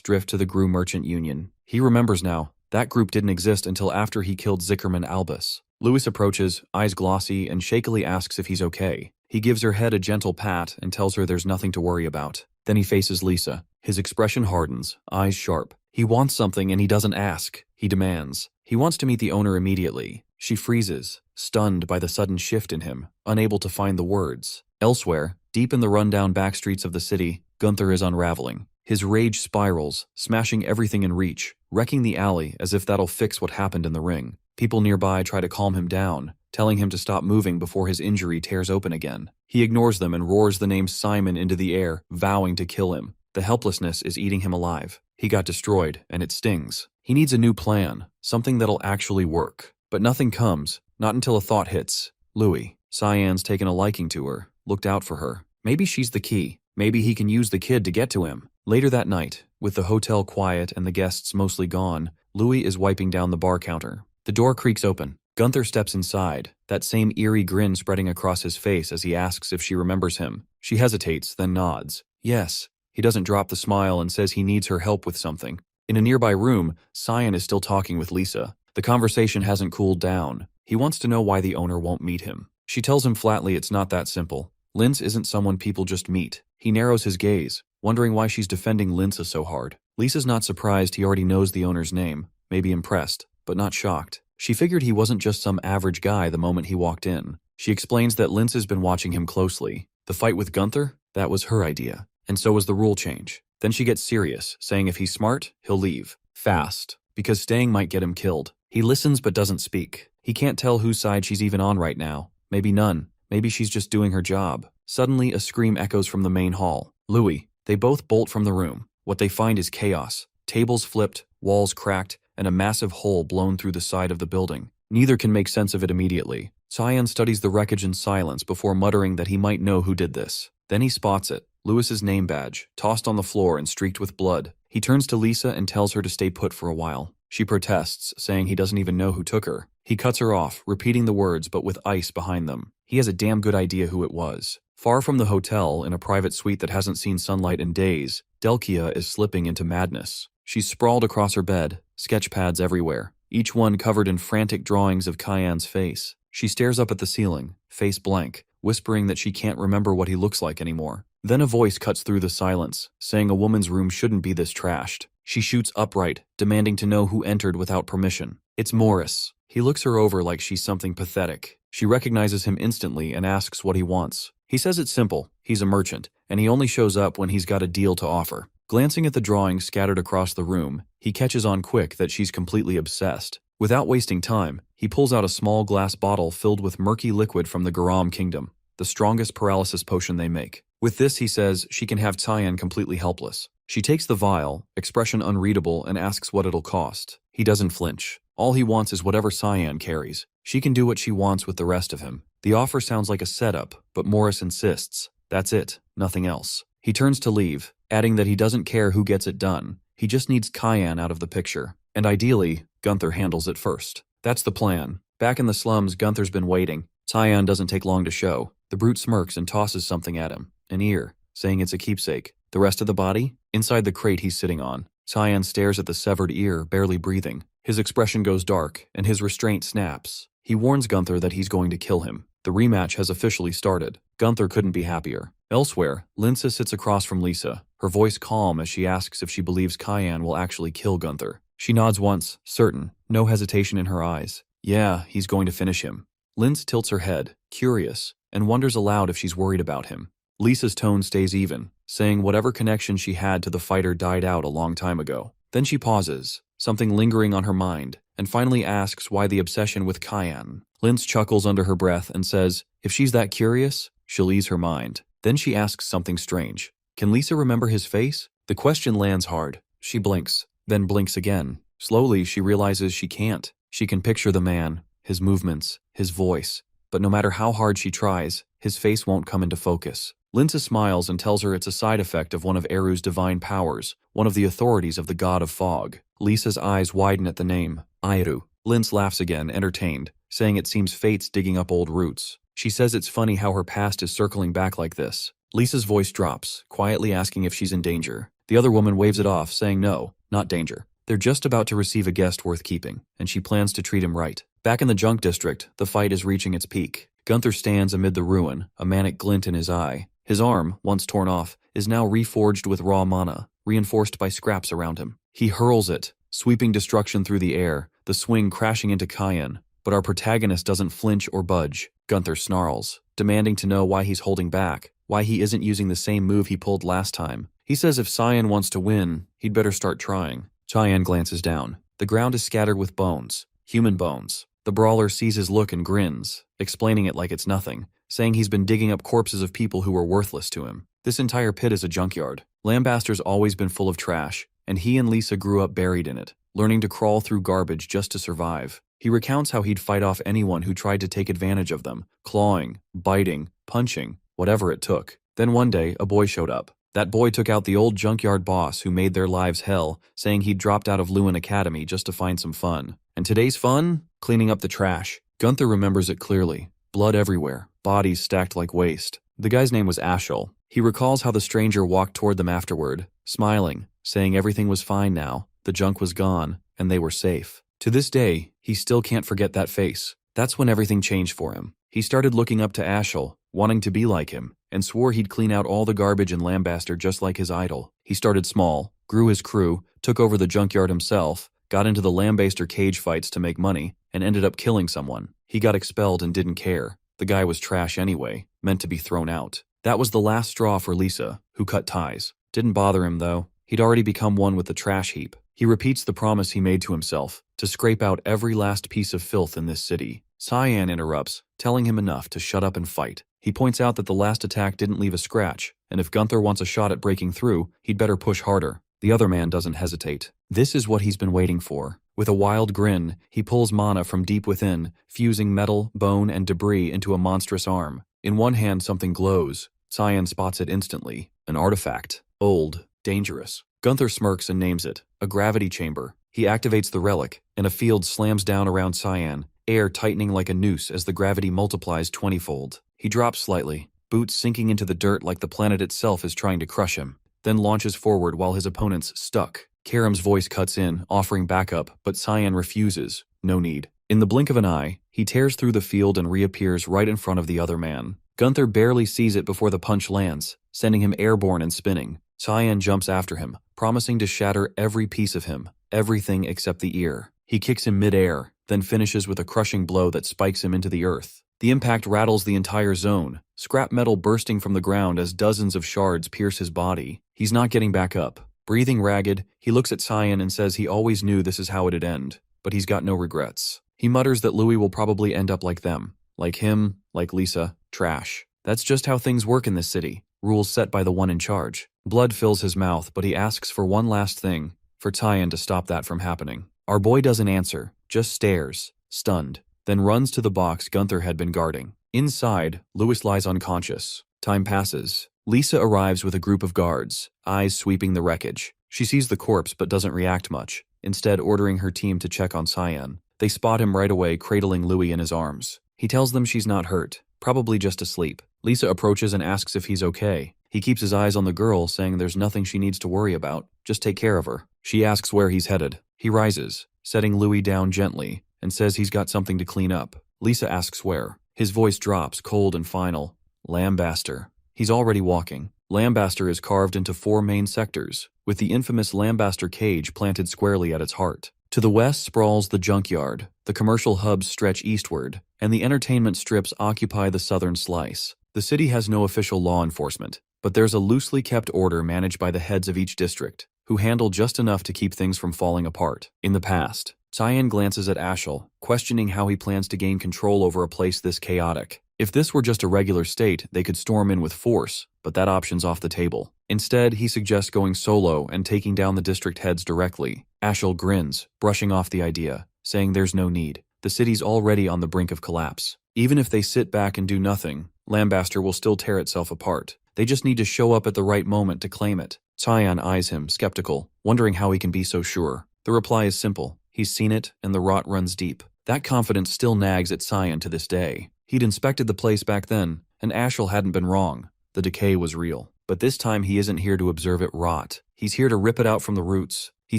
drift to the Gru Merchant Union. He remembers now, that group didn't exist until after he killed Zickerman Albus. Lewis approaches, eyes glossy, and shakily asks if he's okay. He gives her head a gentle pat and tells her there's nothing to worry about. Then he faces Lisa. His expression hardens, eyes sharp. He wants something and he doesn't ask. He demands. He wants to meet the owner immediately. She freezes, stunned by the sudden shift in him, unable to find the words. Elsewhere, deep in the rundown backstreets of the city, Gunther is unraveling. His rage spirals, smashing everything in reach, wrecking the alley as if that'll fix what happened in the ring. People nearby try to calm him down, telling him to stop moving before his injury tears open again. He ignores them and roars the name Simon into the air, vowing to kill him. The helplessness is eating him alive. He got destroyed, and it stings. He needs a new plan, something that'll actually work. But nothing comes, not until a thought hits. Louie. Cyan's taken a liking to her, looked out for her. Maybe she's the key. Maybe he can use the kid to get to him. Later that night, with the hotel quiet and the guests mostly gone, Louie is wiping down the bar counter. The door creaks open. Gunther steps inside, that same eerie grin spreading across his face as he asks if she remembers him. She hesitates, then nods. Yes. He doesn't drop the smile and says he needs her help with something. In a nearby room, Cyan is still talking with Lisa. The conversation hasn't cooled down. He wants to know why the owner won't meet him. She tells him flatly it's not that simple. Lince isn't someone people just meet. He narrows his gaze, wondering why she's defending Lince so hard. Lisa's not surprised he already knows the owner's name, maybe impressed, but not shocked. She figured he wasn't just some average guy the moment he walked in. She explains that Lince has been watching him closely. The fight with Gunther? That was her idea. And so was the rule change. Then she gets serious, saying if he's smart, he'll leave. Fast. Because staying might get him killed. He listens but doesn't speak. He can't tell whose side she's even on right now. Maybe none. Maybe she's just doing her job. Suddenly, a scream echoes from the main hall. Louie. They both bolt from the room. What they find is chaos. Tables flipped, walls cracked, and a massive hole blown through the side of the building. Neither can make sense of it immediately. Cyan studies the wreckage in silence before muttering that he might know who did this. Then he spots it. Lewis's name badge, tossed on the floor and streaked with blood. He turns to Lisa and tells her to stay put for a while. She protests, saying he doesn't even know who took her. He cuts her off, repeating the words but with ice behind them. He has a damn good idea who it was. Far from the hotel, in a private suite that hasn't seen sunlight in days, Delkia is slipping into madness. She's sprawled across her bed, sketch pads everywhere, each one covered in frantic drawings of Cyan's face. She stares up at the ceiling, face blank, whispering that she can't remember what he looks like anymore. Then a voice cuts through the silence, saying a woman's room shouldn't be this trashed. She shoots upright, demanding to know who entered without permission. It's Morris. He looks her over like she's something pathetic. She recognizes him instantly and asks what he wants. He says it's simple. He's a merchant, and he only shows up when he's got a deal to offer. Glancing at the drawings scattered across the room, he catches on quick that she's completely obsessed. Without wasting time, he pulls out a small glass bottle filled with murky liquid from the Garam Kingdom, the strongest paralysis potion they make. With this, he says, she can have Cyan completely helpless. She takes the vial, expression unreadable, and asks what it'll cost. He doesn't flinch. All he wants is whatever Cyan carries. She can do what she wants with the rest of him. The offer sounds like a setup, but Morris insists. That's it, nothing else. He turns to leave, adding that he doesn't care who gets it done. He just needs Cyan out of the picture. And ideally, Gunther handles it first. That's the plan. Back in the slums, Gunther's been waiting. Cyan doesn't take long to show. The brute smirks and tosses something at him. An ear, saying it's a keepsake. The rest of the body? Inside the crate he's sitting on. Cyan stares at the severed ear, barely breathing. His expression goes dark, and his restraint snaps. He warns Gunther that he's going to kill him. The rematch has officially started. Gunther couldn't be happier. Elsewhere, Linsa sits across from Lisa, her voice calm as she asks if she believes Cyan will actually kill Gunther. She nods once, certain, no hesitation in her eyes. Yeah, he's going to finish him. Linz tilts her head, curious, and wonders aloud if she's worried about him. Lisa's tone stays even, saying whatever connection she had to the fighter died out a long time ago. Then she pauses, something lingering on her mind, and finally asks why the obsession with Cyan. Linz chuckles under her breath and says, if she's that curious, she'll ease her mind. Then she asks something strange. Can Lisa remember his face? The question lands hard. She blinks, then blinks again. Slowly, she realizes she can't. She can picture the man, his movements, his voice, but no matter how hard she tries, his face won't come into focus. Linsa smiles and tells her it's a side effect of one of Eru's divine powers, one of the authorities of the god of fog. Lisa's eyes widen at the name, Eru. Linz laughs again, entertained, saying it seems fate's digging up old roots. She says it's funny how her past is circling back like this. Lisa's voice drops, quietly asking if she's in danger. The other woman waves it off, saying no, not danger. They're just about to receive a guest worth keeping, and she plans to treat him right. Back in the junk district, the fight is reaching its peak. Gunther stands amid the ruin, a manic glint in his eye. His arm, once torn off, is now reforged with raw mana, reinforced by scraps around him. He hurls it, sweeping destruction through the air, the swing crashing into Cyan. But our protagonist doesn't flinch or budge. Gunther snarls, demanding to know why he's holding back, why he isn't using the same move he pulled last time. He says if Cyan wants to win, he'd better start trying. Cyan glances down. The ground is scattered with bones, human bones. The brawler sees his look and grins, explaining it like it's nothing, saying he's been digging up corpses of people who were worthless to him. This entire pit is a junkyard. Lambaster's always been full of trash, and he and Lisa grew up buried in it, learning to crawl through garbage just to survive. He recounts how he'd fight off anyone who tried to take advantage of them, clawing, biting, punching, whatever it took. Then one day, a boy showed up. That boy took out the old junkyard boss who made their lives hell, saying he'd dropped out of No.1 Academy just to find some fun. And today's fun? Cleaning up the trash. Gunther remembers it clearly. Blood everywhere, bodies stacked like waste. The guy's name was Ashel. He recalls how the stranger walked toward them afterward, smiling, saying everything was fine now, the junk was gone, and they were safe. To this day, he still can't forget that face. That's when everything changed for him. He started looking up to Ashel, wanting to be like him, and swore he'd clean out all the garbage in Lambaster just like his idol. He started small, grew his crew, took over the junkyard himself, got into the Lambaster cage fights to make money, and ended up killing someone. He got expelled and didn't care. The guy was trash anyway, meant to be thrown out. That was the last straw for Lisa, who cut ties. Didn't bother him though. He'd already become one with the trash heap. He repeats the promise he made to himself, to scrape out every last piece of filth in this city. Cyan interrupts, telling him enough to shut up and fight. He points out that the last attack didn't leave a scratch, and if Gunther wants a shot at breaking through, he'd better push harder. The other man doesn't hesitate. This is what he's been waiting for. With a wild grin, he pulls mana from deep within, fusing metal, bone, and debris into a monstrous arm. In one hand something glows. Cyan spots it instantly. An artifact. Old. Dangerous. Gunther smirks and names it. A gravity chamber. He activates the relic, and a field slams down around Cyan, air tightening like a noose as the gravity multiplies 20-fold. He drops slightly, boots sinking into the dirt like the planet itself is trying to crush him, then launches forward while his opponent's stuck. Karam's voice cuts in, offering backup, but Cyan refuses. No need. In the blink of an eye, he tears through the field and reappears right in front of the other man. Gunther barely sees it before the punch lands, sending him airborne and spinning. Cyan jumps after him, promising to shatter every piece of him, everything except the ear. He kicks him mid-air, then finishes with a crushing blow that spikes him into the earth. The impact rattles the entire zone, scrap metal bursting from the ground as dozens of shards pierce his body. He's not getting back up. Breathing ragged, he looks at Cyan and says he always knew this is how it'd end, but he's got no regrets. He mutters that Louis will probably end up like them. Like him, like Lisa, trash. That's just how things work in this city. rules set by the one in charge. Blood fills his mouth, but he asks for one last thing, for Tyan to stop that from happening. Our boy doesn't answer, just stares, stunned, then runs to the box Gunther had been guarding. Inside, Louis lies unconscious. Time passes. Lisa arrives with a group of guards, eyes sweeping the wreckage. She sees the corpse but doesn't react much, instead ordering her team to check on Cyan. They spot him right away cradling Louis in his arms. He tells them she's not hurt, probably just asleep. Lisa approaches and asks if he's okay. He keeps his eyes on the girl, saying there's nothing she needs to worry about, just take care of her. She asks where he's headed. He rises, setting Louis down gently, and says he's got something to clean up. Lisa asks where. His voice drops, cold and final. Lambaster. He's already walking. Lambaster is carved into 4 main sectors, with the infamous Lambaster cage planted squarely at its heart. To the west sprawls the junkyard, the commercial hubs stretch eastward, and the entertainment strips occupy the southern slice. The city has no official law enforcement, but there's a loosely kept order managed by the heads of each district, who handle just enough to keep things from falling apart. In the past, Cyan glances at Ashel, questioning how he plans to gain control over a place this chaotic. If this were just a regular state, they could storm in with force, but that option's off the table. Instead, he suggests going solo and taking down the district heads directly. Ashel grins, brushing off the idea, saying there's no need. The city's already on the brink of collapse. Even if they sit back and do nothing, Lambaster will still tear itself apart. They just need to show up at the right moment to claim it. Cyan eyes him, skeptical, wondering how he can be so sure. The reply is simple. He's seen it, and the rot runs deep. That confidence still nags at Cyan to this day. He'd inspected the place back then, and Ashel hadn't been wrong. The decay was real. But this time he isn't here to observe it rot. He's here to rip it out from the roots. He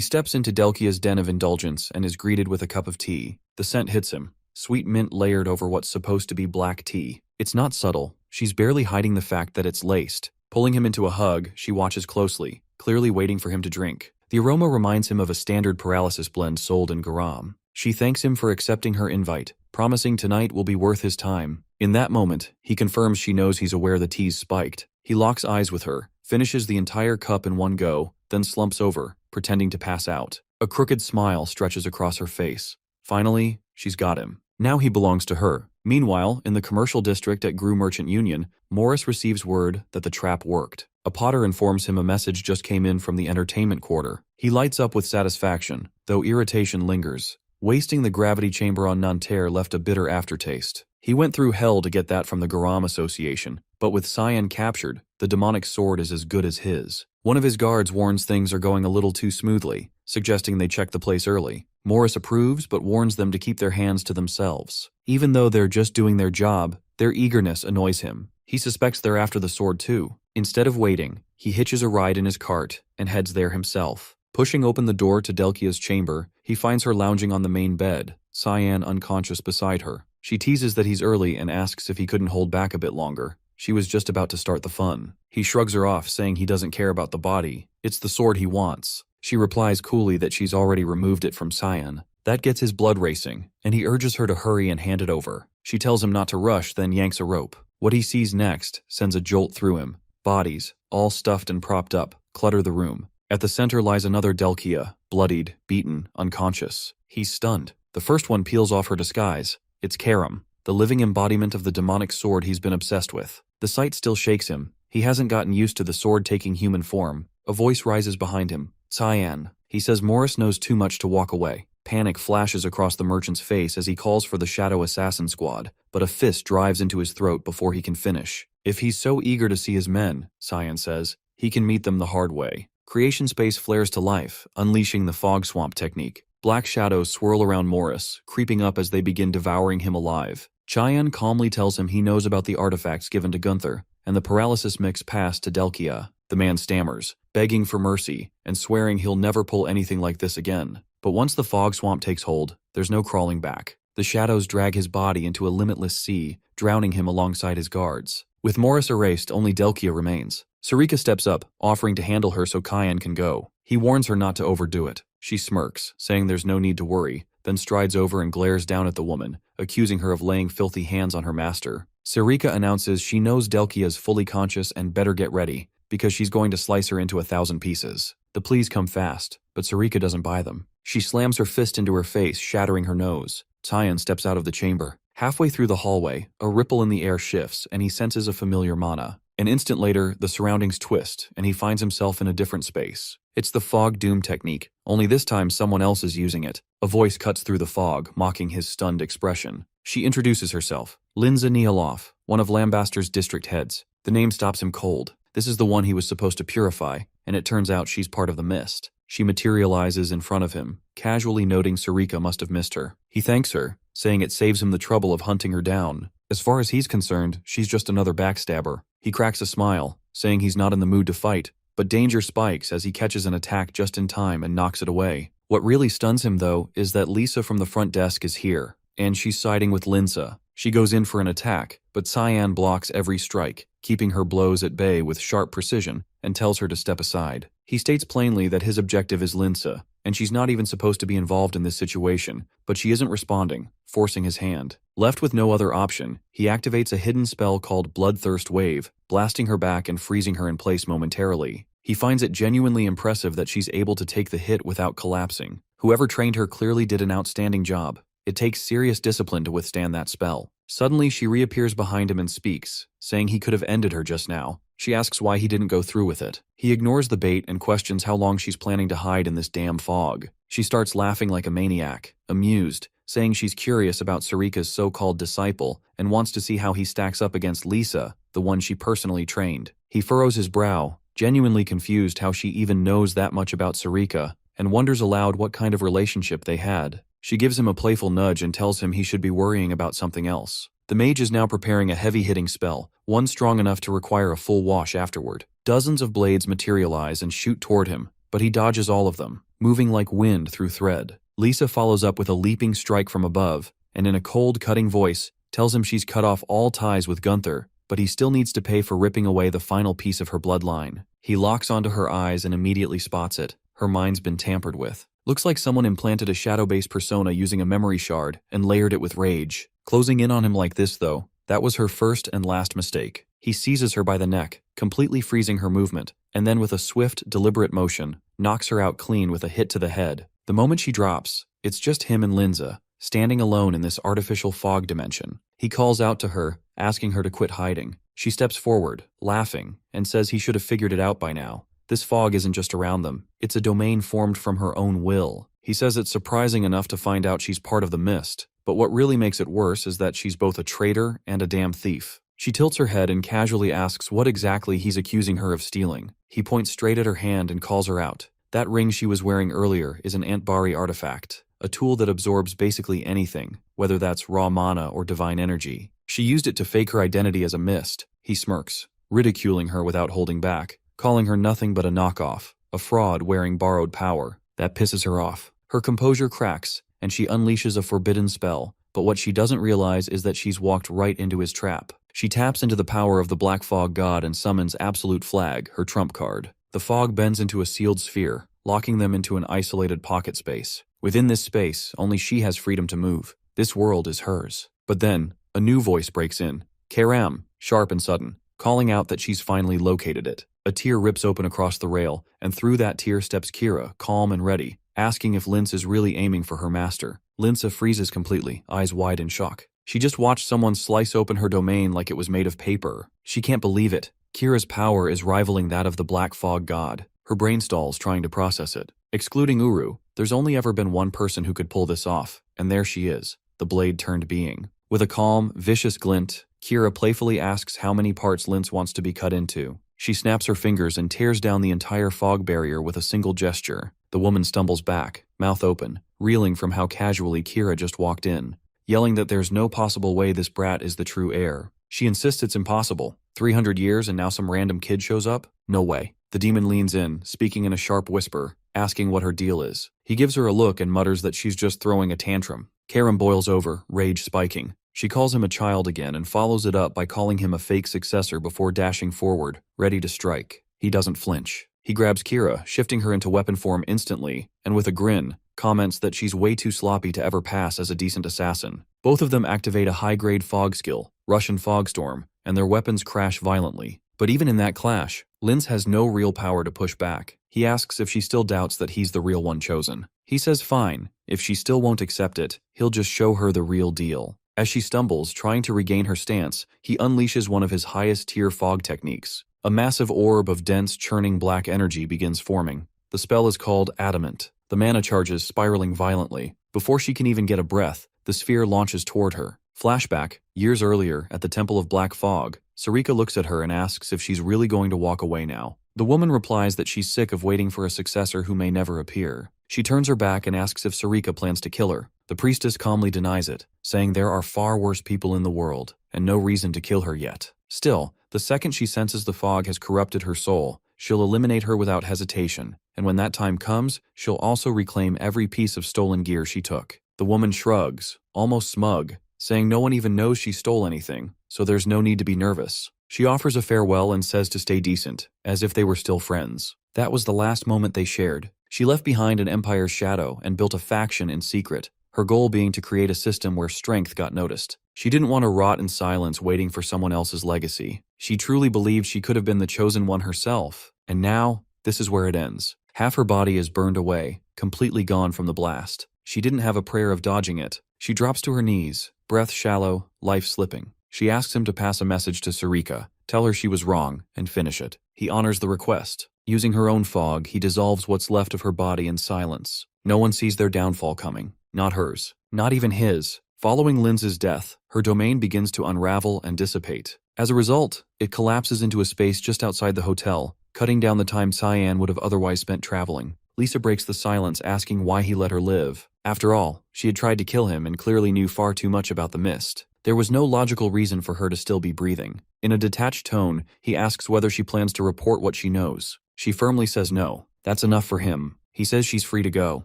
steps into Delkia's den of indulgence and is greeted with a cup of tea. The scent hits him. Sweet mint layered over what's supposed to be black tea. It's not subtle. She's barely hiding the fact that it's laced. Pulling him into a hug, she watches closely, clearly waiting for him to drink. The aroma reminds him of a standard paralysis blend sold in Garam. She thanks him for accepting her invite, promising tonight will be worth his time. In that moment, he confirms she knows he's aware the tea's spiked. He locks eyes with her, finishes the entire cup in one go, then slumps over, pretending to pass out. A crooked smile stretches across her face. Finally, she's got him. Now he belongs to her. Meanwhile, in the commercial district at Gru Merchant Union, Morris receives word that the trap worked. A potter informs him a message just came in from the entertainment quarter. He lights up with satisfaction, though irritation lingers. Wasting the gravity chamber on Nanterre left a bitter aftertaste. He went through hell to get that from the Garam Association, but with Cyan captured, the demonic sword is as good as his. One of his guards warns things are going a little too smoothly, suggesting they check the place early. Morris approves but warns them to keep their hands to themselves. Even though they're just doing their job, their eagerness annoys him. He suspects they're after the sword too. Instead of waiting, he hitches a ride in his cart and heads there himself. Pushing open the door to Delkia's chamber, he finds her lounging on the main bed, Cyan unconscious beside her. She teases that he's early and asks if he couldn't hold back a bit longer. She was just about to start the fun. He shrugs her off, saying he doesn't care about the body. It's the sword he wants. She replies coolly that she's already removed it from Cyan. That gets his blood racing, and he urges her to hurry and hand it over. She tells him not to rush, then yanks a rope. What he sees next sends a jolt through him. Bodies, all stuffed and propped up, clutter the room. At the center lies another Delkia, bloodied, beaten, unconscious. He's stunned. The first one peels off her disguise. It's Karam, the living embodiment of the demonic sword he's been obsessed with. The sight still shakes him. He hasn't gotten used to the sword taking human form. A voice rises behind him. Cyan. He says Morris knows too much to walk away. Panic flashes across the merchant's face as he calls for the Shadow Assassin Squad, but a fist drives into his throat before he can finish. If he's so eager to see his men, Cyan says, he can meet them the hard way. Creation space flares to life, unleashing the fog swamp technique. Black shadows swirl around Morris, creeping up as they begin devouring him alive. Cyan calmly tells him he knows about the artifacts given to Gunther, and the paralysis mix passed to Delkia. The man stammers, begging for mercy, and swearing he'll never pull anything like this again. But once the fog swamp takes hold, there's no crawling back. The shadows drag his body into a limitless sea, drowning him alongside his guards. With Morris erased, only Delkia remains. Sarika steps up, offering to handle her so Cyan can go. He warns her not to overdo it. She smirks, saying there's no need to worry, then strides over and glares down at the woman, accusing her of laying filthy hands on her master. Sarika announces she knows Delkia is fully conscious and better get ready, because she's going to slice her into 1,000 pieces. The pleas come fast, but Sarika doesn't buy them. She slams her fist into her face, shattering her nose. Cyan steps out of the chamber. Halfway through the hallway, a ripple in the air shifts, and he senses a familiar mana. An instant later, the surroundings twist, and he finds himself in a different space. It's the fog doom technique, only this time someone else is using it. A voice cuts through the fog, mocking his stunned expression. She introduces herself. Linza Nialoff, one of Lambaster's district heads. The name stops him cold. This is the one he was supposed to purify, and it turns out she's part of the mist. She materializes in front of him, casually noting Sarika must have missed her. He thanks her, saying it saves him the trouble of hunting her down. As far as he's concerned, she's just another backstabber. He cracks a smile, saying he's not in the mood to fight, but danger spikes as he catches an attack just in time and knocks it away. What really stuns him, though, is that Lisa from the front desk is here, and she's siding with Linza. She goes in for an attack, but Cyan blocks every strike, keeping her blows at bay with sharp precision, and tells her to step aside. He states plainly that his objective is Linza, and she's not even supposed to be involved in this situation, but she isn't responding, forcing his hand. Left with no other option, he activates a hidden spell called Bloodthirst Wave, blasting her back and freezing her in place momentarily. He finds it genuinely impressive that she's able to take the hit without collapsing. Whoever trained her clearly did an outstanding job. It takes serious discipline to withstand that spell. Suddenly, she reappears behind him and speaks, saying he could have ended her just now. She asks why he didn't go through with it. He ignores the bait and questions how long she's planning to hide in this damn fog. She starts laughing like a maniac, amused, saying she's curious about Sarika's so-called disciple and wants to see how he stacks up against Lisa, the one she personally trained. He furrows his brow, genuinely confused how she even knows that much about Sarika, and wonders aloud what kind of relationship they had. She gives him a playful nudge and tells him he should be worrying about something else. The mage is now preparing a heavy-hitting spell, one strong enough to require a full wash afterward. Dozens of blades materialize and shoot toward him, but he dodges all of them, moving like wind through thread. Lisa follows up with a leaping strike from above, and in a cold, cutting voice, tells him she's cut off all ties with Gunther, but he still needs to pay for ripping away the final piece of her bloodline. He locks onto her eyes and immediately spots it. Her mind's been tampered with. Looks like someone implanted a shadow-based persona using a memory shard and layered it with rage. Closing in on him like this, though, that was her first and last mistake. He seizes her by the neck, completely freezing her movement, and then with a swift, deliberate motion, knocks her out clean with a hit to the head. The moment she drops, it's just him and Linza, standing alone in this artificial fog dimension. He calls out to her, asking her to quit hiding. She steps forward, laughing, and says he should have figured it out by now. This fog isn't just around them, it's a domain formed from her own will. He says it's surprising enough to find out she's part of the mist, but what really makes it worse is that she's both a traitor and a damn thief. She tilts her head and casually asks what exactly he's accusing her of stealing. He points straight at her hand and calls her out. That ring she was wearing earlier is an Antbari artifact, a tool that absorbs basically anything, whether that's raw mana or divine energy. She used it to fake her identity as a mist. He smirks, ridiculing her without holding back, calling her nothing but a knockoff, a fraud wearing borrowed power. That pisses her off. Her composure cracks, and she unleashes a forbidden spell, but what she doesn't realize is that she's walked right into his trap. She taps into the power of the Black Fog God and summons Absolute Flag, her trump card. The fog bends into a sealed sphere, locking them into an isolated pocket space. Within this space, only she has freedom to move. This world is hers. But then, a new voice breaks in. Karam, sharp and sudden, calling out that she's finally located it. A tear rips open across the rail, and through that tear steps Kira, calm and ready, asking if Linz is really aiming for her master. Linza freezes completely, eyes wide in shock. She just watched someone slice open her domain like it was made of paper. She can't believe it. Kira's power is rivaling that of the Black Fog God. Her brain stalls trying to process it. Excluding Uru, there's only ever been one person who could pull this off, and there she is, the blade-turned being. With a calm, vicious glint, Kira playfully asks how many parts Linz wants to be cut into. She snaps her fingers and tears down the entire fog barrier with a single gesture. The woman stumbles back, mouth open, reeling from how casually Kira just walked in, yelling that there's no possible way this brat is the true heir. She insists it's impossible. 300 years and now some random kid shows up? No way. The demon leans in, speaking in a sharp whisper, asking what her deal is. He gives her a look and mutters that she's just throwing a tantrum. Karam boils over, rage spiking. She calls him a child again and follows it up by calling him a fake successor before dashing forward, ready to strike. He doesn't flinch. He grabs Kira, shifting her into weapon form instantly, and with a grin, comments that she's way too sloppy to ever pass as a decent assassin. Both of them activate a high-grade fog skill, Russian Fogstorm, and their weapons crash violently. But even in that clash, Linz has no real power to push back. He asks if she still doubts that he's the real one chosen. He says fine, if she still won't accept it, he'll just show her the real deal. As she stumbles, trying to regain her stance, he unleashes one of his highest-tier fog techniques. A massive orb of dense, churning black energy begins forming. The spell is called Adamant. The mana charges spiraling violently. Before she can even get a breath, the sphere launches toward her. Flashback, years earlier, at the Temple of Black Fog, Sarika looks at her and asks if she's really going to walk away now. The woman replies that she's sick of waiting for a successor who may never appear. She turns her back and asks if Sarika plans to kill her. The priestess calmly denies it, saying there are far worse people in the world, and no reason to kill her yet. Still, the second she senses the fog has corrupted her soul, she'll eliminate her without hesitation, and when that time comes, she'll also reclaim every piece of stolen gear she took. The woman shrugs, almost smug, saying no one even knows she stole anything, so there's no need to be nervous. She offers a farewell and says to stay decent, as if they were still friends. That was the last moment they shared. She left behind an empire's shadow and built a faction in secret, her goal being to create a system where strength got noticed. She didn't want to rot in silence waiting for someone else's legacy. She truly believed she could have been the chosen one herself. And now, this is where it ends. Half her body is burned away, completely gone from the blast. She didn't have a prayer of dodging it. She drops to her knees, breath shallow, life slipping. She asks him to pass a message to Sarika, tell her she was wrong, and finish it. He honors the request. Using her own fog, he dissolves what's left of her body in silence. No one sees their downfall coming. Not hers. Not even his. Following Linz's death, her domain begins to unravel and dissipate. As a result, it collapses into a space just outside the hotel, cutting down the time Cyan would have otherwise spent traveling. Lisa breaks the silence, asking why he let her live. After all, she had tried to kill him and clearly knew far too much about the mist. There was no logical reason for her to still be breathing. In a detached tone, he asks whether she plans to report what she knows. She firmly says no. That's enough for him. He says she's free to go.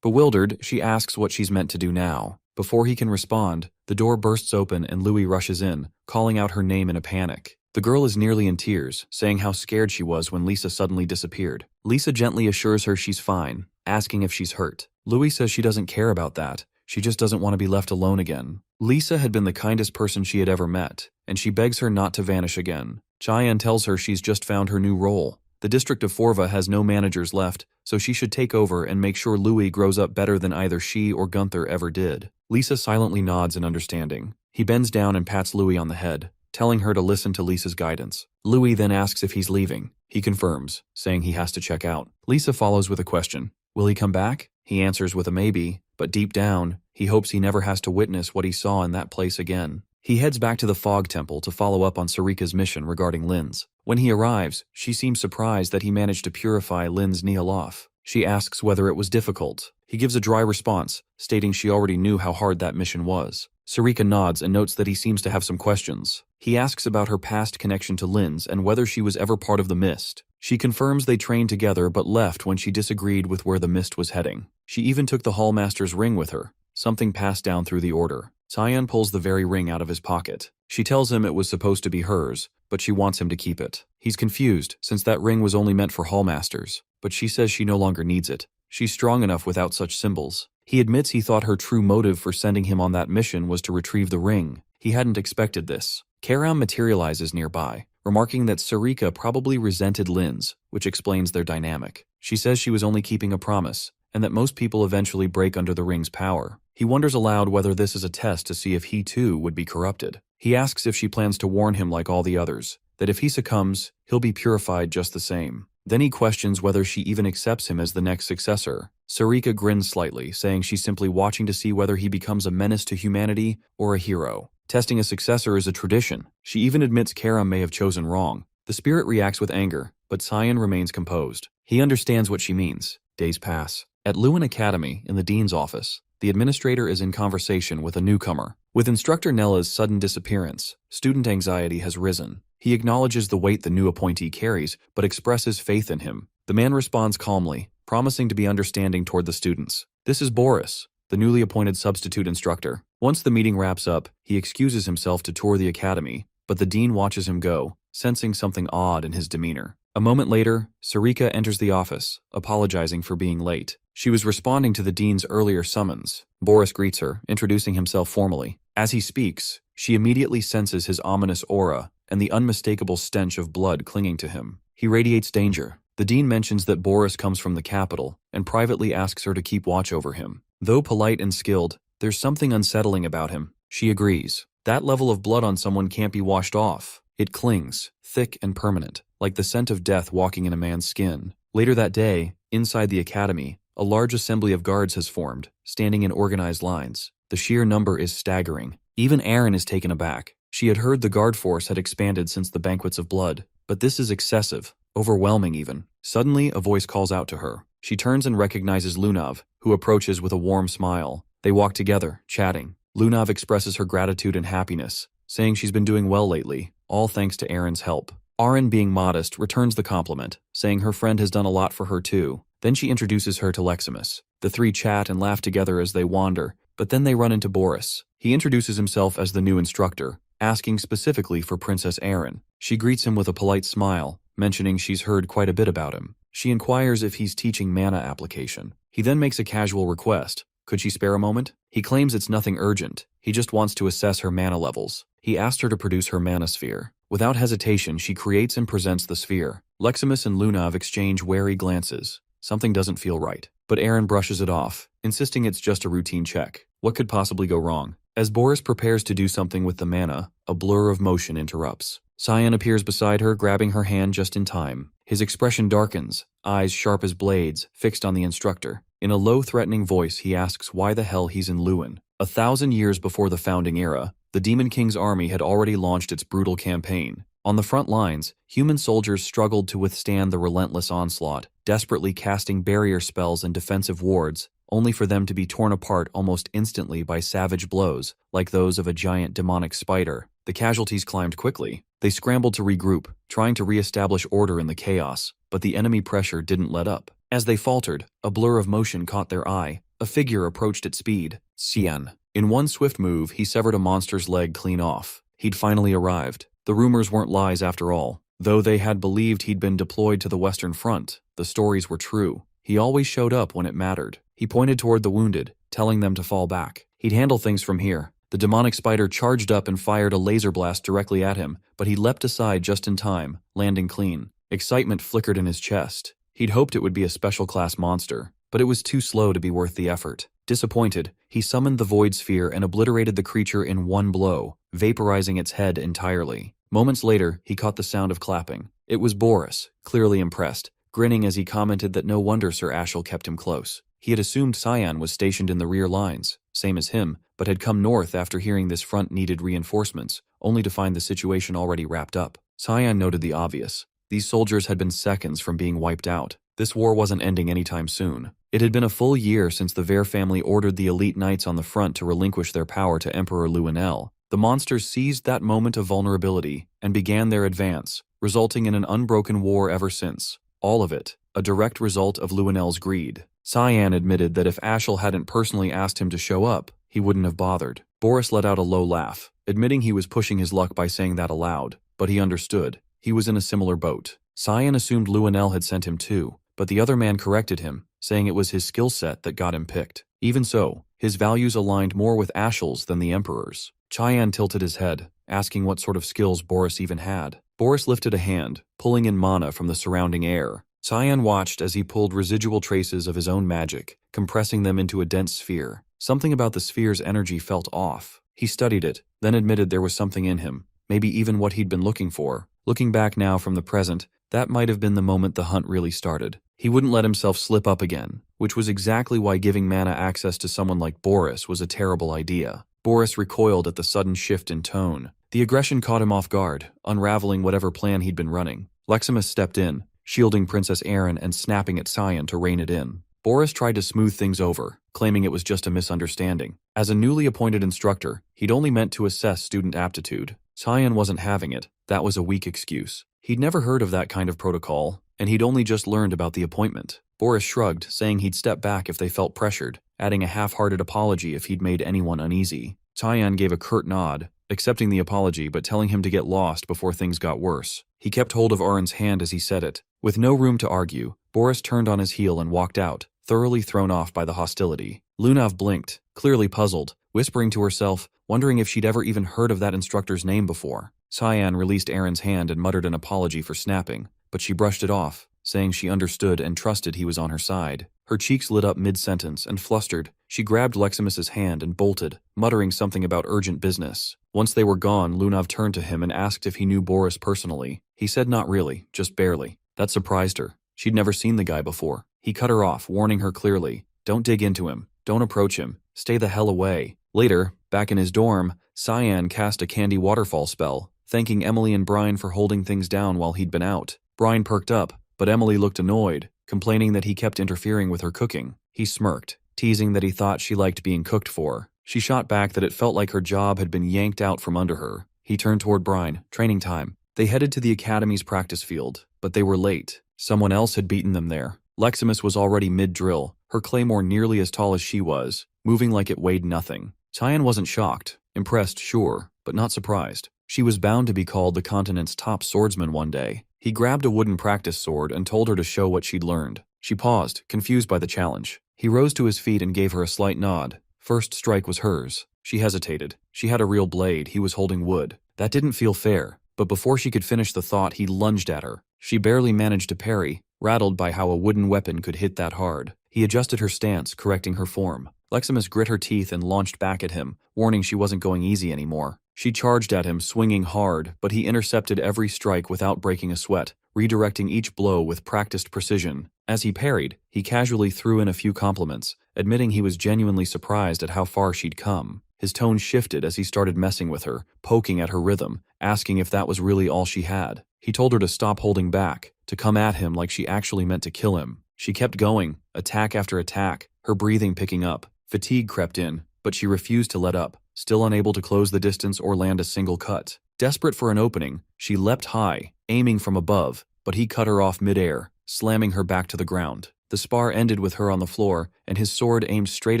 Bewildered, she asks what she's meant to do now. Before he can respond, the door bursts open and Louis rushes in, calling out her name in a panic. The girl is nearly in tears, saying how scared she was when Lisa suddenly disappeared. Lisa gently assures her she's fine, asking if she's hurt. Louis says she doesn't care about that. She just doesn't want to be left alone again. Lisa had been the kindest person she had ever met, and she begs her not to vanish again. Cheyenne tells her she's just found her new role. The district of Forva has no managers left, so she should take over and make sure Louis grows up better than either she or Gunther ever did. Lisa silently nods in understanding. He bends down and pats Louis on the head, telling her to listen to Lisa's guidance. Louis then asks if he's leaving. He confirms, saying he has to check out. Lisa follows with a question. Will he come back? He answers with a maybe, but deep down, he hopes he never has to witness what he saw in that place again. He heads back to the Fog Temple to follow up on Sarika's mission regarding Linz. When he arrives, she seems surprised that he managed to purify Linz Nialof. She asks whether it was difficult. He gives a dry response, stating she already knew how hard that mission was. Sarika nods and notes that he seems to have some questions. He asks about her past connection to Linz and whether she was ever part of the Mist. She confirms they trained together but left when she disagreed with where the Mist was heading. She even took the Hallmaster's ring with her, something passed down through the Order. Cyan pulls the very ring out of his pocket. She tells him it was supposed to be hers, but she wants him to keep it. He's confused, since that ring was only meant for Hallmasters, but she says she no longer needs it. She's strong enough without such symbols. He admits he thought her true motive for sending him on that mission was to retrieve the ring. He hadn't expected this. Karam materializes nearby, remarking that Sarika probably resented Linz, which explains their dynamic. She says she was only keeping a promise, and that most people eventually break under the ring's power. He wonders aloud whether this is a test to see if he too would be corrupted. He asks if she plans to warn him like all the others, that if he succumbs, he'll be purified just the same. Then he questions whether she even accepts him as the next successor. Sarika grins slightly, saying she's simply watching to see whether he becomes a menace to humanity or a hero. Testing a successor is a tradition. She even admits Karam may have chosen wrong. The spirit reacts with anger, but Cyan remains composed. He understands what she means. Days pass. At No.1 Academy, in the dean's office, the administrator is in conversation with a newcomer. With instructor Nella's sudden disappearance, student anxiety has risen. He acknowledges the weight the new appointee carries, but expresses faith in him. The man responds calmly, promising to be understanding toward the students. This is Boris, the newly appointed substitute instructor. Once the meeting wraps up, he excuses himself to tour the academy, but the dean watches him go, sensing something odd in his demeanor. A moment later, Sarika enters the office, apologizing for being late. She was responding to the dean's earlier summons. Boris greets her, introducing himself formally. As he speaks, she immediately senses his ominous aura and the unmistakable stench of blood clinging to him. He radiates danger. The dean mentions that Boris comes from the capital and privately asks her to keep watch over him. Though polite and skilled, there's something unsettling about him. She agrees. That level of blood on someone can't be washed off. It clings, thick and permanent, like the scent of death walking in a man's skin. Later that day, inside the academy, a large assembly of guards has formed, standing in organized lines. The sheer number is staggering. Even Aaron is taken aback. She had heard the guard force had expanded since the banquets of blood, but this is excessive, overwhelming even. Suddenly, a voice calls out to her. She turns and recognizes Lunav, who approaches with a warm smile. They walk together, chatting. Lunav expresses her gratitude and happiness, saying she's been doing well lately, all thanks to Aaron's help. Aaron, being modest, returns the compliment, saying her friend has done a lot for her too. Then she introduces her to Leximus. The three chat and laugh together as they wander, but then they run into Boris. He introduces himself as the new instructor, asking specifically for Princess Aaron. She greets him with a polite smile, mentioning she's heard quite a bit about him. She inquires if he's teaching mana application. He then makes a casual request. Could she spare a moment? He claims it's nothing urgent. He just wants to assess her mana levels. He asked her to produce her mana sphere. Without hesitation, she creates and presents the sphere. Leximus and Lunav exchange wary glances. Something doesn't feel right. But Aaron brushes it off, insisting it's just a routine check. What could possibly go wrong? As Boris prepares to do something with the mana, a blur of motion interrupts. Cyan appears beside her, grabbing her hand just in time. His expression darkens, eyes sharp as blades, fixed on the instructor. In a low, threatening voice, he asks why the hell he's in Lewin. 1,000 years before the founding era, the Demon King's army had already launched its brutal campaign. On the front lines, human soldiers struggled to withstand the relentless onslaught, desperately casting barrier spells and defensive wards, only for them to be torn apart almost instantly by savage blows, like those of a giant demonic spider. The casualties climbed quickly. They scrambled to regroup, trying to re-establish order in the chaos, but the enemy pressure didn't let up. As they faltered, a blur of motion caught their eye. A figure approached at speed. Cyan. In one swift move, he severed a monster's leg clean off. He'd finally arrived. The rumors weren't lies after all. Though they had believed he'd been deployed to the Western Front, the stories were true. He always showed up when it mattered. He pointed toward the wounded, telling them to fall back. He'd handle things from here. The demonic spider charged up and fired a laser blast directly at him, but he leapt aside just in time, landing clean. Excitement flickered in his chest. He'd hoped it would be a special class monster, but it was too slow to be worth the effort. Disappointed, he summoned the Void Sphere and obliterated the creature in one blow, vaporizing its head entirely. Moments later, he caught the sound of clapping. It was Boris, clearly impressed, grinning as he commented that no wonder Sir Ashel kept him close. He had assumed Cyan was stationed in the rear lines, same as him, but had come north after hearing this front needed reinforcements, only to find the situation already wrapped up. Cyan noted the obvious. These soldiers had been seconds from being wiped out. This war wasn't ending anytime soon. It had been a full year since the Vare family ordered the elite knights on the front to relinquish their power to Emperor Luinel. The monsters seized that moment of vulnerability and began their advance, resulting in an unbroken war ever since. All of it, a direct result of Luinel's greed. Cyan admitted that if Ashel hadn't personally asked him to show up, he wouldn't have bothered. Boris let out a low laugh, admitting he was pushing his luck by saying that aloud, but he understood. He was in a similar boat. Cyan assumed Luinel had sent him too, but the other man corrected him, saying it was his skill set that got him picked. Even so, his values aligned more with Ashel's than the Emperor's. Cyan tilted his head, asking what sort of skills Boris even had. Boris lifted a hand, pulling in mana from the surrounding air. Cyan watched as he pulled residual traces of his own magic, compressing them into a dense sphere. Something about the sphere's energy felt off. He studied it, then admitted there was something in him, maybe even what he'd been looking for. Looking back now from the present, that might have been the moment the hunt really started. He wouldn't let himself slip up again, which was exactly why giving mana access to someone like Boris was a terrible idea. Boris recoiled at the sudden shift in tone. The aggression caught him off guard, unraveling whatever plan he'd been running. Leximus stepped in, shielding Princess Aaron and snapping at Cyan to rein it in. Boris tried to smooth things over, claiming it was just a misunderstanding. As a newly appointed instructor, he'd only meant to assess student aptitude. Cyan wasn't having it. That was a weak excuse. He'd never heard of that kind of protocol, and he'd only just learned about the appointment. Boris shrugged, saying he'd step back if they felt pressured, adding a half-hearted apology if he'd made anyone uneasy. Cyan gave a curt nod, accepting the apology but telling him to get lost before things got worse. He kept hold of Aaron's hand as he said it. With no room to argue, Boris turned on his heel and walked out, thoroughly thrown off by the hostility. Lunav blinked, clearly puzzled, whispering to herself, wondering if she'd ever even heard of that instructor's name before. Cyan released Aaron's hand and muttered an apology for snapping, but she brushed it off, saying she understood and trusted he was on her side. Her cheeks lit up mid-sentence, and flustered, she grabbed Leximus's hand and bolted, muttering something about urgent business. Once they were gone, Lunav turned to him and asked if he knew Boris personally. He said not really, just barely. That surprised her. She'd never seen the guy before. He cut her off, warning her clearly, "Don't dig into him. Don't approach him. Stay the hell away." Later, back in his dorm, Cyan cast a candy waterfall spell, thanking Emily and Brian for holding things down while he'd been out. Brian perked up, but Emily looked annoyed, complaining that he kept interfering with her cooking. He smirked, teasing that he thought she liked being cooked for. She shot back that it felt like her job had been yanked out from under her. He turned toward Brian. Training time. They headed to the academy's practice field, but they were late. Someone else had beaten them there. Leximus was already mid-drill, her claymore nearly as tall as she was, moving like it weighed nothing. Cyan wasn't shocked. Impressed, sure, but not surprised. She was bound to be called the continent's top swordsman one day. He grabbed a wooden practice sword and told her to show what she'd learned. She paused, confused by the challenge. He rose to his feet and gave her a slight nod. First strike was hers. She hesitated. She had a real blade, he was holding wood. That didn't feel fair, but before she could finish the thought, he lunged at her. She barely managed to parry, rattled by how a wooden weapon could hit that hard. He adjusted her stance, correcting her form. Leximus grit her teeth and launched back at him, warning she wasn't going easy anymore. She charged at him, swinging hard, but he intercepted every strike without breaking a sweat, redirecting each blow with practiced precision. As he parried, he casually threw in a few compliments, admitting he was genuinely surprised at how far she'd come. His tone shifted as he started messing with her, poking at her rhythm, asking if that was really all she had. He told her to stop holding back, to come at him like she actually meant to kill him. She kept going, attack after attack, her breathing picking up. Fatigue crept in, but she refused to let up, still unable to close the distance or land a single cut. Desperate for an opening, she leapt high, aiming from above, but he cut her off mid-air, slamming her back to the ground. The spar ended with her on the floor, and his sword aimed straight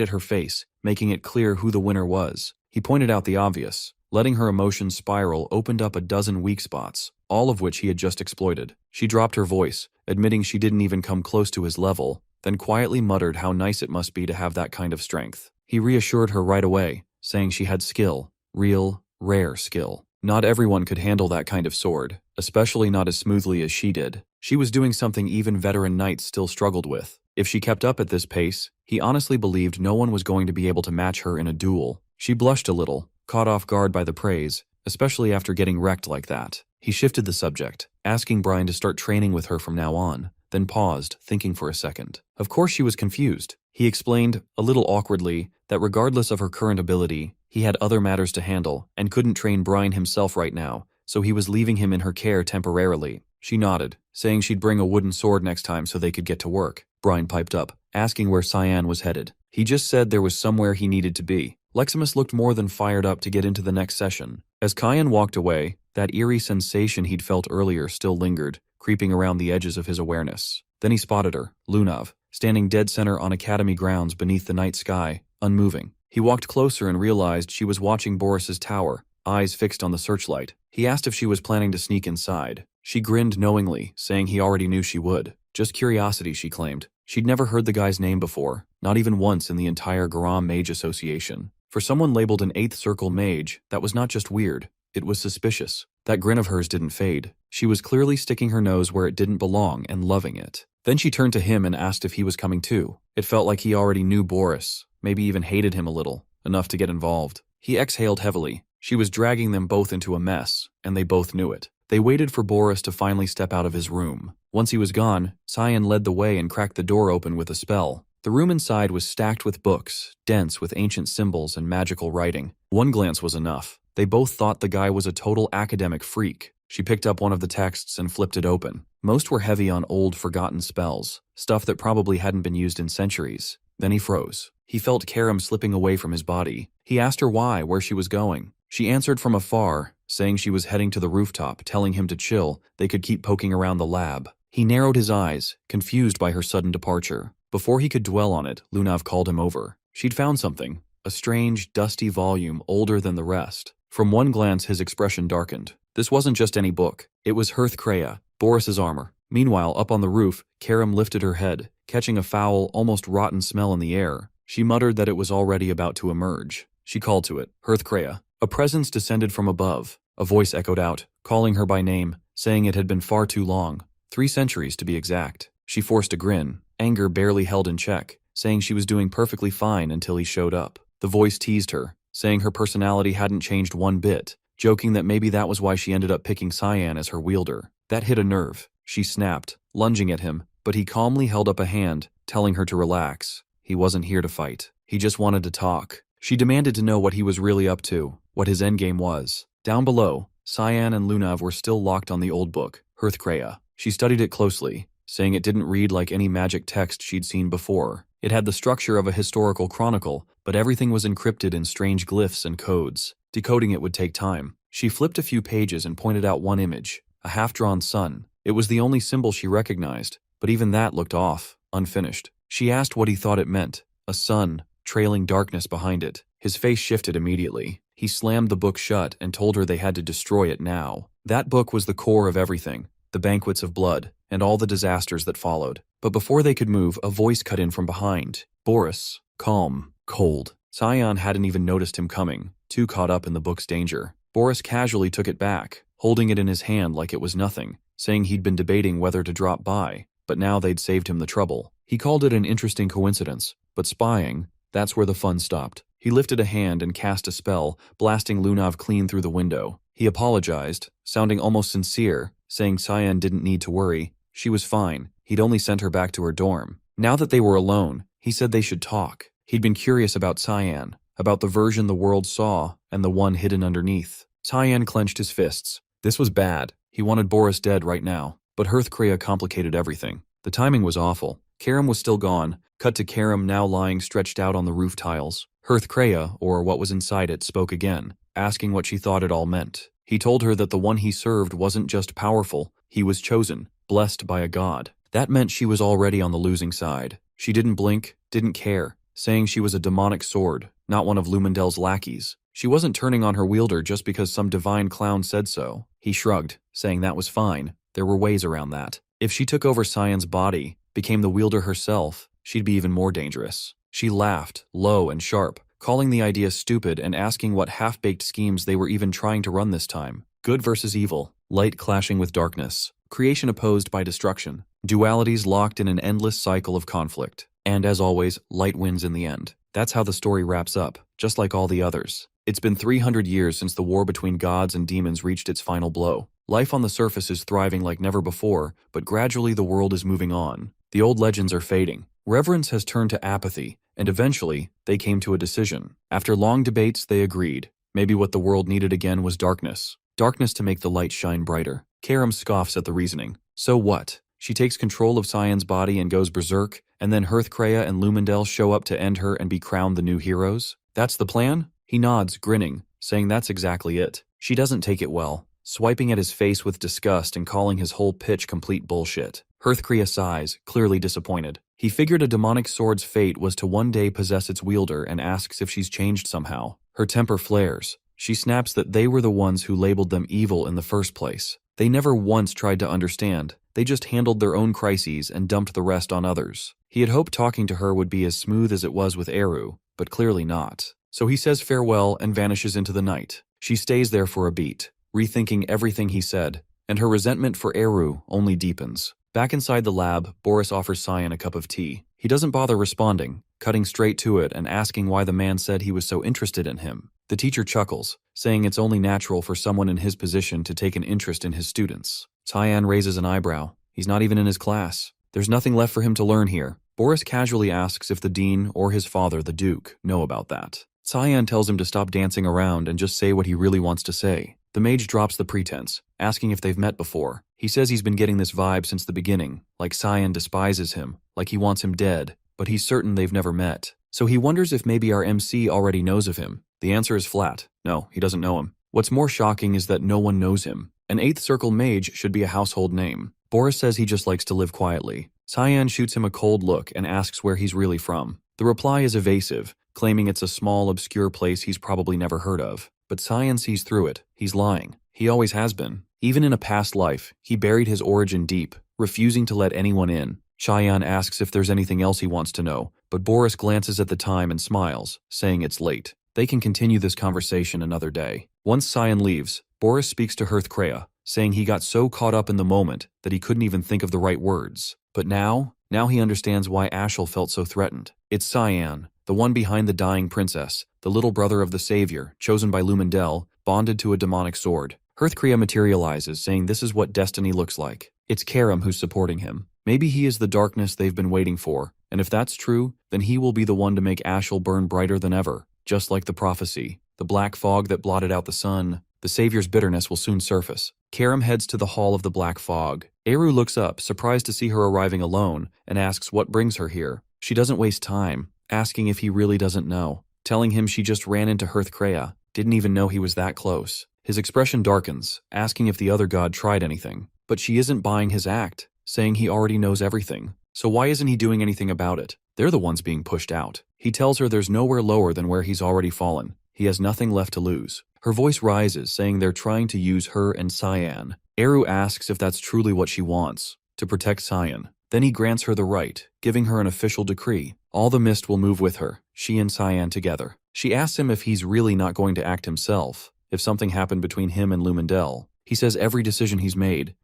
at her face, making it clear who the winner was. He pointed out the obvious. Letting her emotions spiral opened up a dozen weak spots, all of which he had just exploited. She dropped her voice, admitting she didn't even come close to his level, then quietly muttered how nice it must be to have that kind of strength. He reassured her right away, saying she had skill, real, rare skill. Not everyone could handle that kind of sword, especially not as smoothly as she did. She was doing something even veteran knights still struggled with. If she kept up at this pace, he honestly believed no one was going to be able to match her in a duel. She blushed a little, caught off guard by the praise, especially after getting wrecked like that. He shifted the subject, asking Brian to start training with her from now on, then paused, thinking for a second. Of course she was confused. He explained, a little awkwardly, that regardless of her current ability, he had other matters to handle and couldn't train Brian himself right now, so he was leaving him in her care temporarily. She nodded, saying she'd bring a wooden sword next time so they could get to work. Brian piped up, asking where Cyan was headed. He just said there was somewhere he needed to be. Leximus looked more than fired up to get into the next session. As Cyan walked away, that eerie sensation he'd felt earlier still lingered, creeping around the edges of his awareness. Then he spotted her, Lunav, standing dead center on Academy grounds beneath the night sky, unmoving. He walked closer and realized she was watching Boris's tower, eyes fixed on the searchlight. He asked if she was planning to sneak inside. She grinned knowingly, saying he already knew she would. Just curiosity, she claimed. She'd never heard the guy's name before, not even once in the entire Garam Mage Association. For someone labeled an 8th Circle Mage, that was not just weird, it was suspicious. That grin of hers didn't fade. She was clearly sticking her nose where it didn't belong and loving it. Then she turned to him and asked if he was coming too. It felt like he already knew Boris, maybe even hated him a little, enough to get involved. He exhaled heavily. She was dragging them both into a mess, and they both knew it. They waited for Boris to finally step out of his room. Once he was gone, Cyan led the way and cracked the door open with a spell. The room inside was stacked with books, dense with ancient symbols and magical writing. One glance was enough. They both thought the guy was a total academic freak. She picked up one of the texts and flipped it open. Most were heavy on old, forgotten spells, stuff that probably hadn't been used in centuries. Then he froze. He felt Karam slipping away from his body. He asked her where she was going. She answered from afar, saying she was heading to the rooftop, telling him to chill, they could keep poking around the lab. He narrowed his eyes, confused by her sudden departure. Before he could dwell on it, Lunav called him over. She'd found something, a strange, dusty volume older than the rest. From one glance, his expression darkened. This wasn't just any book. It was Hearthcrea, Boris's armor. Meanwhile, up on the roof, Karam lifted her head, catching a foul, almost rotten smell in the air. She muttered that it was already about to emerge. She called to it, Hearthcrea. A presence descended from above. A voice echoed out, calling her by name, saying it had been far too long. 3 centuries to be exact. She forced a grin. anger barely held in check, saying she was doing perfectly fine until he showed up. The voice teased her, saying her personality hadn't changed one bit, joking that maybe that was why she ended up picking Cyan as her wielder. That hit a nerve. She snapped, lunging at him, but he calmly held up a hand, telling her to relax. He wasn't here to fight. He just wanted to talk. She demanded to know what he was really up to, what his endgame was. Down below, Cyan and Lunav were still locked on the old book, Hearthcrea. She studied it closely, saying it didn't read like any magic text she'd seen before. It had the structure of a historical chronicle, but everything was encrypted in strange glyphs and codes. Decoding it would take time. She flipped a few pages and pointed out one image, a half-drawn sun. It was the only symbol she recognized, but even that looked off, unfinished. She asked what he thought it meant. A sun, trailing darkness behind it. His face shifted immediately. He slammed the book shut and told her they had to destroy it now. That book was the core of everything, the banquets of blood, and all the disasters that followed. But before they could move, a voice cut in from behind. Boris. Calm. Cold. Cyan hadn't even noticed him coming, too caught up in the book's danger. Boris casually took it back, holding it in his hand like it was nothing, saying he'd been debating whether to drop by, but now they'd saved him the trouble. He called it an interesting coincidence, but spying, that's where the fun stopped. He lifted a hand and cast a spell, blasting Lunav clean through the window. He apologized, sounding almost sincere, saying Cyan didn't need to worry. She was fine. He'd only sent her back to her dorm. Now that they were alone, he said they should talk. He'd been curious about Cyan, about the version the world saw and the one hidden underneath. Cyan clenched his fists. This was bad. He wanted Boris dead right now. But Hearthcrea complicated everything. The timing was awful. Karam was still gone. Cut to Karam now lying stretched out on the roof tiles. Hearthcrea, or what was inside it, spoke again, asking what she thought it all meant. He told her that the one he served wasn't just powerful, he was chosen, blessed by a god. That meant she was already on the losing side. She didn't blink, didn't care, saying she was a demonic sword, not one of Lumendel's lackeys. She wasn't turning on her wielder just because some divine clown said so. He shrugged, saying that was fine. There were ways around that. If she took over Cyan's body, became the wielder herself, she'd be even more dangerous. She laughed, low and sharp, calling the idea stupid and asking what half-baked schemes they were even trying to run this time. Good versus evil, light clashing with darkness, creation opposed by destruction, dualities locked in an endless cycle of conflict. And as always, light wins in the end. That's how the story wraps up, just like all the others. It's been 300 years since the war between gods and demons reached its final blow. Life on the surface is thriving like never before, but gradually the world is moving on. The old legends are fading. Reverence has turned to apathy, and eventually, they came to a decision. After long debates, they agreed. Maybe what the world needed again was darkness. Darkness to make the light shine brighter. Karam scoffs at the reasoning. So what? She takes control of Cyan's body and goes berserk, and then Hearthcrea and Lumendel show up to end her and be crowned the new heroes? That's the plan? He nods, grinning, saying that's exactly it. She doesn't take it well, swiping at his face with disgust and calling his whole pitch complete bullshit. Hearthcrea sighs, clearly disappointed. He figured a demonic sword's fate was to one day possess its wielder and asks if she's changed somehow. Her temper flares. She snaps that they were the ones who labeled them evil in the first place. They never once tried to understand. They just handled their own crises and dumped the rest on others. He had hoped talking to her would be as smooth as it was with Eru, but clearly not. So he says farewell and vanishes into the night. She stays there for a beat, rethinking everything he said, and her resentment for Eru only deepens. Back inside the lab, Boris offers Cyan a cup of tea. He doesn't bother responding, cutting straight to it and asking why the man said he was so interested in him. The teacher chuckles, saying it's only natural for someone in his position to take an interest in his students. Cyan raises an eyebrow. He's not even in his class. There's nothing left for him to learn here. Boris casually asks if the dean or his father, the duke, know about that. Cyan tells him to stop dancing around and just say what he really wants to say. The mage drops the pretense, asking if they've met before. He says he's been getting this vibe since the beginning, like Cyan despises him, like he wants him dead, but he's certain they've never met. So he wonders if maybe our MC already knows of him. The answer is flat. No, he doesn't know him. What's more shocking is that no one knows him. An 8th Circle mage should be a household name. Boris says he just likes to live quietly. Cyan shoots him a cold look and asks where he's really from. The reply is evasive, claiming it's a small, obscure place he's probably never heard of. But Cyan sees through it. He's lying. He always has been. Even in a past life, he buried his origin deep, refusing to let anyone in. Cyan asks if there's anything else he wants to know, but Boris glances at the time and smiles, saying it's late. They can continue this conversation another day. Once Cyan leaves, Boris speaks to Hearthcrea, saying he got so caught up in the moment that he couldn't even think of the right words. But now he understands why Ashel felt so threatened. It's Cyan, the one behind the dying princess, the little brother of the savior, chosen by Lumendel, bonded to a demonic sword. Hearthcrea materializes, saying this is what destiny looks like. It's Karam who's supporting him. Maybe he is the darkness they've been waiting for, and if that's true, then he will be the one to make Ashel burn brighter than ever, just like the prophecy. The black fog that blotted out the sun. The savior's bitterness will soon surface. Karam heads to the Hall of the Black Fog. Eru looks up, surprised to see her arriving alone, and asks what brings her here. She doesn't waste time, asking if he really doesn't know, telling him she just ran into Hearthcrea, didn't even know he was that close. His expression darkens, asking if the other god tried anything. But she isn't buying his act, saying he already knows everything. So why isn't he doing anything about it? They're the ones being pushed out. He tells her there's nowhere lower than where he's already fallen. He has nothing left to lose. Her voice rises, saying they're trying to use her and Cyan. Eru asks if that's truly what she wants, to protect Cyan. Then he grants her the right, giving her an official decree. All the mist will move with her, she and Cyan together. She asks him if he's really not going to act himself, if something happened between him and Lumendel. He says every decision he's made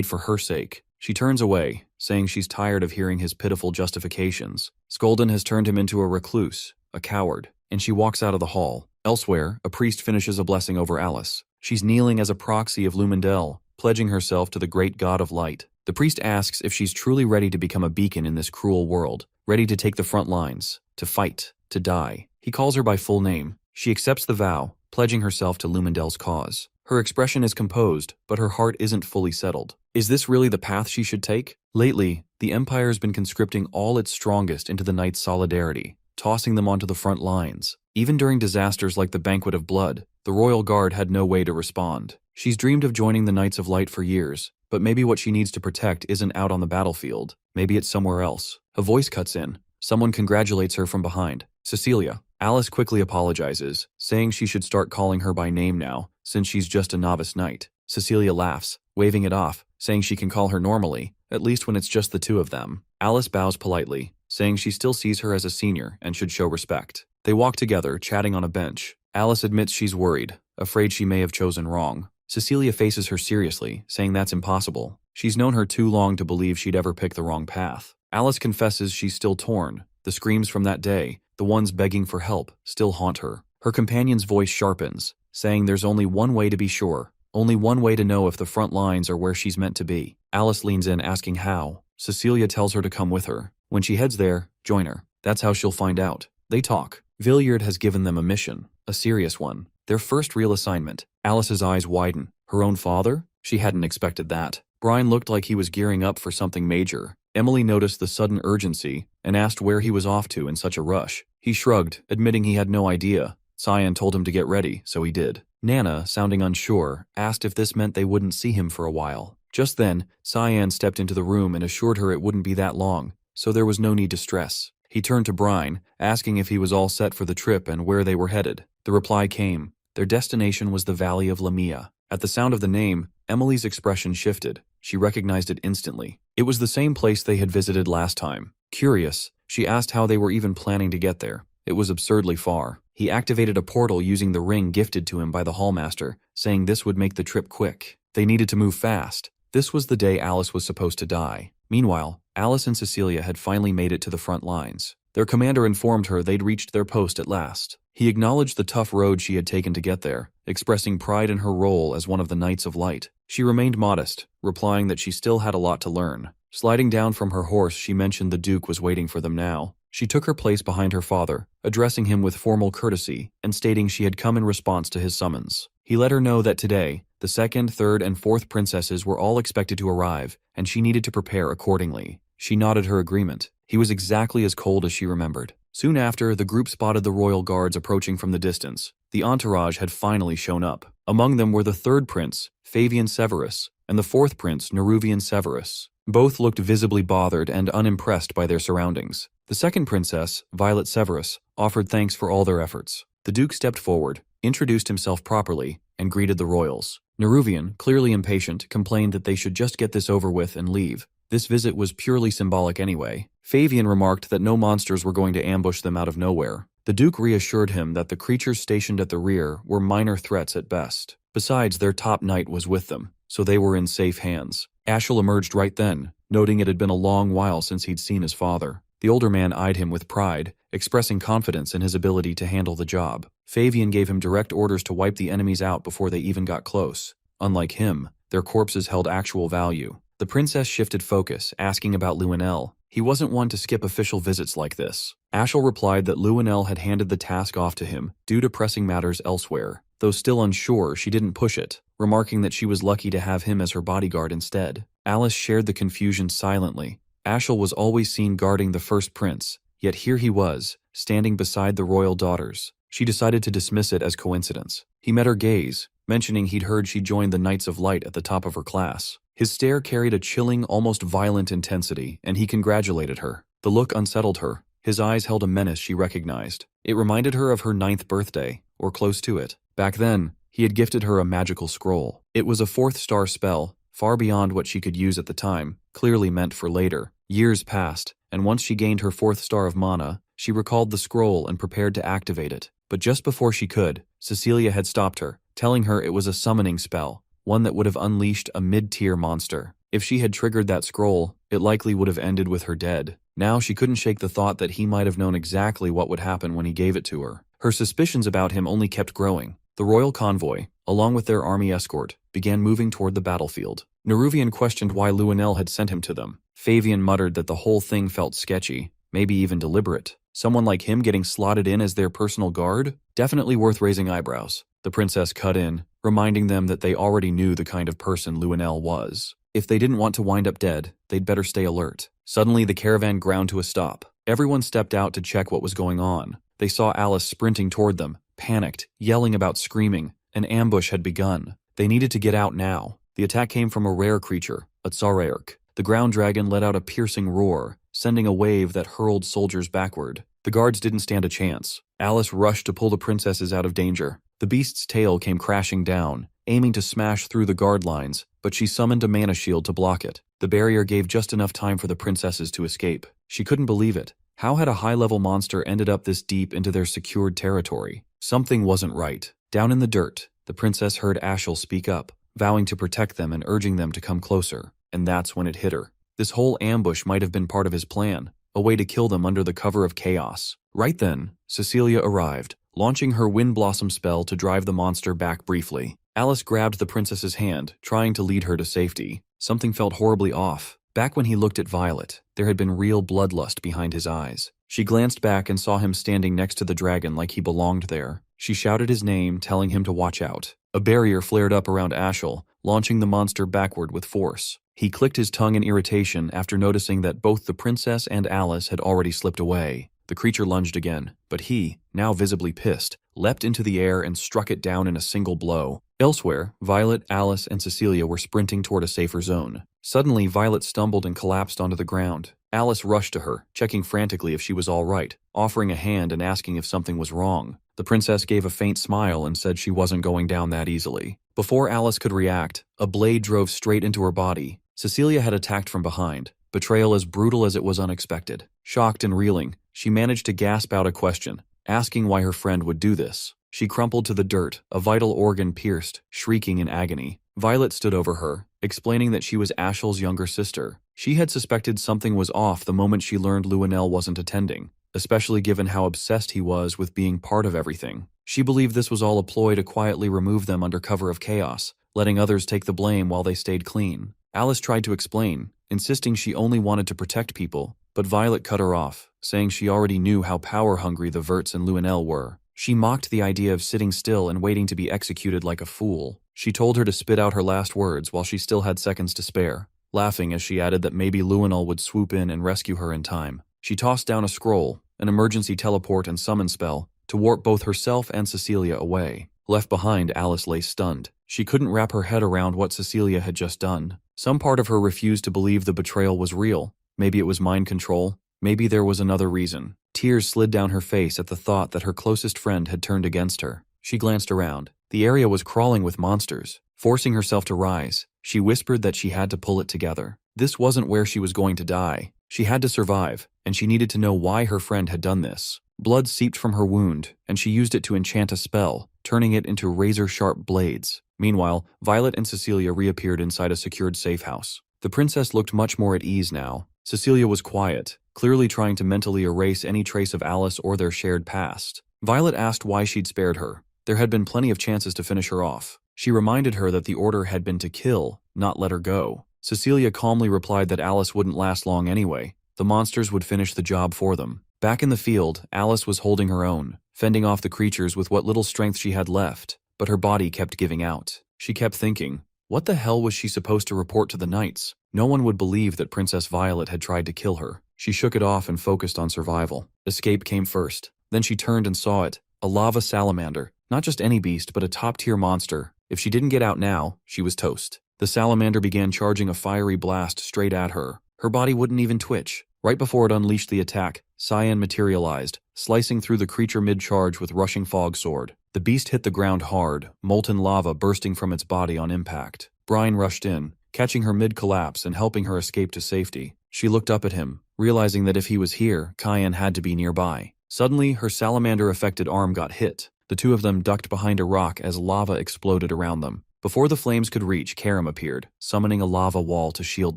for her sake. She turns away, saying she's tired of hearing his pitiful justifications. Skolden has turned him into a recluse, a coward, and she walks out of the hall. Elsewhere, a priest finishes a blessing over Alice. She's kneeling as a proxy of Lumendel, pledging herself to the great god of light. The priest asks if she's truly ready to become a beacon in this cruel world, ready to take the front lines, to fight, to die. He calls her by full name. She accepts the vow, pledging herself to Lumendel's cause. Her expression is composed, but her heart isn't fully settled. Is this really the path she should take? Lately, the Empire has been conscripting all its strongest into the Knights' solidarity, tossing them onto the front lines. Even during disasters like the Banquet of Blood, the Royal Guard had no way to respond. She's dreamed of joining the Knights of Light for years, but maybe what she needs to protect isn't out on the battlefield. Maybe it's somewhere else. A voice cuts in. Someone congratulates her from behind. Cecilia. Alice quickly apologizes, saying she should start calling her by name now, since she's just a novice knight. Cecilia laughs, waving it off, saying she can call her normally, at least when it's just the two of them. Alice bows politely, saying she still sees her as a senior and should show respect. They walk together, chatting on a bench. Alice admits she's worried, afraid she may have chosen wrong. Cecilia faces her seriously, saying that's impossible. She's known her too long to believe she'd ever pick the wrong path. Alice confesses she's still torn. The screams from that day, the ones begging for help, still haunt her. Her companion's voice sharpens, saying there's only one way to be sure, only one way to know if the front lines are where she's meant to be. Alice leans in, asking how. Cecilia tells her to come with her. When she heads there, join her. That's how she'll find out. They talk. Villiard has given them a mission, a serious one. Their first real assignment. Alice's eyes widen. Her own father? She hadn't expected that. Brian looked like he was gearing up for something major. Emily noticed the sudden urgency and asked where he was off to in such a rush. He shrugged, admitting he had no idea. Cyan told him to get ready, so he did. Nana, sounding unsure, asked if this meant they wouldn't see him for a while. Just then, Cyan stepped into the room and assured her it wouldn't be that long, so there was no need to stress. He turned to Brian, asking if he was all set for the trip and where they were headed. The reply came. Their destination was the Valley of Lamia. At the sound of the name, Emily's expression shifted. She recognized it instantly. It was the same place they had visited last time. Curious, she asked how they were even planning to get there. It was absurdly far. He activated a portal using the ring gifted to him by the Hallmaster, saying this would make the trip quick. They needed to move fast. This was the day Alice was supposed to die. Meanwhile, Alice and Cecilia had finally made it to the front lines. Their commander informed her they'd reached their post at last. He acknowledged the tough road she had taken to get there, expressing pride in her role as one of the Knights of Light. She remained modest, replying that she still had a lot to learn. Sliding down from her horse, she mentioned the Duke was waiting for them now. She took her place behind her father, addressing him with formal courtesy and stating she had come in response to his summons. He let her know that today, the second, third, and fourth princesses were all expected to arrive, and she needed to prepare accordingly. She nodded her agreement. He was exactly as cold as she remembered. Soon after, the group spotted the royal guards approaching from the distance. The entourage had finally shown up. Among them were the third prince, Fabian Severus, and the fourth prince, Neruvian Severus. Both looked visibly bothered and unimpressed by their surroundings. The second princess, Violet Severus, offered thanks for all their efforts. The Duke stepped forward, introduced himself properly, and greeted the royals. Neruvian, clearly impatient, complained that they should just get this over with and leave. This visit was purely symbolic anyway. Fabian remarked that no monsters were going to ambush them out of nowhere. The Duke reassured him that the creatures stationed at the rear were minor threats at best. Besides, their top knight was with them, so they were in safe hands. Ashel emerged right then, noting it had been a long while since he'd seen his father. The older man eyed him with pride, expressing confidence in his ability to handle the job. Favian gave him direct orders to wipe the enemies out before they even got close. Unlike him, their corpses held actual value. The princess shifted focus, asking about Luenel. He wasn't one to skip official visits like this. Ashel replied that Luenel had handed the task off to him due to pressing matters elsewhere. Though still unsure, she didn't push it, remarking that she was lucky to have him as her bodyguard instead. Alice shared the confusion silently. Ashel was always seen guarding the first prince, yet here he was, standing beside the royal daughters. She decided to dismiss it as coincidence. He met her gaze, mentioning he'd heard she joined the Knights of Light at the top of her class. His stare carried a chilling, almost violent intensity, and he congratulated her. The look unsettled her. His eyes held a menace she recognized. It reminded her of her 9th birthday, or close to it. Back then, he had gifted her a magical scroll. It was a 4th-star spell, far beyond what she could use at the time, clearly meant for later. Years passed, and once she gained her 4th star of mana, she recalled the scroll and prepared to activate it. But just before she could, Cecilia had stopped her, telling her it was a summoning spell, one that would have unleashed a mid-tier monster. If she had triggered that scroll, it likely would have ended with her dead. Now she couldn't shake the thought that he might have known exactly what would happen when he gave it to her. Her suspicions about him only kept growing. The royal convoy, along with their army escort, began moving toward the battlefield. Neruvian questioned why Luenel had sent him to them. Favian muttered that the whole thing felt sketchy, maybe even deliberate. Someone like him getting slotted in as their personal guard? Definitely worth raising eyebrows. The princess cut in, reminding them that they already knew the kind of person Luenel was. If they didn't want to wind up dead, they'd better stay alert. Suddenly, the caravan ground to a stop. Everyone stepped out to check what was going on. They saw Alice sprinting toward them, panicked, yelling about screaming. An ambush had begun. They needed to get out now. The attack came from a rare creature, a Tsaraerk. The ground dragon let out a piercing roar, sending a wave that hurled soldiers backward. The guards didn't stand a chance. Alice rushed to pull the princesses out of danger. The beast's tail came crashing down, aiming to smash through the guard lines, but she summoned a mana shield to block it. The barrier gave just enough time for the princesses to escape. She couldn't believe it. How had a high-level monster ended up this deep into their secured territory? Something wasn't right. Down in the dirt, the princess heard Ashel speak up, vowing to protect them and urging them to come closer. And that's when it hit her. This whole ambush might have been part of his plan, a way to kill them under the cover of chaos. Right then, Cecilia arrived, launching her Wind Blossom spell to drive the monster back briefly. Alice grabbed the princess's hand, trying to lead her to safety. Something felt horribly off. Back when he looked at Violet, there had been real bloodlust behind his eyes. She glanced back and saw him standing next to the dragon like he belonged there. She shouted his name, telling him to watch out. A barrier flared up around Ashel, launching the monster backward with force. He clicked his tongue in irritation after noticing that both the princess and Alice had already slipped away. The creature lunged again, but he, now visibly pissed, leapt into the air and struck it down in a single blow. Elsewhere, Violet, Alice, and Cecilia were sprinting toward a safer zone. Suddenly, Violet stumbled and collapsed onto the ground. Alice rushed to her, checking frantically if she was all right, offering a hand and asking if something was wrong. The princess gave a faint smile and said she wasn't going down that easily. Before Alice could react, a blade drove straight into her body. Cecilia had attacked from behind, betrayal as brutal as it was unexpected. Shocked and reeling, she managed to gasp out a question, asking why her friend would do this. She crumpled to the dirt, a vital organ pierced, shrieking in agony. Violet stood over her, explaining that she was Ashel's younger sister. She had suspected something was off the moment she learned Luenel wasn't attending, especially given how obsessed he was with being part of everything. She believed this was all a ploy to quietly remove them under cover of chaos, letting others take the blame while they stayed clean. Alice tried to explain, insisting she only wanted to protect people, but Violet cut her off, saying she already knew how power-hungry the Verts and Luenel were. She mocked the idea of sitting still and waiting to be executed like a fool. She told her to spit out her last words while she still had seconds to spare, laughing as she added that maybe Luenel would swoop in and rescue her in time. She tossed down a scroll, an emergency teleport and summon spell, to warp both herself and Cecilia away. Left behind, Alice lay stunned. She couldn't wrap her head around what Cecilia had just done. Some part of her refused to believe the betrayal was real. Maybe it was mind control. Maybe there was another reason. Tears slid down her face at the thought that her closest friend had turned against her. She glanced around. The area was crawling with monsters. Forcing herself to rise, she whispered that she had to pull it together. This wasn't where she was going to die. She had to survive, and she needed to know why her friend had done this. Blood seeped from her wound, and she used it to enchant a spell, turning it into razor-sharp blades. Meanwhile, Violet and Cecilia reappeared inside a secured safe house. The princess looked much more at ease now. Cecilia was quiet, clearly trying to mentally erase any trace of Alice or their shared past. Violet asked why she'd spared her. There had been plenty of chances to finish her off. She reminded her that the order had been to kill, not let her go. Cecilia calmly replied that Alice wouldn't last long anyway. The monsters would finish the job for them. Back in the field, Alice was holding her own, fending off the creatures with what little strength she had left, but her body kept giving out. She kept thinking, what the hell was she supposed to report to the knights? No one would believe that Princess Violet had tried to kill her. She shook it off and focused on survival. Escape came first. Then she turned and saw it, a lava salamander. Not just any beast, but a top-tier monster. If she didn't get out now, she was toast. The salamander began charging a fiery blast straight at her. Her body wouldn't even twitch. Right before it unleashed the attack, Cyan materialized, slicing through the creature mid-charge with rushing fog sword. The beast hit the ground hard, molten lava bursting from its body on impact. Brine rushed in, catching her mid-collapse and helping her escape to safety. She looked up at him, realizing that if he was here, Cyan had to be nearby. Suddenly, her salamander-affected arm got hit. The two of them ducked behind a rock as lava exploded around them. Before the flames could reach, Karam appeared, summoning a lava wall to shield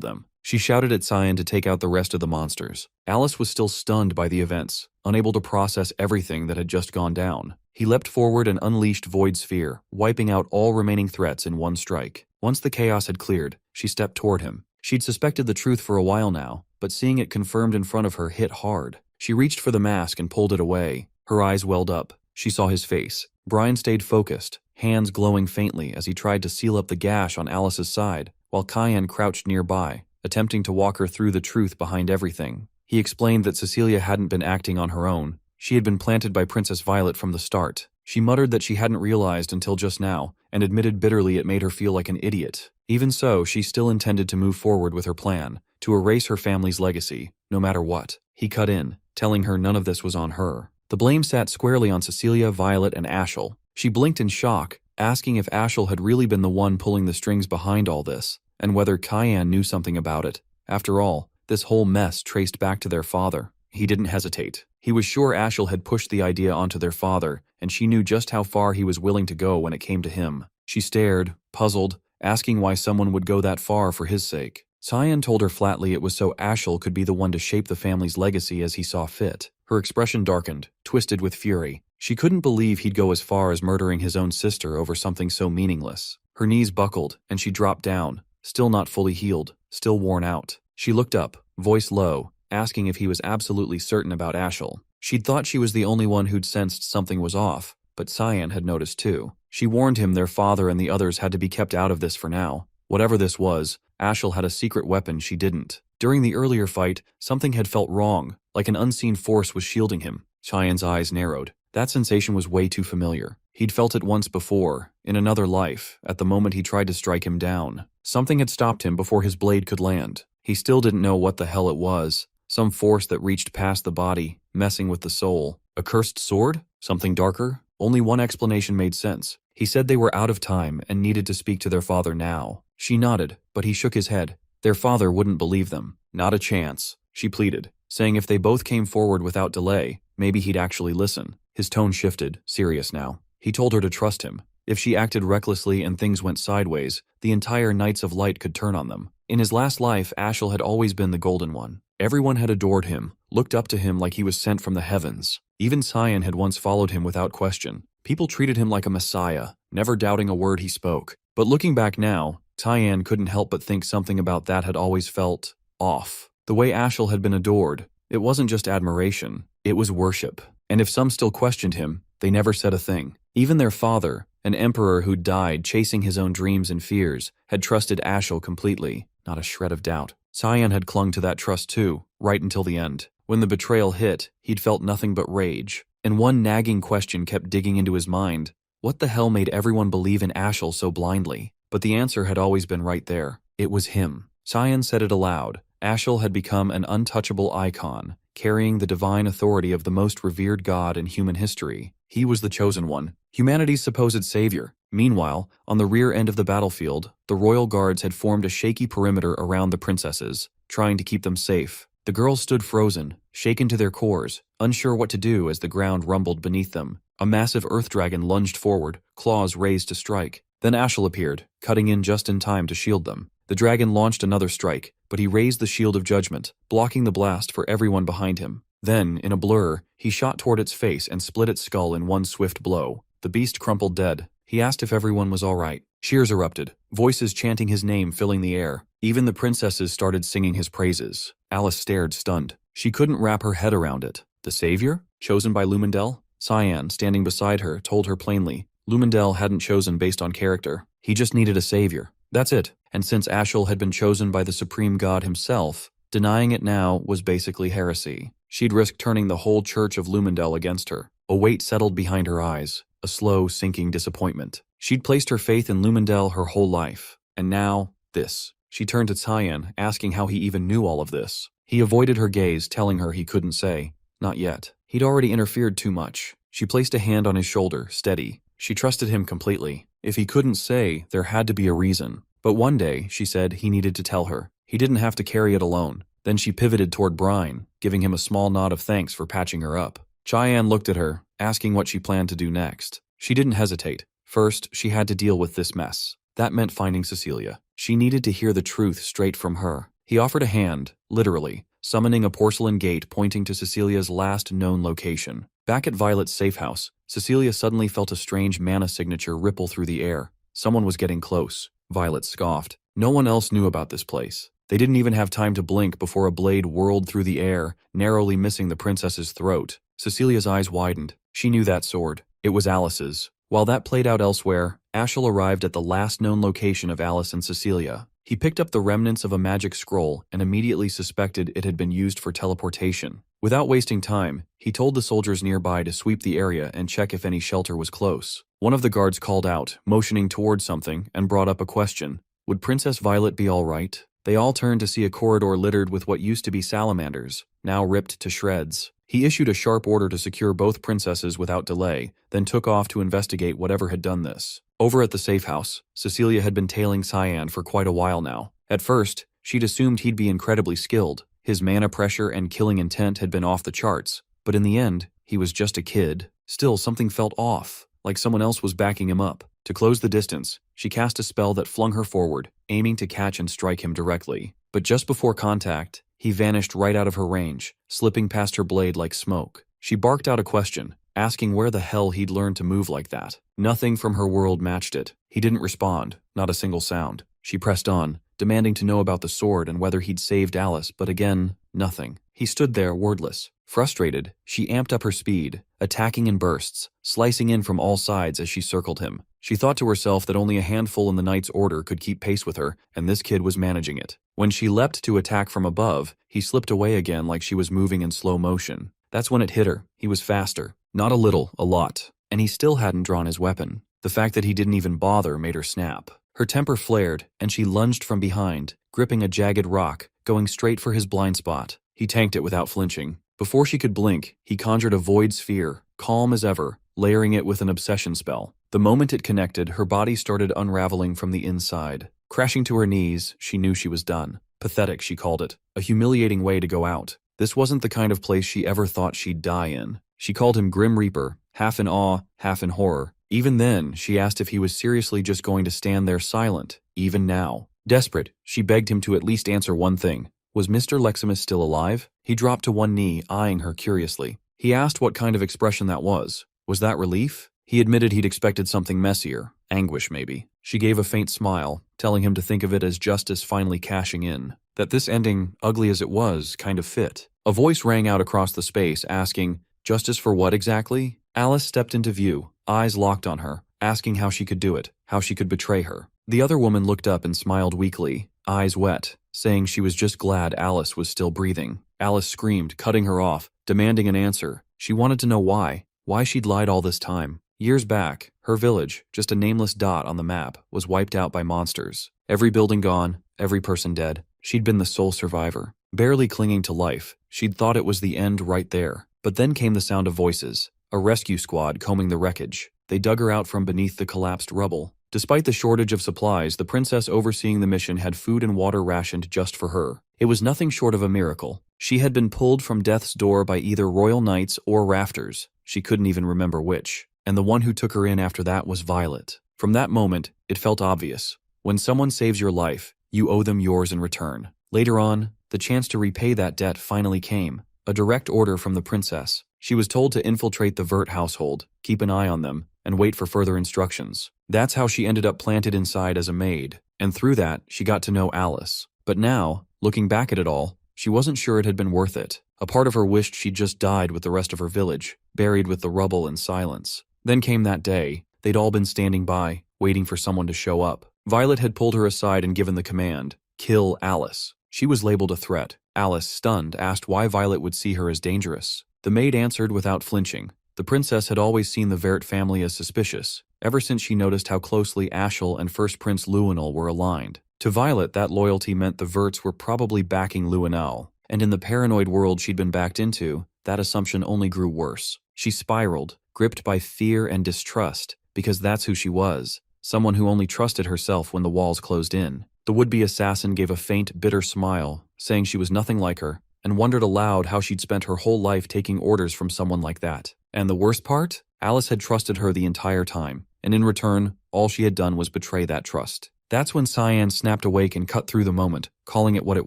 them. She shouted at Cyan to take out the rest of the monsters. Alice was still stunned by the events, unable to process everything that had just gone down. He leapt forward and unleashed Void Sphere, wiping out all remaining threats in one strike. Once the chaos had cleared, she stepped toward him. She'd suspected the truth for a while now, but seeing it confirmed in front of her hit hard. She reached for the mask and pulled it away. Her eyes welled up. She saw his face. Brian stayed focused, hands glowing faintly as he tried to seal up the gash on Alice's side, while Cyan crouched nearby, attempting to walk her through the truth behind everything. He explained that Cecilia hadn't been acting on her own. She had been planted by Princess Violet from the start. She muttered that she hadn't realized until just now, and admitted bitterly it made her feel like an idiot. Even so, she still intended to move forward with her plan, to erase her family's legacy, no matter what. He cut in, telling her none of this was on her. The blame sat squarely on Cecilia, Violet, and Ashel. She blinked in shock, asking if Ashel had really been the one pulling the strings behind all this, and whether Cyan knew something about it. After all, this whole mess traced back to their father. He didn't hesitate. He was sure Ashel had pushed the idea onto their father, and she knew just how far he was willing to go when it came to him. She stared, puzzled, asking why someone would go that far for his sake. Cyan told her flatly it was so Ashel could be the one to shape the family's legacy as he saw fit. Her expression darkened, twisted with fury. She couldn't believe he'd go as far as murdering his own sister over something so meaningless. Her knees buckled, and she dropped down, still not fully healed, still worn out. She looked up, voice low, asking if he was absolutely certain about Ashel. She'd thought she was the only one who'd sensed something was off, but Cyan had noticed too. She warned him their father and the others had to be kept out of this for now. Whatever this was, Ashel had a secret weapon she didn't. During the earlier fight, something had felt wrong, like an unseen force was shielding him. Cyan's eyes narrowed. That sensation was way too familiar. He'd felt it once before, in another life, at the moment he tried to strike him down. Something had stopped him before his blade could land. He still didn't know what the hell it was. Some force that reached past the body, messing with the soul. A cursed sword? Something darker? Only one explanation made sense. He said they were out of time and needed to speak to their father now. She nodded, but he shook his head. Their father wouldn't believe them. Not a chance, she pleaded, saying if they both came forward without delay, maybe he'd actually listen. His tone shifted, serious now. He told her to trust him. If she acted recklessly and things went sideways, the entire Knights of Light could turn on them. In his last life, Ashel had always been the Golden One. Everyone had adored him, looked up to him like he was sent from the heavens. Even Cyan had once followed him without question. People treated him like a messiah, never doubting a word he spoke. But looking back now, Cyan couldn't help but think something about that had always felt off. The way Ashel had been adored, it wasn't just admiration, it was worship. And if some still questioned him, they never said a thing. Even their father, an emperor who'd died chasing his own dreams and fears, had trusted Ashel completely, not a shred of doubt. Cyan had clung to that trust too, right until the end. When the betrayal hit, he'd felt nothing but rage. And one nagging question kept digging into his mind. What the hell made everyone believe in Ashel so blindly? But the answer had always been right there. It was him. Cyan said it aloud. Ashel had become an untouchable icon, carrying the divine authority of the most revered god in human history. He was the chosen one, humanity's supposed savior. Meanwhile, on the rear end of the battlefield, the royal guards had formed a shaky perimeter around the princesses, trying to keep them safe. The girls stood frozen, shaken to their cores, unsure what to do as the ground rumbled beneath them. A massive earth dragon lunged forward, claws raised to strike. Then Ashel appeared, cutting in just in time to shield them. The dragon launched another strike, but he raised the shield of judgment, blocking the blast for everyone behind him. Then, in a blur, he shot toward its face and split its skull in one swift blow. The beast crumpled dead. He asked if everyone was all right. Cheers erupted, voices chanting his name filling the air. Even the princesses started singing his praises. Alice stared, stunned. She couldn't wrap her head around it. The savior? Chosen by Lumendel? Cyan, standing beside her, told her plainly. Lumendel hadn't chosen based on character. He just needed a savior. That's it. And since Ashel had been chosen by the supreme god himself, denying it now was basically heresy. She'd risked turning the whole church of Lumendel against her. A weight settled behind her eyes, a slow, sinking disappointment. She'd placed her faith in Lumendel her whole life. And now, this. She turned to Cyan, asking how he even knew all of this. He avoided her gaze, telling her he couldn't say. Not yet. He'd already interfered too much. She placed a hand on his shoulder, steady. She trusted him completely. If he couldn't say, there had to be a reason. But one day, she said, he needed to tell her. He didn't have to carry it alone. Then she pivoted toward Brine, giving him a small nod of thanks for patching her up. Cyan looked at her, asking what she planned to do next. She didn't hesitate. First, she had to deal with this mess. That meant finding Cecilia. She needed to hear the truth straight from her. He offered a hand, literally, summoning a porcelain gate pointing to Cecilia's last known location. Back at Violet's safe house, Cecilia suddenly felt a strange mana signature ripple through the air. Someone was getting close. Violet scoffed. No one else knew about this place. They didn't even have time to blink before a blade whirled through the air, narrowly missing the princess's throat. Cecilia's eyes widened. She knew that sword. It was Alice's. While that played out elsewhere, Ashel arrived at the last known location of Alice and Cecilia. He picked up the remnants of a magic scroll and immediately suspected it had been used for teleportation. Without wasting time, he told the soldiers nearby to sweep the area and check if any shelter was close. One of the guards called out, motioning toward something, and brought up a question. Would Princess Violet be all right? They all turned to see a corridor littered with what used to be salamanders, now ripped to shreds. He issued a sharp order to secure both princesses without delay, then took off to investigate whatever had done this. Over at the safe house, Cecilia had been tailing Cyan for quite a while now. At first, she'd assumed he'd be incredibly skilled. His mana pressure and killing intent had been off the charts, but in the end, he was just a kid. Still, something felt off, like someone else was backing him up. To close the distance, she cast a spell that flung her forward, aiming to catch and strike him directly. But just before contact, he vanished right out of her range, slipping past her blade like smoke. She barked out a question, asking where the hell he'd learned to move like that. Nothing from her world matched it. He didn't respond, not a single sound. She pressed on, demanding to know about the sword and whether he'd saved Alice, but again, nothing. He stood there, wordless. Frustrated, she amped up her speed, attacking in bursts, slicing in from all sides as she circled him. She thought to herself that only a handful in the Knight's Order could keep pace with her, and this kid was managing it. When she leapt to attack from above, he slipped away again like she was moving in slow motion. That's when it hit her. He was faster. Not a little, a lot. And he still hadn't drawn his weapon. The fact that he didn't even bother made her snap. Her temper flared, and she lunged from behind, gripping a jagged rock, going straight for his blind spot. He tanked it without flinching. Before she could blink, he conjured a void sphere, calm as ever, layering it with an obsession spell. The moment it connected, her body started unraveling from the inside. Crashing to her knees, she knew she was done. Pathetic, she called it. A humiliating way to go out. This wasn't the kind of place she ever thought she'd die in. She called him Grim Reaper, half in awe, half in horror. Even then, she asked if he was seriously just going to stand there silent, even now. Desperate, she begged him to at least answer one thing. Was Mr. Leximus still alive? He dropped to one knee, eyeing her curiously. He asked what kind of expression that was. Was that relief? He admitted he'd expected something messier. Anguish, maybe. She gave a faint smile, telling him to think of it as justice finally cashing in. That this ending, ugly as it was, kind of fit. A voice rang out across the space, asking, "Justice for what exactly?" Alice stepped into view, eyes locked on her, asking how she could do it, how she could betray her. The other woman looked up and smiled weakly, eyes wet, saying she was just glad Alice was still breathing. Alice screamed, cutting her off, demanding an answer. She wanted to know why she'd lied all this time. Years back, her village, just a nameless dot on the map, was wiped out by monsters. Every building gone, every person dead. She'd been the sole survivor. Barely clinging to life, she'd thought it was the end right there. But then came the sound of voices. A rescue squad combing the wreckage. They dug her out from beneath the collapsed rubble. Despite the shortage of supplies, the princess overseeing the mission had food and water rationed just for her. It was nothing short of a miracle. She had been pulled from death's door by either royal knights or rafters. She couldn't even remember which. and the one who took her in after that was Violet. From that moment, it felt obvious. When someone saves your life, you owe them yours in return. Later on, the chance to repay that debt finally came. A direct order from the princess. She was told to infiltrate the Vert household, keep an eye on them, and wait for further instructions. That's how she ended up planted inside as a maid, and through that, she got to know Alice. But now, looking back at it all, she wasn't sure it had been worth it. A part of her wished she'd just died with the rest of her village, buried with the rubble and silence. Then came that day. They'd all been standing by, waiting for someone to show up. Violet had pulled her aside and given the command, "Kill Alice." She was labeled a threat. Alice, stunned, asked why Violet would see her as dangerous. The maid answered without flinching. The princess had always seen the Vert family as suspicious, ever since she noticed how closely Ashel and First Prince Luenal were aligned. To Violet, that loyalty meant the Verts were probably backing Luenal, and in the paranoid world she'd been backed into, that assumption only grew worse. She spiraled, gripped by fear and distrust, because that's who she was, someone who only trusted herself when the walls closed in. The would-be assassin gave a faint, bitter smile, saying she was nothing like her, and wondered aloud how she'd spent her whole life taking orders from someone like that. And the worst part? Alice had trusted her the entire time, and in return, all she had done was betray that trust. That's when Cyan snapped awake and cut through the moment, calling it what it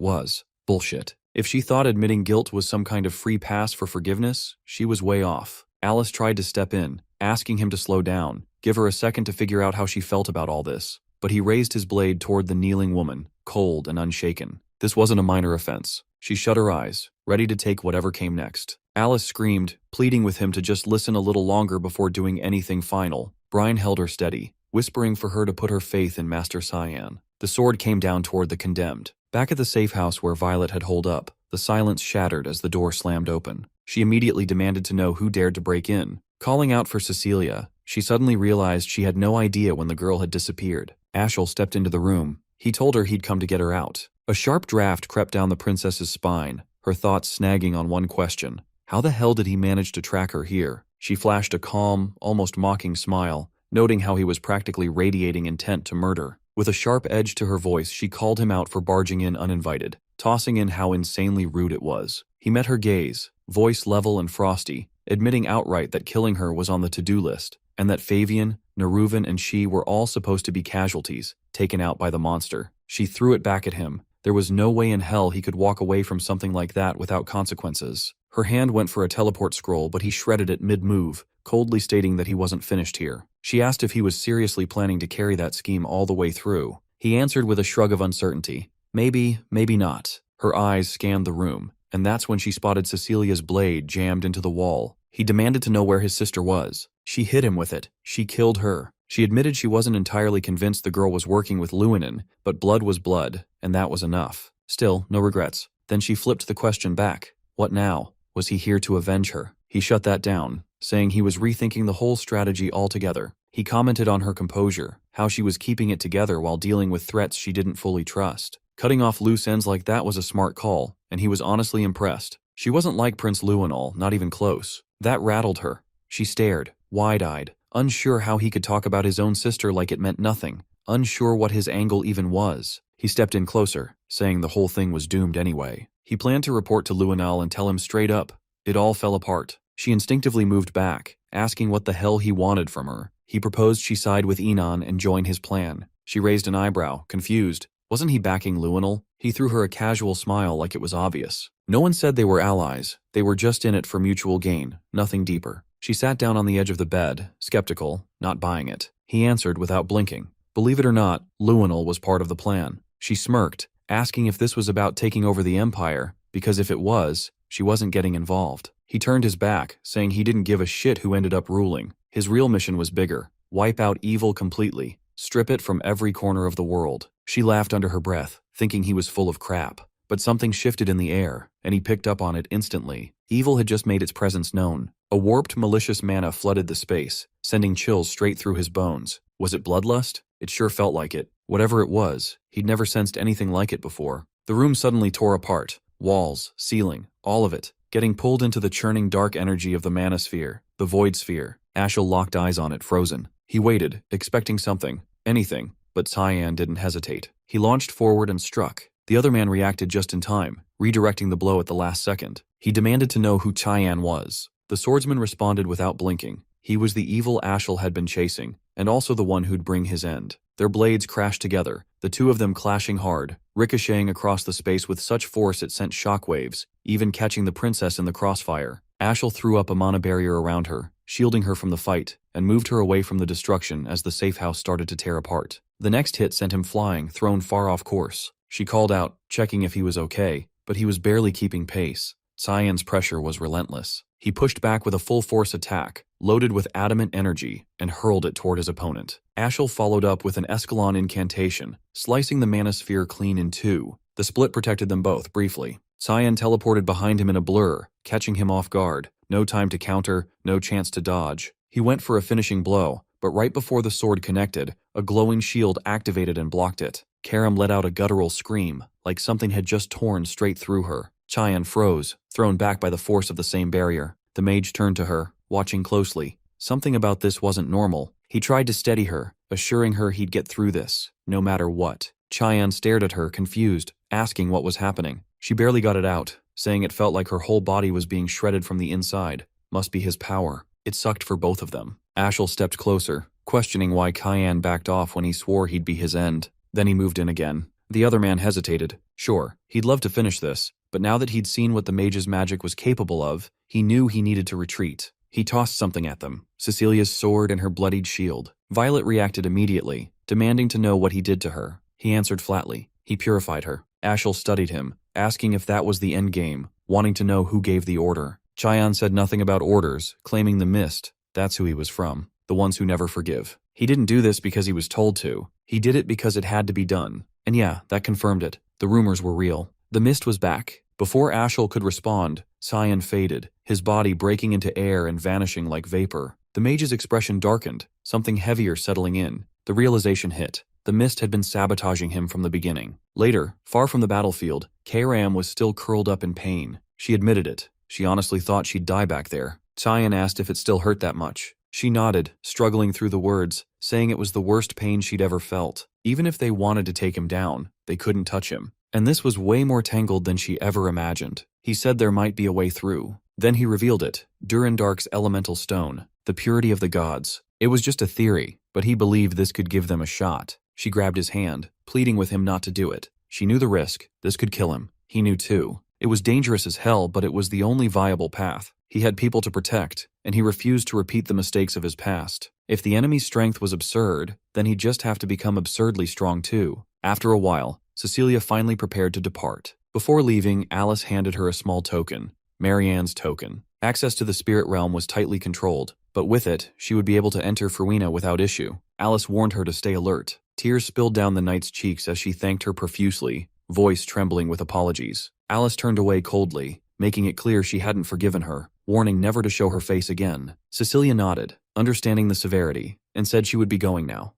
was: bullshit. If she thought admitting guilt was some kind of free pass for forgiveness, she was way off. Alice tried to step in, asking him to slow down, give her a second to figure out how she felt about all this. But he raised his blade toward the kneeling woman, cold and unshaken. This wasn't a minor offense. She shut her eyes, ready to take whatever came next. Alice screamed, pleading with him to just listen a little longer before doing anything final. Brian held her steady, whispering for her to put her faith in Master Cyan. The sword came down toward the condemned. Back at the safe house where Violet had holed up, the silence shattered as the door slammed open. She immediately demanded to know who dared to break in. Calling out for Cecilia, she suddenly realized she had no idea when the girl had disappeared. Ashel stepped into the room. He told her he'd come to get her out. A sharp draft crept down the princess's spine, her thoughts snagging on one question. How the hell did he manage to track her here? She flashed a calm, almost mocking smile, noting how he was practically radiating intent to murder. With a sharp edge to her voice, she called him out for barging in uninvited, tossing in how insanely rude it was. He met her gaze, voice level and frosty, admitting outright that killing her was on the to-do list, and that Fabian, Neruvan, and she were all supposed to be casualties, taken out by the monster. She threw it back at him. There was no way in hell he could walk away from something like that without consequences. Her hand went for a teleport scroll, but he shredded it mid-move, coldly stating that he wasn't finished here. She asked if he was seriously planning to carry that scheme all the way through. He answered with a shrug of uncertainty. Maybe, maybe not. Her eyes scanned the room, and that's when she spotted Cecilia's blade jammed into the wall. He demanded to know where his sister was. She hit him with it. She killed her. She admitted she wasn't entirely convinced the girl was working with Luenin, but blood was blood, and that was enough. Still, no regrets. Then she flipped the question back. What now? Was he here to avenge her? He shut that down, saying he was rethinking the whole strategy altogether. He commented on her composure, how she was keeping it together while dealing with threats she didn't fully trust. Cutting off loose ends like that was a smart call, and he was honestly impressed. She wasn't like Prince Luenal, not even close. That rattled her. She stared, wide-eyed, unsure how he could talk about his own sister like it meant nothing, unsure what his angle even was. He stepped in closer, saying the whole thing was doomed anyway. He planned to report to Luenal and tell him straight up. It all fell apart. She instinctively moved back, asking what the hell he wanted from her. He proposed she side with Enon and join his plan. She raised an eyebrow, confused. Wasn't he backing Luenal? He threw her a casual smile like it was obvious. No one said they were allies. They were just in it for mutual gain, nothing deeper. She sat down on the edge of the bed, skeptical, not buying it. He answered without blinking. Believe it or not, Luenal was part of the plan. She smirked, asking if this was about taking over the Empire, because if it was, she wasn't getting involved. He turned his back, saying he didn't give a shit who ended up ruling. His real mission was bigger. Wipe out evil completely. Strip it from every corner of the world. She laughed under her breath, thinking he was full of crap. But something shifted in the air, and he picked up on it instantly. Evil had just made its presence known. A warped, malicious mana flooded the space, sending chills straight through his bones. Was it bloodlust? It sure felt like it. Whatever it was, he'd never sensed anything like it before. The room suddenly tore apart. Walls, ceiling, all of it, getting pulled into the churning dark energy of the manosphere, the void sphere. Ashel locked eyes on it, frozen. He waited, expecting something, anything, but Cyan didn't hesitate. He launched forward and struck. The other man reacted just in time, redirecting the blow at the last second. He demanded to know who Cyan was. The swordsman responded without blinking. He was the evil Ashel had been chasing, and also the one who'd bring his end. Their blades crashed together, the two of them clashing hard, ricocheting across the space with such force it sent shockwaves, even catching the princess in the crossfire. Ashel threw up a mana barrier around her, shielding her from the fight, and moved her away from the destruction as the safe house started to tear apart. The next hit sent him flying, thrown far off course. She called out, checking if he was okay, but he was barely keeping pace. Cyan's pressure was relentless. He pushed back with a full-force attack, loaded with adamant energy, and hurled it toward his opponent. Ashel followed up with an Escalon incantation, slicing the mana sphere clean in two. The split protected them both, briefly. Cyan teleported behind him in a blur, catching him off guard. No time to counter, no chance to dodge. He went for a finishing blow, but right before the sword connected, a glowing shield activated and blocked it. Karam let out a guttural scream, like something had just torn straight through her. Cyan froze, thrown back by the force of the same barrier. The mage turned to her, watching closely. Something about this wasn't normal. He tried to steady her, assuring her he'd get through this, no matter what. Cyan stared at her, confused, asking what was happening. She barely got it out, saying it felt like her whole body was being shredded from the inside. Must be his power. It sucked for both of them. Ashel stepped closer, questioning why Cyan backed off when he swore he'd be his end. Then he moved in again. The other man hesitated. Sure, he'd love to finish this, but now that he'd seen what the mage's magic was capable of, he knew he needed to retreat. He tossed something at them, Cecilia's sword and her bloodied shield. Violet reacted immediately, demanding to know what he did to her. He answered flatly. He purified her. Ashel studied him, asking if that was the endgame, wanting to know who gave the order. Cyan said nothing about orders, claiming the mist. That's who he was from, the ones who never forgive. He didn't do this because he was told to. He did it because it had to be done. And yeah, that confirmed it. The rumors were real. The mist was back. Before Ashel could respond, Cyan faded, his body breaking into air and vanishing like vapor. The mage's expression darkened, something heavier settling in. The realization hit. The mist had been sabotaging him from the beginning. Later, far from the battlefield, Karam was still curled up in pain. She admitted it. She honestly thought she'd die back there. Cyan asked if it still hurt that much. She nodded, struggling through the words, saying it was the worst pain she'd ever felt. Even if they wanted to take him down, they couldn't touch him. And this was way more tangled than she ever imagined. He said there might be a way through. Then he revealed it, Durandark's elemental stone, the purity of the gods. It was just a theory, but he believed this could give them a shot. She grabbed his hand, pleading with him not to do it. She knew the risk. This could kill him. He knew too. It was dangerous as hell, but it was the only viable path. He had people to protect, and he refused to repeat the mistakes of his past. If the enemy's strength was absurd, then he'd just have to become absurdly strong too. After a while, Cecilia finally prepared to depart. Before leaving, Alice handed her a small token, Marianne's token. Access to the spirit realm was tightly controlled, but with it, she would be able to enter Ferwina without issue. Alice warned her to stay alert. Tears spilled down the knight's cheeks as she thanked her profusely, voice trembling with apologies. Alice turned away coldly, making it clear she hadn't forgiven her, warning never to show her face again. Cecilia nodded, understanding the severity, and said she would be going now.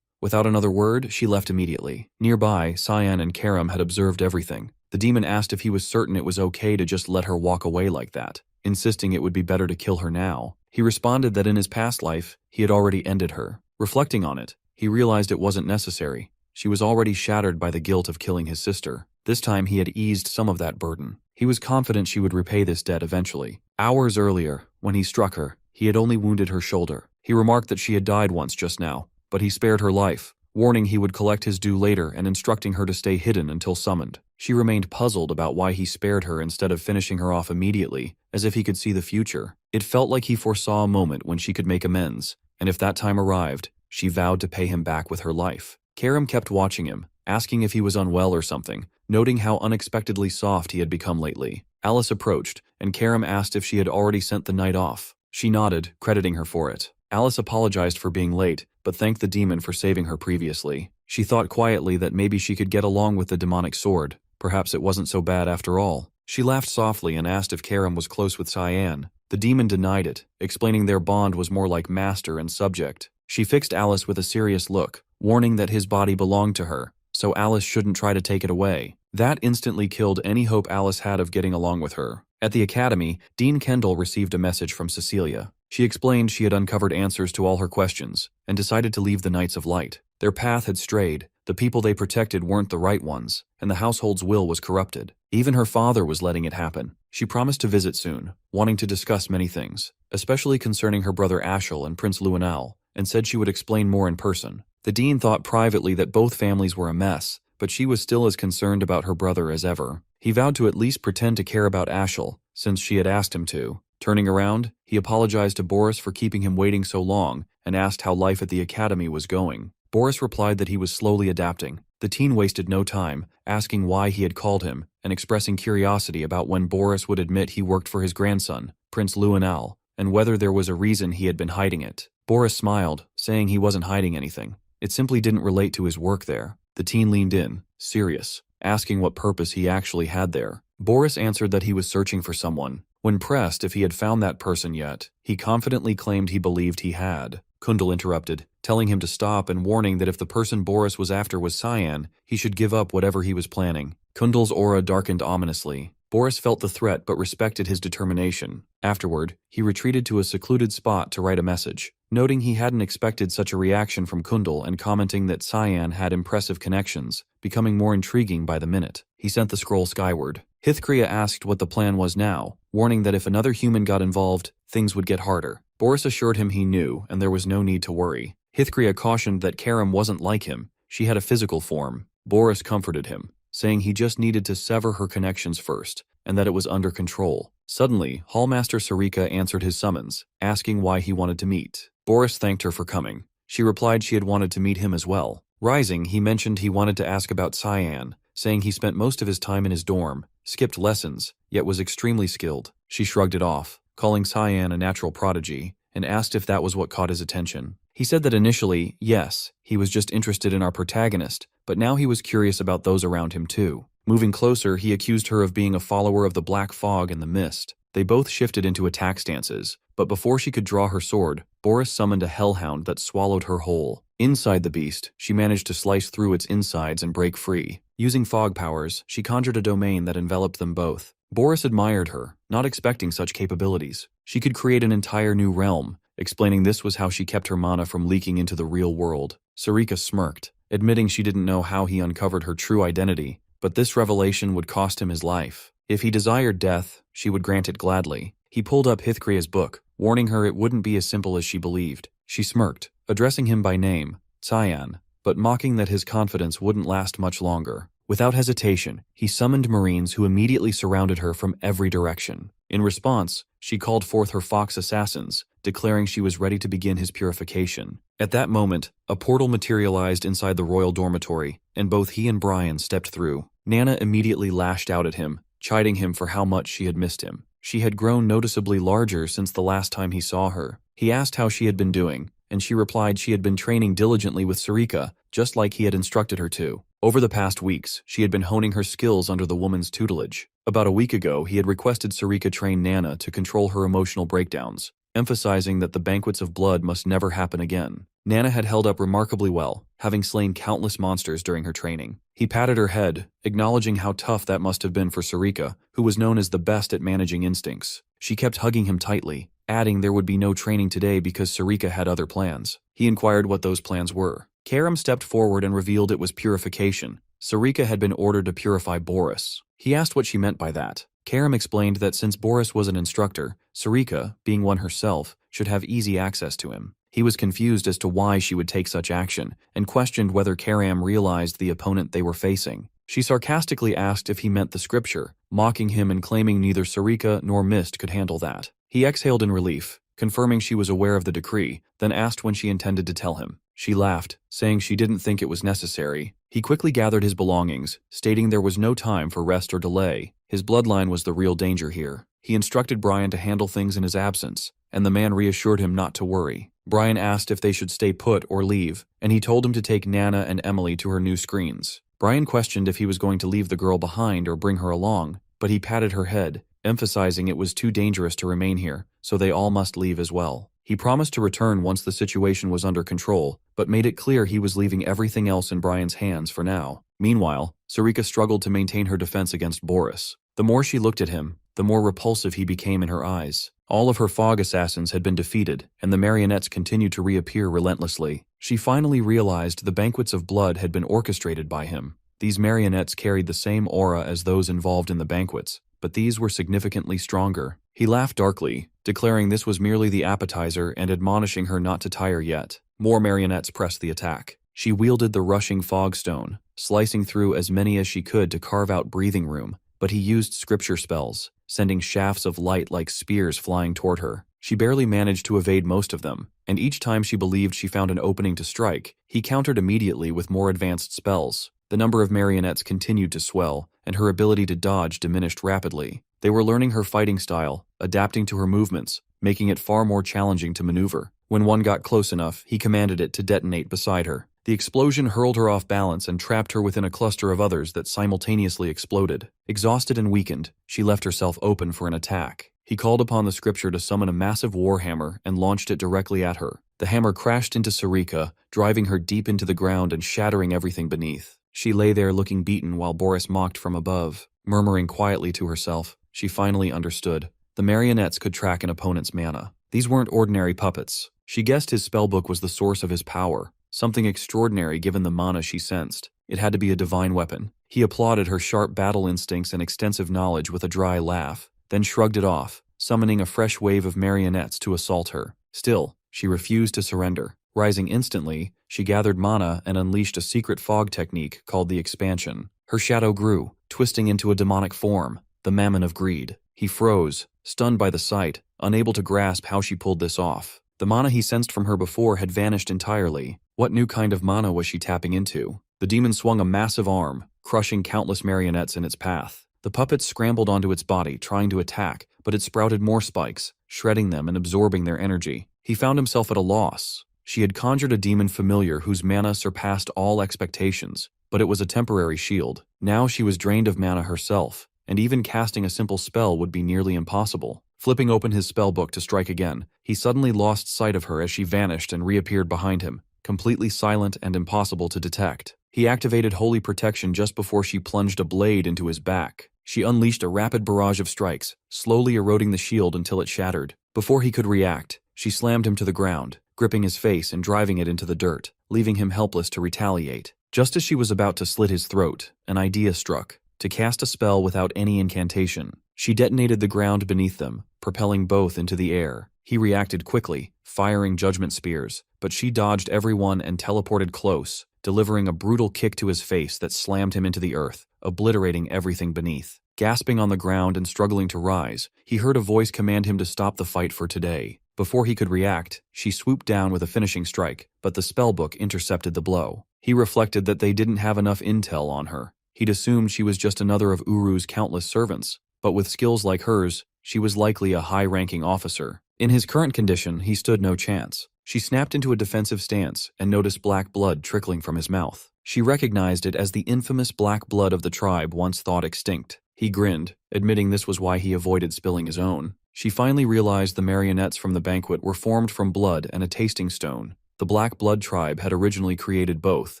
Without another word, she left immediately. Nearby, Cyan and Karam had observed everything. The demon asked if he was certain it was okay to just let her walk away like that, insisting it would be better to kill her now. He responded that in his past life, he had already ended her. Reflecting on it, he realized it wasn't necessary. She was already shattered by the guilt of killing his sister. This time he had eased some of that burden. He was confident she would repay this debt eventually. Hours earlier, when he struck her, he had only wounded her shoulder. He remarked that she had died once just now, but he spared her life, warning he would collect his due later and instructing her to stay hidden until summoned. She remained puzzled about why he spared her instead of finishing her off immediately, as if he could see the future. It felt like he foresaw a moment when she could make amends, and if that time arrived, she vowed to pay him back with her life. Karam kept watching him, asking if he was unwell or something, noting how unexpectedly soft he had become lately. Alice approached, and Karam asked if she had already sent the knight off. She nodded, crediting her for it. Alice apologized for being late, but thanked the demon for saving her previously. She thought quietly that maybe she could get along with the demonic sword. Perhaps it wasn't so bad after all. She laughed softly and asked if Karam was close with Cyan. The demon denied it, explaining their bond was more like master and subject. She fixed Alice with a serious look, warning that his body belonged to her, so Alice shouldn't try to take it away. That instantly killed any hope Alice had of getting along with her. At the academy, Dean Kendall received a message from Cecilia. She explained she had uncovered answers to all her questions, and decided to leave the Knights of Light. Their path had strayed, the people they protected weren't the right ones, and the household's will was corrupted. Even her father was letting it happen. She promised to visit soon, wanting to discuss many things. especially concerning her brother Ashel and Prince Luanal, and said she would explain more in person. The dean thought privately that both families were a mess, but she was still as concerned about her brother as ever. He vowed to at least pretend to care about Ashel, since she had asked him to. Turning around, he apologized to Boris for keeping him waiting so long and asked how life at the academy was going. Boris replied that he was slowly adapting. The teen wasted no time, asking why he had called him and expressing curiosity about when Boris would admit he worked for his grandson, Prince Luanal, and whether there was a reason he had been hiding it. Boris smiled, saying he wasn't hiding anything. It simply didn't relate to his work there. The teen leaned in, serious, asking what purpose he actually had there. Boris answered that he was searching for someone. When pressed if he had found that person yet, he confidently claimed he believed he had. Kundal interrupted, telling him to stop and warning that if the person Boris was after was Cyan, he should give up whatever he was planning. Kundal's aura darkened ominously. Boris felt the threat but respected his determination. Afterward, he retreated to a secluded spot to write a message, noting he hadn't expected such a reaction from Kundal and commenting that Cyan had impressive connections, becoming more intriguing by the minute. He sent the scroll skyward. Hithkria asked what the plan was now, warning that if another human got involved, things would get harder. Boris assured him he knew, and there was no need to worry. Hithkria cautioned that Karam wasn't like him. She had a physical form. Boris comforted him, saying he just needed to sever her connections first, and that it was under control. Suddenly, Hallmaster Sarika answered his summons, asking why he wanted to meet. Boris thanked her for coming. She replied she had wanted to meet him as well. Rising, he mentioned he wanted to ask about Cyan, saying he spent most of his time in his dorm, skipped lessons, yet was extremely skilled. She shrugged it off, calling Cyan a natural prodigy, and asked if that was what caught his attention. He said that initially, yes, he was just interested in our protagonist, but now he was curious about those around him too. Moving closer, he accused her of being a follower of the Black Fog and the Mist. They both shifted into attack stances, but before she could draw her sword, Boris summoned a hellhound that swallowed her whole. Inside the beast, she managed to slice through its insides and break free. Using fog powers, she conjured a domain that enveloped them both. Boris admired her, not expecting such capabilities. She could create an entire new realm, explaining this was how she kept her mana from leaking into the real world. Sarika smirked, admitting she didn't know how he uncovered her true identity, but this revelation would cost him his life. If he desired death, she would grant it gladly. He pulled up Hithkria's book, warning her it wouldn't be as simple as she believed. She smirked, addressing him by name, Cyan, but mocking that his confidence wouldn't last much longer. Without hesitation, he summoned Marines who immediately surrounded her from every direction. In response, she called forth her fox assassins, declaring she was ready to begin his purification. At that moment, a portal materialized inside the royal dormitory, and both he and Brian stepped through. Nana immediately lashed out at him, chiding him for how much she had missed him. She had grown noticeably larger since the last time he saw her. He asked how she had been doing, and she replied she had been training diligently with Sarika, just like he had instructed her to. Over the past weeks, she had been honing her skills under the woman's tutelage. About a week ago, he had requested Sarika train Nana to control her emotional breakdowns, emphasizing that the banquets of blood must never happen again. Nana had held up remarkably well, having slain countless monsters during her training. He patted her head, acknowledging how tough that must have been for Sarika, who was known as the best at managing instincts. She kept hugging him tightly, adding there would be no training today because Sarika had other plans. He inquired what those plans were. Karam stepped forward and revealed it was purification. Sarika had been ordered to purify Boris. He asked what she meant by that. Karam explained that since Boris was an instructor, Sarika, being one herself, should have easy access to him. He was confused as to why she would take such action, and questioned whether Karam realized the opponent they were facing. She sarcastically asked if he meant the scripture, mocking him and claiming neither Sarika nor Mist could handle that. He exhaled in relief, confirming she was aware of the decree, then asked when she intended to tell him. She laughed, saying she didn't think it was necessary. He quickly gathered his belongings, stating there was no time for rest or delay. His bloodline was the real danger here. He instructed Brian to handle things in his absence, and the man reassured him not to worry. Brian asked if they should stay put or leave, and he told him to take Nana and Emily to her new screens. Brian questioned if he was going to leave the girl behind or bring her along, but he patted her head, emphasizing it was too dangerous to remain here, so they all must leave as well. He promised to return once the situation was under control, but made it clear he was leaving everything else in Brian's hands for now. Meanwhile, Sarika struggled to maintain her defense against Boris. The more she looked at him, the more repulsive he became in her eyes. All of her fog assassins had been defeated, and the marionettes continued to reappear relentlessly. She finally realized the banquets of blood had been orchestrated by him. These marionettes carried the same aura as those involved in the banquets, but these were significantly stronger. He laughed darkly, declaring this was merely the appetizer and admonishing her not to tire yet. More marionettes pressed the attack. She wielded the rushing fog stone, slicing through as many as she could to carve out breathing room, but he used scripture spells, sending shafts of light like spears flying toward her. She barely managed to evade most of them, and each time she believed she found an opening to strike, he countered immediately with more advanced spells. The number of marionettes continued to swell, and her ability to dodge diminished rapidly. They were learning her fighting style, adapting to her movements, making it far more challenging to maneuver. When one got close enough, he commanded it to detonate beside her. The explosion hurled her off balance and trapped her within a cluster of others that simultaneously exploded. Exhausted and weakened, she left herself open for an attack. He called upon the scripture to summon a massive warhammer and launched it directly at her. The hammer crashed into Sarika, driving her deep into the ground and shattering everything beneath. She lay there looking beaten while Boris mocked from above. Murmuring quietly to herself, she finally understood. The marionettes could track an opponent's mana. These weren't ordinary puppets. She guessed his spellbook was the source of his power, something extraordinary given the mana she sensed. It had to be a divine weapon. He applauded her sharp battle instincts and extensive knowledge with a dry laugh, then shrugged it off, summoning a fresh wave of marionettes to assault her. Still, she refused to surrender. Rising instantly, she gathered mana and unleashed a secret fog technique called the expansion. Her shadow grew, twisting into a demonic form, the Mammon of Greed. He froze, stunned by the sight, unable to grasp how she pulled this off. The mana he sensed from her before had vanished entirely. What new kind of mana was she tapping into? The demon swung a massive arm, crushing countless marionettes in its path. The puppets scrambled onto its body, trying to attack, but it sprouted more spikes, shredding them and absorbing their energy. He found himself at a loss. She had conjured a demon familiar whose mana surpassed all expectations, but it was a temporary shield. Now she was drained of mana herself, and even casting a simple spell would be nearly impossible. Flipping open his spellbook to strike again, he suddenly lost sight of her as she vanished and reappeared behind him, completely silent and impossible to detect. He activated Holy Protection just before she plunged a blade into his back. She unleashed a rapid barrage of strikes, slowly eroding the shield until it shattered. Before he could react, she slammed him to the ground, gripping his face and driving it into the dirt, leaving him helpless to retaliate. Just as she was about to slit his throat, an idea struck: to cast a spell without any incantation. She detonated the ground beneath them, propelling both into the air. He reacted quickly, firing judgment spears, but she dodged every one and teleported close, delivering a brutal kick to his face that slammed him into the earth, obliterating everything beneath. Gasping on the ground and struggling to rise, he heard a voice command him to stop the fight for today. Before he could react, she swooped down with a finishing strike, but the spellbook intercepted the blow. He reflected that they didn't have enough intel on her. He'd assumed she was just another of Uru's countless servants, but with skills like hers, she was likely a high-ranking officer. In his current condition, he stood no chance. She snapped into a defensive stance and noticed black blood trickling from his mouth. She recognized it as the infamous black blood of the tribe once thought extinct. He grinned, admitting this was why he avoided spilling his own. She finally realized the marionettes from the banquet were formed from blood and a tasting stone. The Black Blood tribe had originally created both,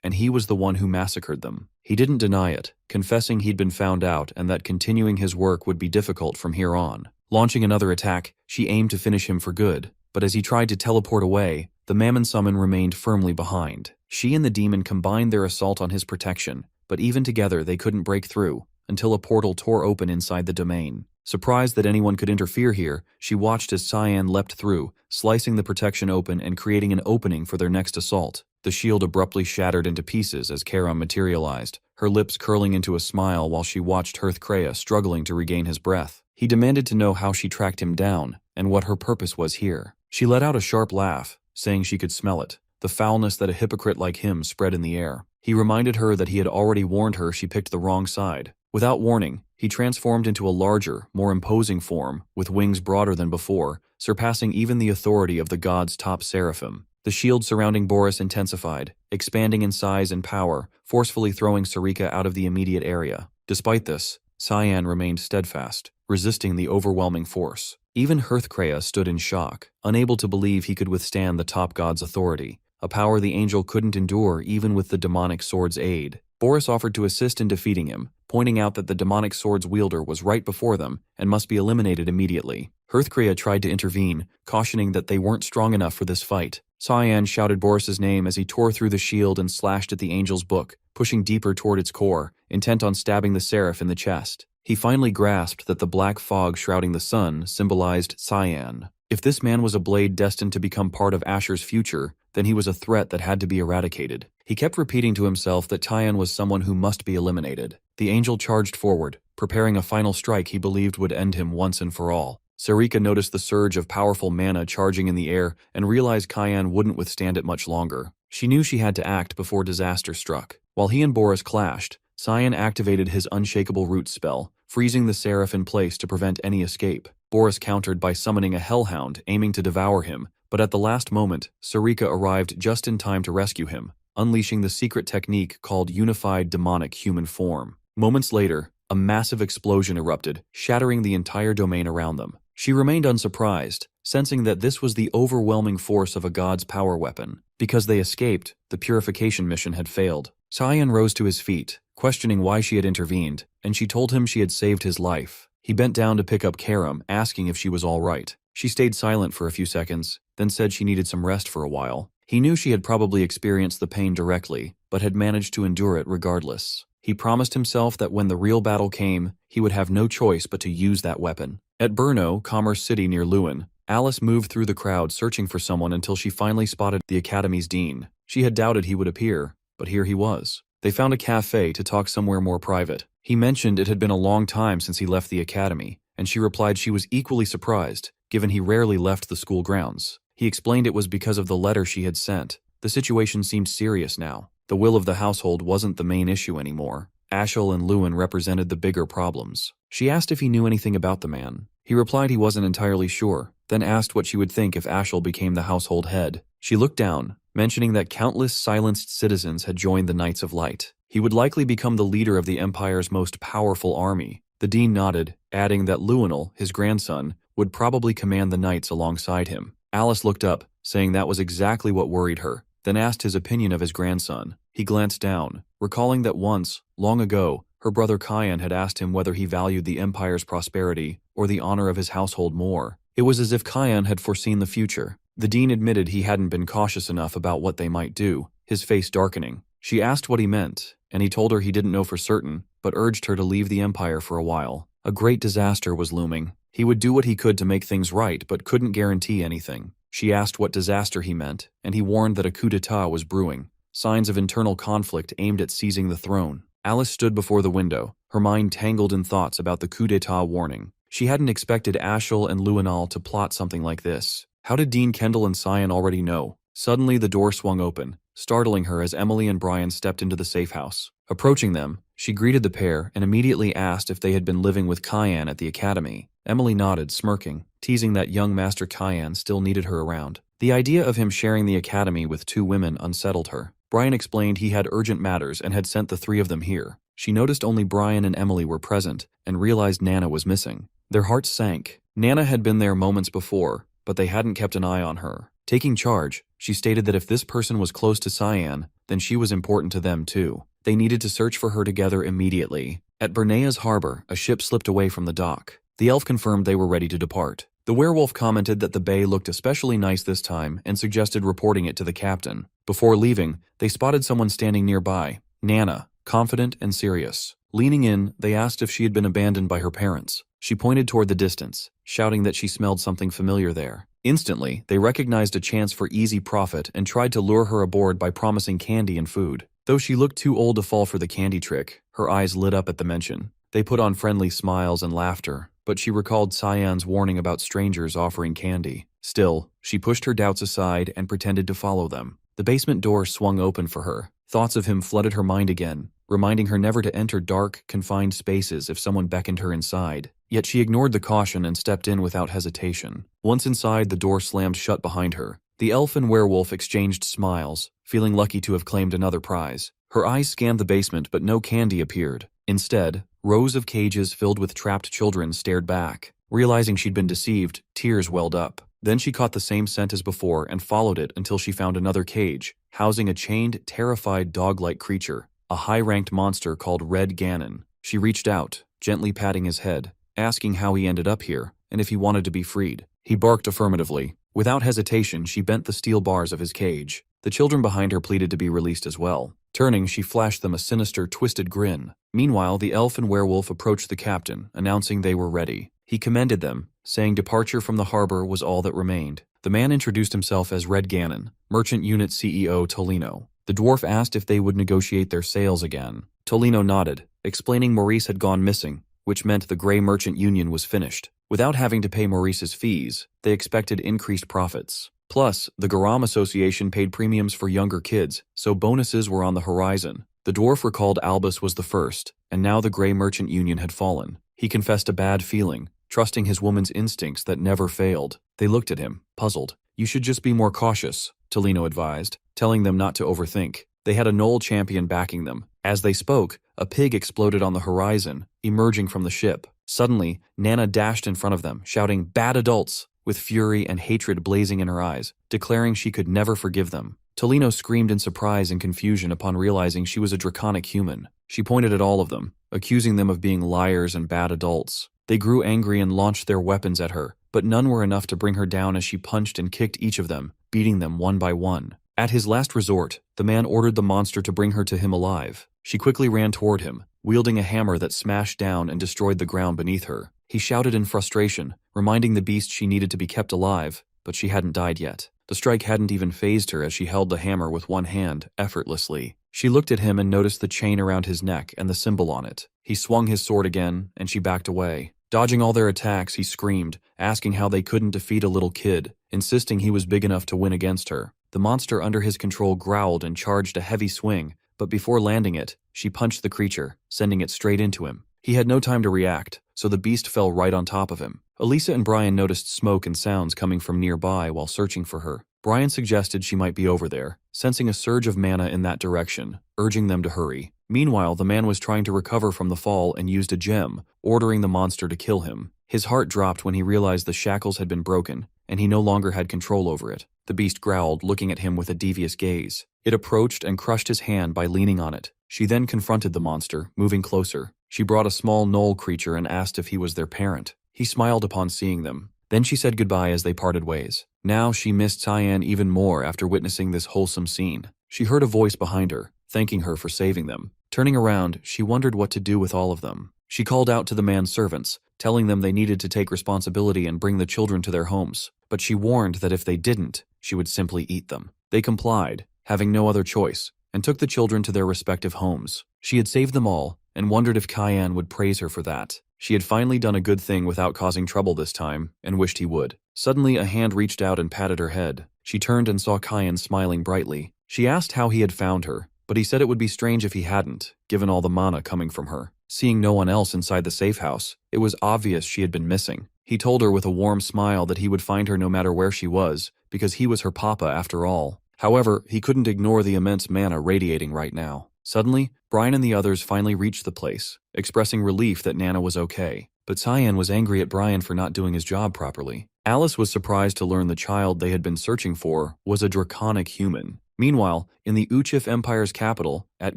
and he was the one who massacred them. He didn't deny it, confessing he'd been found out and that continuing his work would be difficult from here on. Launching another attack, she aimed to finish him for good, but as he tried to teleport away, the Mammon Summon remained firmly behind. She and the demon combined their assault on his protection, but even together they couldn't break through, until a portal tore open inside the domain. Surprised that anyone could interfere here, she watched as Cyan leapt through, slicing the protection open and creating an opening for their next assault. The shield abruptly shattered into pieces as Karam materialized, her lips curling into a smile while she watched Hearthcrea struggling to regain his breath. He demanded to know how she tracked him down, and what her purpose was here. She let out a sharp laugh, saying she could smell it, the foulness that a hypocrite like him spread in the air. He reminded her that he had already warned her she picked the wrong side. Without warning, he transformed into a larger, more imposing form, with wings broader than before, surpassing even the authority of the god's top seraphim. The shield surrounding Boris intensified, expanding in size and power, forcefully throwing Sarika out of the immediate area. Despite this, Cyan remained steadfast, resisting the overwhelming force. Even Hearthcrea stood in shock, unable to believe he could withstand the top god's authority, a power the angel couldn't endure even with the demonic sword's aid. Boris offered to assist in defeating him, pointing out that the demonic sword's wielder was right before them and must be eliminated immediately. Hearthcrea tried to intervene, cautioning that they weren't strong enough for this fight. Cyan shouted Boris's name as he tore through the shield and slashed at the angel's book, pushing deeper toward its core, intent on stabbing the seraph in the chest. He finally grasped that the black fog shrouding the sun symbolized Cyan. If this man was a blade destined to become part of Asher's future, then he was a threat that had to be eradicated. He kept repeating to himself that Cyan was someone who must be eliminated. The angel charged forward, preparing a final strike he believed would end him once and for all. Sarika noticed the surge of powerful mana charging in the air and realized Cyan wouldn't withstand it much longer. She knew she had to act before disaster struck. While he and Boris clashed, Cyan activated his unshakable root spell, freezing the Seraph in place to prevent any escape. Boris countered by summoning a hellhound, aiming to devour him, but at the last moment, Sarika arrived just in time to rescue him, unleashing the secret technique called Unified Demonic Human Form. Moments later, a massive explosion erupted, shattering the entire domain around them. She remained unsurprised, sensing that this was the overwhelming force of a god's power weapon. Because they escaped, the purification mission had failed. Cyan rose to his feet, questioning why she had intervened, and she told him she had saved his life. He bent down to pick up Karam, asking if she was all right. She stayed silent for a few seconds, then said she needed some rest for a while. He knew she had probably experienced the pain directly, but had managed to endure it regardless. He promised himself that when the real battle came, he would have no choice but to use that weapon. At Brno, Commerce City near Lewin, Alice moved through the crowd searching for someone until she finally spotted the Academy's dean. She had doubted he would appear, but here he was. They found a cafe to talk somewhere more private. He mentioned it had been a long time since he left the Academy, and she replied she was equally surprised, given he rarely left the school grounds. He explained it was because of the letter she had sent. The situation seemed serious now. The will of the household wasn't the main issue anymore. Ashel and Lewin represented the bigger problems. She asked if he knew anything about the man. He replied he wasn't entirely sure, then asked what she would think if Ashel became the household head. She looked down, mentioning that countless silenced citizens had joined the Knights of Light. He would likely become the leader of the Empire's most powerful army. The dean nodded, adding that Lewinel, his grandson, would probably command the knights alongside him. Alice looked up, saying that was exactly what worried her, then asked his opinion of his grandson. He glanced down, recalling that once, long ago, her brother Cyan had asked him whether he valued the Empire's prosperity or the honor of his household more. It was as if Cyan had foreseen the future. The dean admitted he hadn't been cautious enough about what they might do, his face darkening. She asked what he meant, and he told her he didn't know for certain, but urged her to leave the Empire for a while. A great disaster was looming. He would do what he could to make things right, but couldn't guarantee anything. She asked what disaster he meant, and he warned that a coup d'etat was brewing. Signs of internal conflict aimed at seizing the throne. Alice stood before the window, her mind tangled in thoughts about the coup d'etat warning. She hadn't expected Ashel and Lewinal to plot something like this. How did Dean Kendall and Cyan already know? Suddenly the door swung open, startling her as Emily and Brian stepped into the safe house. Approaching them, she greeted the pair and immediately asked if they had been living with Cyan at the Academy. Emily nodded, smirking, teasing that young Master Cyan still needed her around. The idea of him sharing the Academy with two women unsettled her. Brian explained he had urgent matters and had sent the three of them here. She noticed only Brian and Emily were present and realized Nana was missing. Their hearts sank. Nana had been there moments before, but they hadn't kept an eye on her. Taking charge, she stated that if this person was close to Cyan, then she was important to them too. They needed to search for her together immediately. At Bernea's harbor, a ship slipped away from the dock. The elf confirmed they were ready to depart. The werewolf commented that the bay looked especially nice this time and suggested reporting it to the captain. Before leaving, they spotted someone standing nearby, Nana, confident and serious. Leaning in, they asked if she had been abandoned by her parents. She pointed toward the distance, shouting that she smelled something familiar there. Instantly, they recognized a chance for easy profit and tried to lure her aboard by promising candy and food. Though she looked too old to fall for the candy trick, her eyes lit up at the mention. They put on friendly smiles and laughter, but she recalled Cyan's warning about strangers offering candy. Still, she pushed her doubts aside and pretended to follow them. The basement door swung open for her. Thoughts of him flooded her mind again, reminding her never to enter dark, confined spaces if someone beckoned her inside. Yet she ignored the caution and stepped in without hesitation. Once inside, the door slammed shut behind her. The elf and werewolf exchanged smiles, feeling lucky to have claimed another prize. Her eyes scanned the basement, but no candy appeared. Instead, rows of cages filled with trapped children stared back. Realizing she'd been deceived, tears welled up. Then she caught the same scent as before and followed it until she found another cage, housing a chained, terrified dog-like creature, a high-ranked monster called Red Ganon. She reached out, gently patting his head, asking how he ended up here and if he wanted to be freed. He barked affirmatively. Without hesitation, she bent the steel bars of his cage. The children behind her pleaded to be released as well. Turning, she flashed them a sinister, twisted grin. Meanwhile, the elf and werewolf approached the captain, announcing they were ready. He commended them, saying departure from the harbor was all that remained. The man introduced himself as Red Gannon, Merchant Unit CEO Tolino. The dwarf asked if they would negotiate their sales again. Tolino nodded, explaining Maurice had gone missing, which meant the Grey Merchant Union was finished. Without having to pay Maurice's fees, they expected increased profits. Plus, the Garam Association paid premiums for younger kids, so bonuses were on the horizon. The dwarf recalled Albus was the first, and now the Grey Merchant Union had fallen. He confessed a bad feeling, trusting his woman's instincts that never failed. They looked at him, puzzled. You should just be more cautious, Tolino advised, telling them not to overthink. They had a Knoll champion backing them. As they spoke, a pig exploded on the horizon, emerging from the ship. Suddenly, Nana dashed in front of them, shouting, "Bad adults!" with fury and hatred blazing in her eyes, declaring she could never forgive them. Tolino screamed in surprise and confusion upon realizing she was a draconic human. She pointed at all of them, accusing them of being liars and bad adults. They grew angry and launched their weapons at her, but none were enough to bring her down as she punched and kicked each of them, beating them one by one. At his last resort, the man ordered the monster to bring her to him alive. She quickly ran toward him, wielding a hammer that smashed down and destroyed the ground beneath her. He shouted in frustration, reminding the beast she needed to be kept alive, but she hadn't died yet. The strike hadn't even fazed her as she held the hammer with one hand, effortlessly. She looked at him and noticed the chain around his neck and the symbol on it. He swung his sword again, and she backed away. Dodging all their attacks, he screamed, asking how they couldn't defeat a little kid, insisting he was big enough to win against her. The monster under his control growled and charged a heavy swing, but before landing it, she punched the creature, sending it straight into him. He had no time to react, so the beast fell right on top of him. Elisa and Brian noticed smoke and sounds coming from nearby while searching for her. Brian suggested she might be over there, sensing a surge of mana in that direction, urging them to hurry. Meanwhile, the man was trying to recover from the fall and used a gem, ordering the monster to kill him. His heart dropped when he realized the shackles had been broken, and he no longer had control over it. The beast growled, looking at him with a devious gaze. It approached and crushed his hand by leaning on it. She then confronted the monster, moving closer. She brought a small Knoll creature and asked if he was their parent. He smiled upon seeing them. Then she said goodbye as they parted ways. Now she missed Cyan even more after witnessing this wholesome scene. She heard a voice behind her, thanking her for saving them. Turning around, she wondered what to do with all of them. She called out to the man's servants, telling them they needed to take responsibility and bring the children to their homes. But she warned that if they didn't, she would simply eat them. They complied, having no other choice, and took the children to their respective homes. She had saved them all, and wondered if Cyan would praise her for that. She had finally done a good thing without causing trouble this time, and wished he would. Suddenly, a hand reached out and patted her head. She turned and saw Cyan smiling brightly. She asked how he had found her, but he said it would be strange if he hadn't, given all the mana coming from her. Seeing no one else inside the safe house, it was obvious she had been missing. He told her with a warm smile that he would find her no matter where she was, because he was her papa after all. However, he couldn't ignore the immense mana radiating right now. Suddenly, Brian and the others finally reached the place, expressing relief that Nana was okay. But Cyan was angry at Brian for not doing his job properly. Alice was surprised to learn the child they had been searching for was a draconic human. Meanwhile, in the Uchif Empire's capital, at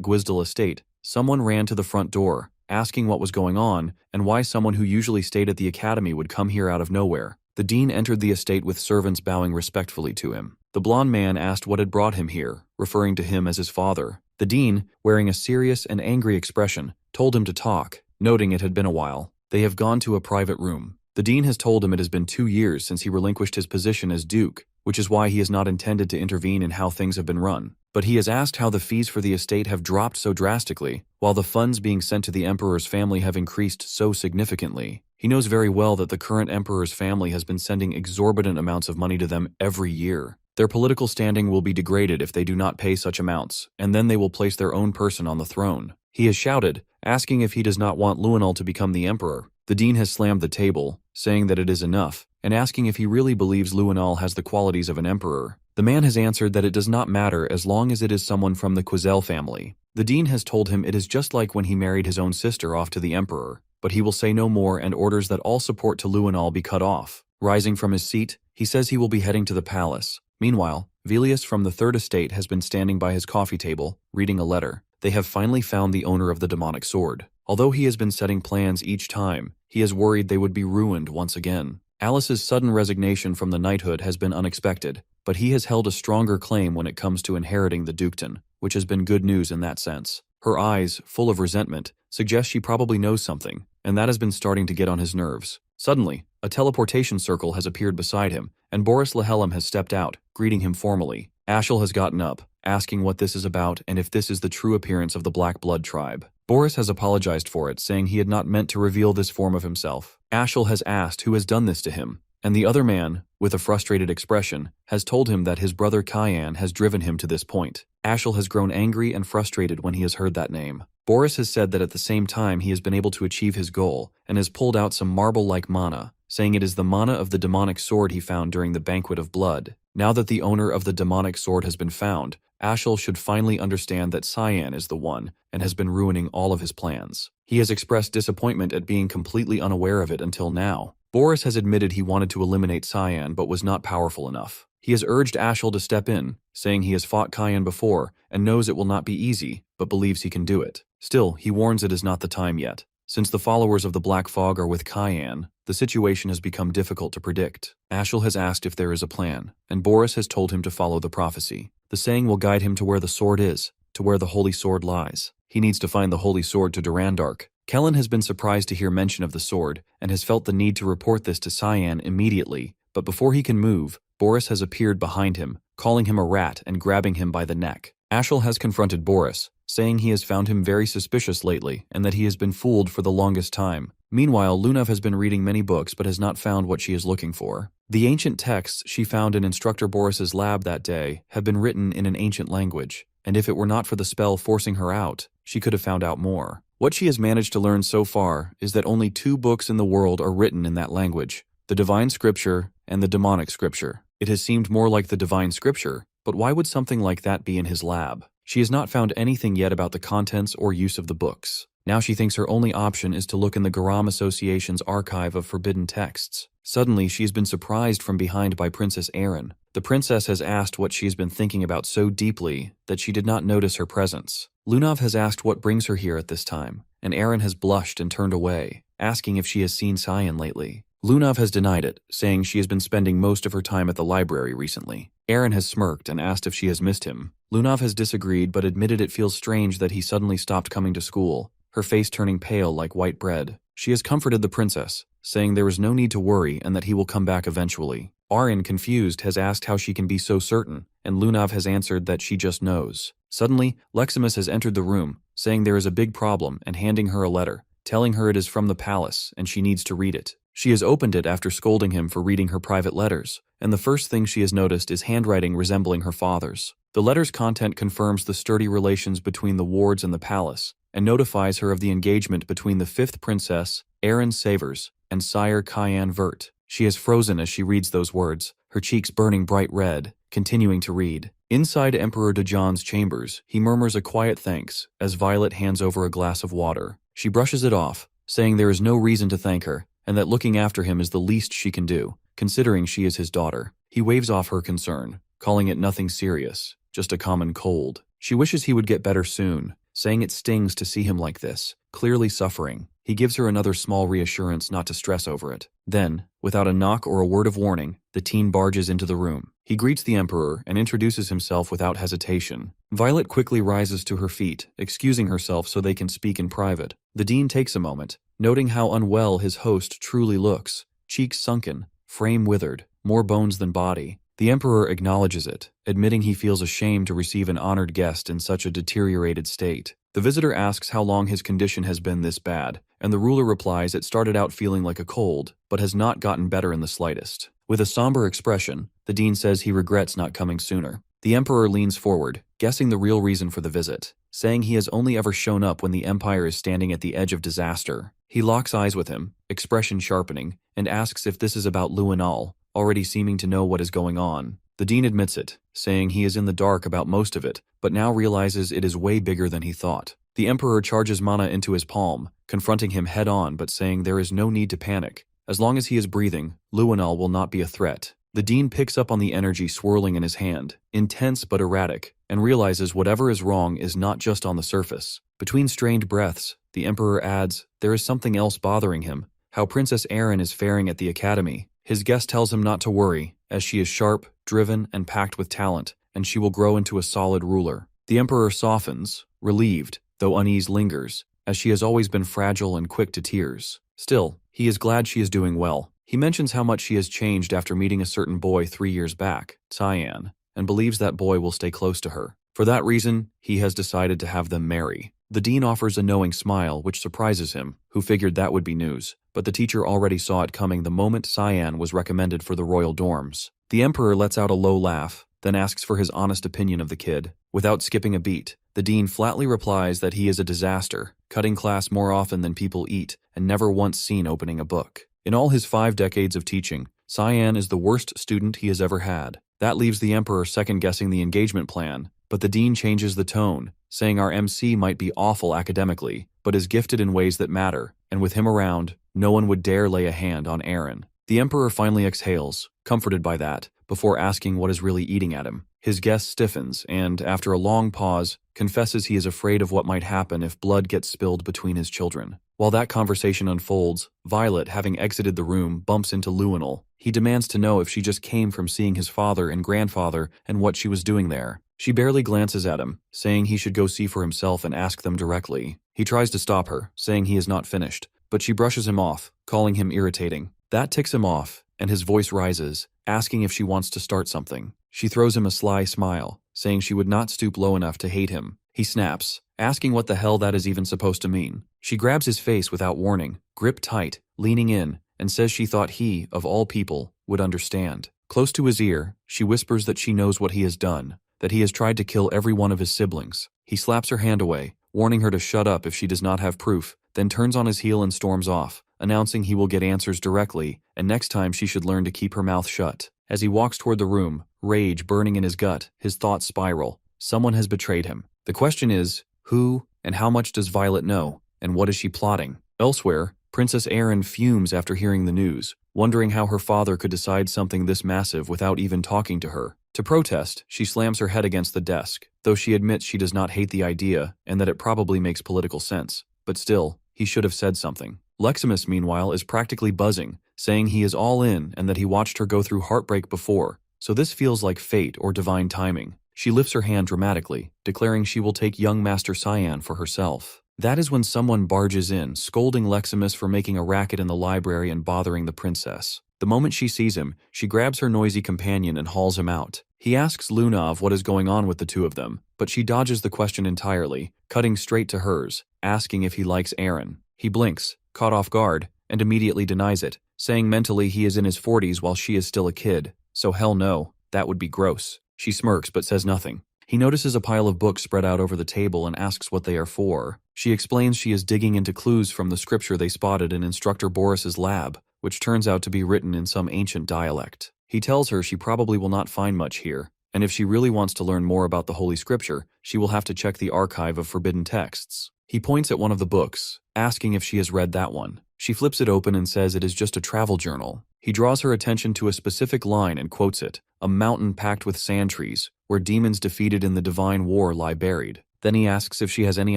Gwizdal Estate, someone ran to the front door, asking what was going on and why someone who usually stayed at the academy would come here out of nowhere. The dean entered the estate with servants bowing respectfully to him. The blond man asked what had brought him here, referring to him as his father. The dean, wearing a serious and angry expression, told him to talk, noting it had been a while. They have gone to a private room. The dean has told him it has been 2 years since he relinquished his position as duke, which is why he has not intended to intervene in how things have been run. But he has asked how the fees for the estate have dropped so drastically, while the funds being sent to the emperor's family have increased so significantly. He knows very well that the current emperor's family has been sending exorbitant amounts of money to them every year. Their political standing will be degraded if they do not pay such amounts, and then they will place their own person on the throne. He has shouted, asking if he does not want Luenal to become the emperor. The dean has slammed the table, saying that it is enough, and asking if he really believes Luenal has the qualities of an emperor. The man has answered that it does not matter as long as it is someone from the Quizel family. The dean has told him it is just like when he married his own sister off to the emperor, but he will say no more and orders that all support to Luenal be cut off. Rising from his seat, he says he will be heading to the palace. Meanwhile, Velius from the Third Estate has been standing by his coffee table, reading a letter. They have finally found the owner of the demonic sword. Although he has been setting plans each time, he is worried they would be ruined once again. Alice's sudden resignation from the knighthood has been unexpected, but he has held a stronger claim when it comes to inheriting the dukedom. which has been good news in that sense. Her eyes, full of resentment, suggest she probably knows something, and that has been starting to get on his nerves. Suddenly, a teleportation circle has appeared beside him, and Boris Lehelm has stepped out, greeting him formally. Ashel has gotten up, asking what this is about and if this is the true appearance of the Black Blood tribe. Boris has apologized for it, saying he had not meant to reveal this form of himself. Ashel has asked who has done this to him, and the other man, with a frustrated expression, has told him that his brother Kyan has driven him to this point. Ashel has grown angry and frustrated when he has heard that name. Boris has said that at the same time he has been able to achieve his goal and has pulled out some marble-like mana, saying it is the mana of the demonic sword he found during the Banquet of Blood. Now that the owner of the demonic sword has been found, Ashel should finally understand that Cyan is the one and has been ruining all of his plans. He has expressed disappointment at being completely unaware of it until now. Boris has admitted he wanted to eliminate Cyan but was not powerful enough. He has urged Ashel to step in, saying he has fought Cyan before and knows it will not be easy, but believes he can do it. Still, he warns it is not the time yet. Since the followers of the Black Fog are with Cyan, the situation has become difficult to predict. Ashel has asked if there is a plan, and Boris has told him to follow the prophecy. The saying will guide him to where the sword is, to where the Holy Sword lies. He needs to find the Holy Sword to Durandark. Kellen has been surprised to hear mention of the sword, and has felt the need to report this to Cyan immediately, but before he can move, Boris has appeared behind him, calling him a rat and grabbing him by the neck. Ashel has confronted Boris, saying he has found him very suspicious lately and that he has been fooled for the longest time. Meanwhile, Lunav has been reading many books but has not found what she is looking for. The ancient texts she found in Instructor Boris's lab that day have been written in an ancient language, and if it were not for the spell forcing her out, she could have found out more. What she has managed to learn so far is that only 2 books in the world are written in that language, the Divine Scripture and the Demonic Scripture. It has seemed more like the Divine Scripture, but why would something like that be in his lab? She has not found anything yet about the contents or use of the books. Now she thinks her only option is to look in the Garam Association's archive of forbidden texts. Suddenly, she has been surprised from behind by Princess Erin. The princess has asked what she has been thinking about so deeply that she did not notice her presence. Lunav has asked what brings her here at this time, and Erin has blushed and turned away, asking if she has seen Cyan lately. Lunav has denied it, saying she has been spending most of her time at the library recently. Erin has smirked and asked if she has missed him. Lunav has disagreed but admitted it feels strange that he suddenly stopped coming to school, her face turning pale like white bread. She has comforted the princess, saying there is no need to worry and that he will come back eventually. Arin, confused, has asked how she can be so certain, and Lunav has answered that she just knows. Suddenly, Leximus has entered the room, saying there is a big problem and handing her a letter, telling her it is from the palace and she needs to read it. She has opened it after scolding him for reading her private letters, and the first thing she has noticed is handwriting resembling her father's. The letter's content confirms the sturdy relations between the wards and the palace, and notifies her of the engagement between the 5th princess, Erin Savers, and Sire Cyan Vert. She is frozen as she reads those words, her cheeks burning bright red, continuing to read. Inside Emperor Dejan's chambers, he murmurs a quiet thanks as Violet hands over a glass of water. She brushes it off, saying there is no reason to thank her, and that looking after him is the least she can do, considering she is his daughter. He waves off her concern, calling it nothing serious, just a common cold. She wishes he would get better soon, saying it stings to see him like this, clearly suffering. He gives her another small reassurance not to stress over it. Then, without a knock or a word of warning, the teen barges into the room. He greets the Emperor and introduces himself without hesitation. Violet quickly rises to her feet, excusing herself so they can speak in private. The Dean takes a moment, noting how unwell his host truly looks, cheeks sunken, frame withered, more bones than body. The Emperor acknowledges it, admitting he feels ashamed to receive an honored guest in such a deteriorated state. The visitor asks how long his condition has been this bad, and the ruler replies it started out feeling like a cold, but has not gotten better in the slightest. With a somber expression, the Dean says he regrets not coming sooner. The Emperor leans forward, guessing the real reason for the visit, saying he has only ever shown up when the Empire is standing at the edge of disaster. He locks eyes with him, expression sharpening, and asks if this is about Luinal, already seeming to know what is going on. The Dean admits it, saying he is in the dark about most of it, but now realizes it is way bigger than he thought. The Emperor charges mana into his palm, confronting him head-on but saying there is no need to panic. As long as he is breathing, Luinal will not be a threat. The Dean picks up on the energy swirling in his hand, intense but erratic, and realizes whatever is wrong is not just on the surface. Between strained breaths, the Emperor adds, there is something else bothering him, how Princess Erin is faring at the Academy. His guest tells him not to worry, as she is sharp, driven, and packed with talent, and she will grow into a solid ruler. The Emperor softens, relieved, though unease lingers, as she has always been fragile and quick to tears. Still, he is glad she is doing well. He mentions how much she has changed after meeting a certain boy 3 years back, Cyan, and believes that boy will stay close to her. For that reason, he has decided to have them marry. The dean offers a knowing smile, which surprises him, who figured that would be news, but the teacher already saw it coming the moment Cyan was recommended for the royal dorms. The Emperor lets out a low laugh, then asks for his honest opinion of the kid. Without skipping a beat, the dean flatly replies that he is a disaster, cutting class more often than people eat, and never once seen opening a book. In all his 5 decades of teaching, Cyan is the worst student he has ever had. That leaves the Emperor second-guessing the engagement plan, but the dean changes the tone, saying our MC might be awful academically, but is gifted in ways that matter, and with him around, no one would dare lay a hand on Aaron. The Emperor finally exhales, comforted by that, before asking what is really eating at him. His guest stiffens and, after a long pause, confesses he is afraid of what might happen if blood gets spilled between his children. While that conversation unfolds, Violet, having exited the room, bumps into Luinal. He demands to know if she just came from seeing his father and grandfather and what she was doing there. She barely glances at him, saying he should go see for himself and ask them directly. He tries to stop her, saying he is not finished, but she brushes him off, calling him irritating. That ticks him off, and his voice rises, asking if she wants to start something. She throws him a sly smile, saying she would not stoop low enough to hate him. He snaps, asking what the hell that is even supposed to mean. She grabs his face without warning, grip tight, leaning in, and says she thought he, of all people, would understand. Close to his ear, she whispers that she knows what he has done, that he has tried to kill every one of his siblings. He slaps her hand away, warning her to shut up if she does not have proof, then turns on his heel and storms off, announcing he will get answers directly, and next time she should learn to keep her mouth shut. As he walks toward the room, rage burning in his gut, his thoughts spiral. Someone has betrayed him. The question is, who, and how much does Violet know, and what is she plotting? Elsewhere, Princess Erin fumes after hearing the news, wondering how her father could decide something this massive without even talking to her. To protest, she slams her head against the desk, though she admits she does not hate the idea and that it probably makes political sense. But still, he should have said something. Leximus, meanwhile, is practically buzzing, saying he is all in and that he watched her go through heartbreak before, so this feels like fate or divine timing. She lifts her hand dramatically, declaring she will take young Master Cyan for herself. That is when someone barges in, scolding Leximus for making a racket in the library and bothering the princess. The moment she sees him, she grabs her noisy companion and hauls him out. He asks Lunav what is going on with the two of them, but she dodges the question entirely, cutting straight to hers, asking if he likes Aaron. He blinks, caught off guard, and immediately denies it, saying mentally he is in his 40s while she is still a kid. So hell no, that would be gross. She smirks but says nothing. He notices a pile of books spread out over the table and asks what they are for. She explains she is digging into clues from the scripture they spotted in Instructor Boris's lab, which turns out to be written in some ancient dialect. He tells her she probably will not find much here, and if she really wants to learn more about the Holy Scripture, she will have to check the archive of forbidden texts. He points at one of the books, asking if she has read that one. She flips it open and says it is just a travel journal. He draws her attention to a specific line and quotes it, "A mountain packed with sand trees, where demons defeated in the divine war lie buried." Then he asks if she has any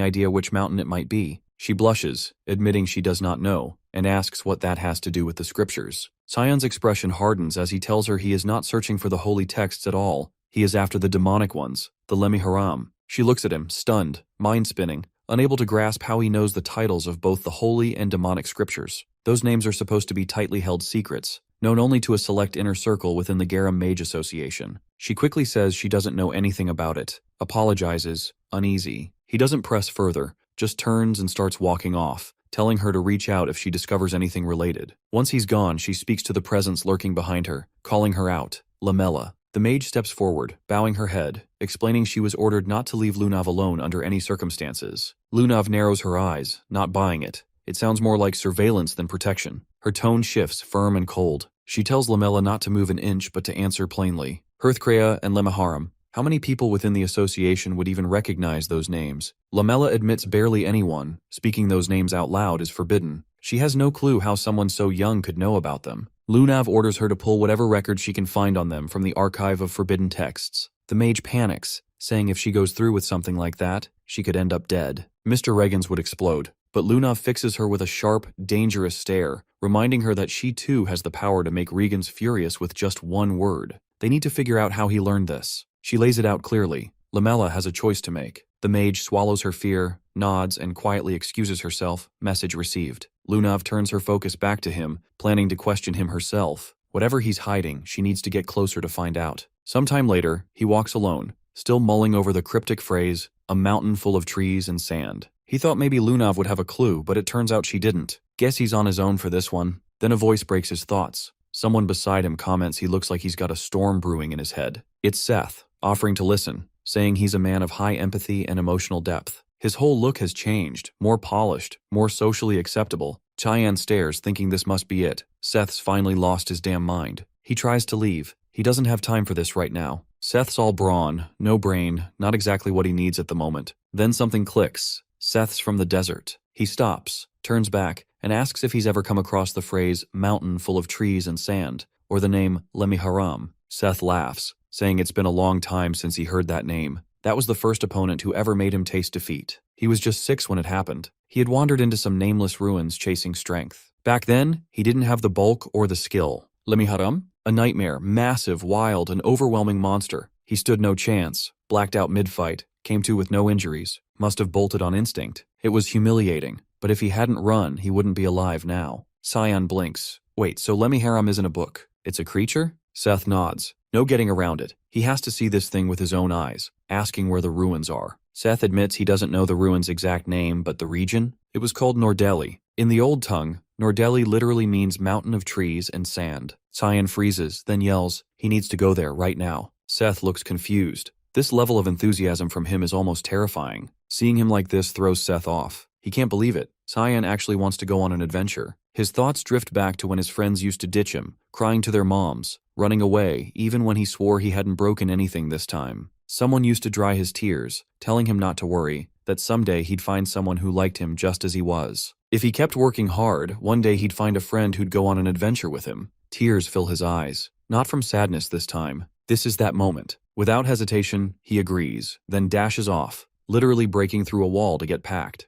idea which mountain it might be. She blushes, admitting she does not know, and asks what that has to do with the scriptures. Cyan's expression hardens as he tells her he is not searching for the holy texts at all. He is after the demonic ones, the Lemhi Haram. She looks at him, stunned, mind-spinning, unable to grasp how he knows the titles of both the holy and demonic scriptures. Those names are supposed to be tightly held secrets, known only to a select inner circle within the Garam Mage Association. She quickly says she doesn't know anything about it, apologizes, uneasy. He doesn't press further, just turns and starts walking off, telling her to reach out if she discovers anything related. Once he's gone, she speaks to the presence lurking behind her, calling her out, Lamella. The mage steps forward, bowing her head, explaining she was ordered not to leave Lunav alone under any circumstances. Lunav narrows her eyes, not buying it. It sounds more like surveillance than protection. Her tone shifts, firm and cold. She tells Lamella not to move an inch but to answer plainly. Hearthcrea and Lemmiharam. How many people within the association would even recognize those names? Lamella admits barely anyone. Speaking those names out loud is forbidden. She has no clue how someone so young could know about them. Lunav orders her to pull whatever records she can find on them from the archive of forbidden texts. The mage panics, saying if she goes through with something like that, she could end up dead. Mr. Regans would explode, but Lunav fixes her with a sharp, dangerous stare, reminding her that she too has the power to make Regans furious with just one word. They need to figure out how he learned this. She lays it out clearly. Lamella has a choice to make. The mage swallows her fear, nods, and quietly excuses herself. Message received. Lunav turns her focus back to him, planning to question him herself. Whatever he's hiding, she needs to get closer to find out. Sometime later, he walks alone, still mulling over the cryptic phrase, a mountain full of trees and sand. He thought maybe Lunav would have a clue, but it turns out she didn't. Guess he's on his own for this one. Then a voice breaks his thoughts. Someone beside him comments he looks like he's got a storm brewing in his head. It's Seth, offering to listen, saying he's a man of high empathy and emotional depth. His whole look has changed, more polished, more socially acceptable. Cheyenne stares, thinking this must be it. Seth's finally lost his damn mind. He tries to leave. He doesn't have time for this right now. Seth's all brawn, no brain, not exactly what he needs at the moment. Then something clicks. Seth's from the desert. He stops, turns back, and asks if he's ever come across the phrase, mountain full of trees and sand, or the name Lemiharam. Seth laughs, saying it's been a long time since he heard that name. That was the first opponent who ever made him taste defeat. He was just 6 when it happened. He had wandered into some nameless ruins chasing strength. Back then, he didn't have the bulk or the skill. Lemiharam? A nightmare, massive, wild, and overwhelming monster. He stood no chance, blacked out mid-fight, came to with no injuries, must have bolted on instinct. It was humiliating, but if he hadn't run, he wouldn't be alive now. Sion blinks. Wait, so Lemiharam isn't a book? It's a creature? Seth nods. No getting around it. He has to see this thing with his own eyes, asking where the ruins are. Seth admits he doesn't know the ruins' exact name, but the region? It was called Nordeli. In the old tongue, Nordeli literally means mountain of trees and sand. Sion freezes, then yells, he needs to go there right now. Seth looks confused. This level of enthusiasm from him is almost terrifying. Seeing him like this throws Seth off. He can't believe it. Sion actually wants to go on an adventure. His thoughts drift back to when his friends used to ditch him, crying to their moms, running away, even when he swore he hadn't broken anything this time. Someone used to dry his tears, telling him not to worry, that someday he'd find someone who liked him just as he was. If he kept working hard, one day he'd find a friend who'd go on an adventure with him. Tears fill his eyes, not from sadness this time. This is that moment. Without hesitation, he agrees, then dashes off, literally breaking through a wall to get packed.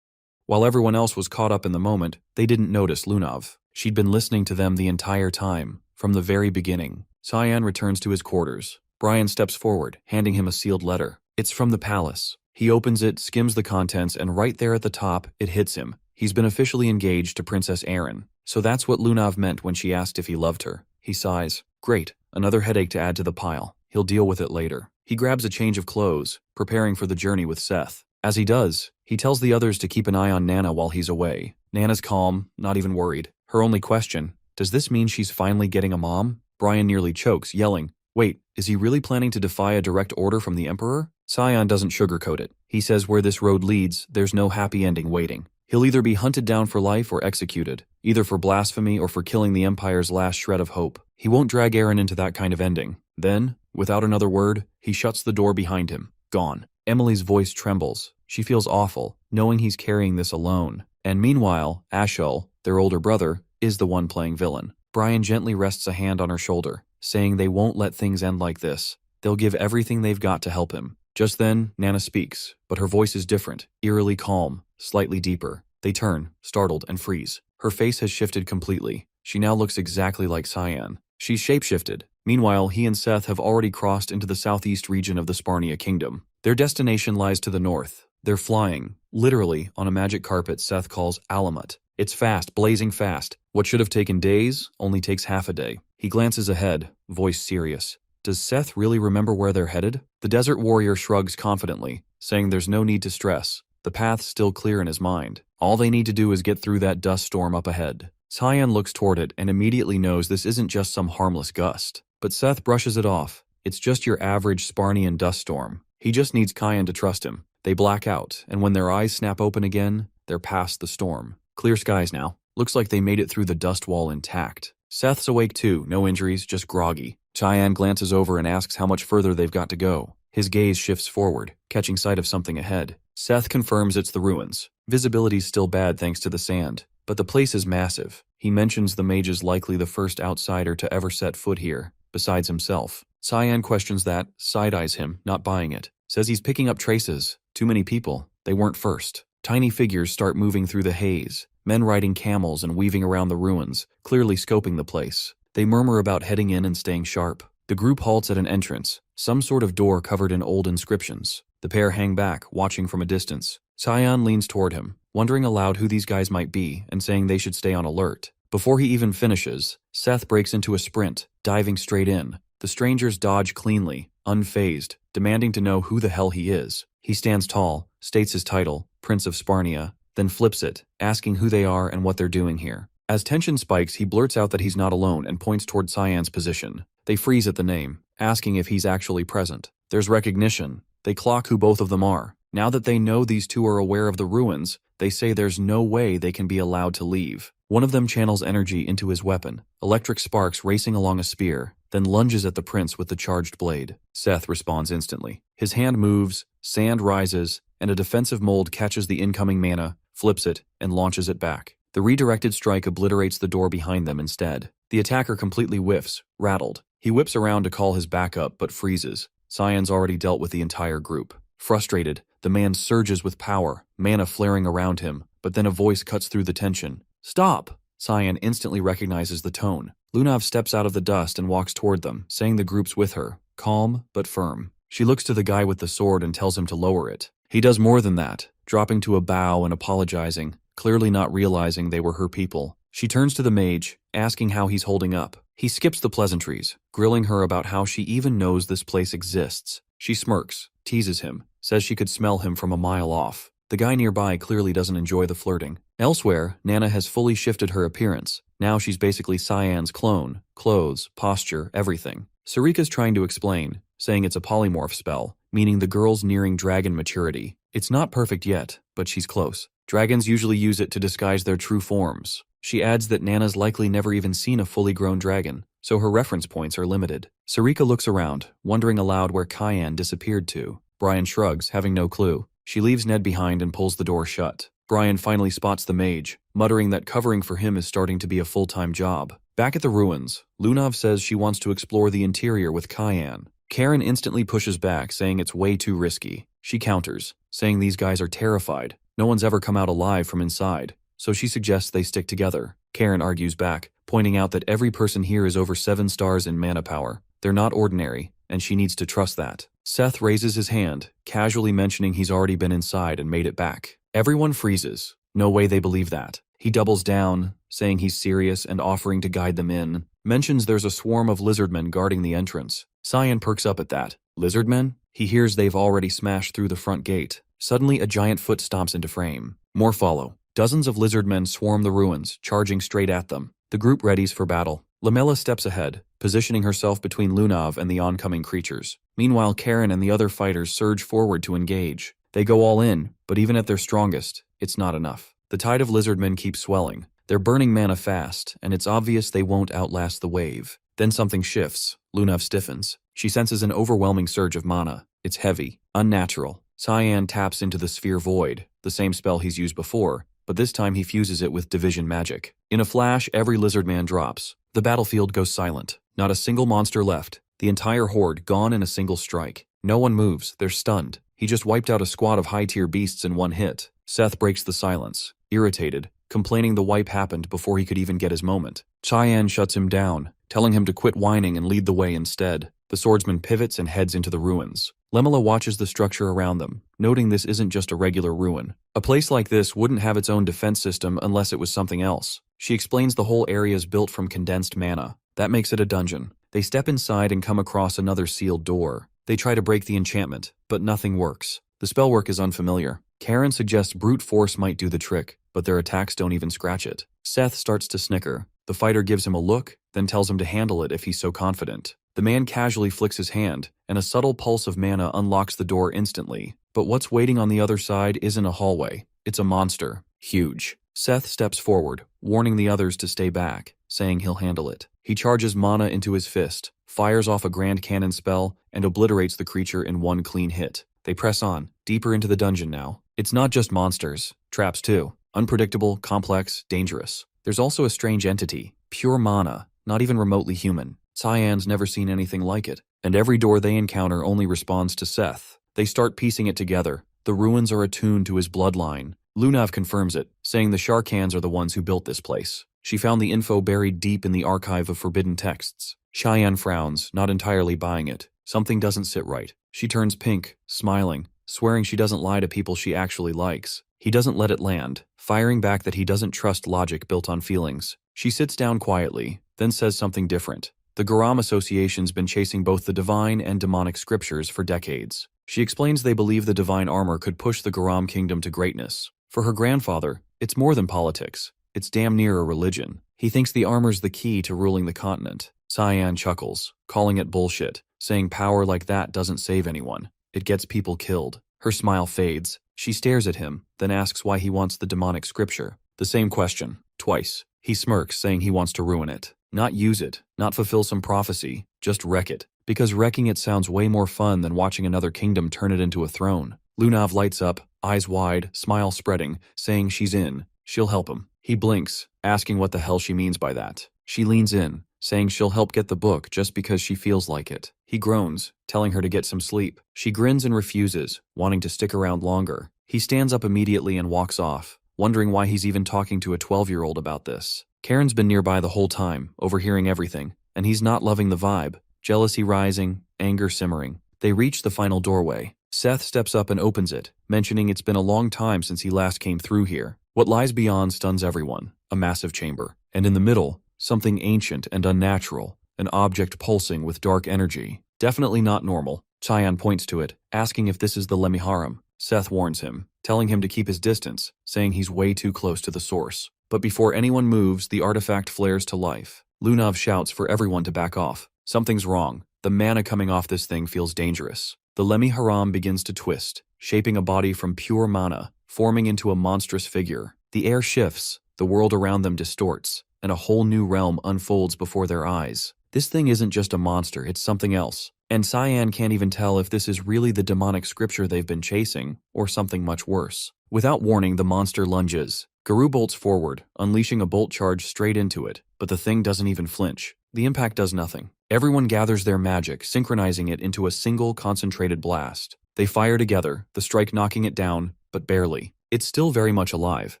While everyone else was caught up in the moment, they didn't notice Lunav. She'd been listening to them the entire time, from the very beginning. Cyan returns to his quarters. Brian steps forward, handing him a sealed letter. It's from the palace. He opens it, skims the contents, and right there at the top, it hits him. He's been officially engaged to Princess Erin. So that's what Lunav meant when she asked if he loved her. He sighs. Great, another headache to add to the pile. He'll deal with it later. He grabs a change of clothes, preparing for the journey with Seth. As he does, he tells the others to keep an eye on Nana while he's away. Nana's calm, not even worried. Her only question, does this mean she's finally getting a mom? Brian nearly chokes, yelling, wait, is he really planning to defy a direct order from the Emperor? Sion doesn't sugarcoat it. He says where this road leads, there's no happy ending waiting. He'll either be hunted down for life or executed, either for blasphemy or for killing the Empire's last shred of hope. He won't drag Erin into that kind of ending. Then, without another word, he shuts the door behind him. Gone. Emily's voice trembles. She feels awful, knowing he's carrying this alone. And meanwhile, Ashul, their older brother, is the one playing villain. Brian gently rests a hand on her shoulder, saying they won't let things end like this. They'll give everything they've got to help him. Just then, Nana speaks, but her voice is different, eerily calm, slightly deeper. They turn, startled, and freeze. Her face has shifted completely. She now looks exactly like Cyan. She's shapeshifted. Meanwhile, he and Seth have already crossed into the southeast region of the Sparnia kingdom. Their destination lies to the north. They're flying, literally, on a magic carpet Seth calls Alamut. It's fast, blazing fast. What should have taken days only takes half a day. He glances ahead, voice serious. Does Seth really remember where they're headed? The desert warrior shrugs confidently, saying there's no need to stress. The path's still clear in his mind. All they need to do is get through that dust storm up ahead. Cyan looks toward it and immediately knows this isn't just some harmless gust. But Seth brushes it off. It's just your average Sparnian dust storm. He just needs Cyan to trust him. They black out, and when their eyes snap open again, they're past the storm. Clear skies now. Looks like they made it through the dust wall intact. Seth's awake too, no injuries, just groggy. Cyan glances over and asks how much further they've got to go. His gaze shifts forward, catching sight of something ahead. Seth confirms it's the ruins. Visibility's still bad thanks to the sand, but the place is massive. He mentions the mage is likely the first outsider to ever set foot here, besides himself. Cyan questions that, side-eyes him, not buying it. Says he's picking up traces. Too many people. They weren't first. Tiny figures start moving through the haze, men riding camels and weaving around the ruins, clearly scoping the place. They murmur about heading in and staying sharp. The group halts at an entrance, some sort of door covered in old inscriptions. The pair hang back, watching from a distance. Cyan leans toward him, wondering aloud who these guys might be and saying they should stay on alert. Before he even finishes, Seth breaks into a sprint, diving straight in. The strangers dodge cleanly, unfazed, demanding to know who the hell he is. He stands tall, states his title, Prince of Sparnia, then flips it, asking who they are and what they're doing here. As tension spikes, he blurts out that he's not alone and points toward Cyan's position. They freeze at the name, asking if he's actually present. There's recognition. They clock who both of them are. Now that they know these two are aware of the ruins, they say there's no way they can be allowed to leave. One of them channels energy into his weapon, electric sparks racing along a spear, then lunges at the prince with the charged blade. Seth responds instantly. His hand moves, sand rises, and a defensive mold catches the incoming mana, flips it, and launches it back. The redirected strike obliterates the door behind them instead. The attacker completely whiffs, rattled. He whips around to call his backup but freezes. Cyan's already dealt with the entire group. Frustrated, the man surges with power, mana flaring around him, but then a voice cuts through the tension. "Stop!" Cyan instantly recognizes the tone. Lunav steps out of the dust and walks toward them, saying the group's with her, calm but firm. She looks to the guy with the sword and tells him to lower it. He does more than that, dropping to a bow and apologizing, clearly not realizing they were her people. She turns to the mage, asking how he's holding up. He skips the pleasantries, grilling her about how she even knows this place exists. She smirks, teases him, says she could smell him from a mile off. The guy nearby clearly doesn't enjoy the flirting. Elsewhere, Nana has fully shifted her appearance. Now she's basically Cyan's clone. Clothes, posture, everything. Sarika's trying to explain, saying it's a polymorph spell, meaning the girl's nearing dragon maturity. It's not perfect yet, but she's close. Dragons usually use it to disguise their true forms. She adds that Nana's likely never even seen a fully grown dragon, so her reference points are limited. Sarika looks around, wondering aloud where Cyan disappeared to. Brian shrugs, having no clue. She leaves Ned behind and pulls the door shut. Brian finally spots the mage, muttering that covering for him is starting to be a full-time job. Back at the ruins, Lunav says she wants to explore the interior with Cyan. Karen instantly pushes back, saying it's way too risky. She counters, saying these guys are terrified. No one's ever come out alive from inside, so she suggests they stick together. Karen argues back, pointing out that every person here is over 7 stars in mana power. They're not ordinary, and she needs to trust that. Seth raises his hand, casually mentioning he's already been inside and made it back. Everyone freezes. No way they believe that. He doubles down, saying he's serious and offering to guide them in. Mentions there's a swarm of lizardmen guarding the entrance. Cyan perks up at that. Lizardmen? He hears they've already smashed through the front gate. Suddenly, a giant foot stomps into frame. More follow. Dozens of lizardmen swarm the ruins, charging straight at them. The group readies for battle. Lamella steps ahead, positioning herself between Lunav and the oncoming creatures. Meanwhile, Karen and the other fighters surge forward to engage. They go all in, but even at their strongest, it's not enough. The tide of lizardmen keeps swelling. They're burning mana fast, and it's obvious they won't outlast the wave. Then something shifts. Lunav stiffens. She senses an overwhelming surge of mana. It's heavy, unnatural. Cyan taps into the Sphere Void, the same spell he's used before, but this time he fuses it with division magic. In a flash, every lizardman drops. The battlefield goes silent. Not a single monster left. The entire horde gone in a single strike. No one moves. They're stunned. He just wiped out a squad of high-tier beasts in one hit. Seth breaks the silence, irritated, complaining the wipe happened before he could even get his moment. Cyan shuts him down, telling him to quit whining and lead the way instead. The swordsman pivots and heads into the ruins. Lemela watches the structure around them, noting this isn't just a regular ruin. A place like this wouldn't have its own defense system unless it was something else. She explains the whole area is built from condensed mana. That makes it a dungeon. They step inside and come across another sealed door. They try to break the enchantment, but nothing works. The spellwork is unfamiliar. Karen suggests brute force might do the trick, but their attacks don't even scratch it. Seth starts to snicker. The fighter gives him a look, then tells him to handle it if he's so confident. The man casually flicks his hand, and a subtle pulse of mana unlocks the door instantly. But what's waiting on the other side isn't a hallway. It's a monster. Huge. Seth steps forward, warning the others to stay back, saying he'll handle it. He charges mana into his fist, fires off a grand cannon spell, and obliterates the creature in one clean hit. They press on, deeper into the dungeon now. It's not just monsters. Traps too. Unpredictable, complex, dangerous. There's also a strange entity. Pure mana, not even remotely human. Cyan's never seen anything like it, and every door they encounter only responds to Seth. They start piecing it together. The ruins are attuned to his bloodline. Lunav confirms it, saying the Sharkans are the ones who built this place. She found the info buried deep in the archive of forbidden texts. Cheyenne frowns, not entirely buying it. Something doesn't sit right. She turns pink, smiling, swearing she doesn't lie to people she actually likes. He doesn't let it land, firing back that he doesn't trust logic built on feelings. She sits down quietly, then says something different. The Garam Association's been chasing both the divine and demonic scriptures for decades. She explains they believe the divine armor could push the Garam kingdom to greatness. For her grandfather, it's more than politics. It's damn near a religion. He thinks the armor's the key to ruling the continent. Cyan chuckles, calling it bullshit, saying power like that doesn't save anyone. It gets people killed. Her smile fades. She stares at him, then asks why he wants the demonic scripture. The same question, twice. He smirks, saying he wants to ruin it. Not use it, not fulfill some prophecy, just wreck it. Because wrecking it sounds way more fun than watching another kingdom turn it into a throne. Lunav lights up, eyes wide, smile spreading, saying she's in. She'll help him. He blinks, asking what the hell she means by that. She leans in, saying she'll help get the book just because she feels like it. He groans, telling her to get some sleep. She grins and refuses, wanting to stick around longer. He stands up immediately and walks off, wondering why he's even talking to a 12-year-old about this. Karen's been nearby the whole time, overhearing everything, and he's not loving the vibe. Jealousy rising, anger simmering. They reach the final doorway. Seth steps up and opens it, mentioning it's been a long time since he last came through here. What lies beyond stuns everyone. A massive chamber. And in the middle, something ancient and unnatural. An object pulsing with dark energy. Definitely not normal. Cheyenne points to it, asking if this is the Lemiharam. Seth warns him, telling him to keep his distance, saying he's way too close to the source. But before anyone moves, the artifact flares to life. Lunav shouts for everyone to back off. Something's wrong. The mana coming off this thing feels dangerous. The Lemiharam begins to twist, shaping a body from pure mana, forming into a monstrous figure. The air shifts, the world around them distorts, and a whole new realm unfolds before their eyes. This thing isn't just a monster, it's something else. And Cyan can't even tell if this is really the demonic scripture they've been chasing, or something much worse. Without warning, the monster lunges. Garu bolts forward, unleashing a bolt charge straight into it, but the thing doesn't even flinch. The impact does nothing. Everyone gathers their magic, synchronizing it into a single concentrated blast. They fire together, the strike knocking it down, but barely. It's still very much alive.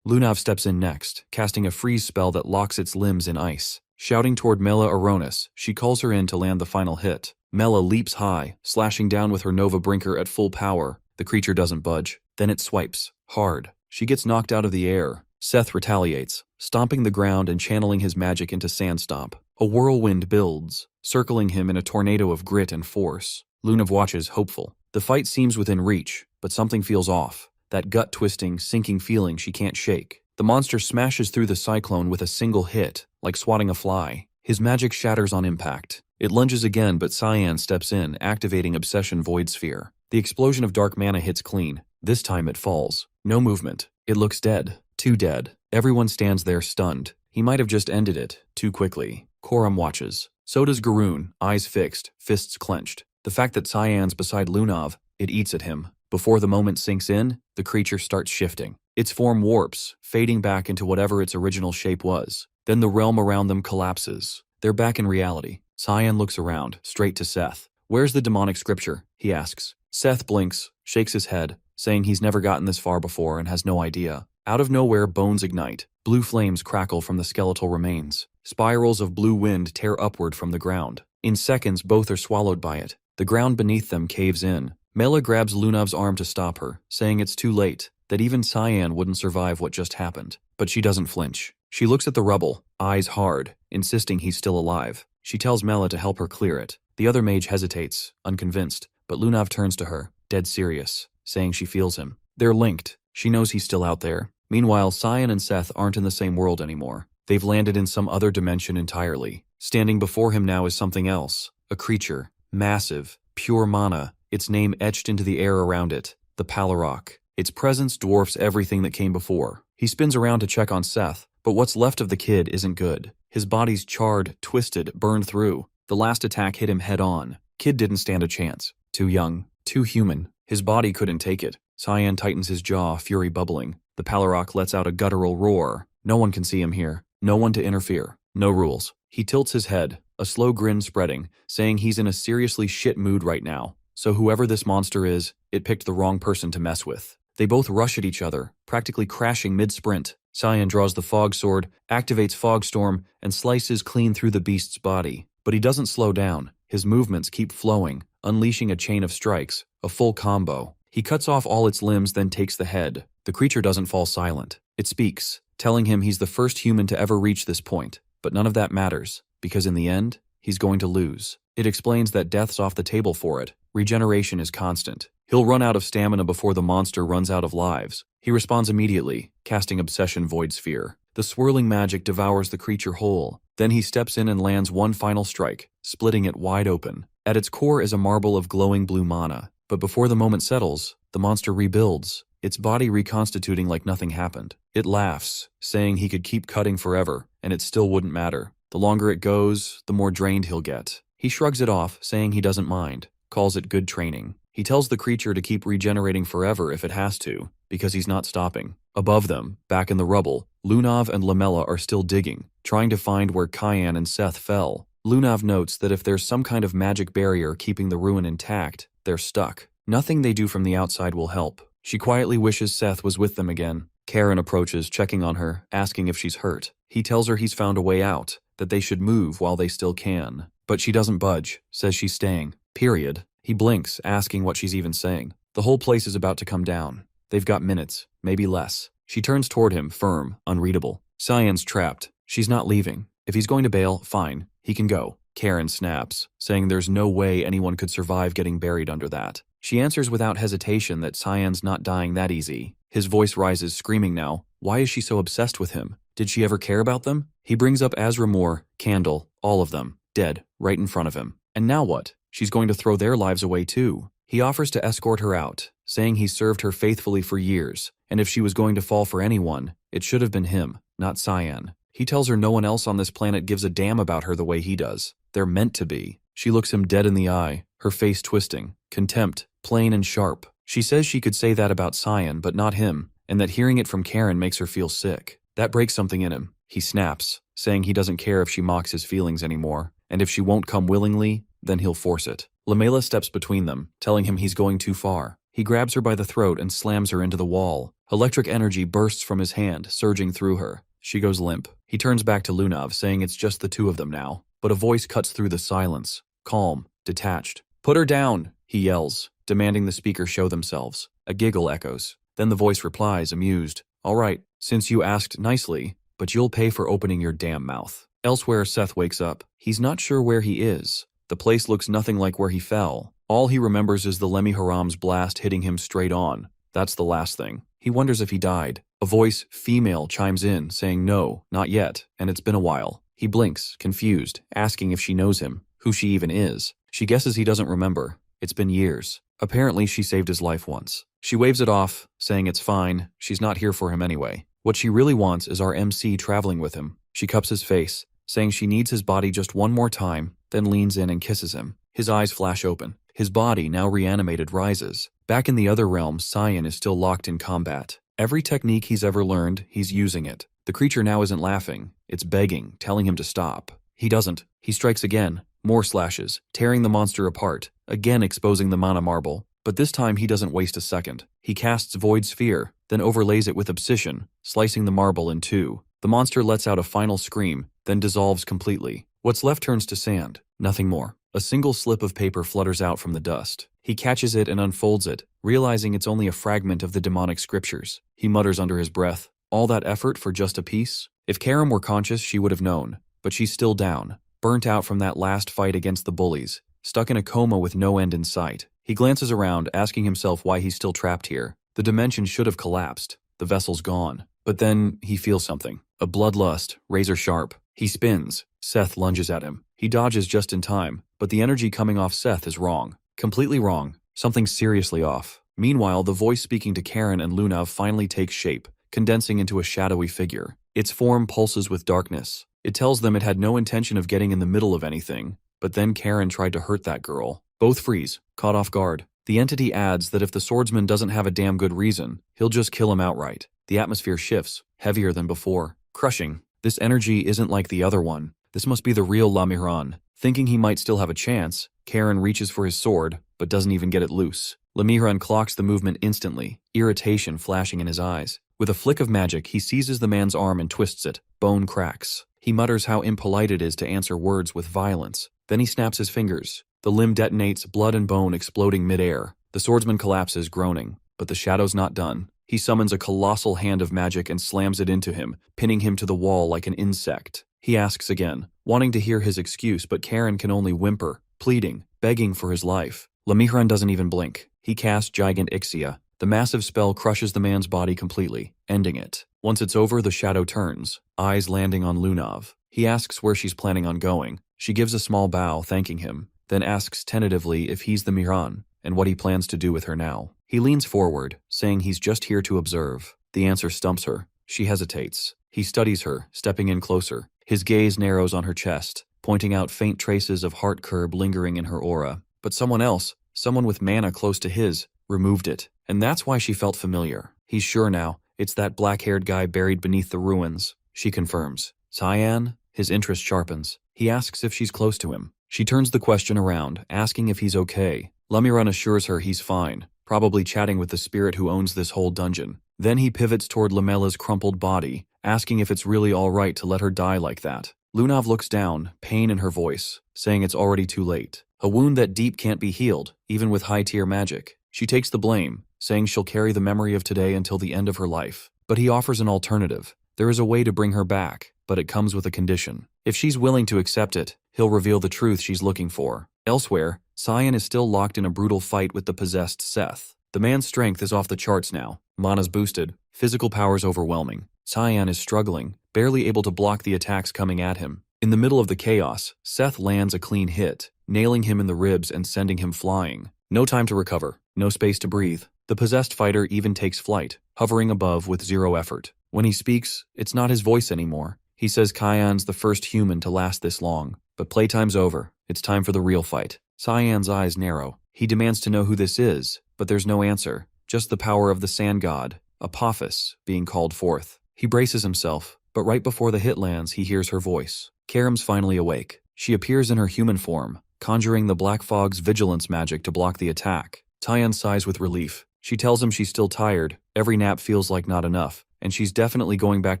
Lunav steps in next, casting a freeze spell that locks its limbs in ice. Shouting toward Mela Aronis, she calls her in to land the final hit. Mela leaps high, slashing down with her Nova Brinker at full power. The creature doesn't budge. Then it swipes. Hard. She gets knocked out of the air. Seth retaliates, stomping the ground and channeling his magic into Sandstomp. A whirlwind builds, circling him in a tornado of grit and force. Lunav watches, hopeful. The fight seems within reach, but something feels off. That gut-twisting, sinking feeling she can't shake. The monster smashes through the cyclone with a single hit, like swatting a fly. His magic shatters on impact. It lunges again, but Cyan steps in, activating Obsession Void Sphere. The explosion of dark mana hits clean. This time it falls. No movement. It looks dead. Too dead. Everyone stands there stunned. He might have just ended it, too quickly. Koram watches. So does Garoon, eyes fixed, fists clenched. The fact that Cyan's beside Lunav, it eats at him. Before the moment sinks in, the creature starts shifting. Its form warps, fading back into whatever its original shape was. Then the realm around them collapses. They're back in reality. Cyan looks around, straight to Seth. "Where's the demonic scripture?" he asks. Seth blinks, shakes his head, saying he's never gotten this far before and has no idea. Out of nowhere, bones ignite. Blue flames crackle from the skeletal remains. Spirals of blue wind tear upward from the ground. In seconds, both are swallowed by it. The ground beneath them caves in. Mela grabs Lunav's arm to stop her, saying it's too late, that even Cyan wouldn't survive what just happened. But she doesn't flinch. She looks at the rubble, eyes hard, insisting he's still alive. She tells Mela to help her clear it. The other mage hesitates, unconvinced, but Lunav turns to her, dead serious, saying she feels him. They're linked. She knows he's still out there. Meanwhile, Cyan and Seth aren't in the same world anymore. They've landed in some other dimension entirely. Standing before him now is something else. A creature. Massive. Pure mana. Its name etched into the air around it. The Palarok. Its presence dwarfs everything that came before. He spins around to check on Seth, but what's left of the kid isn't good. His body's charred, twisted, burned through. The last attack hit him head on. Kid didn't stand a chance. Too young. Too human. His body couldn't take it. Cyan tightens his jaw, fury bubbling. The Palarok lets out a guttural roar. No one can see him here. No one to interfere. No rules. He tilts his head, a slow grin spreading, saying he's in a seriously shit mood right now. So whoever this monster is, it picked the wrong person to mess with. They both rush at each other, practically crashing mid-sprint. Cyan draws the fog sword, activates Fog Storm, and slices clean through the beast's body. But he doesn't slow down. His movements keep flowing, unleashing a chain of strikes, a full combo. He cuts off all its limbs, then takes the head. The creature doesn't fall silent. It speaks, telling him he's the first human to ever reach this point. But none of that matters, because in the end, he's going to lose. It explains that death's off the table for it. Regeneration is constant. He'll run out of stamina before the monster runs out of lives. He responds immediately, casting Obsession Void Sphere. The swirling magic devours the creature whole. Then he steps in and lands one final strike, splitting it wide open. At its core is a marble of glowing blue mana. But before the moment settles, the monster rebuilds, its body reconstituting like nothing happened. It laughs, saying he could keep cutting forever, and it still wouldn't matter. The longer it goes, the more drained he'll get. He shrugs it off, saying he doesn't mind, calls it good training. He tells the creature to keep regenerating forever if it has to, because he's not stopping. Above them, back in the rubble, Lunav and Lamella are still digging, trying to find where Kyan and Seth fell. Lunav notes that if there's some kind of magic barrier keeping the ruin intact, they're stuck. Nothing they do from the outside will help. She quietly wishes Seth was with them again. Karen approaches, checking on her, asking if she's hurt. He tells her he's found a way out, that they should move while they still can. But she doesn't budge, says she's staying. Period. He blinks, asking what she's even saying. The whole place is about to come down. They've got minutes, maybe less. She turns toward him, firm, unreadable. Cyan's trapped. She's not leaving. If he's going to bail, fine. He can go. Karen snaps, saying there's no way anyone could survive getting buried under that. She answers without hesitation that Cyan's not dying that easy. His voice rises, screaming now. Why is she so obsessed with him? Did she ever care about them? He brings up Azra Moore, Candle, all of them, dead, right in front of him. And now what? She's going to throw their lives away too. He offers to escort her out, saying he served her faithfully for years, and if she was going to fall for anyone, it should have been him, not Cyan. He tells her no one else on this planet gives a damn about her the way he does. They're meant to be. She looks him dead in the eye, her face twisting. Contempt, plain and sharp. She says she could say that about Cyan, but not him, and that hearing it from Karen makes her feel sick. That breaks something in him. He snaps, saying he doesn't care if she mocks his feelings anymore, and if she won't come willingly, then he'll force it. Lamela steps between them, telling him he's going too far. He grabs her by the throat and slams her into the wall. Electric energy bursts from his hand, surging through her. She goes limp. He turns back to Lunav, saying it's just the two of them now. But a voice cuts through the silence, calm, detached. "Put her down," he yells, demanding the speaker show themselves. A giggle echoes. Then the voice replies, amused. "All right, since you asked nicely, but you'll pay for opening your damn mouth." Elsewhere, Seth wakes up. He's not sure where he is. The place looks nothing like where he fell. All he remembers is the Lemmy Haram's blast hitting him straight on. That's the last thing. He wonders if he died. A voice, female, chimes in, saying no, not yet, and it's been a while. He blinks, confused, asking if she knows him, who she even is. She guesses he doesn't remember. It's been years. Apparently, she saved his life once. She waves it off, saying it's fine, she's not here for him anyway. What she really wants is our MC traveling with him. She cups his face, saying she needs his body just one more time, then leans in and kisses him. His eyes flash open. His body, now reanimated, rises. Back in the other realm, Cyan is still locked in combat. Every technique he's ever learned, he's using it. The creature now isn't laughing. It's begging, telling him to stop. He doesn't. He strikes again. More slashes, tearing the monster apart, again exposing the mana marble. But this time he doesn't waste a second. He casts Void Sphere, then overlays it with Obsession, slicing the marble in two. The monster lets out a final scream, then dissolves completely. What's left turns to sand. Nothing more. A single slip of paper flutters out from the dust. He catches it and unfolds it, realizing it's only a fragment of the demonic scriptures. He mutters under his breath, all that effort for just a piece? If Karam were conscious, she would have known. But she's still down, burnt out from that last fight against the bullies, stuck in a coma with no end in sight. He glances around, asking himself why he's still trapped here. The dimension should have collapsed. The vessel's gone. But then he feels something. A bloodlust, razor sharp. He spins. Seth lunges at him. He dodges just in time, but the energy coming off Seth is wrong. Completely wrong. Something seriously off. Meanwhile, the voice speaking to Karen and Lunav finally takes shape, condensing into a shadowy figure. Its form pulses with darkness. It tells them it had no intention of getting in the middle of anything, but then Karen tried to hurt that girl. Both freeze, caught off guard. The entity adds that if the swordsman doesn't have a damn good reason, he'll just kill him outright. The atmosphere shifts, heavier than before. Crushing. This energy isn't like the other one. This must be the real Lamiran. Thinking he might still have a chance, Karen reaches for his sword, but doesn't even get it loose. Lamiran clocks the movement instantly, irritation flashing in his eyes. With a flick of magic, he seizes the man's arm and twists it. Bone cracks. He mutters how impolite it is to answer words with violence, Then he snaps his fingers. The limb detonates, blood and bone exploding midair. The swordsman collapses, groaning. But the shadow's not done. He summons a colossal hand of magic and slams it into him, pinning him to the wall like an insect. He asks again, wanting to hear his excuse, but Karen can only whimper, pleading, begging for his life. Lemihran doesn't even blink. He casts Gigant Ixia. The massive spell crushes the man's body completely, ending it. Once it's over, the shadow turns, eyes landing on Lunav. He asks where she's planning on going. She gives a small bow, thanking him, then asks tentatively if he's the Mihran and what he plans to do with her now. He leans forward, saying he's just here to observe. The answer stumps her. She hesitates. He studies her, stepping in closer. His gaze narrows on her chest, pointing out faint traces of heart curb lingering in her aura. But someone else, someone with mana close to his, removed it. And that's why she felt familiar. He's sure now, it's that black-haired guy buried beneath the ruins. She confirms. Cyan? His interest sharpens. He asks if she's close to him. She turns the question around, asking if he's okay. Lemiran assures her he's fine, probably chatting with the spirit who owns this whole dungeon. Then he pivots toward Lamella's crumpled body, asking if it's really all right to let her die like that. Lunav looks down, pain in her voice, saying it's already too late. A wound that deep can't be healed, even with high-tier magic. She takes the blame, saying she'll carry the memory of today until the end of her life. But he offers an alternative. There is a way to bring her back, but it comes with a condition. If she's willing to accept it, he'll reveal the truth she's looking for. Elsewhere, Cyan is still locked in a brutal fight with the possessed Seth. The man's strength is off the charts now. Mana's boosted, physical power's overwhelming. Cyan is struggling, barely able to block the attacks coming at him. In the middle of the chaos, Seth lands a clean hit, nailing him in the ribs and sending him flying. No time to recover, no space to breathe. The possessed fighter even takes flight, hovering above with zero effort. When he speaks, it's not his voice anymore. He says Cyan's the first human to last this long. But playtime's over. It's time for the real fight. Cyan's eyes narrow. He demands to know who this is, but there's no answer. Just the power of the sand god, Apophis, being called forth. He braces himself, but right before the hit lands, he hears her voice. Karam's finally awake. She appears in her human form, conjuring the Black Fog's vigilance magic to block the attack. Cyan sighs with relief. She tells him she's still tired, every nap feels like not enough, and she's definitely going back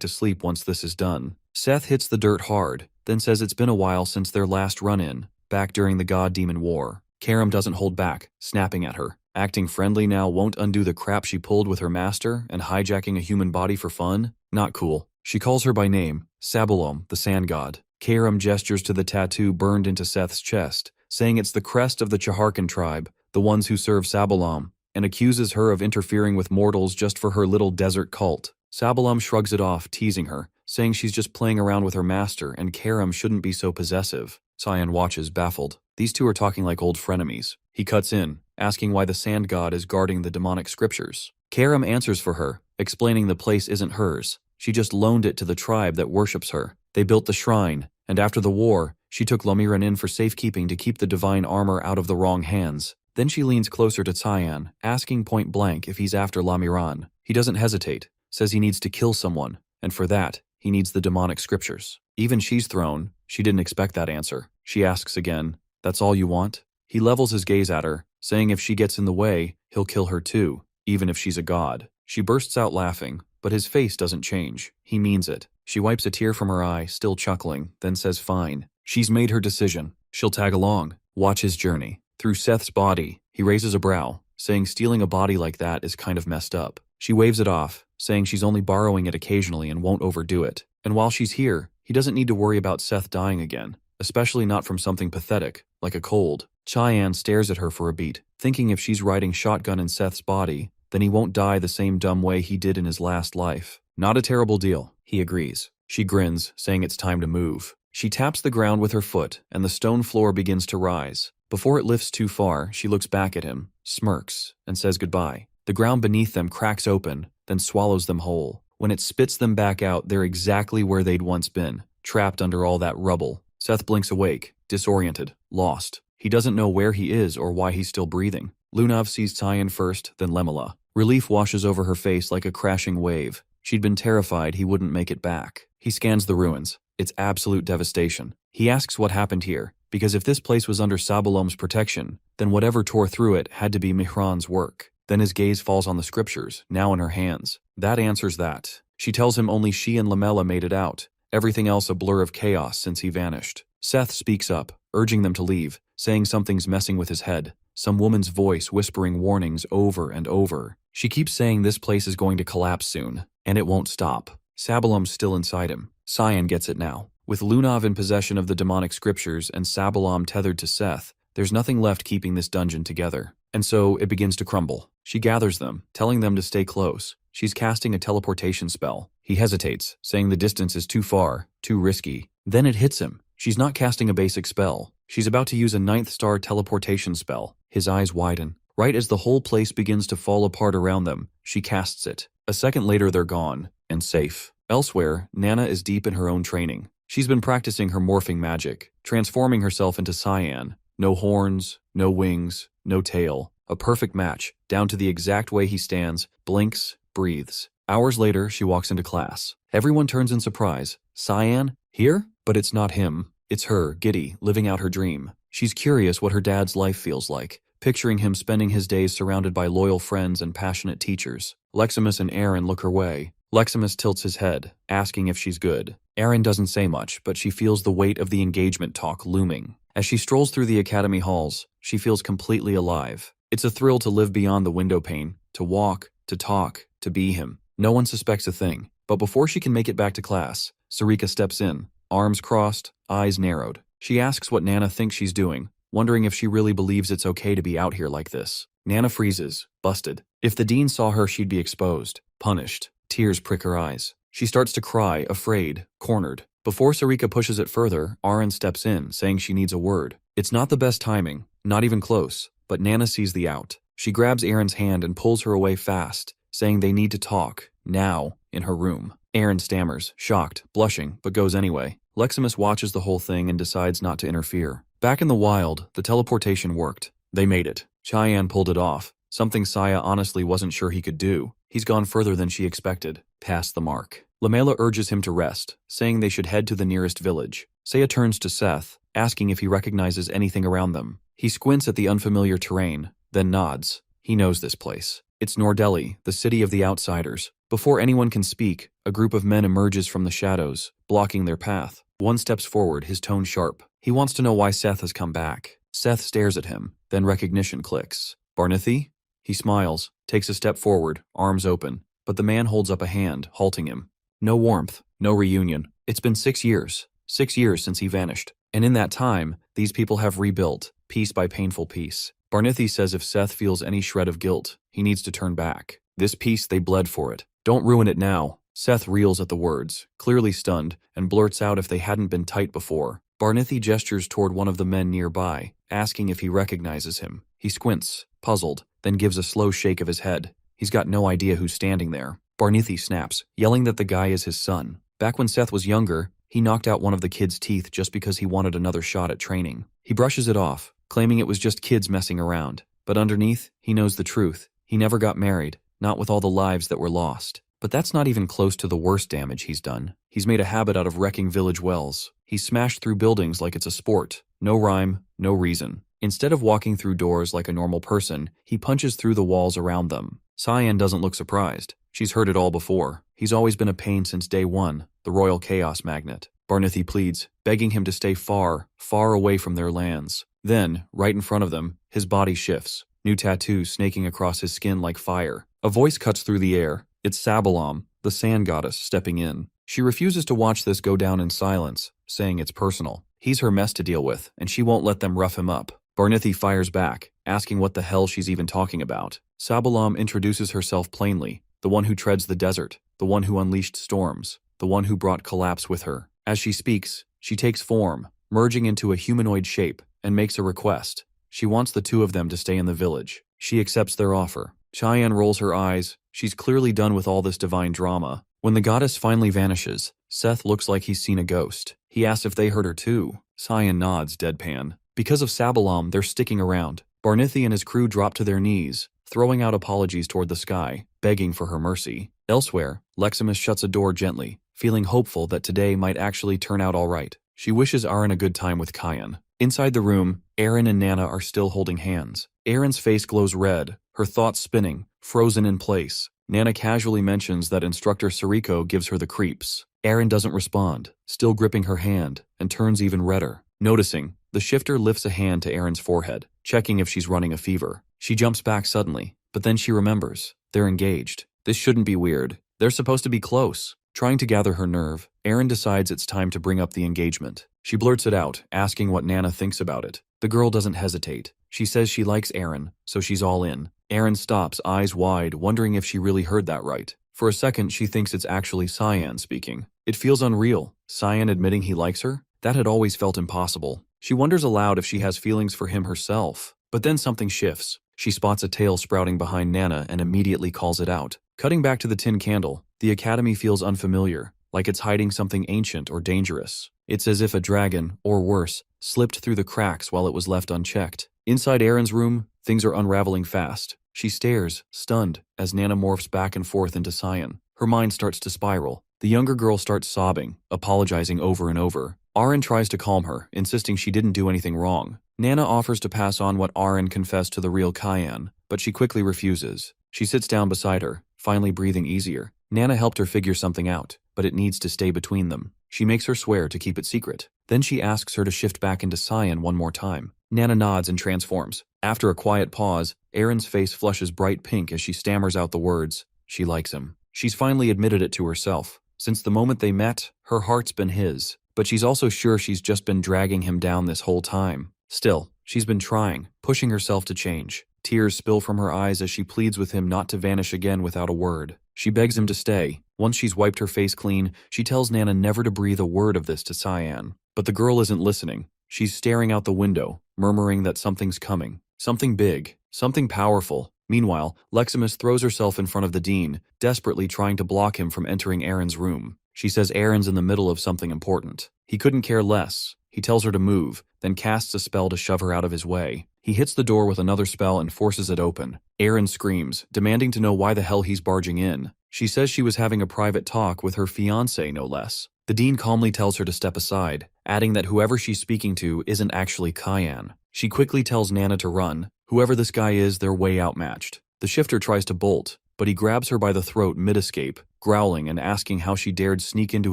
to sleep once this is done. Seth hits the dirt hard, then says it's been a while since their last run-in, back during the God-Demon War. Karam doesn't hold back, snapping at her. Acting friendly now won't undo the crap she pulled with her master and hijacking a human body for fun? Not cool. She calls her by name, Sabalom, the sand god. Karam gestures to the tattoo burned into Seth's chest, saying it's the crest of the Chaharkan tribe, the ones who serve Sabalom, and accuses her of interfering with mortals just for her little desert cult. Sabalom shrugs it off, teasing her, saying she's just playing around with her master and Karam shouldn't be so possessive. Cyan watches, baffled. These two are talking like old frenemies. He cuts in, asking why the sand god is guarding the demonic scriptures. Karam answers for her, explaining the place isn't hers. She just loaned it to the tribe that worships her. They built the shrine, and after the war, she took Lamiran in for safekeeping to keep the divine armor out of the wrong hands. Then she leans closer to Cyan, asking point blank if he's after Lamiran. He doesn't hesitate, says he needs to kill someone, and for that, he needs the demonic scriptures. Even she's thrown. She didn't expect that answer. She asks again, "That's all you want?" He levels his gaze at her, saying if she gets in the way, he'll kill her too, even if she's a god. She bursts out laughing, but his face doesn't change. He means it. She wipes a tear from her eye, still chuckling, then says fine. She's made her decision. She'll tag along, watch his journey. Through Seth's body, he raises a brow, saying stealing a body like that is kind of messed up. She waves it off, saying she's only borrowing it occasionally and won't overdo it. And while she's here, he doesn't need to worry about Seth dying again, especially not from something pathetic, like a cold. Cyan stares at her for a beat, thinking if she's riding shotgun in Seth's body, then he won't die the same dumb way he did in his last life. Not a terrible deal, he agrees. She grins, saying it's time to move. She taps the ground with her foot, and the stone floor begins to rise. Before it lifts too far, she looks back at him, smirks, and says goodbye. The ground beneath them cracks open, then swallows them whole. When it spits them back out, they're exactly where they'd once been, trapped under all that rubble. Seth blinks awake, disoriented, lost. He doesn't know where he is or why he's still breathing. Lunav sees Cyan first, then Lemela. Relief washes over her face like a crashing wave. She'd been terrified he wouldn't make it back. He scans the ruins. It's absolute devastation. He asks what happened here, because if this place was under Sabalom's protection, then whatever tore through it had to be Mihran's work. Then his gaze falls on the scriptures, now in her hands. That answers that. She tells him only she and Lamela made it out, everything else a blur of chaos since he vanished. Seth speaks up, urging them to leave, saying something's messing with his head. Some woman's voice whispering warnings over and over. She keeps saying this place is going to collapse soon, and it won't stop. Sabalom's still inside him. Cyan gets it now. With Lunav in possession of the demonic scriptures and Sabalom tethered to Seth, there's nothing left keeping this dungeon together. And so it begins to crumble. She gathers them, telling them to stay close. She's casting a teleportation spell. He hesitates, saying the distance is too far, too risky. Then it hits him. She's not casting a basic spell. She's about to use a 9th star teleportation spell. His eyes widen. Right as the whole place begins to fall apart around them, she casts it. A second later they're gone, and safe. Elsewhere, Nana is deep in her own training. She's been practicing her morphing magic, transforming herself into Cyan. No horns, no wings, no tail. A perfect match, down to the exact way he stands, blinks, breathes. Hours later, she walks into class. Everyone turns in surprise. Cyan? Here? But it's not him. It's her, giddy, living out her dream. She's curious what her dad's life feels like, picturing him spending his days surrounded by loyal friends and passionate teachers. Leximus and Aaron look her way. Leximus tilts his head, asking if she's good. Aaron doesn't say much, but she feels the weight of the engagement talk looming. As she strolls through the academy halls, she feels completely alive. It's a thrill to live beyond the window pane, to walk, to talk, to be him. No one suspects a thing, but before she can make it back to class, Sarika steps in, arms crossed, eyes narrowed. She asks what Nana thinks she's doing, wondering if she really believes it's okay to be out here like this. Nana freezes, busted. If the dean saw her, she'd be exposed, punished. Tears prick her eyes. She starts to cry, afraid, cornered. Before Sarika pushes it further, Aaron steps in, saying she needs a word. It's not the best timing, not even close, but Nana sees the out. She grabs Aaron's hand and pulls her away fast, saying they need to talk, now, in her room. Aaron stammers, shocked, blushing, but goes anyway. Leximus watches the whole thing and decides not to interfere. Back in the wild, the teleportation worked. They made it. Cheyenne pulled it off, something Saya honestly wasn't sure he could do. He's gone further than she expected, past the mark. Lamela urges him to rest, saying they should head to the nearest village. Saya turns to Seth, asking if he recognizes anything around them. He squints at the unfamiliar terrain, then nods. He knows this place. It's Nordeli, the city of the outsiders. Before anyone can speak, a group of men emerges from the shadows, blocking their path. One steps forward, his tone sharp. He wants to know why Seth has come back. Seth stares at him, then recognition clicks. Barnithi? He smiles, takes a step forward, arms open, but the man holds up a hand, halting him. No warmth, no reunion. It's been 6 years. 6 years since he vanished. And in that time, these people have rebuilt, piece by painful piece. Barnithi says if Seth feels any shred of guilt, he needs to turn back. This piece, they bled for it. Don't ruin it now. Seth reels at the words, clearly stunned, and blurts out if they hadn't been tight before. Barnithi gestures toward one of the men nearby, asking if he recognizes him. He squints, puzzled, then gives a slow shake of his head. He's got no idea who's standing there. Barnithi snaps, yelling that the guy is his son. Back when Seth was younger, he knocked out one of the kid's teeth just because he wanted another shot at training. He brushes it off, claiming it was just kids messing around. But underneath, he knows the truth. He never got married, not with all the lives that were lost. But that's not even close to the worst damage he's done. He's made a habit out of wrecking village wells. He's smashed through buildings like it's a sport. No rhyme, no reason. Instead of walking through doors like a normal person, he punches through the walls around them. Cyan doesn't look surprised. She's heard it all before. He's always been a pain since day one, the royal chaos magnet. Barnithi pleads, begging him to stay far, far away from their lands. Then, right in front of them, his body shifts, new tattoos snaking across his skin like fire. A voice cuts through the air. It's Sabalom, the sand goddess, stepping in. She refuses to watch this go down in silence, saying it's personal. He's her mess to deal with, and she won't let them rough him up. Barnithi fires back, asking what the hell she's even talking about. Sabalom introduces herself plainly, the one who treads the desert, the one who unleashed storms, the one who brought collapse with her. As she speaks, she takes form, merging into a humanoid shape, and makes a request. She wants the two of them to stay in the village. She accepts their offer. Cheyenne rolls her eyes. She's clearly done with all this divine drama. When the goddess finally vanishes, Seth looks like he's seen a ghost. He asks if they heard her too. Cyan nods, deadpan. Because of Sabalom, they're sticking around. Barnithi and his crew drop to their knees, throwing out apologies toward the sky, begging for her mercy. Elsewhere, Leximus shuts a door gently, feeling hopeful that today might actually turn out all right. She wishes Aaron a good time with Kyan. Inside the room, Aaron and Nana are still holding hands. Aaron's face glows red, her thoughts spinning, frozen in place. Nana casually mentions that instructor Sariko gives her the creeps. Aaron doesn't respond, still gripping her hand, and turns even redder. Noticing, the shifter lifts a hand to Erin's forehead, checking if she's running a fever. She jumps back suddenly, but then she remembers. They're engaged. This shouldn't be weird. They're supposed to be close. Trying to gather her nerve, Erin decides it's time to bring up the engagement. She blurts it out, asking what Nana thinks about it. The girl doesn't hesitate. She says she likes Erin, so she's all in. Erin stops, eyes wide, wondering if she really heard that right. For a second, she thinks it's actually Cyan speaking. It feels unreal. Cyan admitting he likes her? That had always felt impossible. She wonders aloud if she has feelings for him herself. But then something shifts. She spots a tail sprouting behind Nana and immediately calls it out. Cutting back to the tin candle, the academy feels unfamiliar, like it's hiding something ancient or dangerous. It's as if a dragon, or worse, slipped through the cracks while it was left unchecked. Inside Erin's room, things are unraveling fast. She stares, stunned, as Nana morphs back and forth into Cyan. Her mind starts to spiral. The younger girl starts sobbing, apologizing over and over. Aren tries to calm her, insisting she didn't do anything wrong. Nana offers to pass on what Aren confessed to the real Cyan, but she quickly refuses. She sits down beside her, finally breathing easier. Nana helped her figure something out, but it needs to stay between them. She makes her swear to keep it secret. Then she asks her to shift back into Cyan one more time. Nana nods and transforms. After a quiet pause, Erin's face flushes bright pink as she stammers out the words, she likes him. She's finally admitted it to herself. Since the moment they met, her heart's been his. But she's also sure she's just been dragging him down this whole time. Still, she's been trying, pushing herself to change. Tears spill from her eyes as she pleads with him not to vanish again without a word. She begs him to stay. Once she's wiped her face clean, she tells Nana never to breathe a word of this to Cyan. But the girl isn't listening. She's staring out the window, murmuring that something's coming. Something big. Something powerful. Meanwhile, Leximus throws herself in front of the dean, desperately trying to block him from entering Erin's room. She says Erin's in the middle of something important. He couldn't care less. He tells her to move, then casts a spell to shove her out of his way. He hits the door with another spell and forces it open. Erin screams, demanding to know why the hell he's barging in. She says she was having a private talk with her fiancé, no less. The dean calmly tells her to step aside, adding that whoever she's speaking to isn't actually Cyan. She quickly tells Nana to run. Whoever this guy is, they're way outmatched. The shifter tries to bolt, but he grabs her by the throat mid-escape, growling and asking how she dared sneak into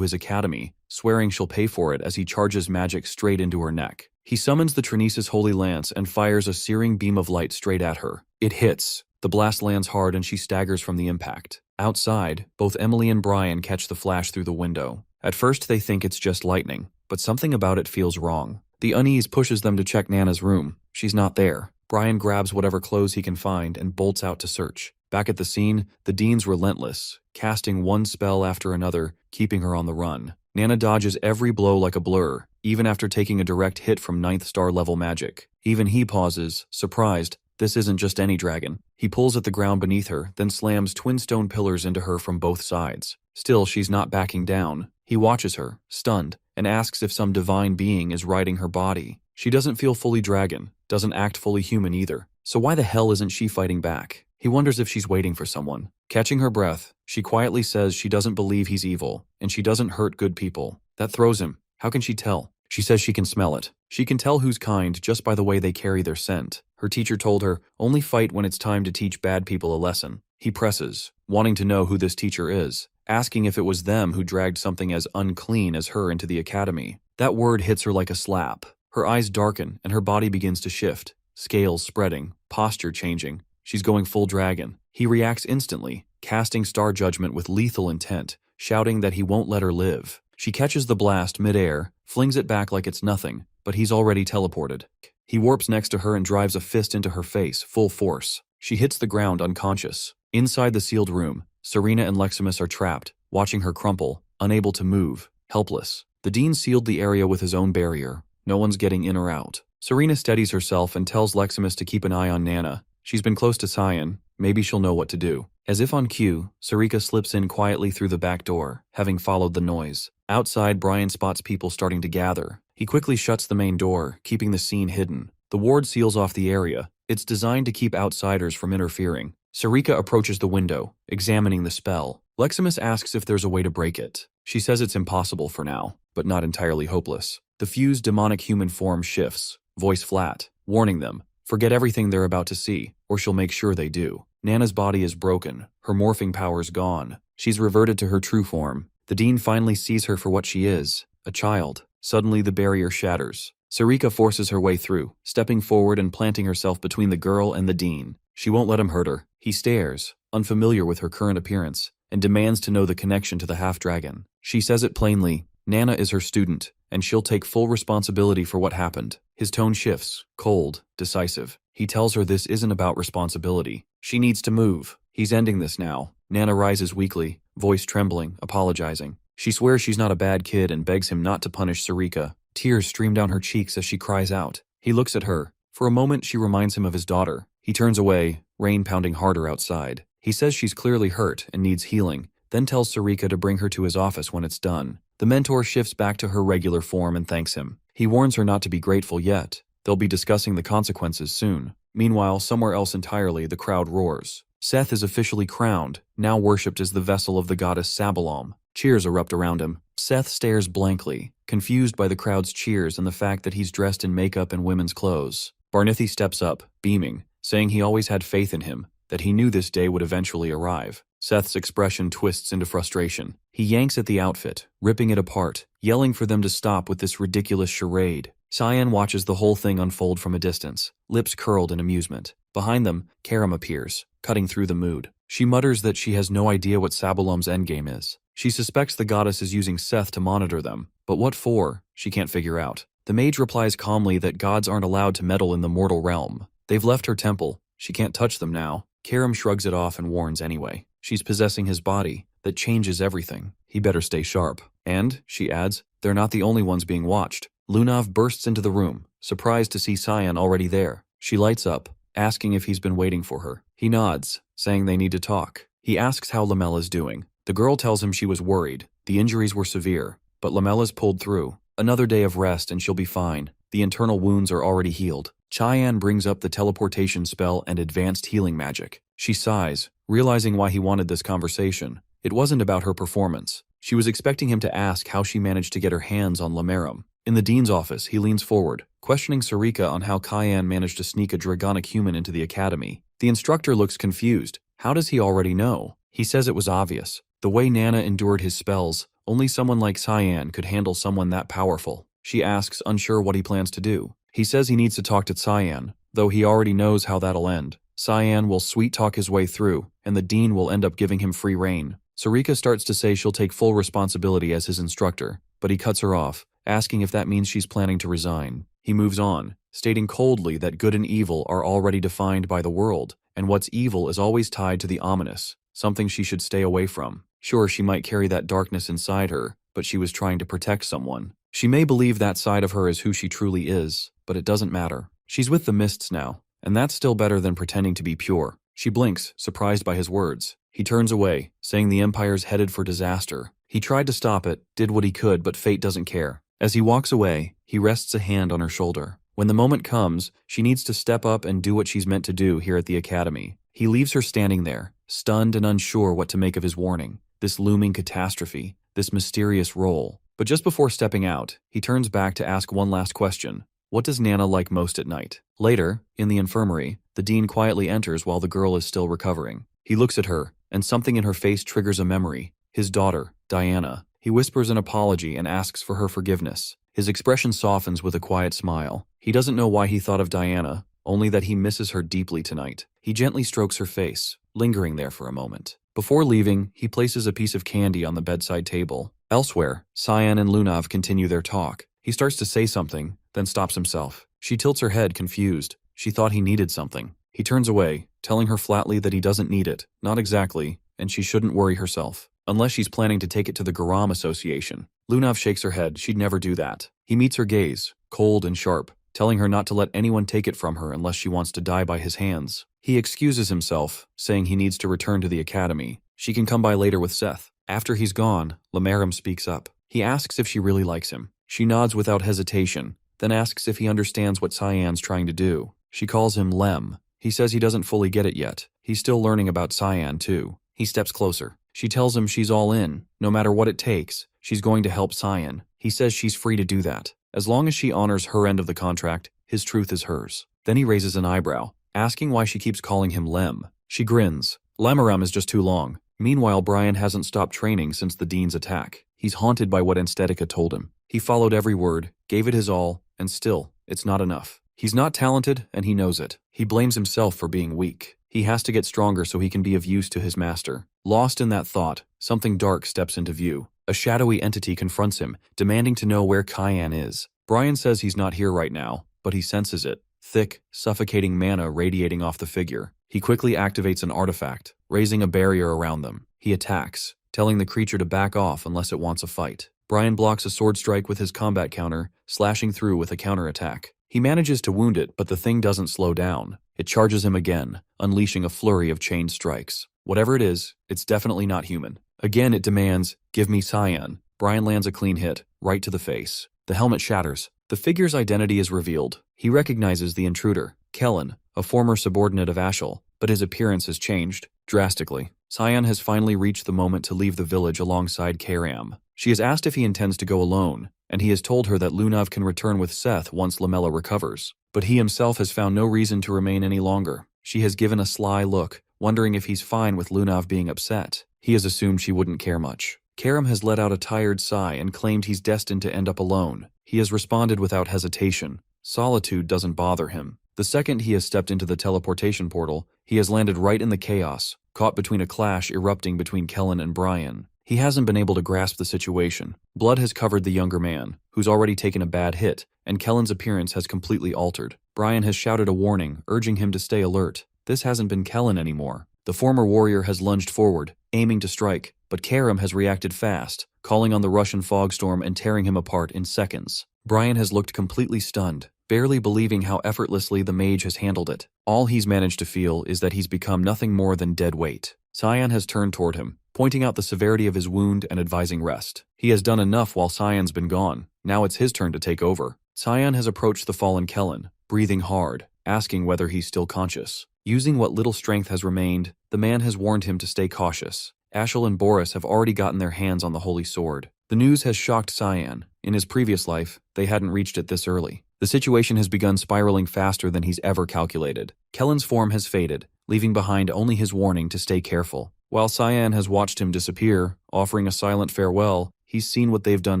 his academy, swearing she'll pay for it as he charges magic straight into her neck. He summons the Trinesis Holy Lance and fires a searing beam of light straight at her. It hits. The blast lands hard and she staggers from the impact. Outside, both Emily and Brian catch the flash through the window. At first they think it's just lightning, but something about it feels wrong. The unease pushes them to check Nana's room. She's not there. Brian grabs whatever clothes he can find and bolts out to search. Back at the scene, the dean's relentless, casting one spell after another, keeping her on the run. Nana dodges every blow like a blur, even after taking a direct hit from 9th star level magic. Even he pauses, surprised. This isn't just any dragon. He pulls at the ground beneath her, then slams twin stone pillars into her from both sides. Still, she's not backing down. He watches her, stunned, and asks if some divine being is riding her body. She doesn't feel fully dragon, doesn't act fully human either. So why the hell isn't she fighting back? He wonders if she's waiting for someone. Catching her breath, she quietly says she doesn't believe he's evil, and she doesn't hurt good people. That throws him. How can she tell? She says she can smell it. She can tell who's kind just by the way they carry their scent. Her teacher told her, only fight when it's time to teach bad people a lesson. He presses, wanting to know who this teacher is, asking if it was them who dragged something as unclean as her into the academy. That word hits her like a slap. Her eyes darken and her body begins to shift, scales spreading, posture changing. She's going full dragon. He reacts instantly, casting star judgment with lethal intent, shouting that he won't let her live. She catches the blast mid-air, flings it back like it's nothing, but he's already teleported. He warps next to her and drives a fist into her face, full force. She hits the ground unconscious. Inside the sealed room, Serena and Leximus are trapped, watching her crumple, unable to move, helpless. The dean sealed the area with his own barrier. No one's getting in or out. Serena steadies herself and tells Leximus to keep an eye on Nana. She's been close to Cyan. Maybe she'll know what to do. As if on cue, Sarika slips in quietly through the back door, having followed the noise. Outside, Brian spots people starting to gather. He quickly shuts the main door, keeping the scene hidden. The ward seals off the area. It's designed to keep outsiders from interfering. Sarika approaches the window, examining the spell. Leximus asks if there's a way to break it. She says it's impossible for now, but not entirely hopeless. The fused demonic human form shifts, voice flat, warning them, forget everything they're about to see, or she'll make sure they do. Nana's body is broken, her morphing powers gone. She's reverted to her true form. The dean finally sees her for what she is, a child. Suddenly the barrier shatters. Sarika forces her way through, stepping forward and planting herself between the girl and the dean. She won't let him hurt her. He stares, unfamiliar with her current appearance, and demands to know the connection to the half-dragon. She says it plainly. Nana is her student, and she'll take full responsibility for what happened. His tone shifts, cold, decisive. He tells her this isn't about responsibility. She needs to move. He's ending this now. Nana rises weakly, voice trembling, apologizing. She swears she's not a bad kid and begs him not to punish Sarika. Tears stream down her cheeks as she cries out. He looks at her. For a moment, she reminds him of his daughter. He turns away, rain pounding harder outside. He says she's clearly hurt and needs healing, then tells Sarika to bring her to his office when it's done. The mentor shifts back to her regular form and thanks him. He warns her not to be grateful yet. They'll be discussing the consequences soon. Meanwhile, somewhere else entirely, the crowd roars. Seth is officially crowned, now worshipped as the vessel of the goddess Sabalom. Cheers erupt around him. Seth stares blankly, confused by the crowd's cheers and the fact that he's dressed in makeup and women's clothes. Barnithi steps up, beaming, saying he always had faith in him, that he knew this day would eventually arrive. Seth's expression twists into frustration. He yanks at the outfit, ripping it apart, yelling for them to stop with this ridiculous charade. Cyan watches the whole thing unfold from a distance, lips curled in amusement. Behind them, Karam appears, cutting through the mood. She mutters that she has no idea what Sabalom's endgame is. She suspects the goddess is using Seth to monitor them, but what for, she can't figure out. The mage replies calmly that gods aren't allowed to meddle in the mortal realm. They've left her temple. She can't touch them now. Karam shrugs it off and warns anyway. She's possessing his body. That changes everything. He better stay sharp. And, she adds, they're not the only ones being watched. Lunav bursts into the room, surprised to see Cyan already there. She lights up, asking if he's been waiting for her. He nods, saying they need to talk. He asks how Lamella's doing. The girl tells him she was worried. The injuries were severe, but Lamella's pulled through. Another day of rest and she'll be fine. The internal wounds are already healed. Cheyenne brings up the teleportation spell and advanced healing magic. She sighs, realizing why he wanted this conversation. It wasn't about her performance. She was expecting him to ask how she managed to get her hands on Lameram. In the dean's office, he leans forward, questioning Sarika on how Cayenne managed to sneak a dragonic human into the academy. The instructor looks confused. How does he already know? He says it was obvious. The way Nana endured his spells, only someone like Cyan could handle someone that powerful. She asks, unsure what he plans to do. He says he needs to talk to Cyan, though he already knows how that'll end. Cyan will sweet-talk his way through, and the dean will end up giving him free rein. Sarika starts to say she'll take full responsibility as his instructor, but he cuts her off, asking if that means she's planning to resign. He moves on, stating coldly that good and evil are already defined by the world, and what's evil is always tied to the ominous, something she should stay away from. Sure, she might carry that darkness inside her, but she was trying to protect someone. She may believe that side of her is who she truly is, but it doesn't matter. She's with the mists now, and that's still better than pretending to be pure. She blinks, surprised by his words. He turns away, saying the Empire's headed for disaster. He tried to stop it, did what he could, but fate doesn't care. As he walks away, he rests a hand on her shoulder. When the moment comes, she needs to step up and do what she's meant to do here at the Academy. He leaves her standing there, stunned and unsure what to make of his warning, this looming catastrophe, this mysterious role. But just before stepping out, he turns back to ask one last question. What does Nana like most at night? Later, in the infirmary, the dean quietly enters while the girl is still recovering. He looks at her, and something in her face triggers a memory. His daughter, Diana. He whispers an apology and asks for her forgiveness. His expression softens with a quiet smile. He doesn't know why he thought of Diana, only that he misses her deeply tonight. He gently strokes her face, lingering there for a moment. Before leaving, he places a piece of candy on the bedside table. Elsewhere, Cyan and Lunav continue their talk. He starts to say something, then stops himself. She tilts her head, confused. She thought he needed something. He turns away, telling her flatly that he doesn't need it, not exactly, and she shouldn't worry herself. Unless she's planning to take it to the Garam Association. Lunav shakes her head. She'd never do that. He meets her gaze, cold and sharp, telling her not to let anyone take it from her unless she wants to die by his hands. He excuses himself, saying he needs to return to the academy. She can come by later with Seth. After he's gone, Lameram speaks up. He asks if she really likes him. She nods without hesitation, then asks if he understands what Cyan's trying to do. She calls him Lem. He says he doesn't fully get it yet. He's still learning about Cyan, too. He steps closer. She tells him she's all in. No matter what it takes, she's going to help Cyan. He says she's free to do that. As long as she honors her end of the contract, his truth is hers. Then he raises an eyebrow, asking why she keeps calling him Lem. She grins. Lemaram is just too long. Meanwhile, Brian hasn't stopped training since the Dean's attack. He's haunted by what Anstetica told him. He followed every word, gave it his all, and still, it's not enough. He's not talented, and he knows it. He blames himself for being weak. He has to get stronger so he can be of use to his master. Lost in that thought, something dark steps into view. A shadowy entity confronts him, demanding to know where Kyan is. Brian says he's not here right now, but he senses it. Thick, suffocating mana radiating off the figure. He quickly activates an artifact, raising a barrier around them. He attacks, telling the creature to back off unless it wants a fight. Brian blocks a sword strike with his combat counter, slashing through with a counterattack. He manages to wound it, but the thing doesn't slow down. It charges him again, unleashing a flurry of chained strikes. Whatever it is, it's definitely not human. Again it demands, "Give me Cyan." Brian lands a clean hit, right to the face. The helmet shatters. The figure's identity is revealed. He recognizes the intruder, Kellen, a former subordinate of Ashel, but his appearance has changed, drastically. Cyan has finally reached the moment to leave the village alongside Karam. She has asked if he intends to go alone, and he has told her that Lunav can return with Seth once Lamella recovers. But he himself has found no reason to remain any longer. She has given a sly look, wondering if he's fine with Lunav being upset. He has assumed she wouldn't care much. Karam has let out a tired sigh and claimed he's destined to end up alone. He has responded without hesitation. Solitude doesn't bother him. The second he has stepped into the teleportation portal, he has landed right in the chaos, caught between a clash erupting between Kellen and Brian. He hasn't been able to grasp the situation. Blood has covered the younger man, who's already taken a bad hit, and Kellen's appearance has completely altered. Brian has shouted a warning, urging him to stay alert. This hasn't been Kellen anymore. The former warrior has lunged forward, aiming to strike, but Karam has reacted fast, calling on the Russian fog storm and tearing him apart in seconds. Brian has looked completely stunned, barely believing how effortlessly the mage has handled it. All he's managed to feel is that he's become nothing more than dead weight. Cyan has turned toward him, pointing out the severity of his wound and advising rest. He has done enough while Cyan's been gone. Now it's his turn to take over. Cyan has approached the fallen Kellen, breathing hard, asking whether he's still conscious. Using what little strength has remained, the man has warned him to stay cautious. Ashel and Boris have already gotten their hands on the holy sword. The news has shocked Cyan. In his previous life, they hadn't reached it this early. The situation has begun spiraling faster than he's ever calculated. Kellen's form has faded, leaving behind only his warning to stay careful. While Cyan has watched him disappear, offering a silent farewell, he's seen what they've done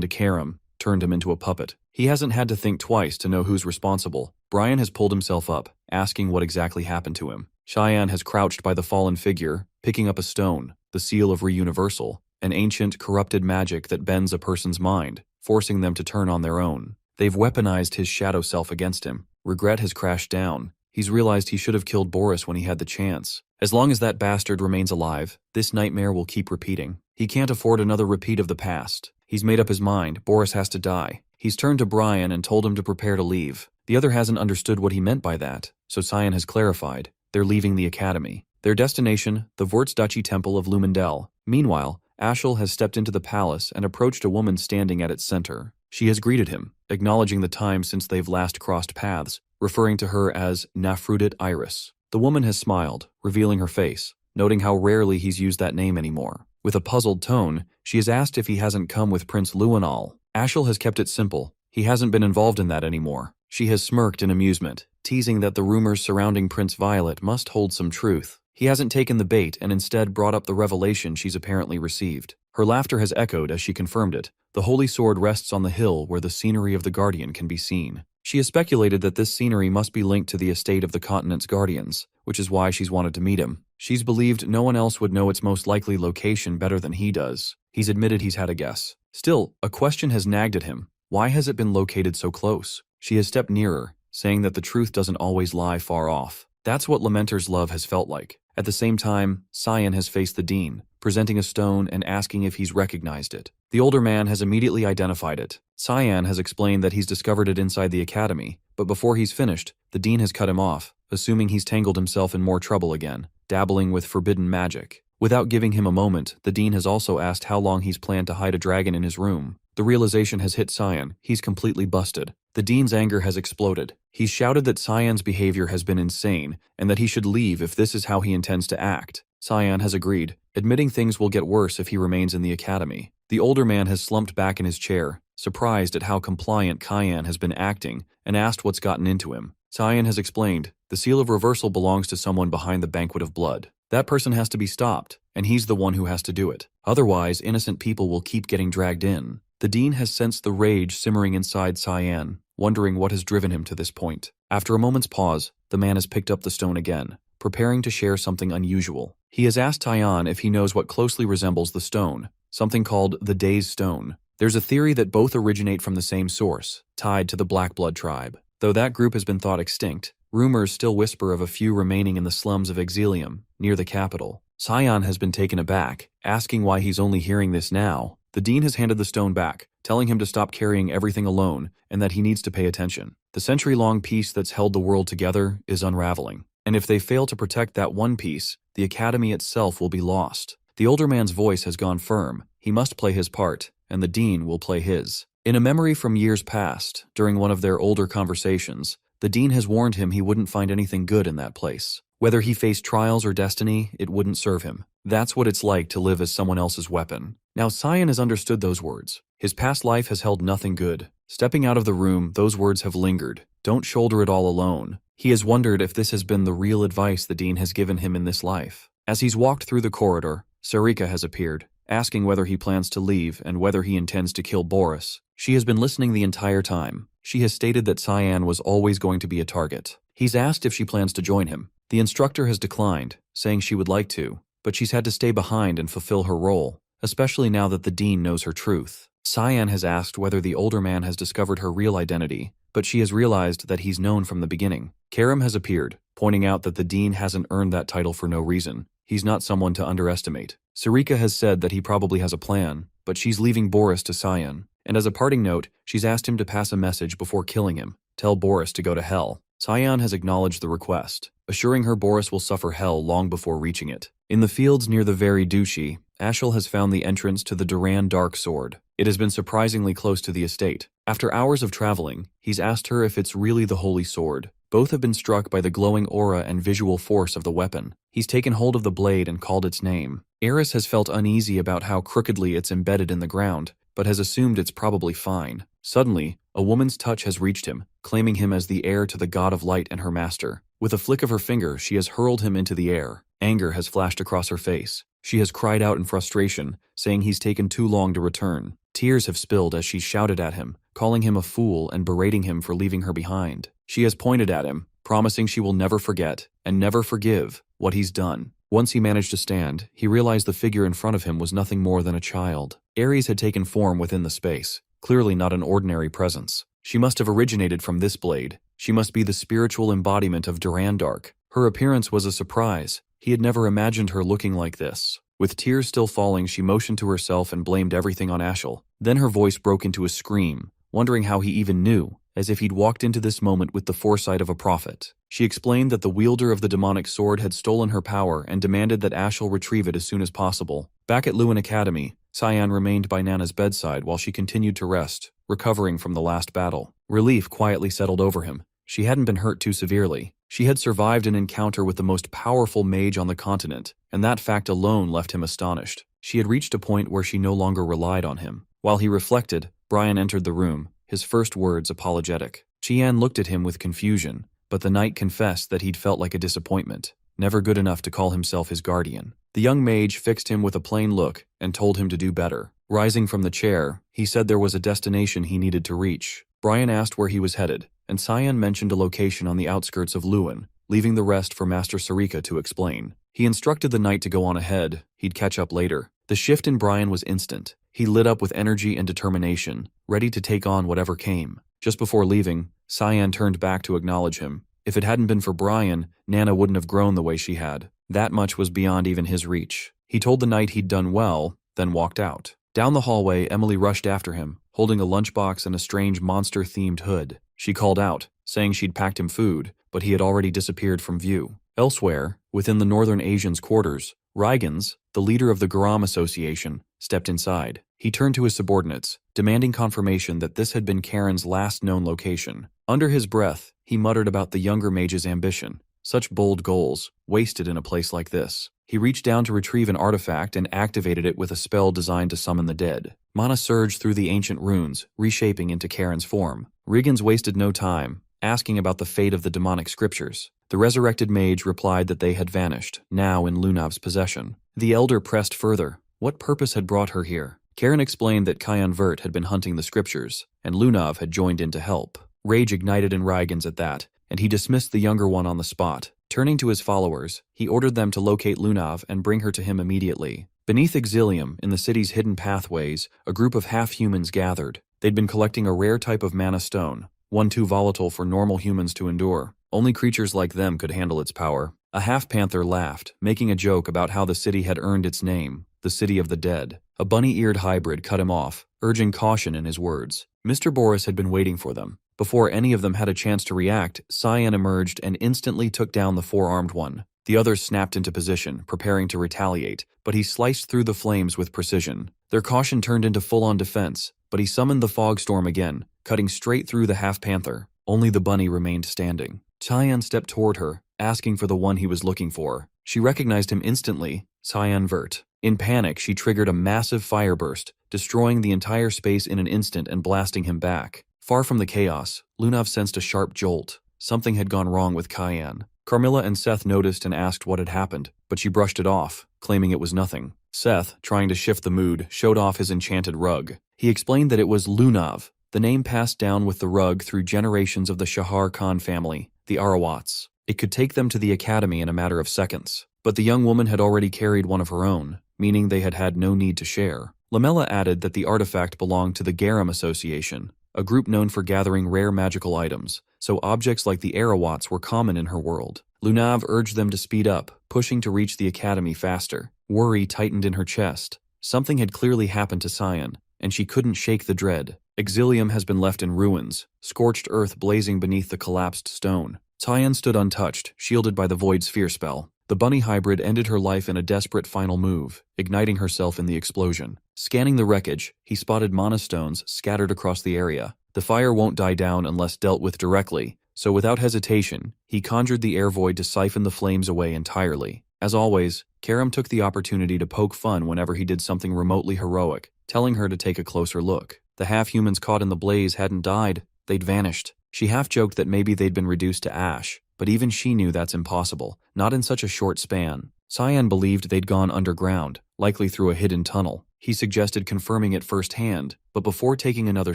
to Karam, turned him into a puppet. He hasn't had to think twice to know who's responsible. Brian has pulled himself up, asking what exactly happened to him. Cyan has crouched by the fallen figure, picking up a stone, the seal of Reuniversal, an ancient, corrupted magic that bends a person's mind, forcing them to turn on their own. They've weaponized his shadow self against him. Regret has crashed down. He's realized he should have killed Boris when he had the chance. As long as that bastard remains alive, this nightmare will keep repeating. He can't afford another repeat of the past. He's made up his mind. Boris has to die. He's turned to Brian and told him to prepare to leave. The other hasn't understood what he meant by that, so Cyan has clarified. They're leaving the academy. Their destination, the Vortsdachi Temple of Lumendel. Meanwhile, Ashel has stepped into the palace and approached a woman standing at its center. She has greeted him, acknowledging the time since they've last crossed paths, referring to her as Nafrudit Iris. The woman has smiled, revealing her face, noting how rarely he's used that name anymore. With a puzzled tone, she has asked if he hasn't come with Prince Luanal. Ashel has kept it simple. He hasn't been involved in that anymore. She has smirked in amusement, teasing that the rumors surrounding Prince Violet must hold some truth. He hasn't taken the bait and instead brought up the revelation she's apparently received. Her laughter has echoed as she confirmed it. The holy sword rests on the hill where the scenery of the Guardian can be seen. She has speculated that this scenery must be linked to the estate of the continent's guardians, which is why she's wanted to meet him. She's believed no one else would know its most likely location better than he does. He's admitted he's had a guess. Still, a question has nagged at him. Why has it been located so close? She has stepped nearer, saying that the truth doesn't always lie far off. That's what Lamenter's love has felt like. At the same time, Cyan has faced the dean, presenting a stone and asking if he's recognized it. The older man has immediately identified it. Cyan has explained that he's discovered it inside the academy, but before he's finished, the dean has cut him off, assuming he's tangled himself in more trouble again, dabbling with forbidden magic. Without giving him a moment, the dean has also asked how long he's planned to hide a dragon in his room. The realization has hit Cyan. He's completely busted. The dean's anger has exploded. He's shouted that Cyan's behavior has been insane and that he should leave if this is how he intends to act. Cyan has agreed, admitting things will get worse if he remains in the academy. The older man has slumped back in his chair, surprised at how compliant Cyan has been acting, and asked what's gotten into him. Cyan has explained, the seal of reversal belongs to someone behind the banquet of blood. That person has to be stopped, and he's the one who has to do it. Otherwise, innocent people will keep getting dragged in. The dean has sensed the rage simmering inside Cyan. wondering what has driven him to this point. After a moment's pause, the man has picked up the stone again, preparing to share something unusual. He has asked Taiyan if he knows what closely resembles the stone, something called the Days Stone. There's a theory that both originate from the same source, tied to the Black Blood tribe. Though that group has been thought extinct, rumors still whisper of a few remaining in the slums of Exilium, near the capital. Taiyan has been taken aback, asking why he's only hearing this now. The dean has handed the stone back, telling him to stop carrying everything alone and that he needs to pay attention. The century-long peace that's held the world together is unraveling, and if they fail to protect that one piece, the academy itself will be lost. The older man's voice has gone firm. He must play his part, and the dean will play his. In a memory from years past, during one of their older conversations, the dean has warned him he wouldn't find anything good in that place. Whether he faced trials or destiny, it wouldn't serve him. That's what it's like to live as someone else's weapon. Now Taiyan has understood those words. His past life has held nothing good. Stepping out of the room, those words have lingered. Don't shoulder it all alone. He has wondered if this has been the real advice the dean has given him in this life. As he's walked through the corridor, Sarika has appeared, asking whether he plans to leave and whether he intends to kill Boris. She has been listening the entire time. She has stated that Taiyan was always going to be a target. He's asked if she plans to join him. The instructor has declined, saying she would like to, but she's had to stay behind and fulfill her role, especially now that the dean knows her truth. Taiyan has asked whether the older man has discovered her real identity, but she has realized that he's known from the beginning. Karim has appeared, pointing out that the dean hasn't earned that title for no reason. He's not someone to underestimate. Sarika has said that he probably has a plan, but she's leaving Boris to Taiyan. And as a parting note, she's asked him to pass a message before killing him. Tell Boris to go to hell. Taiyan has acknowledged the request, assuring her Boris will suffer hell long before reaching it. In the fields near the very Duchy, Ashel has found the entrance to the Duran Dark Sword. It has been surprisingly close to the estate. After hours of traveling, he's asked her if it's really the Holy Sword. Both have been struck by the glowing aura and visual force of the weapon. He's taken hold of the blade and called its name. Eris has felt uneasy about how crookedly it's embedded in the ground, but has assumed it's probably fine. Suddenly, a woman's touch has reached him, claiming him as the heir to the god of light and her master. With a flick of her finger, she has hurled him into the air. Anger has flashed across her face. She has cried out in frustration, saying he's taken too long to return. Tears have spilled as she shouted at him, calling him a fool and berating him for leaving her behind. She has pointed at him, promising she will never forget, and never forgive, what he's done. Once he managed to stand, he realized the figure in front of him was nothing more than a child. Ares had taken form within the space, clearly not an ordinary presence. She must have originated from this blade. She must be the spiritual embodiment of Durandark. Her appearance was a surprise. He had never imagined her looking like this. With tears still falling, she motioned to herself and blamed everything on Ashel. Then her voice broke into a scream, wondering how he even knew, as if he'd walked into this moment with the foresight of a prophet. She explained that the wielder of the demonic sword had stolen her power and demanded that Ashel retrieve it as soon as possible. Back at No.1 Academy, Taiyan remained by Nana's bedside while she continued to rest, recovering from the last battle. Relief quietly settled over him. She hadn't been hurt too severely. She had survived an encounter with the most powerful mage on the continent, and that fact alone left him astonished. She had reached a point where she no longer relied on him. While he reflected, Brian entered the room, his first words apologetic. Qian looked at him with confusion, but the knight confessed that he'd felt like a disappointment, never good enough to call himself his guardian. The young mage fixed him with a plain look and told him to do better. Rising from the chair, he said there was a destination he needed to reach. Brian asked where he was headed, and Taiyan mentioned a location on the outskirts of No.1, leaving the rest for Master Sarika to explain. He instructed the knight to go on ahead. He'd catch up later. The shift in Brian was instant. He lit up with energy and determination, ready to take on whatever came. Just before leaving, Taiyan turned back to acknowledge him. If it hadn't been for Brian, Nana wouldn't have grown the way she had. That much was beyond even his reach. He told the knight he'd done well, then walked out. Down the hallway, Emily rushed after him, holding a lunchbox and a strange monster-themed hood. She called out, saying she'd packed him food, but he had already disappeared from view. Elsewhere, within the Northern Asians' quarters, Rygans, the leader of the Garam Association, stepped inside. He turned to his subordinates, demanding confirmation that this had been Karen's last known location. Under his breath, he muttered about the younger mage's ambition. Such bold goals, wasted in a place like this. He reached down to retrieve an artifact and activated it with a spell designed to summon the dead. Mana surged through the ancient runes, reshaping into Karen's form. Rygans wasted no time, asking about the fate of the demonic scriptures. The resurrected mage replied that they had vanished, now in Lunav's possession. The elder pressed further. What purpose had brought her here? Karen explained that Kayan Vert had been hunting the scriptures, and Lunav had joined in to help. Rage ignited in Rygans at that, and he dismissed the younger one on the spot. Turning to his followers, he ordered them to locate Lunav and bring her to him immediately. Beneath Exilium, in the city's hidden pathways, a group of half-humans gathered. They'd been collecting a rare type of mana stone, one too volatile for normal humans to endure. Only creatures like them could handle its power. A half-panther laughed, making a joke about how the city had earned its name, the City of the Dead. A bunny-eared hybrid cut him off, urging caution in his words. Mr. Boris had been waiting for them. Before any of them had a chance to react, Cyan emerged and instantly took down the four-armed one. The others snapped into position, preparing to retaliate, but he sliced through the flames with precision. Their caution turned into full-on defense, but he summoned the fog storm again, cutting straight through the half-panther. Only the bunny remained standing. Cyan stepped toward her, asking for the one he was looking for. She recognized him instantly, Cyan Vert. In panic, she triggered a massive fire burst, destroying the entire space in an instant and blasting him back. Far from the chaos, Lunav sensed a sharp jolt. Something had gone wrong with Cyan. Carmilla and Seth noticed and asked what had happened, but she brushed it off, claiming it was nothing. Seth, trying to shift the mood, showed off his enchanted rug. He explained that it was Lunav, the name passed down with the rug through generations of the Shahar Khan family, the Arawats. It could take them to the academy in a matter of seconds. But the young woman had already carried one of her own, meaning they had had no need to share. Lamella added that the artifact belonged to the Garum Association, a group known for gathering rare magical items, so objects like the Arawats were common in her world. Lunav urged them to speed up, pushing to reach the academy faster. Worry tightened in her chest. Something had clearly happened to Cyan, and she couldn't shake the dread. Exilium has been left in ruins, scorched earth blazing beneath the collapsed stone. Cyan stood untouched, shielded by the Void Sphere spell. The bunny hybrid ended her life in a desperate final move, igniting herself in the explosion. Scanning the wreckage, he spotted mana stones scattered across the area. The fire won't die down unless dealt with directly, so without hesitation, he conjured the air void to siphon the flames away entirely. As always, Karam took the opportunity to poke fun whenever he did something remotely heroic, telling her to take a closer look. The half-humans caught in the blaze hadn't died, they'd vanished. She half-joked that maybe they'd been reduced to ash, but even she knew that's impossible, not in such a short span. Cyan believed they'd gone underground, likely through a hidden tunnel. He suggested confirming it firsthand, but before taking another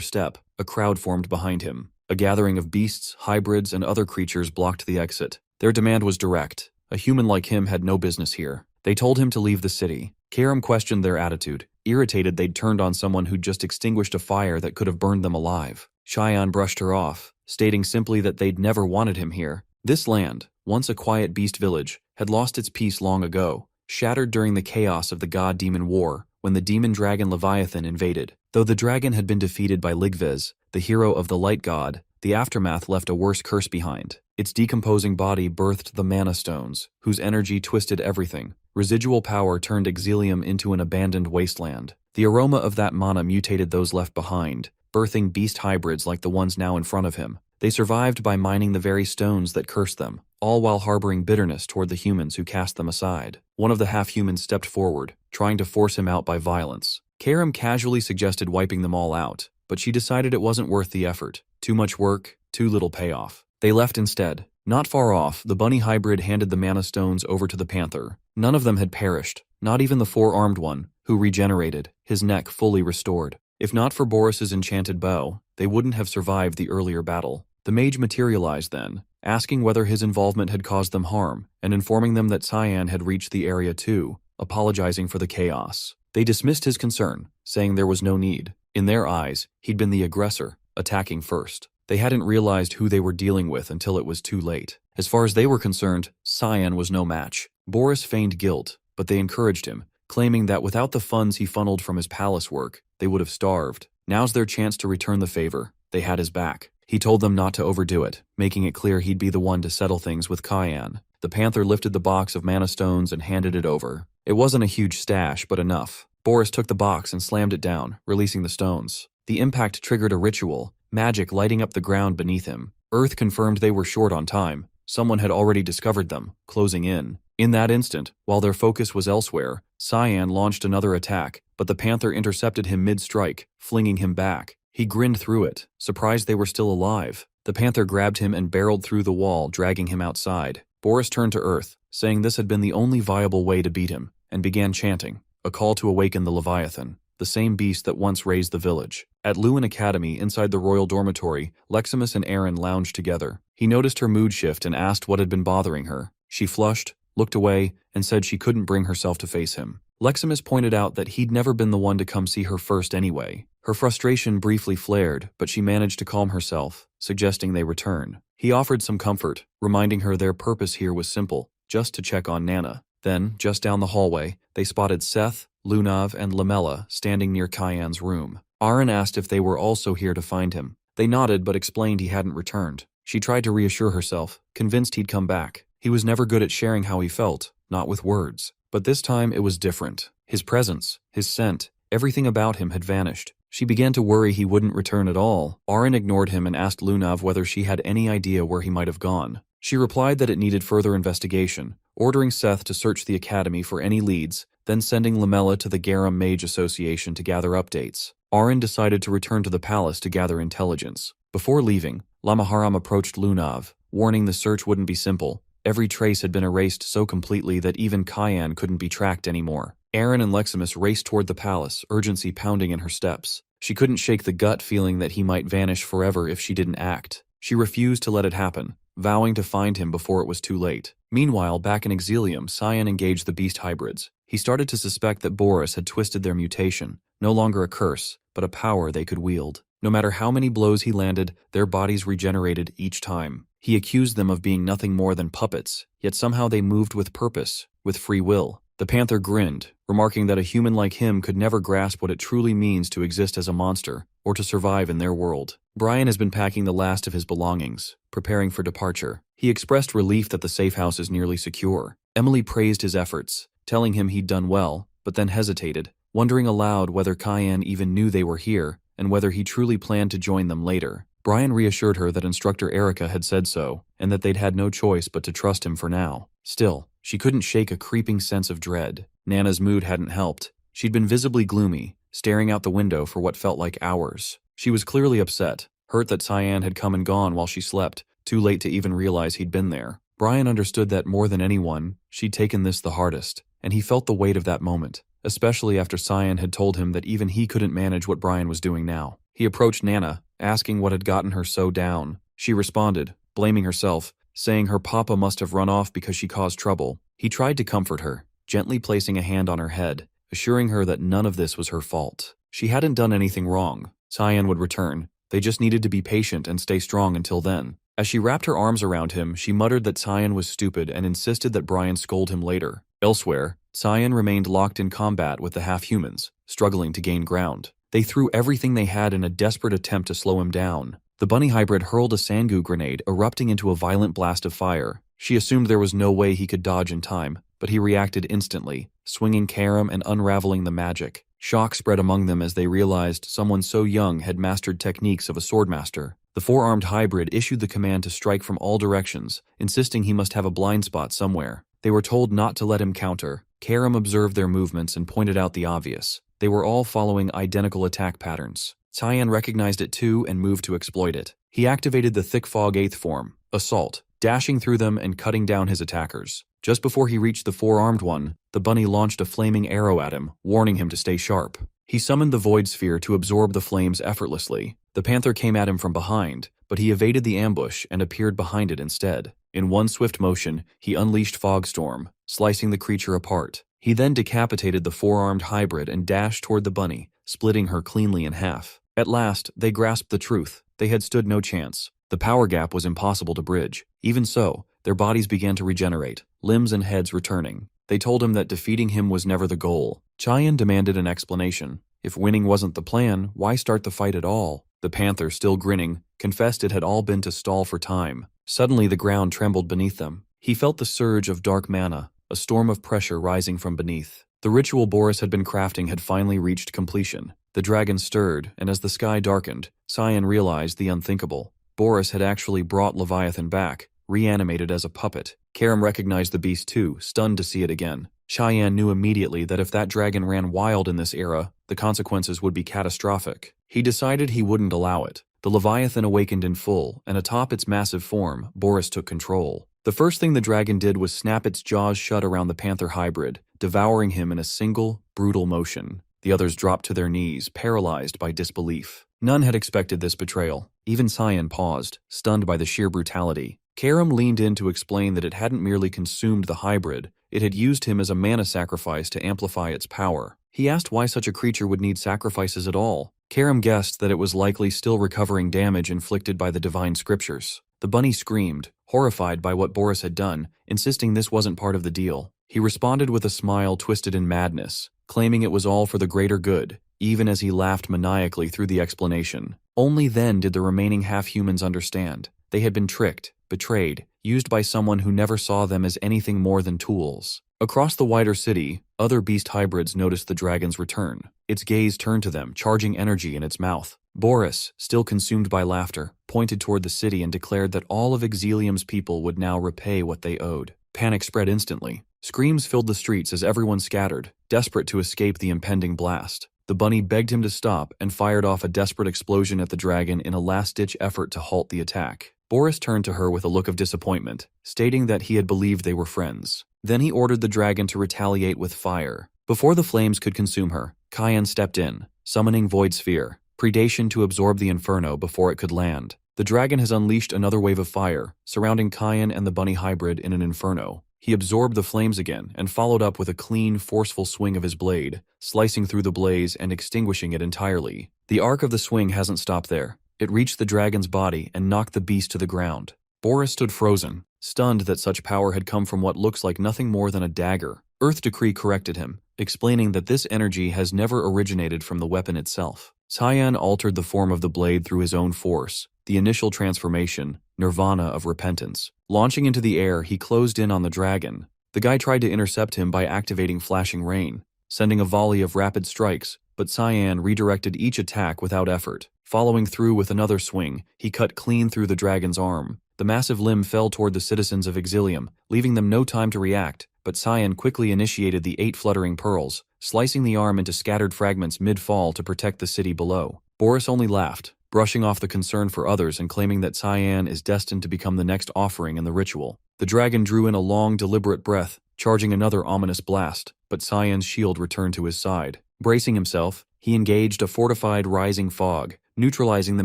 step, a crowd formed behind him. A gathering of beasts, hybrids, and other creatures blocked the exit. Their demand was direct. A human like him had no business here. They told him to leave the city. Karam questioned their attitude, irritated they'd turned on someone who'd just extinguished a fire that could have burned them alive. Cyan brushed her off, stating simply that they'd never wanted him here. This land, once a quiet beast village, had lost its peace long ago, shattered during the chaos of the god-demon war, when the demon-dragon Leviathan invaded. Though the dragon had been defeated by Ligvez, the hero of the light god, the aftermath left a worse curse behind. Its decomposing body birthed the mana stones, whose energy twisted everything. Residual power turned Exilium into an abandoned wasteland. The aroma of that mana mutated those left behind, birthing beast hybrids like the ones now in front of him. They survived by mining the very stones that cursed them, all while harboring bitterness toward the humans who cast them aside. One of the half-humans stepped forward, trying to force him out by violence. Karam casually suggested wiping them all out, but she decided it wasn't worth the effort. Too much work, too little payoff. They left instead. Not far off, the bunny hybrid handed the mana stones over to the panther. None of them had perished, not even the four-armed one, who regenerated, his neck fully restored. If not for Boris's enchanted bow, they wouldn't have survived the earlier battle. The mage materialized then, asking whether his involvement had caused them harm, and informing them that Cyan had reached the area too, apologizing for the chaos. They dismissed his concern, saying there was no need. In their eyes, he'd been the aggressor, attacking first. They hadn't realized who they were dealing with until it was too late. As far as they were concerned, Cyan was no match. Boris feigned guilt, but they encouraged him, claiming that without the funds he funneled from his palace work, they would have starved. Now's their chance to return the favor. They had his back. He told them not to overdo it, making it clear he'd be the one to settle things with Cyan. The panther lifted the box of mana stones and handed it over. It wasn't a huge stash, but enough. Boris took the box and slammed it down, releasing the stones. The impact triggered a ritual, magic lighting up the ground beneath him. Earth confirmed they were short on time. Someone had already discovered them, closing in. In that instant, while their focus was elsewhere, Cyan launched another attack, but the panther intercepted him mid-strike, flinging him back. He grinned through it, surprised they were still alive. The panther grabbed him and barreled through the wall, dragging him outside. Boris turned to Earth, saying this had been the only viable way to beat him, and began chanting, a call to awaken the Leviathan, the same beast that once raised the village. At No.1 Academy, inside the royal dormitory, Leximus and Aaron lounged together. He noticed her mood shift and asked what had been bothering her. She flushed, looked away, and said she couldn't bring herself to face him. Leximus pointed out that he'd never been the one to come see her first anyway. Her frustration briefly flared, but she managed to calm herself, suggesting they return. He offered some comfort, reminding her their purpose here was simple, just to check on Nana. Then, just down the hallway, they spotted Seth, Lunav, and Lamella standing near Kyan's room. Aaron asked if they were also here to find him. They nodded but explained he hadn't returned. She tried to reassure herself, convinced he'd come back. He was never good at sharing how he felt, not with words. But this time it was different. His presence, his scent, everything about him had vanished. She began to worry he wouldn't return at all. Aaron ignored him and asked Lunav whether she had any idea where he might have gone. She replied that it needed further investigation, ordering Seth to search the academy for any leads, then sending Lamella to the Garum Mage Association to gather updates. Aaron decided to return to the palace to gather intelligence. Before leaving, Lamaharam approached Lunav, warning the search wouldn't be simple. Every trace had been erased so completely that even Kyan couldn't be tracked anymore. Aaron and Leximus raced toward the palace, urgency pounding in her steps. She couldn't shake the gut feeling that he might vanish forever if she didn't act. She refused to let it happen, vowing to find him before it was too late. Meanwhile, back in Exilium, Cyan engaged the beast hybrids. He started to suspect that Boris had twisted their mutation, no longer a curse, but a power they could wield. No matter how many blows he landed, their bodies regenerated each time. He accused them of being nothing more than puppets, yet somehow they moved with purpose, with free will. The Panther grinned, remarking that a human like him could never grasp what it truly means to exist as a monster, or to survive in their world. Brian has been packing the last of his belongings, preparing for departure. He expressed relief that the safe house is nearly secure. Emily praised his efforts, telling him he'd done well, but then hesitated, wondering aloud whether Kyan even knew they were here, and whether he truly planned to join them later. Brian reassured her that Instructor Erica had said so, and that they'd had no choice but to trust him for now. Still, she couldn't shake a creeping sense of dread. Nana's mood hadn't helped. She'd been visibly gloomy, staring out the window for what felt like hours. She was clearly upset, hurt that Cyan had come and gone while she slept, too late to even realize he'd been there. Brian understood that more than anyone, she'd taken this the hardest, and he felt the weight of that moment, especially after Cyan had told him that even he couldn't manage what Brian was doing now. He approached Nana, asking what had gotten her so down. She responded, blaming herself, saying her papa must have run off because she caused trouble. He tried to comfort her, gently placing a hand on her head, assuring her that none of this was her fault. She hadn't done anything wrong. Cyan would return. They just needed to be patient and stay strong until then. As she wrapped her arms around him, she muttered that Cyan was stupid and insisted that Brian scold him later. Elsewhere, Cyan remained locked in combat with the half-humans, struggling to gain ground. They threw everything they had in a desperate attempt to slow him down. The bunny hybrid hurled a Sangu grenade, erupting into a violent blast of fire. She assumed there was no way he could dodge in time, but he reacted instantly, swinging Karam and unraveling the magic. Shock spread among them as they realized someone so young had mastered techniques of a swordmaster. The four-armed hybrid issued the command to strike from all directions, insisting he must have a blind spot somewhere. They were told not to let him counter. Karam observed their movements and pointed out the obvious. They were all following identical attack patterns. Cyan recognized it too and moved to exploit it. He activated the Thick Fog 8th form, Assault, dashing through them and cutting down his attackers. Just before he reached the four-armed one, the bunny launched a flaming arrow at him, warning him to stay sharp. He summoned the Void Sphere to absorb the flames effortlessly. The Panther came at him from behind, but he evaded the ambush and appeared behind it instead. In one swift motion, he unleashed Fogstorm, slicing the creature apart. He then decapitated the four-armed hybrid and dashed toward the bunny, splitting her cleanly in half. At last, they grasped the truth. They had stood no chance. The power gap was impossible to bridge. Even so, their bodies began to regenerate, limbs and heads returning. They told him that defeating him was never the goal. Cyan demanded an explanation. If winning wasn't the plan, why start the fight at all? The Panther, still grinning, confessed it had all been to stall for time. Suddenly the ground trembled beneath them. He felt the surge of dark mana, a storm of pressure rising from beneath. The ritual Boris had been crafting had finally reached completion. The dragon stirred, and as the sky darkened, Cyan realized the unthinkable. Boris had actually brought Leviathan back, reanimated as a puppet. Karam recognized the beast too, stunned to see it again. Cyan knew immediately that if that dragon ran wild in this era, the consequences would be catastrophic. He decided he wouldn't allow it. The Leviathan awakened in full, and atop its massive form, Boris took control. The first thing the dragon did was snap its jaws shut around the Panther hybrid, devouring him in a single, brutal motion. The others dropped to their knees, paralyzed by disbelief. None had expected this betrayal. Even Cyan paused, stunned by the sheer brutality. Karam leaned in to explain that it hadn't merely consumed the hybrid, it had used him as a mana sacrifice to amplify its power. He asked why such a creature would need sacrifices at all. Karam guessed that it was likely still recovering damage inflicted by the divine scriptures. The bunny screamed, horrified by what Boris had done, insisting this wasn't part of the deal. He responded with a smile twisted in madness, claiming it was all for the greater good, even as he laughed maniacally through the explanation. Only then did the remaining half-humans understand. They had been tricked, betrayed, used by someone who never saw them as anything more than tools. Across the wider city, other beast hybrids noticed the dragon's return. Its gaze turned to them, charging energy in its mouth. Boris, still consumed by laughter, pointed toward the city and declared that all of Exilium's people would now repay what they owed. Panic spread instantly. Screams filled the streets as everyone scattered, desperate to escape the impending blast. The bunny begged him to stop and fired off a desperate explosion at the dragon in a last-ditch effort to halt the attack. Boris turned to her with a look of disappointment, stating that he had believed they were friends. Then he ordered the dragon to retaliate with fire. Before the flames could consume her, Cyan stepped in, summoning Void Sphere, predation to absorb the inferno before it could land. The dragon has unleashed another wave of fire, surrounding Cyan and the bunny hybrid in an inferno. He absorbed the flames again and followed up with a clean, forceful swing of his blade, slicing through the blaze and extinguishing it entirely. The arc of the swing hasn't stopped there. It reached the dragon's body and knocked the beast to the ground. Boris stood frozen, stunned that such power had come from what looks like nothing more than a dagger. Earth Decree corrected him, explaining that this energy has never originated from the weapon itself. Cyan altered the form of the blade through his own force, the initial transformation, nirvana of repentance. Launching into the air, he closed in on the dragon. The guy tried to intercept him by activating Flashing Rain, sending a volley of rapid strikes, but Cyan redirected each attack without effort. Following through with another swing, he cut clean through the dragon's arm. The massive limb fell toward the citizens of Exilium, leaving them no time to react, but Cyan quickly initiated the 8 fluttering pearls, slicing the arm into scattered fragments mid-fall to protect the city below. Boris only laughed, brushing off the concern for others and claiming that Cyan is destined to become the next offering in the ritual. The dragon drew in a long, deliberate breath, charging another ominous blast, but Cyan's shield returned to his side. Bracing himself, he engaged a fortified rising fog, neutralizing the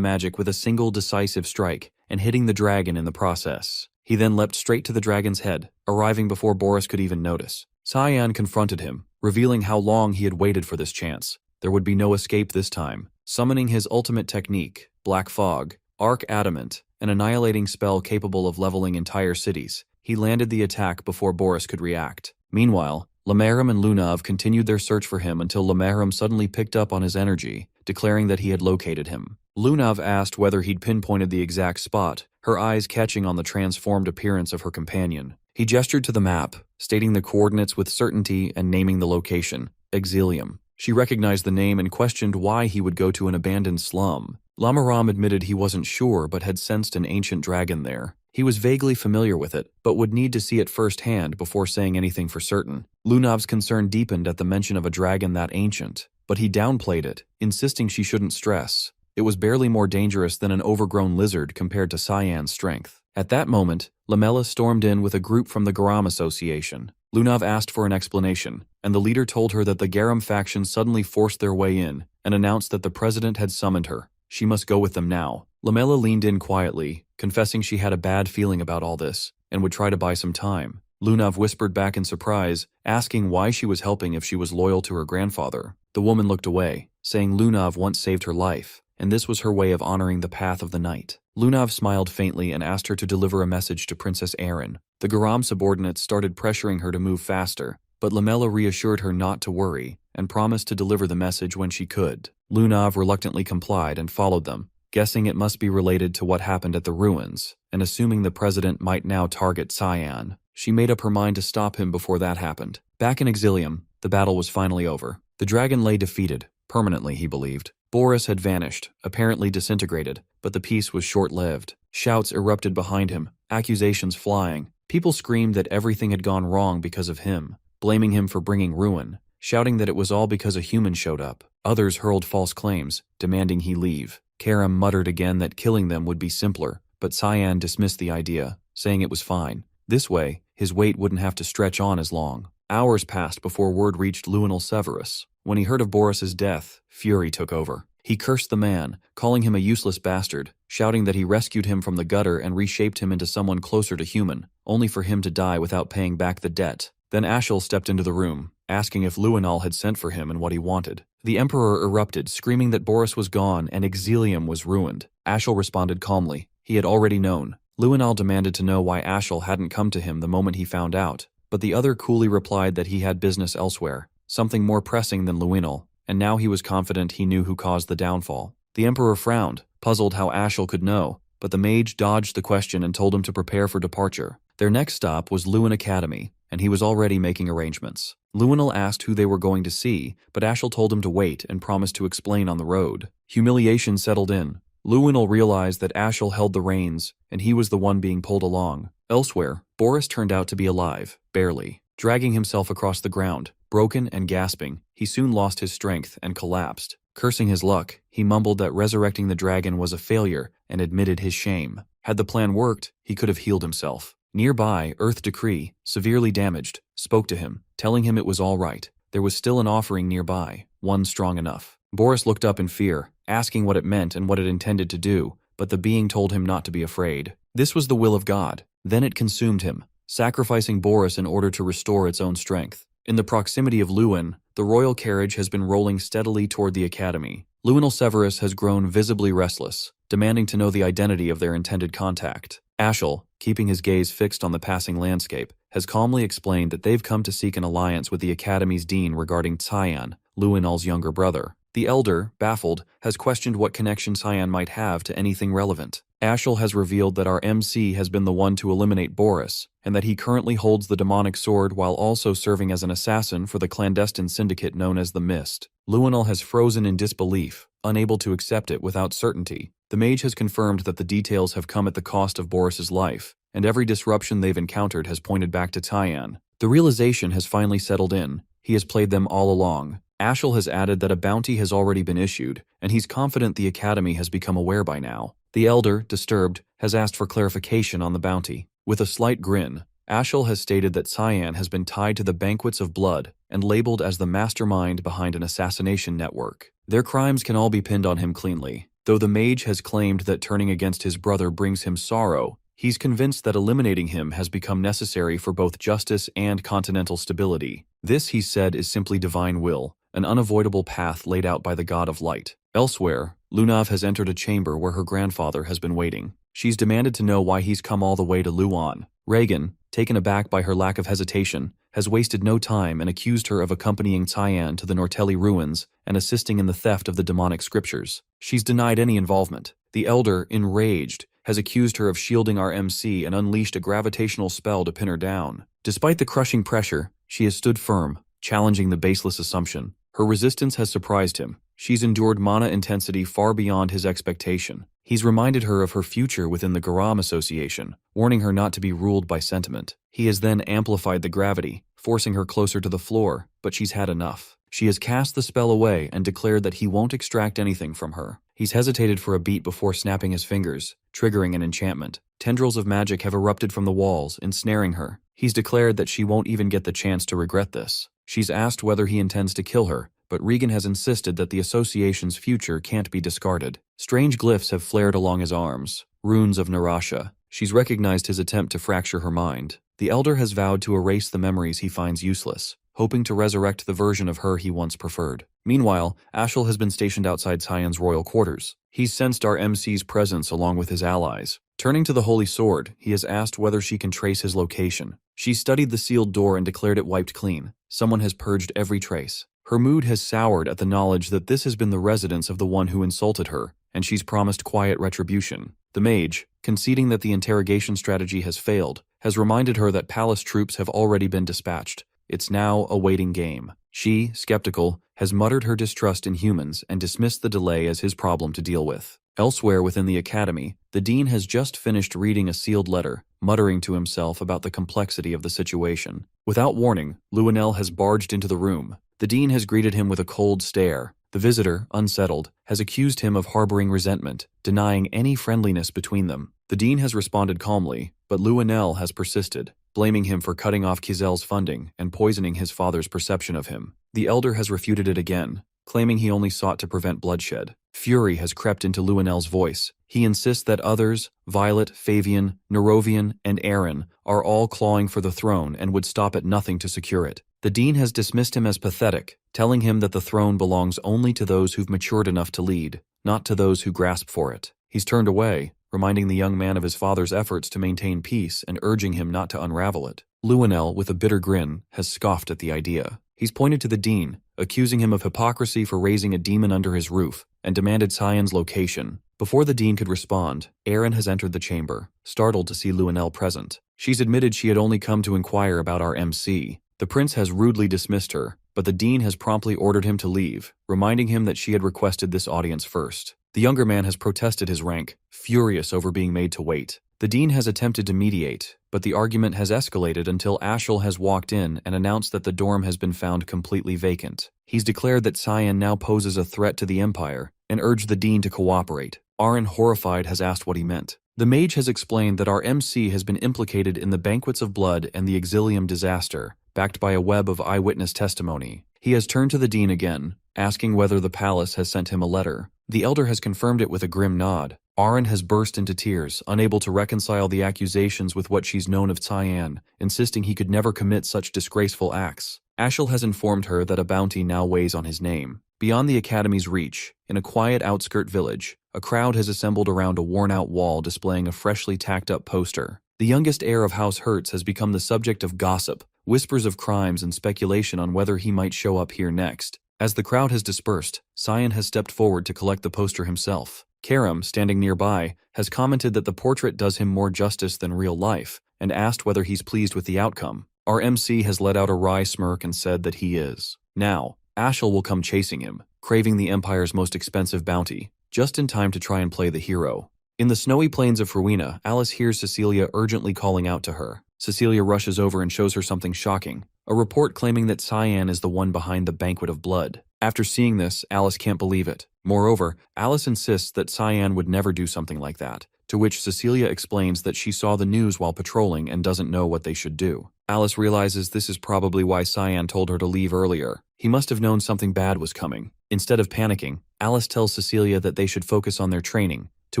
magic with a single decisive strike, and hitting the dragon in the process. He then leapt straight to the dragon's head, arriving before Boris could even notice. Cyan confronted him, revealing how long he had waited for this chance. There would be no escape this time. Summoning his ultimate technique, Black Fog, Arc Adamant, an annihilating spell capable of leveling entire cities, he landed the attack before Boris could react. Meanwhile, Lamaram and Lunav continued their search for him until Lamaram suddenly picked up on his energy, declaring that he had located him. Lunav asked whether he'd pinpointed the exact spot, her eyes catching on the transformed appearance of her companion. He gestured to the map, stating the coordinates with certainty and naming the location, Exilium. She recognized the name and questioned why he would go to an abandoned slum. Lamaram admitted he wasn't sure but had sensed an ancient dragon there. He was vaguely familiar with it, but would need to see it firsthand before saying anything for certain. Lunav's concern deepened at the mention of a dragon that ancient, but he downplayed it, insisting she shouldn't stress. It was barely more dangerous than an overgrown lizard compared to Cyan's strength. At that moment, Lamela stormed in with a group from the Garam Association. Lunav asked for an explanation, and the leader told her that the Garam faction suddenly forced their way in and announced that the president had summoned her. She must go with them now. Lamela leaned in quietly, confessing she had a bad feeling about all this and would try to buy some time. Lunav whispered back in surprise, asking why she was helping if she was loyal to her grandfather. The woman looked away, saying Lunav once saved her life, and this was her way of honoring the path of the night. Lunav smiled faintly and asked her to deliver a message to Princess Erin. The Garam subordinates started pressuring her to move faster, but Lamela reassured her not to worry and promised to deliver the message when she could. Lunav reluctantly complied and followed them, guessing it must be related to what happened at the ruins, and assuming the president might now target Cyan. She made up her mind to stop him before that happened. Back in Exilium, the battle was finally over. The dragon lay defeated, permanently he believed. Boris had vanished, apparently disintegrated, but the peace was short-lived. Shouts erupted behind him, accusations flying. People screamed that everything had gone wrong because of him, blaming him for bringing ruin, shouting that it was all because a human showed up. Others hurled false claims, demanding he leave. Karam muttered again that killing them would be simpler, but Cyan dismissed the idea, saying it was fine. This way, his wait wouldn't have to stretch on as long. Hours passed before word reached Luinal Severus. When he heard of Boris's death, fury took over. He cursed the man, calling him a useless bastard, shouting that he rescued him from the gutter and reshaped him into someone closer to human, only for him to die without paying back the debt. Then Ashel stepped into the room, asking if Luinal had sent for him and what he wanted. The Emperor erupted, screaming that Boris was gone and Exilium was ruined. Ashel responded calmly. He had already known. Luinal demanded to know why Ashel hadn't come to him the moment he found out, but the other coolly replied that he had business elsewhere, something more pressing than Luinal, and now he was confident he knew who caused the downfall. The Emperor frowned, puzzled how Ashel could know, but the mage dodged the question and told him to prepare for departure. Their next stop was Lewin Academy, and he was already making arrangements. Luinal asked who they were going to see, but Ashel told him to wait and promised to explain on the road. Humiliation settled in. Luinal realized that Ashel held the reins, and he was the one being pulled along. Elsewhere, Boris turned out to be alive, barely. Dragging himself across the ground, broken and gasping, he soon lost his strength and collapsed. Cursing his luck, he mumbled that resurrecting the dragon was a failure and admitted his shame. Had the plan worked, he could have healed himself. Nearby, Earth Decree, severely damaged, spoke to him, telling him it was all right. There was still an offering nearby, one strong enough. Boris looked up in fear, asking what it meant and what it intended to do, but the being told him not to be afraid. This was the will of God. Then it consumed him, sacrificing Boris in order to restore its own strength. In the proximity of Lewin, the royal carriage has been rolling steadily toward the academy. Luinal Severus has grown visibly restless, demanding to know the identity of their intended contact. Ashel, keeping his gaze fixed on the passing landscape, has calmly explained that they've come to seek an alliance with the academy's dean regarding Cyan, Luinal's younger brother. The elder, baffled, has questioned what connection Cyan might have to anything relevant. Ashel has revealed that our MC has been the one to eliminate Boris, and that he currently holds the demonic sword while also serving as an assassin for the clandestine syndicate known as the Mist. Luinal has frozen in disbelief, unable to accept it without certainty. The mage has confirmed that the details have come at the cost of Boris's life, and every disruption they've encountered has pointed back to Cyan. The realization has finally settled in. He has played them all along. Ashel has added that a bounty has already been issued, and he's confident the Academy has become aware by now. The elder, disturbed, has asked for clarification on the bounty. With a slight grin, Ashel has stated that Cyan has been tied to the banquets of blood and labeled as the mastermind behind an assassination network. Their crimes can all be pinned on him cleanly. Though the mage has claimed that turning against his brother brings him sorrow, he's convinced that eliminating him has become necessary for both justice and continental stability. This, he said, is simply divine will, an unavoidable path laid out by the god of light. Elsewhere, Lunav has entered a chamber where her grandfather has been waiting. She's demanded to know why he's come all the way to Luan. Reagan, taken aback by her lack of hesitation, has wasted no time and accused her of accompanying Cyan to the Nortelli ruins and assisting in the theft of the demonic scriptures. She's denied any involvement. The elder, enraged, has accused her of shielding our MC and unleashed a gravitational spell to pin her down. Despite the crushing pressure, she has stood firm, challenging the baseless assumption. Her resistance has surprised him. She's endured mana intensity far beyond his expectation. He's reminded her of her future within the Garam Association, warning her not to be ruled by sentiment. He has then amplified the gravity, forcing her closer to the floor, but she's had enough. She has cast the spell away and declared that he won't extract anything from her. He's hesitated for a beat before snapping his fingers, triggering an enchantment. Tendrils of magic have erupted from the walls, ensnaring her. He's declared that she won't even get the chance to regret this. She's asked whether he intends to kill her, but Regan has insisted that the association's future can't be discarded. Strange glyphs have flared along his arms, runes of Narasha. She's recognized his attempt to fracture her mind. The elder has vowed to erase the memories he finds useless, hoping to resurrect the version of her he once preferred. Meanwhile, Ashel has been stationed outside Cyan's royal quarters. He's sensed our MC's presence along with his allies. Turning to the Holy Sword, he has asked whether she can trace his location. She studied the sealed door and declared it wiped clean. Someone has purged every trace. Her mood has soured at the knowledge that this has been the residence of the one who insulted her, and she's promised quiet retribution. The mage, conceding that the interrogation strategy has failed, has reminded her that palace troops have already been dispatched. It's now a waiting game. She, skeptical, has muttered her distrust in humans and dismissed the delay as his problem to deal with. Elsewhere within the academy, the dean has just finished reading a sealed letter, muttering to himself about the complexity of the situation. Without warning, Luinel has barged into the room. The dean has greeted him with a cold stare. The visitor, unsettled, has accused him of harboring resentment, denying any friendliness between them. The dean has responded calmly, but Luinel has persisted, blaming him for cutting off Kizel's funding and poisoning his father's perception of him. The elder has refuted it again, claiming he only sought to prevent bloodshed. Fury has crept into Luenel's voice. He insists that others, Violet, Favian, Nerovian, and Aaron, are all clawing for the throne and would stop at nothing to secure it. The dean has dismissed him as pathetic, telling him that the throne belongs only to those who've matured enough to lead, not to those who grasp for it. He's turned away, reminding the young man of his father's efforts to maintain peace and urging him not to unravel it. Luenel, with a bitter grin, has scoffed at the idea. He's pointed to the dean, accusing him of hypocrisy for raising a demon under his roof, and demanded Cyan's location. Before the dean could respond, Aaron has entered the chamber, startled to see Luenel present. She's admitted she had only come to inquire about our MC. The prince has rudely dismissed her, but the dean has promptly ordered him to leave, reminding him that she had requested this audience first. The younger man has protested his rank, furious over being made to wait. The dean has attempted to mediate, but the argument has escalated until Ashel has walked in and announced that the dorm has been found completely vacant. He's declared that Cyan now poses a threat to the Empire and urged the dean to cooperate. Aaron, horrified, has asked what he meant. The mage has explained that our MC has been implicated in the Banquets of Blood and the Exilium disaster, backed by a web of eyewitness testimony. He has turned to the dean again, asking whether the palace has sent him a letter. The elder has confirmed it with a grim nod. Aaron has burst into tears, unable to reconcile the accusations with what she's known of Cyan, insisting he could never commit such disgraceful acts. Ashel has informed her that a bounty now weighs on his name. Beyond the Academy's reach, in a quiet outskirt village, a crowd has assembled around a worn-out wall displaying a freshly tacked-up poster. The youngest heir of House Hertz has become the subject of gossip, whispers of crimes and speculation on whether he might show up here next. As the crowd has dispersed, Cyan has stepped forward to collect the poster himself. Karam, standing nearby, has commented that the portrait does him more justice than real life, and asked whether he's pleased with the outcome. Our MC has let out a wry smirk and said that he is. Now, Ashel will come chasing him, craving the Empire's most expensive bounty, just in time to try and play the hero. In the snowy plains of Rowena, Alice hears Cecilia urgently calling out to her. Cecilia rushes over and shows her something shocking, a report claiming that Cyan is the one behind the Banquet of Blood. After seeing this, Alice can't believe it. Moreover, Alice insists that Cyan would never do something like that, to which Cecilia explains that she saw the news while patrolling and doesn't know what they should do. Alice realizes this is probably why Cyan told her to leave earlier. He must have known something bad was coming. Instead of panicking, Alice tells Cecilia that they should focus on their training, to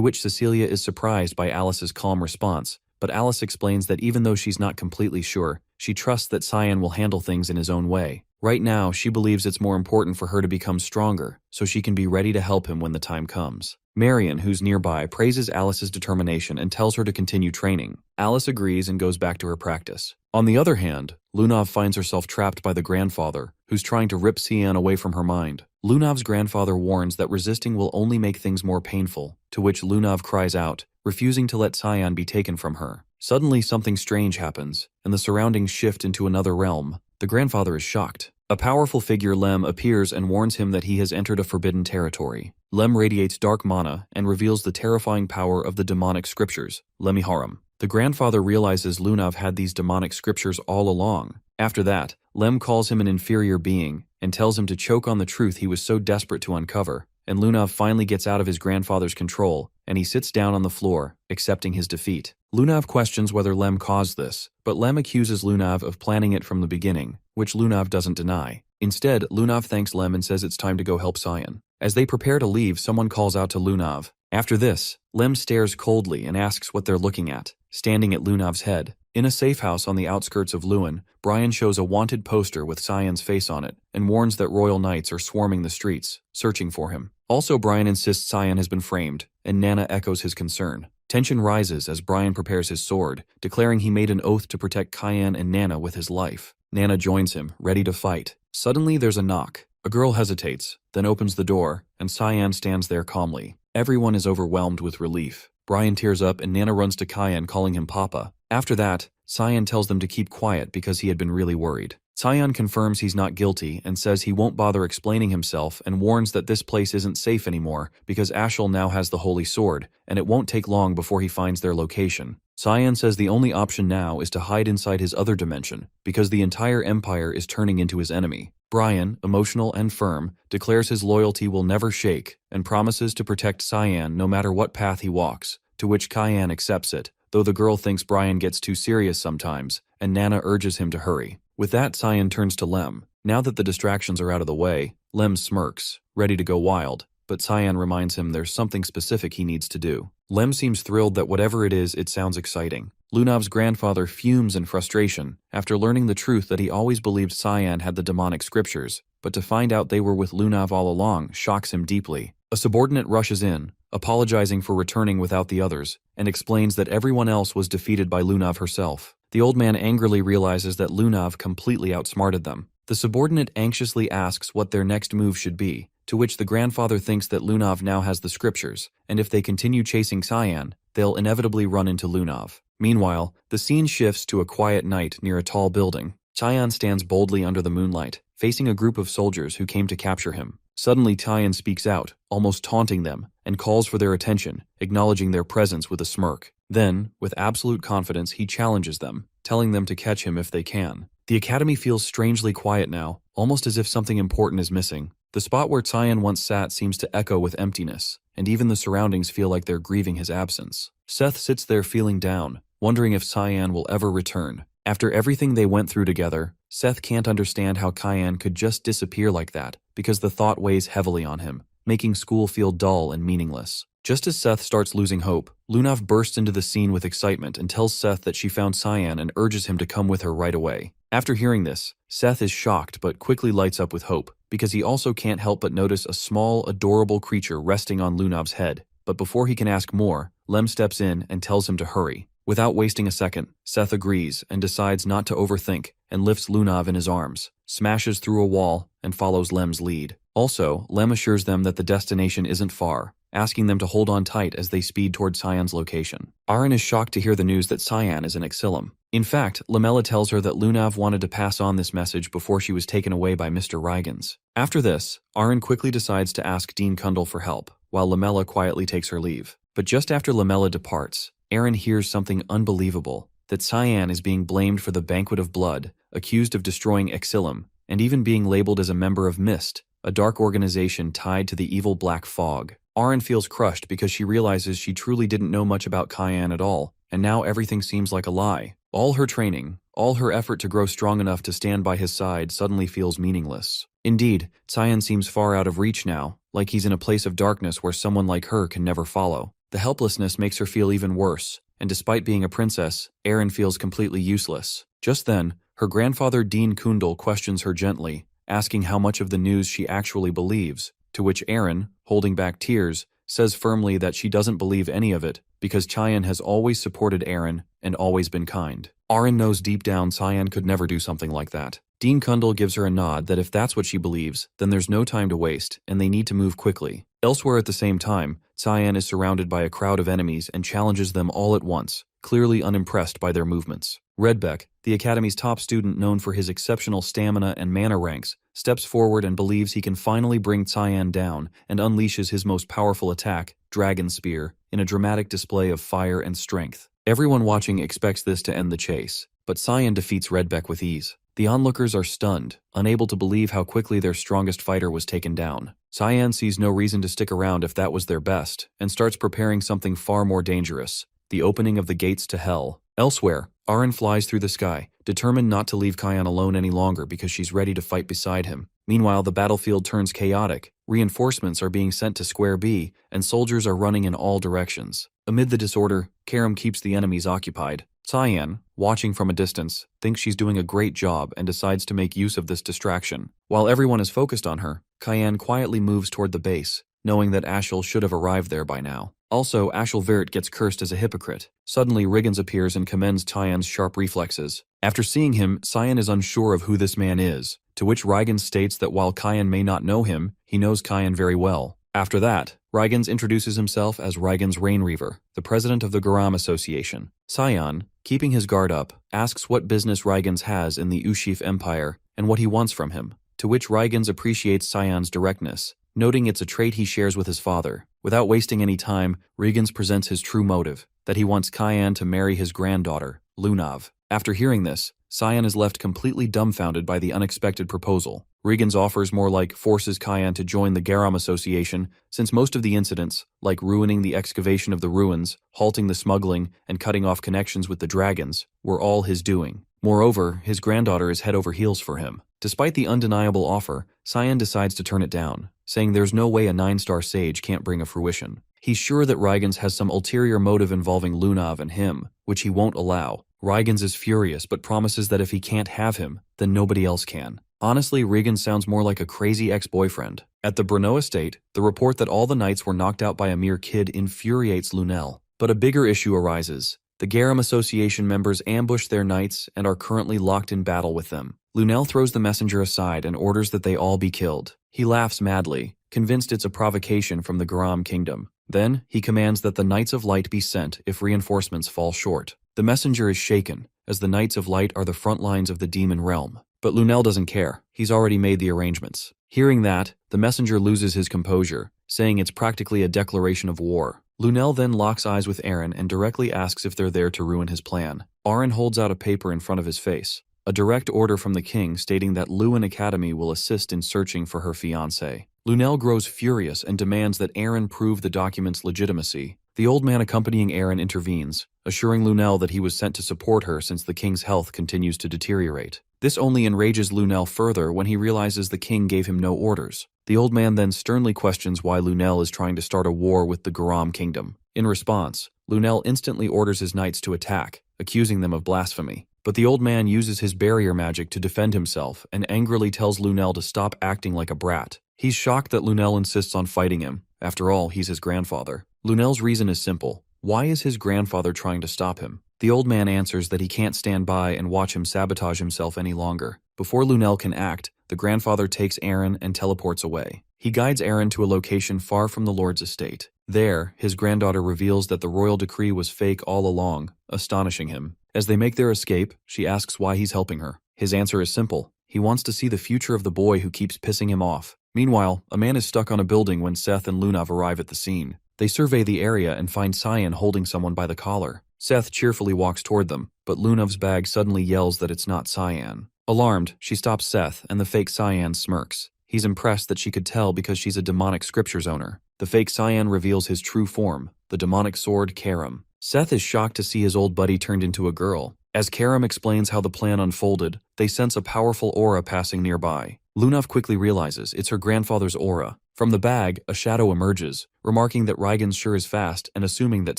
which Cecilia is surprised by Alice's calm response, but Alice explains that even though she's not completely sure, she trusts that Cyan will handle things in his own way. Right now, she believes it's more important for her to become stronger, so she can be ready to help him when the time comes. Marion, who's nearby, praises Alice's determination and tells her to continue training. Alice agrees and goes back to her practice. On the other hand, Lunav finds herself trapped by the grandfather, who's trying to rip Cyan away from her mind. Lunav's grandfather warns that resisting will only make things more painful, to which Lunav cries out, refusing to let Cyan be taken from her. Suddenly something strange happens, and the surroundings shift into another realm. The grandfather is shocked. A powerful figure, Lem, appears and warns him that he has entered a forbidden territory. Lem radiates dark mana and reveals the terrifying power of the demonic scriptures, Lemiharum. The grandfather realizes Lunav had these demonic scriptures all along. After that, Lem calls him an inferior being and tells him to choke on the truth he was so desperate to uncover, and Lunav finally gets out of his grandfather's control, and he sits down on the floor, accepting his defeat. Lunav questions whether Lem caused this, but Lem accuses Lunav of planning it from the beginning, which Lunav doesn't deny. Instead, Lunav thanks Lem and says it's time to go help Cyan. As they prepare to leave, someone calls out to Lunav. After this, Lem stares coldly and asks what they're looking at, standing at Lunav's head. In a safe house on the outskirts of Lewin, Brian shows a wanted poster with Cyan's face on it and warns that royal knights are swarming the streets, searching for him. Also, Brian insists Cyan has been framed, and Nana echoes his concern. Tension rises as Brian prepares his sword, declaring he made an oath to protect Cyan and Nana with his life. Nana joins him, ready to fight. Suddenly there's a knock. A girl hesitates, then opens the door, and Cyan stands there calmly. Everyone is overwhelmed with relief. Brian tears up and Nana runs to Cyan, calling him Papa. After that, Cyan tells them to keep quiet because he had been really worried. Cyan confirms he's not guilty and says he won't bother explaining himself and warns that this place isn't safe anymore because Ashel now has the Holy Sword, and it won't take long before he finds their location. Cyan says the only option now is to hide inside his other dimension because the entire Empire is turning into his enemy. Brian, emotional and firm, declares his loyalty will never shake and promises to protect Cyan no matter what path he walks, to which Cyan accepts it, though the girl thinks Brian gets too serious sometimes, and Nana urges him to hurry. With that, Cyan turns to Lem. Now that the distractions are out of the way, Lem smirks, ready to go wild, but Cyan reminds him there's something specific he needs to do. Lem seems thrilled that whatever it is, it sounds exciting. Lunav's grandfather fumes in frustration after learning the truth that he always believed Cyan had the demonic scriptures, but to find out they were with Lunav all along shocks him deeply. A subordinate rushes in, apologizing for returning without the others, and explains that everyone else was defeated by Lunav herself. The old man angrily realizes that Lunav completely outsmarted them. The subordinate anxiously asks what their next move should be, to which the grandfather thinks that Lunav now has the scriptures, and if they continue chasing Cyan, they'll inevitably run into Lunav. Meanwhile, the scene shifts to a quiet night near a tall building. Cyan stands boldly under the moonlight, facing a group of soldiers who came to capture him. Suddenly Cyan speaks out, almost taunting them, and calls for their attention, acknowledging their presence with a smirk. Then, with absolute confidence, he challenges them, telling them to catch him if they can. The academy feels strangely quiet now, almost as if something important is missing. The spot where Cyan once sat seems to echo with emptiness, and even the surroundings feel like they're grieving his absence. Seth sits there feeling down, wondering if Cyan will ever return. After everything they went through together, Seth can't understand how Cyan could just disappear like that, because the thought weighs heavily on him, making school feel dull and meaningless. Just as Seth starts losing hope, Lunav bursts into the scene with excitement and tells Seth that she found Cyan and urges him to come with her right away. After hearing this, Seth is shocked but quickly lights up with hope, because he also can't help but notice a small, adorable creature resting on Lunav's head. But before he can ask more, Lem steps in and tells him to hurry. Without wasting a second, Seth agrees and decides not to overthink and lifts Lunav in his arms, smashes through a wall, and follows Lem's lead. Also, Lem assures them that the destination isn't far, asking them to hold on tight as they speed toward Cyan's location. Aaron is shocked to hear the news that Cyan is in Exilum. In fact, Lamella tells her that Lunav wanted to pass on this message before she was taken away by Mr. Rygans. After this, Aaron quickly decides to ask Dean Kundal for help, while Lamella quietly takes her leave. But just after Lamella departs, Aaron hears something unbelievable, that Cyan is being blamed for the Banquet of Blood, accused of destroying Exilum, and even being labeled as a member of Mist, a dark organization tied to the evil Black Fog. Aaron feels crushed because she realizes she truly didn't know much about Cyan at all, and now everything seems like a lie. All her training, all her effort to grow strong enough to stand by his side suddenly feels meaningless. Indeed, Cyan seems far out of reach now, like he's in a place of darkness where someone like her can never follow. The helplessness makes her feel even worse, and despite being a princess, Aaron feels completely useless. Just then, her grandfather Dean Kundal questions her gently, asking how much of the news she actually believes, to which Aaron, holding back tears, says firmly that she doesn't believe any of it because Cyan has always supported Aaron and always been kind. Aaron knows deep down Cyan could never do something like that. Dean Kundal gives her a nod that if that's what she believes, then there's no time to waste and they need to move quickly. Elsewhere at the same time, Cyan is surrounded by a crowd of enemies and challenges them all at once, clearly unimpressed by their movements. Redbeck, the Academy's top student known for his exceptional stamina and mana ranks, steps forward and believes he can finally bring Cyan down and unleashes his most powerful attack, Dragon Spear, in a dramatic display of fire and strength. Everyone watching expects this to end the chase, but Cyan defeats Redbeck with ease. The onlookers are stunned, unable to believe how quickly their strongest fighter was taken down. Cyan sees no reason to stick around if that was their best, and starts preparing something far more dangerous, the opening of the gates to hell. Elsewhere, Aaron flies through the sky, determined not to leave Cyan alone any longer because she's ready to fight beside him. Meanwhile, the battlefield turns chaotic, reinforcements are being sent to Square B, and soldiers are running in all directions. Amid the disorder, Karam keeps the enemies occupied. Cyan, watching from a distance, thinks she's doing a great job and decides to make use of this distraction. While everyone is focused on her, Cyan quietly moves toward the base, knowing that Ashel should have arrived there by now. Also, Ashel Virt gets cursed as a hypocrite. Suddenly, Riggins appears and commends Cyan's sharp reflexes. After seeing him, Cyan is unsure of who this man is, to which Rygans states that while Cyan may not know him, he knows Cyan very well. After that, Rygans introduces himself as Rygans Rainreaver, the president of the Garam Association. Cyan, keeping his guard up, asks what business Rygans has in the Ushif Empire and what he wants from him, to which Rygans appreciates Cyan's directness, noting it's a trait he shares with his father. Without wasting any time, Rygans presents his true motive, that he wants Cyan to marry his granddaughter, Lunav. After hearing this, Cyan is left completely dumbfounded by the unexpected proposal. Rygans offers more like forces Cyan to join the Garam Association, since most of the incidents, like ruining the excavation of the ruins, halting the smuggling, and cutting off connections with the dragons, were all his doing. Moreover, his granddaughter is head over heels for him. Despite the undeniable offer, Cyan decides to turn it down, saying there's no way a 9-star sage can't bring a fruition. He's sure that Rygans has some ulterior motive involving Lunav and him, which he won't allow. Rygans is furious but promises that if he can't have him, then nobody else can. Honestly, Regan sounds more like a crazy ex-boyfriend. At the Brno estate, the report that all the knights were knocked out by a mere kid infuriates Lunel. But a bigger issue arises. The Garum Association members ambush their knights and are currently locked in battle with them. Lunel throws the messenger aside and orders that they all be killed. He laughs madly, convinced it's a provocation from the Garam kingdom. Then, he commands that the Knights of Light be sent if reinforcements fall short. The messenger is shaken, as the Knights of Light are the front lines of the demon realm. But Lunel doesn't care. He's already made the arrangements. Hearing that, the messenger loses his composure, saying it's practically a declaration of war. Lunel then locks eyes with Aaron and directly asks if they're there to ruin his plan. Aaron holds out a paper in front of his face. A direct order from the king stating that No.1 Academy will assist in searching for her fiancé. Lunel grows furious and demands that Aaron prove the document's legitimacy. The old man accompanying Aaron intervenes, assuring Lunel that he was sent to support her since the king's health continues to deteriorate. This only enrages Lunel further when he realizes the king gave him no orders. The old man then sternly questions why Lunel is trying to start a war with the Garam kingdom. In response, Lunel instantly orders his knights to attack, accusing them of blasphemy. But the old man uses his barrier magic to defend himself and angrily tells Lunel to stop acting like a brat. He's shocked that Lunel insists on fighting him. After all, he's his grandfather. Lunel's reason is simple. Why is his grandfather trying to stop him? The old man answers that he can't stand by and watch him sabotage himself any longer. Before Lunel can act, the grandfather takes Aaron and teleports away. He guides Aaron to a location far from the Lord's estate. There, his granddaughter reveals that the royal decree was fake all along, astonishing him. As they make their escape, she asks why he's helping her. His answer is simple. He wants to see the future of the boy who keeps pissing him off. Meanwhile, a man is stuck on a building when Seth and Lunav arrive at the scene. They survey the area and find Cyan holding someone by the collar. Seth cheerfully walks toward them, but Lunav's bag suddenly yells that it's not Cyan. Alarmed, she stops Seth, and the fake Cyan smirks. He's impressed that she could tell because she's a demonic scriptures owner. The fake Cyan reveals his true form, the demonic sword Karam. Seth is shocked to see his old buddy turned into a girl. As Karam explains how the plan unfolded, they sense a powerful aura passing nearby. Lunav quickly realizes it's her grandfather's aura. From the bag, a shadow emerges, remarking that Rygans sure is fast and assuming that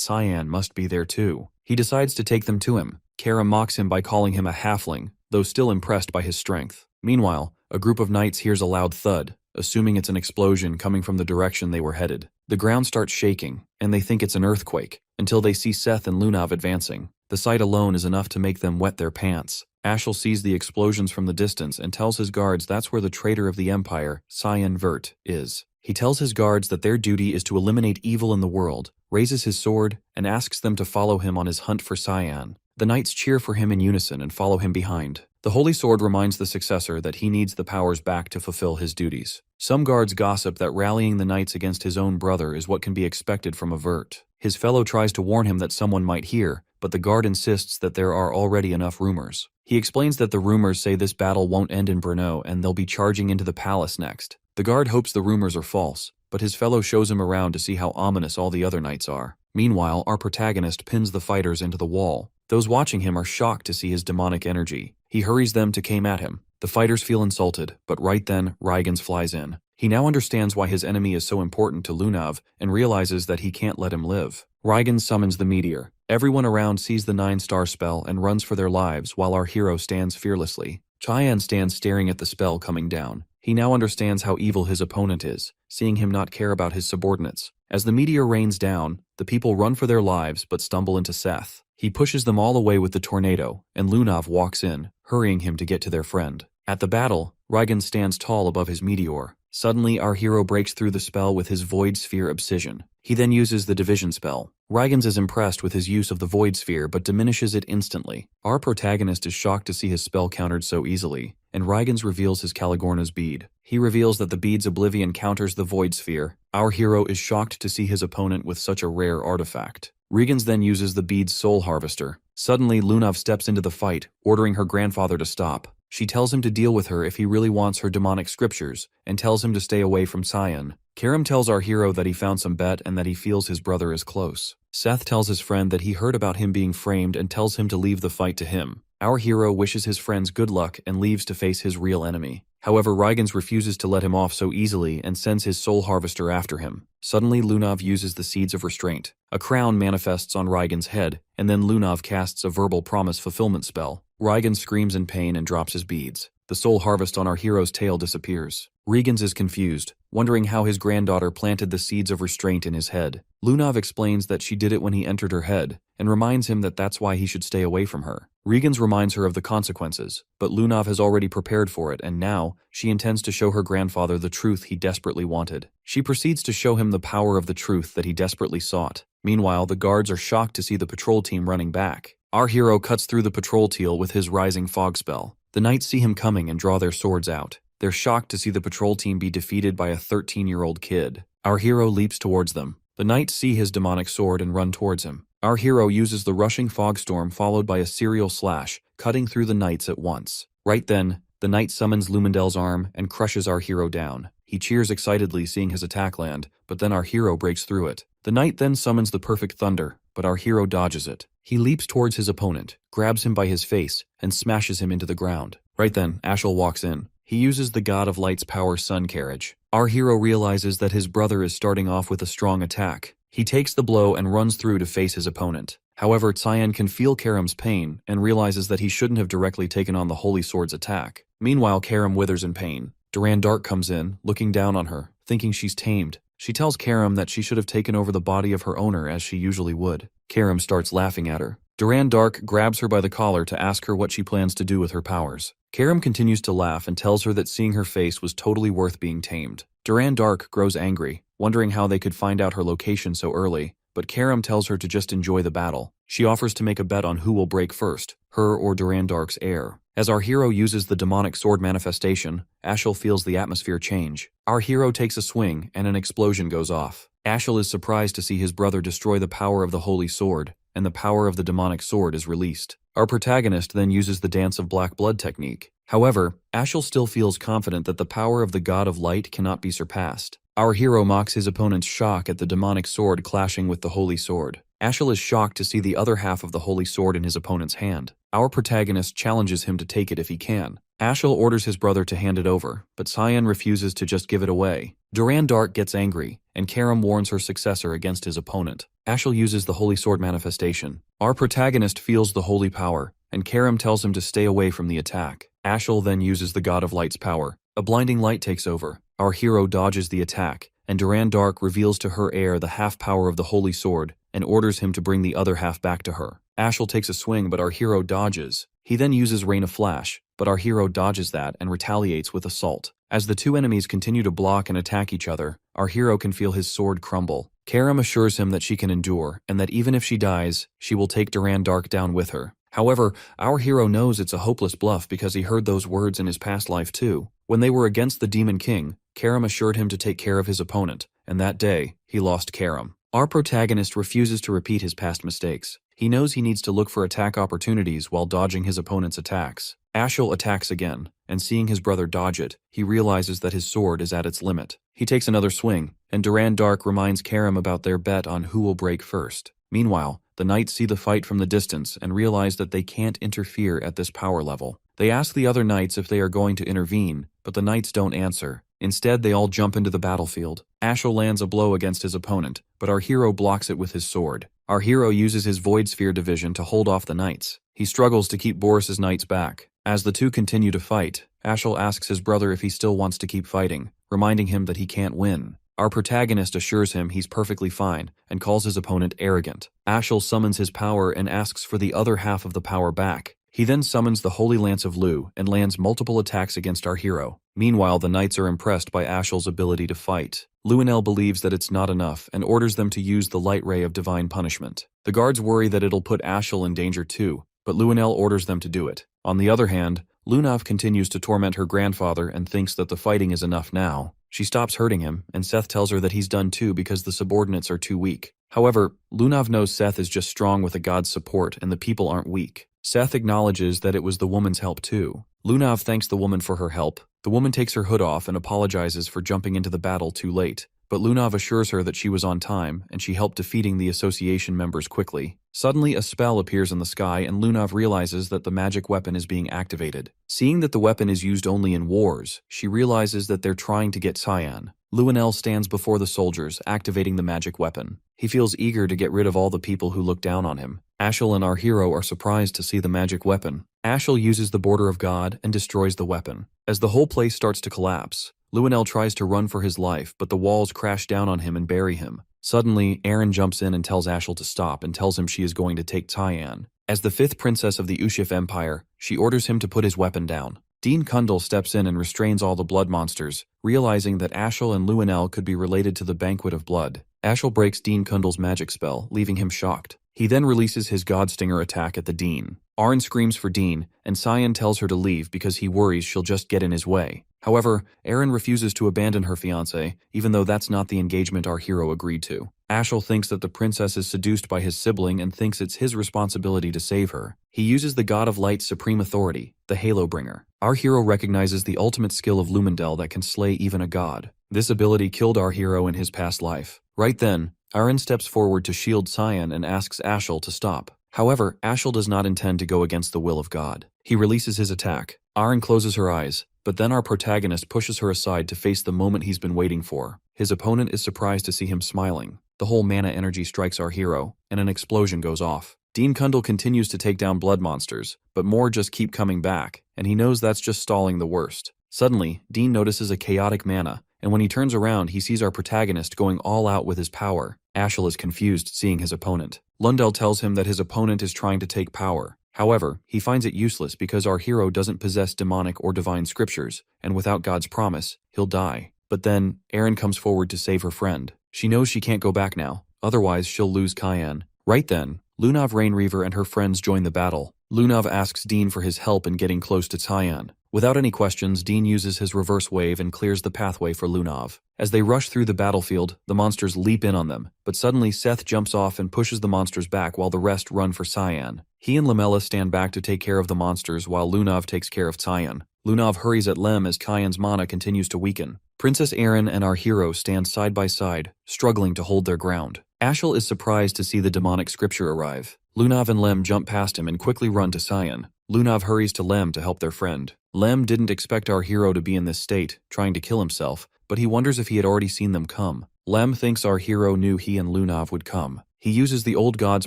Cyan must be there too. He decides to take them to him. Karam mocks him by calling him a halfling, though still impressed by his strength. Meanwhile, a group of knights hears a loud thud, assuming it's an explosion coming from the direction they were headed. The ground starts shaking, and they think it's an earthquake, until they see Seth and Lunav advancing. The sight alone is enough to make them wet their pants. Ashel sees the explosions from the distance and tells his guards that's where the traitor of the Empire, Cyan Vert, is. He tells his guards that their duty is to eliminate evil in the world, raises his sword, and asks them to follow him on his hunt for Cyan. The knights cheer for him in unison and follow him behind. The Holy Sword reminds the successor that he needs the powers back to fulfill his duties. Some guards gossip that rallying the knights against his own brother is what can be expected from a Vert. His fellow tries to warn him that someone might hear, but the guard insists that there are already enough rumors. He explains that the rumors say this battle won't end in Brno and they'll be charging into the palace next. The guard hopes the rumors are false, but his fellow shows him around to see how ominous all the other knights are. Meanwhile, our protagonist pins the fighters into the wall. Those watching him are shocked to see his demonic energy. He hurries them to come at him. The fighters feel insulted, but right then, Rygans flies in. He now understands why his enemy is so important to Lunav and realizes that he can't let him live. Rygans summons the meteor. Everyone around sees the 9-star spell and runs for their lives while our hero stands fearlessly. Cyan stands staring at the spell coming down. He now understands how evil his opponent is, seeing him not care about his subordinates. As the meteor rains down, the people run for their lives but stumble into Seth. He pushes them all away with the tornado, and Lunav walks in, hurrying him to get to their friend. At the battle, Rygans stands tall above his meteor. Suddenly, our hero breaks through the spell with his Void Sphere Obsession. He then uses the Division spell. Rygans is impressed with his use of the Void Sphere but diminishes it instantly. Our protagonist is shocked to see his spell countered so easily, and Rygans reveals his Caligorna's bead. He reveals that the bead's oblivion counters the Void Sphere. Our hero is shocked to see his opponent with such a rare artifact. Rygans then uses the bead's Soul Harvester. Suddenly, Lunav steps into the fight, ordering her grandfather to stop. She tells him to deal with her if he really wants her demonic scriptures, and tells him to stay away from Cyan. Karam tells our hero that he found some bet and that he feels his brother is close. Seth tells his friend that he heard about him being framed and tells him to leave the fight to him. Our hero wishes his friends good luck and leaves to face his real enemy. However, Rygens refuses to let him off so easily and sends his soul harvester after him. Suddenly, Lunav uses the seeds of restraint. A crown manifests on Rygens' head, and then Lunav casts a verbal promise fulfillment spell. Rygens screams in pain and drops his beads. The soul harvest on our hero's tail disappears. Rygens is confused, wondering how his granddaughter planted the seeds of restraint in his head. Lunav explains that she did it when he entered her head, and reminds him that that's why he should stay away from her. Rygens reminds her of the consequences, but Lunav has already prepared for it, and now she intends to show her grandfather the truth he desperately wanted. She proceeds to show him the power of the truth that he desperately sought. Meanwhile, the guards are shocked to see the patrol team running back. Our hero cuts through the patrol teal with his rising fog spell. The knights see him coming and draw their swords out. They're shocked to see the patrol team be defeated by a 13-year-old kid. Our hero leaps towards them. The knights see his demonic sword and run towards him. Our hero uses the rushing fog storm followed by a serial slash, cutting through the knights at once. Right then, the knight summons Lumendel's arm and crushes our hero down. He cheers excitedly seeing his attack land, but then our hero breaks through it. The knight then summons the perfect thunder, but our hero dodges it. He leaps towards his opponent, grabs him by his face, and smashes him into the ground. Right then, Ashel walks in. He uses the God of Light's power sun carriage. Our hero realizes that his brother is starting off with a strong attack. He takes the blow and runs through to face his opponent. However, Cyan can feel Karam's pain and realizes that he shouldn't have directly taken on the Holy Sword's attack. Meanwhile, Karam withers in pain. Durand Dark comes in, looking down on her, thinking she's tamed. She tells Karam that she should have taken over the body of her owner as she usually would. Karam starts laughing at her. Durand Dark grabs her by the collar to ask her what she plans to do with her powers. Karam continues to laugh and tells her that seeing her face was totally worth being tamed. Durand Dark grows angry, wondering how they could find out her location so early, but Karam tells her to just enjoy the battle. She offers to make a bet on who will break first, her or Durand Dark's heir. As our hero uses the demonic sword manifestation, Ashel feels the atmosphere change. Our hero takes a swing and an explosion goes off. Ashel is surprised to see his brother destroy the power of the holy sword, and the power of the demonic sword is released. Our protagonist then uses the Dance of Black Blood technique. However, Ashel still feels confident that the power of the God of Light cannot be surpassed. Our hero mocks his opponent's shock at the demonic sword clashing with the holy sword. Ashel is shocked to see the other half of the holy sword in his opponent's hand. Our protagonist challenges him to take it if he can. Ashel orders his brother to hand it over, but Cyan refuses to just give it away. Durand Dark gets angry, and Karam warns her successor against his opponent. Ashel uses the holy sword manifestation. Our protagonist feels the holy power, and Karam tells him to stay away from the attack. Ashel then uses the God of Light's power. A blinding light takes over. Our hero dodges the attack, and Durand Dark reveals to her heir the half power of the holy sword and orders him to bring the other half back to her. Ashel takes a swing, but our hero dodges. He then uses Rain of Flash, but our hero dodges that and retaliates with Assault. As the two enemies continue to block and attack each other, our hero can feel his sword crumble. Karam assures him that she can endure, and that even if she dies, she will take Durand Dark down with her. However, our hero knows it's a hopeless bluff because he heard those words in his past life too. When they were against the Demon King, Karam assured him to take care of his opponent, and that day, he lost Karam. Our protagonist refuses to repeat his past mistakes. He knows he needs to look for attack opportunities while dodging his opponent's attacks. Ashel attacks again, and seeing his brother dodge it, he realizes that his sword is at its limit. He takes another swing, and Durand Dark reminds Karam about their bet on who will break first. Meanwhile, the knights see the fight from the distance and realize that they can't interfere at this power level. They ask the other knights if they are going to intervene, but the knights don't answer. Instead, they all jump into the battlefield. Ashel lands a blow against his opponent, but our hero blocks it with his sword. Our hero uses his Void Sphere division to hold off the knights. He struggles to keep Boris's knights back. As the two continue to fight, Ashel asks his brother if he still wants to keep fighting, reminding him that he can't win. Our protagonist assures him he's perfectly fine and calls his opponent arrogant. Ashel summons his power and asks for the other half of the power back. He then summons the Holy Lance of Lu and lands multiple attacks against our hero. Meanwhile, the knights are impressed by Ashel's ability to fight. Luenel believes that it's not enough and orders them to use the Light Ray of Divine Punishment. The guards worry that it'll put Ashel in danger too, but Luenel orders them to do it. On the other hand, Lunav continues to torment her grandfather and thinks that the fighting is enough now. She stops hurting him, and Seth tells her that he's done too because the subordinates are too weak. However, Lunav knows Seth is just strong with a god's support and the people aren't weak. Seth acknowledges that it was the woman's help too. Lunav thanks the woman for her help. The woman takes her hood off and apologizes for jumping into the battle too late. but Lunav assures her that she was on time and she helped defeating the association members quickly. Suddenly, a spell appears in the sky and Lunav realizes that the magic weapon is being activated. Seeing that the weapon is used only in wars, she realizes that they're trying to get Cyan. Luanel stands before the soldiers, activating the magic weapon. He feels eager to get rid of all the people who look down on him. Ashel and our hero are surprised to see the magic weapon. Ashel uses the Border of God and destroys the weapon. As the whole place starts to collapse, Luanel tries to run for his life, but the walls crash down on him and bury him. Suddenly, Aaron jumps in and tells Ashel to stop and tells him she is going to take Cyan. As the 5th princess of the Ushif Empire, she orders him to put his weapon down. Dean Kundal steps in and restrains all the blood monsters, realizing that Ashel and Luanel could be related to the Banquet of Blood. Ashel breaks Dean Kundal's magic spell, leaving him shocked. He then releases his Godstinger attack at the Dean. Arn screams for Dean, and Cyan tells her to leave because he worries she'll just get in his way. However, Aaron refuses to abandon her fiancé, even though that's not the engagement our hero agreed to. Ashel thinks that the princess is seduced by his sibling and thinks it's his responsibility to save her. He uses the God of Light's supreme authority, the Halo Bringer. Our hero recognizes the ultimate skill of Lumendel that can slay even a god. This ability killed our hero in his past life. Right then, Aaron steps forward to shield Cyan and asks Ashel to stop. However, Ashel does not intend to go against the will of God. He releases his attack. Aaron closes her eyes, but then our protagonist pushes her aside to face the moment he's been waiting for. His opponent is surprised to see him smiling. The whole mana energy strikes our hero, and an explosion goes off. Dean Kundal continues to take down blood monsters, but more just keep coming back, and he knows that's just stalling the worst. Suddenly, Dean notices a chaotic mana, and when he turns around, he sees our protagonist going all out with his power. Ashel is confused seeing his opponent. Lundell tells him that his opponent is trying to take power. However, he finds it useless because our hero doesn't possess demonic or divine scriptures, and without God's promise, he'll die. But then, Aaron comes forward to save her friend. She knows she can't go back now, otherwise she'll lose Cyan. Right then, Lunav Rainreaver and her friends join the battle. Lunav asks Dean for his help in getting close to Cyan. Without any questions, Dean uses his reverse wave and clears the pathway for Lunav. As they rush through the battlefield, the monsters leap in on them, but suddenly Seth jumps off and pushes the monsters back while the rest run for Cyan. He and Lamella stand back to take care of the monsters while Lunav takes care of Cyan. Lunav hurries at Lem as Cyan's mana continues to weaken. Princess Aaron and our hero stand side by side, struggling to hold their ground. Ashel is surprised to see the demonic scripture arrive. Lunav and Lem jump past him and quickly run to Cyan. Lunav hurries to Lem to help their friend. Lem didn't expect our hero to be in this state, trying to kill himself, but he wonders if he had already seen them come. Lem thinks our hero knew he and Lunav would come. He uses the old god's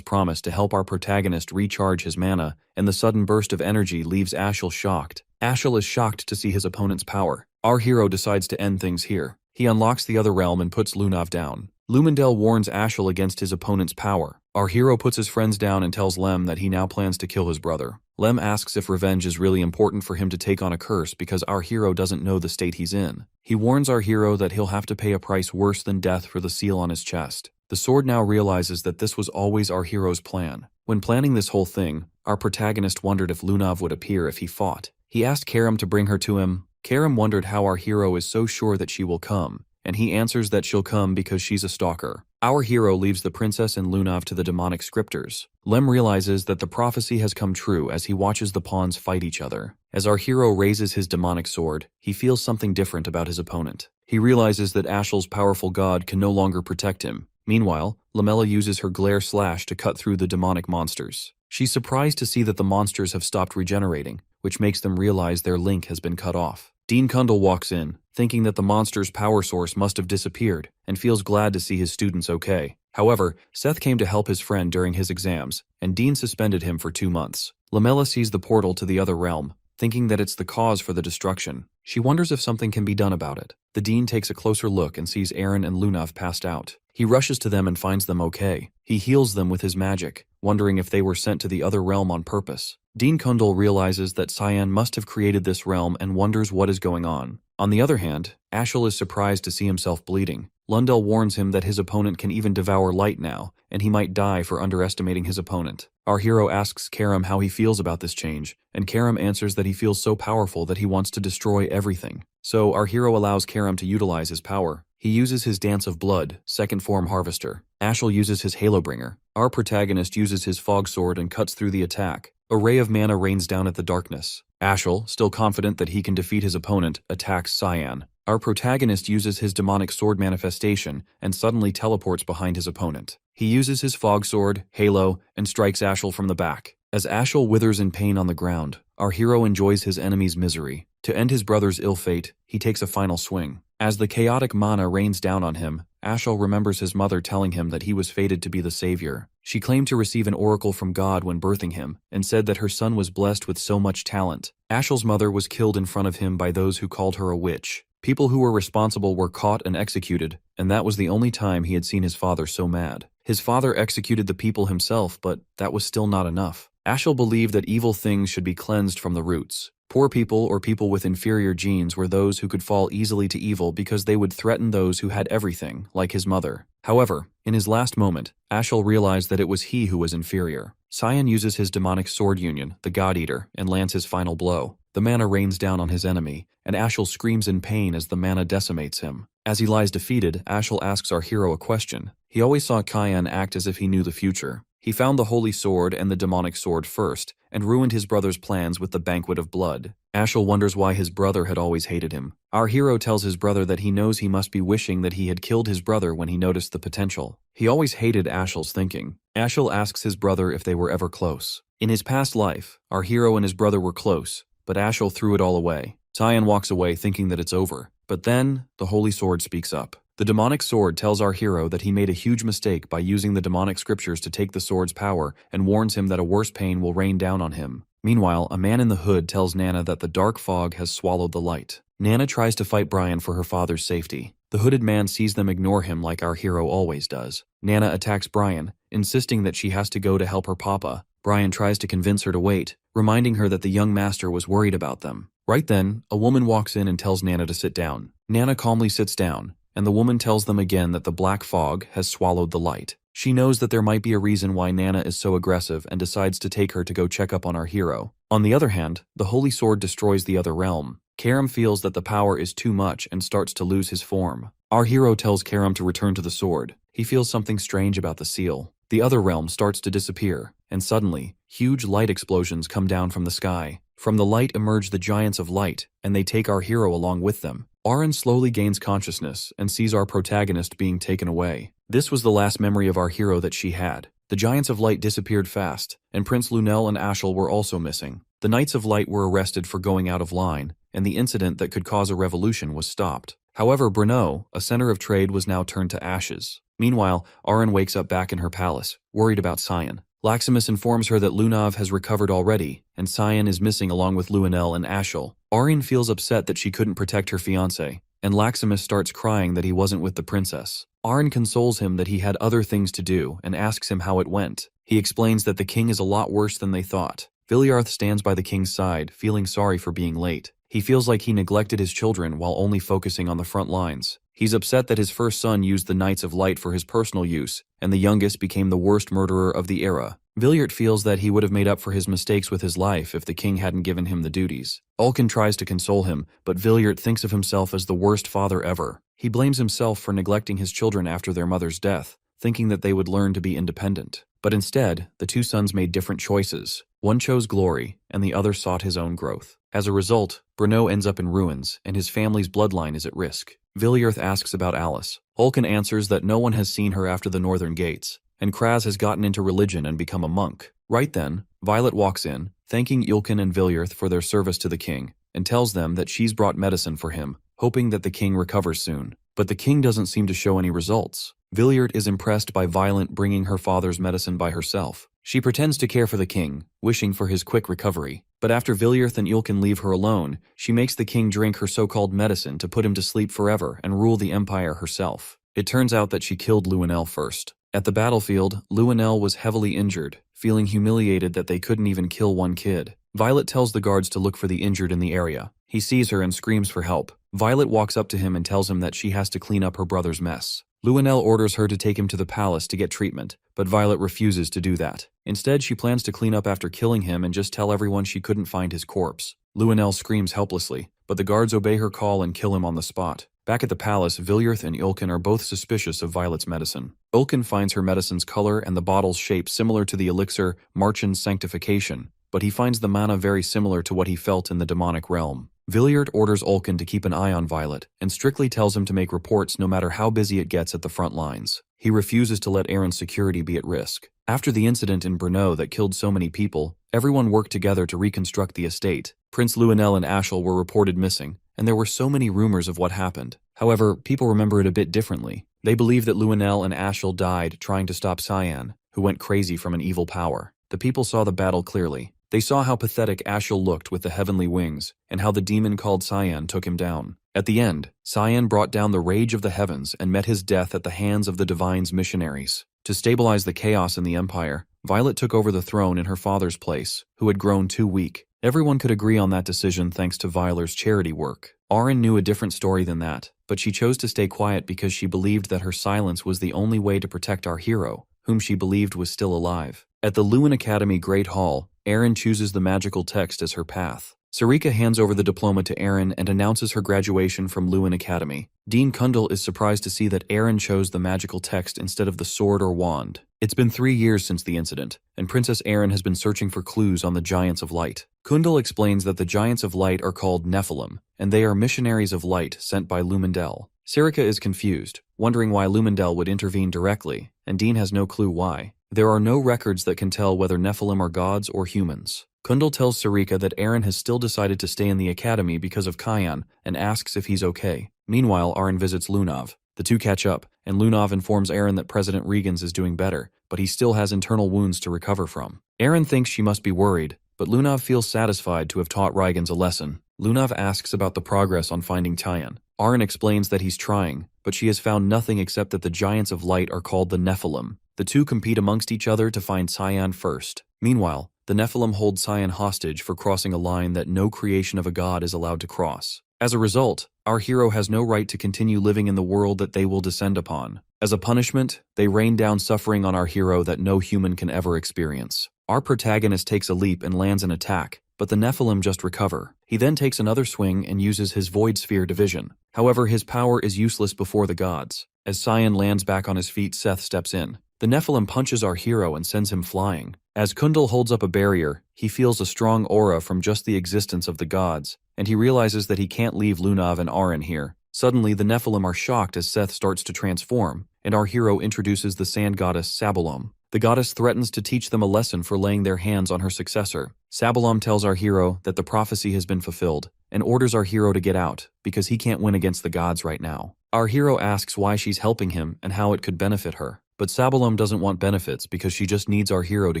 promise to help our protagonist recharge his mana, and the sudden burst of energy leaves Ashel shocked. Ashel is shocked to see his opponent's power. Our hero decides to end things here. He unlocks the other realm and puts Lunav down. Lumendel warns Ashel against his opponent's power. Our hero puts his friends down and tells Lem that he now plans to kill his brother. Lem asks if revenge is really important for him to take on a curse because our hero doesn't know the state he's in. He warns our hero that he'll have to pay a price worse than death for the seal on his chest. The sword now realizes that this was always our hero's plan. When planning this whole thing, our protagonist wondered if Lunav would appear if he fought. He asked Karam to bring her to him. Karam wondered how our hero is so sure that she will come, and he answers that she'll come because she's a stalker. Our hero leaves the princess and Lunav to the demonic scriptors. Lem realizes that the prophecy has come true as he watches the pawns fight each other. As our hero raises his demonic sword, he feels something different about his opponent. He realizes that Ashel's powerful god can no longer protect him. Meanwhile, Lamella uses her glare slash to cut through the demonic monsters. She's surprised to see that the monsters have stopped regenerating, which makes them realize their link has been cut off. Dean Kundal walks in, thinking that the monster's power source must have disappeared, and feels glad to see his students okay. However, Seth came to help his friend during his exams, and Dean suspended him for 2 months. Lamella sees the portal to the other realm, thinking that it's the cause for the destruction. She wonders if something can be done about it. The Dean takes a closer look and sees Aaron and Lunav passed out. He rushes to them and finds them okay. He heals them with his magic, wondering if they were sent to the other realm on purpose. Dean Kundal realizes that Cyan must have created this realm and wonders what is going on. On the other hand, Ashel is surprised to see himself bleeding. Lundell warns him that his opponent can even devour light now, and he might die for underestimating his opponent. Our hero asks Karam how he feels about this change, and Karam answers that he feels so powerful that he wants to destroy everything. So our hero allows Karam to utilize his power. He uses his Dance of Blood, second form Harvester. Ashel uses his Halobringer. Our protagonist uses his Fog Sword and cuts through the attack. A ray of mana rains down at the darkness. Ashel, still confident that he can defeat his opponent, attacks Cyan. Our protagonist uses his demonic sword manifestation and suddenly teleports behind his opponent. He uses his fog sword, Halo, and strikes Ashel from the back. As Ashel withers in pain on the ground, our hero enjoys his enemy's misery. To end his brother's ill fate, he takes a final swing. As the chaotic mana rains down on him, Ashel remembers his mother telling him that he was fated to be the savior. She claimed to receive an oracle from God when birthing him, and said that her son was blessed with so much talent. Ashel's mother was killed in front of him by those who called her a witch. People who were responsible were caught and executed, and that was the only time he had seen his father so mad. His father executed the people himself, but that was still not enough. Ashel believed that evil things should be cleansed from the roots. Poor people or people with inferior genes were those who could fall easily to evil because they would threaten those who had everything, like his mother. However, in his last moment, Ashel realized that it was he who was inferior. Cyan uses his demonic sword union, the God Eater, and lands his final blow. The mana rains down on his enemy, and Ashel screams in pain as the mana decimates him. As he lies defeated, Ashel asks our hero a question. He always saw Cyan act as if he knew the future. He found the holy sword and the demonic sword first, and ruined his brother's plans with the banquet of blood. Ashel wonders why his brother had always hated him. Our hero tells his brother that he knows he must be wishing that he had killed his brother when he noticed the potential. He always hated Ashel's thinking. Ashel asks his brother if they were ever close. In his past life, our hero and his brother were close, but Ashel threw it all away. Cyan walks away thinking that it's over. But then, the holy sword speaks up. The demonic sword tells our hero that he made a huge mistake by using the demonic scriptures to take the sword's power and warns him that a worse pain will rain down on him. Meanwhile, a man in the hood tells Nana that the dark fog has swallowed the light. Nana tries to fight Brian for her father's safety. The hooded man sees them ignore him like our hero always does. Nana attacks Brian, insisting that she has to go to help her papa. Brian tries to convince her to wait, reminding her that the young master was worried about them. Right then, a woman walks in and tells Nana to sit down. Nana calmly sits down, and the woman tells them again that the black fog has swallowed the light. She knows that there might be a reason why Nana is so aggressive and decides to take her to go check up on our hero. On the other hand, the holy sword destroys the other realm. Karam feels that the power is too much and starts to lose his form. Our hero tells Karam to return to the sword. He feels something strange about the seal. The other realm starts to disappear, and suddenly, huge light explosions come down from the sky. From the light emerge the Giants of Light, and they take our hero along with them. Aaron slowly gains consciousness and sees our protagonist being taken away. This was the last memory of our hero that she had. The Giants of Light disappeared fast, and Prince Lunel and Ashel were also missing. The Knights of Light were arrested for going out of line, and the incident that could cause a revolution was stopped. However, Brno, a center of trade, was now turned to ashes. Meanwhile, Aaron wakes up back in her palace, worried about Cyan. Laximus informs her that Lunav has recovered already, and Cyan is missing along with Luenel and Ashel. Aryan feels upset that she couldn't protect her fiancé, and Laximus starts crying that he wasn't with the princess. Aryan consoles him that he had other things to do and asks him how it went. He explains that the king is a lot worse than they thought. Viliarth stands by the king's side, feeling sorry for being late. He feels like he neglected his children while only focusing on the front lines. He's upset that his first son used the Knights of Light for his personal use, and the youngest became the worst murderer of the era. Viliart feels that he would have made up for his mistakes with his life if the king hadn't given him the duties. Ulkin tries to console him, but Viliart thinks of himself as the worst father ever. He blames himself for neglecting his children after their mother's death, thinking that they would learn to be independent. But instead, the two sons made different choices. One chose glory, and the other sought his own growth. As a result, Brno ends up in ruins, and his family's bloodline is at risk. Viliarth asks about Alice. Ulkin answers that no one has seen her after the northern gates, and Kraz has gotten into religion and become a monk. Right then, Violet walks in, thanking Ulkin and Viliarth for their service to the king, and tells them that she's brought medicine for him, hoping that the king recovers soon. But the king doesn't seem to show any results. Viliart is impressed by Violet bringing her father's medicine by herself. She pretends to care for the king, wishing for his quick recovery. But after Viliarth and Ulkin leave her alone, she makes the king drink her so-called medicine to put him to sleep forever and rule the empire herself. It turns out that she killed Luenel first. At the battlefield, Luenel was heavily injured, feeling humiliated that they couldn't even kill one kid. Violet tells the guards to look for the injured in the area. He sees her and screams for help. Violet walks up to him and tells him that she has to clean up her brother's mess. Luenel orders her to take him to the palace to get treatment, but Violet refuses to do that. Instead, she plans to clean up after killing him and just tell everyone she couldn't find his corpse. Luenel screams helplessly, but the guards obey her call and kill him on the spot. Back at the palace, Viliarth and Ulkin are both suspicious of Violet's medicine. Ulkin finds her medicine's color and the bottle's shape similar to the elixir Marchand's Sanctification, but he finds the mana very similar to what he felt in the demonic realm. Villiers orders Ulkin to keep an eye on Violet, and strictly tells him to make reports no matter how busy it gets at the front lines. He refuses to let Erin's security be at risk. After the incident in Brno that killed so many people, everyone worked together to reconstruct the estate. Prince Luenel and Ashel were reported missing, and there were so many rumors of what happened. However, people remember it a bit differently. They believe that Luenel and Ashel died trying to stop Cyan, who went crazy from an evil power. The people saw the battle clearly. They saw how pathetic Ashel looked with the heavenly wings, and how the demon called Cyan took him down. At the end, Cyan brought down the rage of the heavens and met his death at the hands of the Divine's missionaries. To stabilize the chaos in the Empire, Violet took over the throne in her father's place, who had grown too weak. Everyone could agree on that decision thanks to Villiers' charity work. Arryn knew a different story than that, but she chose to stay quiet because she believed that her silence was the only way to protect our hero, whom she believed was still alive. At the No.1 Academy Great Hall, Arryn chooses the magical text as her path. Sarika hands over the diploma to Arryn and announces her graduation from No.1 Academy. Dean Kundal is surprised to see that Arryn chose the magical text instead of the sword or wand. It's been 3 years since the incident, and Princess Arryn has been searching for clues on the Giants of Light. Kundal explains that the Giants of Light are called Nephilim, and they are missionaries of light sent by Lumendel. Sarika is confused, wondering why Lumendel would intervene directly, and Dean has no clue why. There are no records that can tell whether Nephilim are gods or humans. Kundal tells Sarika that Arryn has still decided to stay in the academy because of Cyan and asks if he's okay. Meanwhile, Arryn visits Lunav. The two catch up, and Lunav informs Arryn that President Regans is doing better, but he still has internal wounds to recover from. Arryn thinks she must be worried, but Lunav feels satisfied to have taught Regans a lesson. Lunav asks about the progress on finding Cyan. Arryn explains that he's trying, but she has found nothing except that the Giants of Light are called the Nephilim. The two compete amongst each other to find Cyan first. Meanwhile, the Nephilim hold Cyan hostage for crossing a line that no creation of a god is allowed to cross. As a result, our hero has no right to continue living in the world that they will descend upon. As a punishment, they rain down suffering on our hero that no human can ever experience. Our protagonist takes a leap and lands an attack, but the Nephilim just recover. He then takes another swing and uses his Void Sphere division. However, his power is useless before the gods. As Cyan lands back on his feet, Seth steps in. The Nephilim punches our hero and sends him flying. As Kundal holds up a barrier, he feels a strong aura from just the existence of the gods, and he realizes that he can't leave Lunav and Arryn here. Suddenly, the Nephilim are shocked as Seth starts to transform, and our hero introduces the sand goddess Sabalom. The goddess threatens to teach them a lesson for laying their hands on her successor. Sabalom tells our hero that the prophecy has been fulfilled, and orders our hero to get out, because he can't win against the gods right now. Our hero asks why she's helping him and how it could benefit her. But Sabalom doesn't want benefits because she just needs our hero to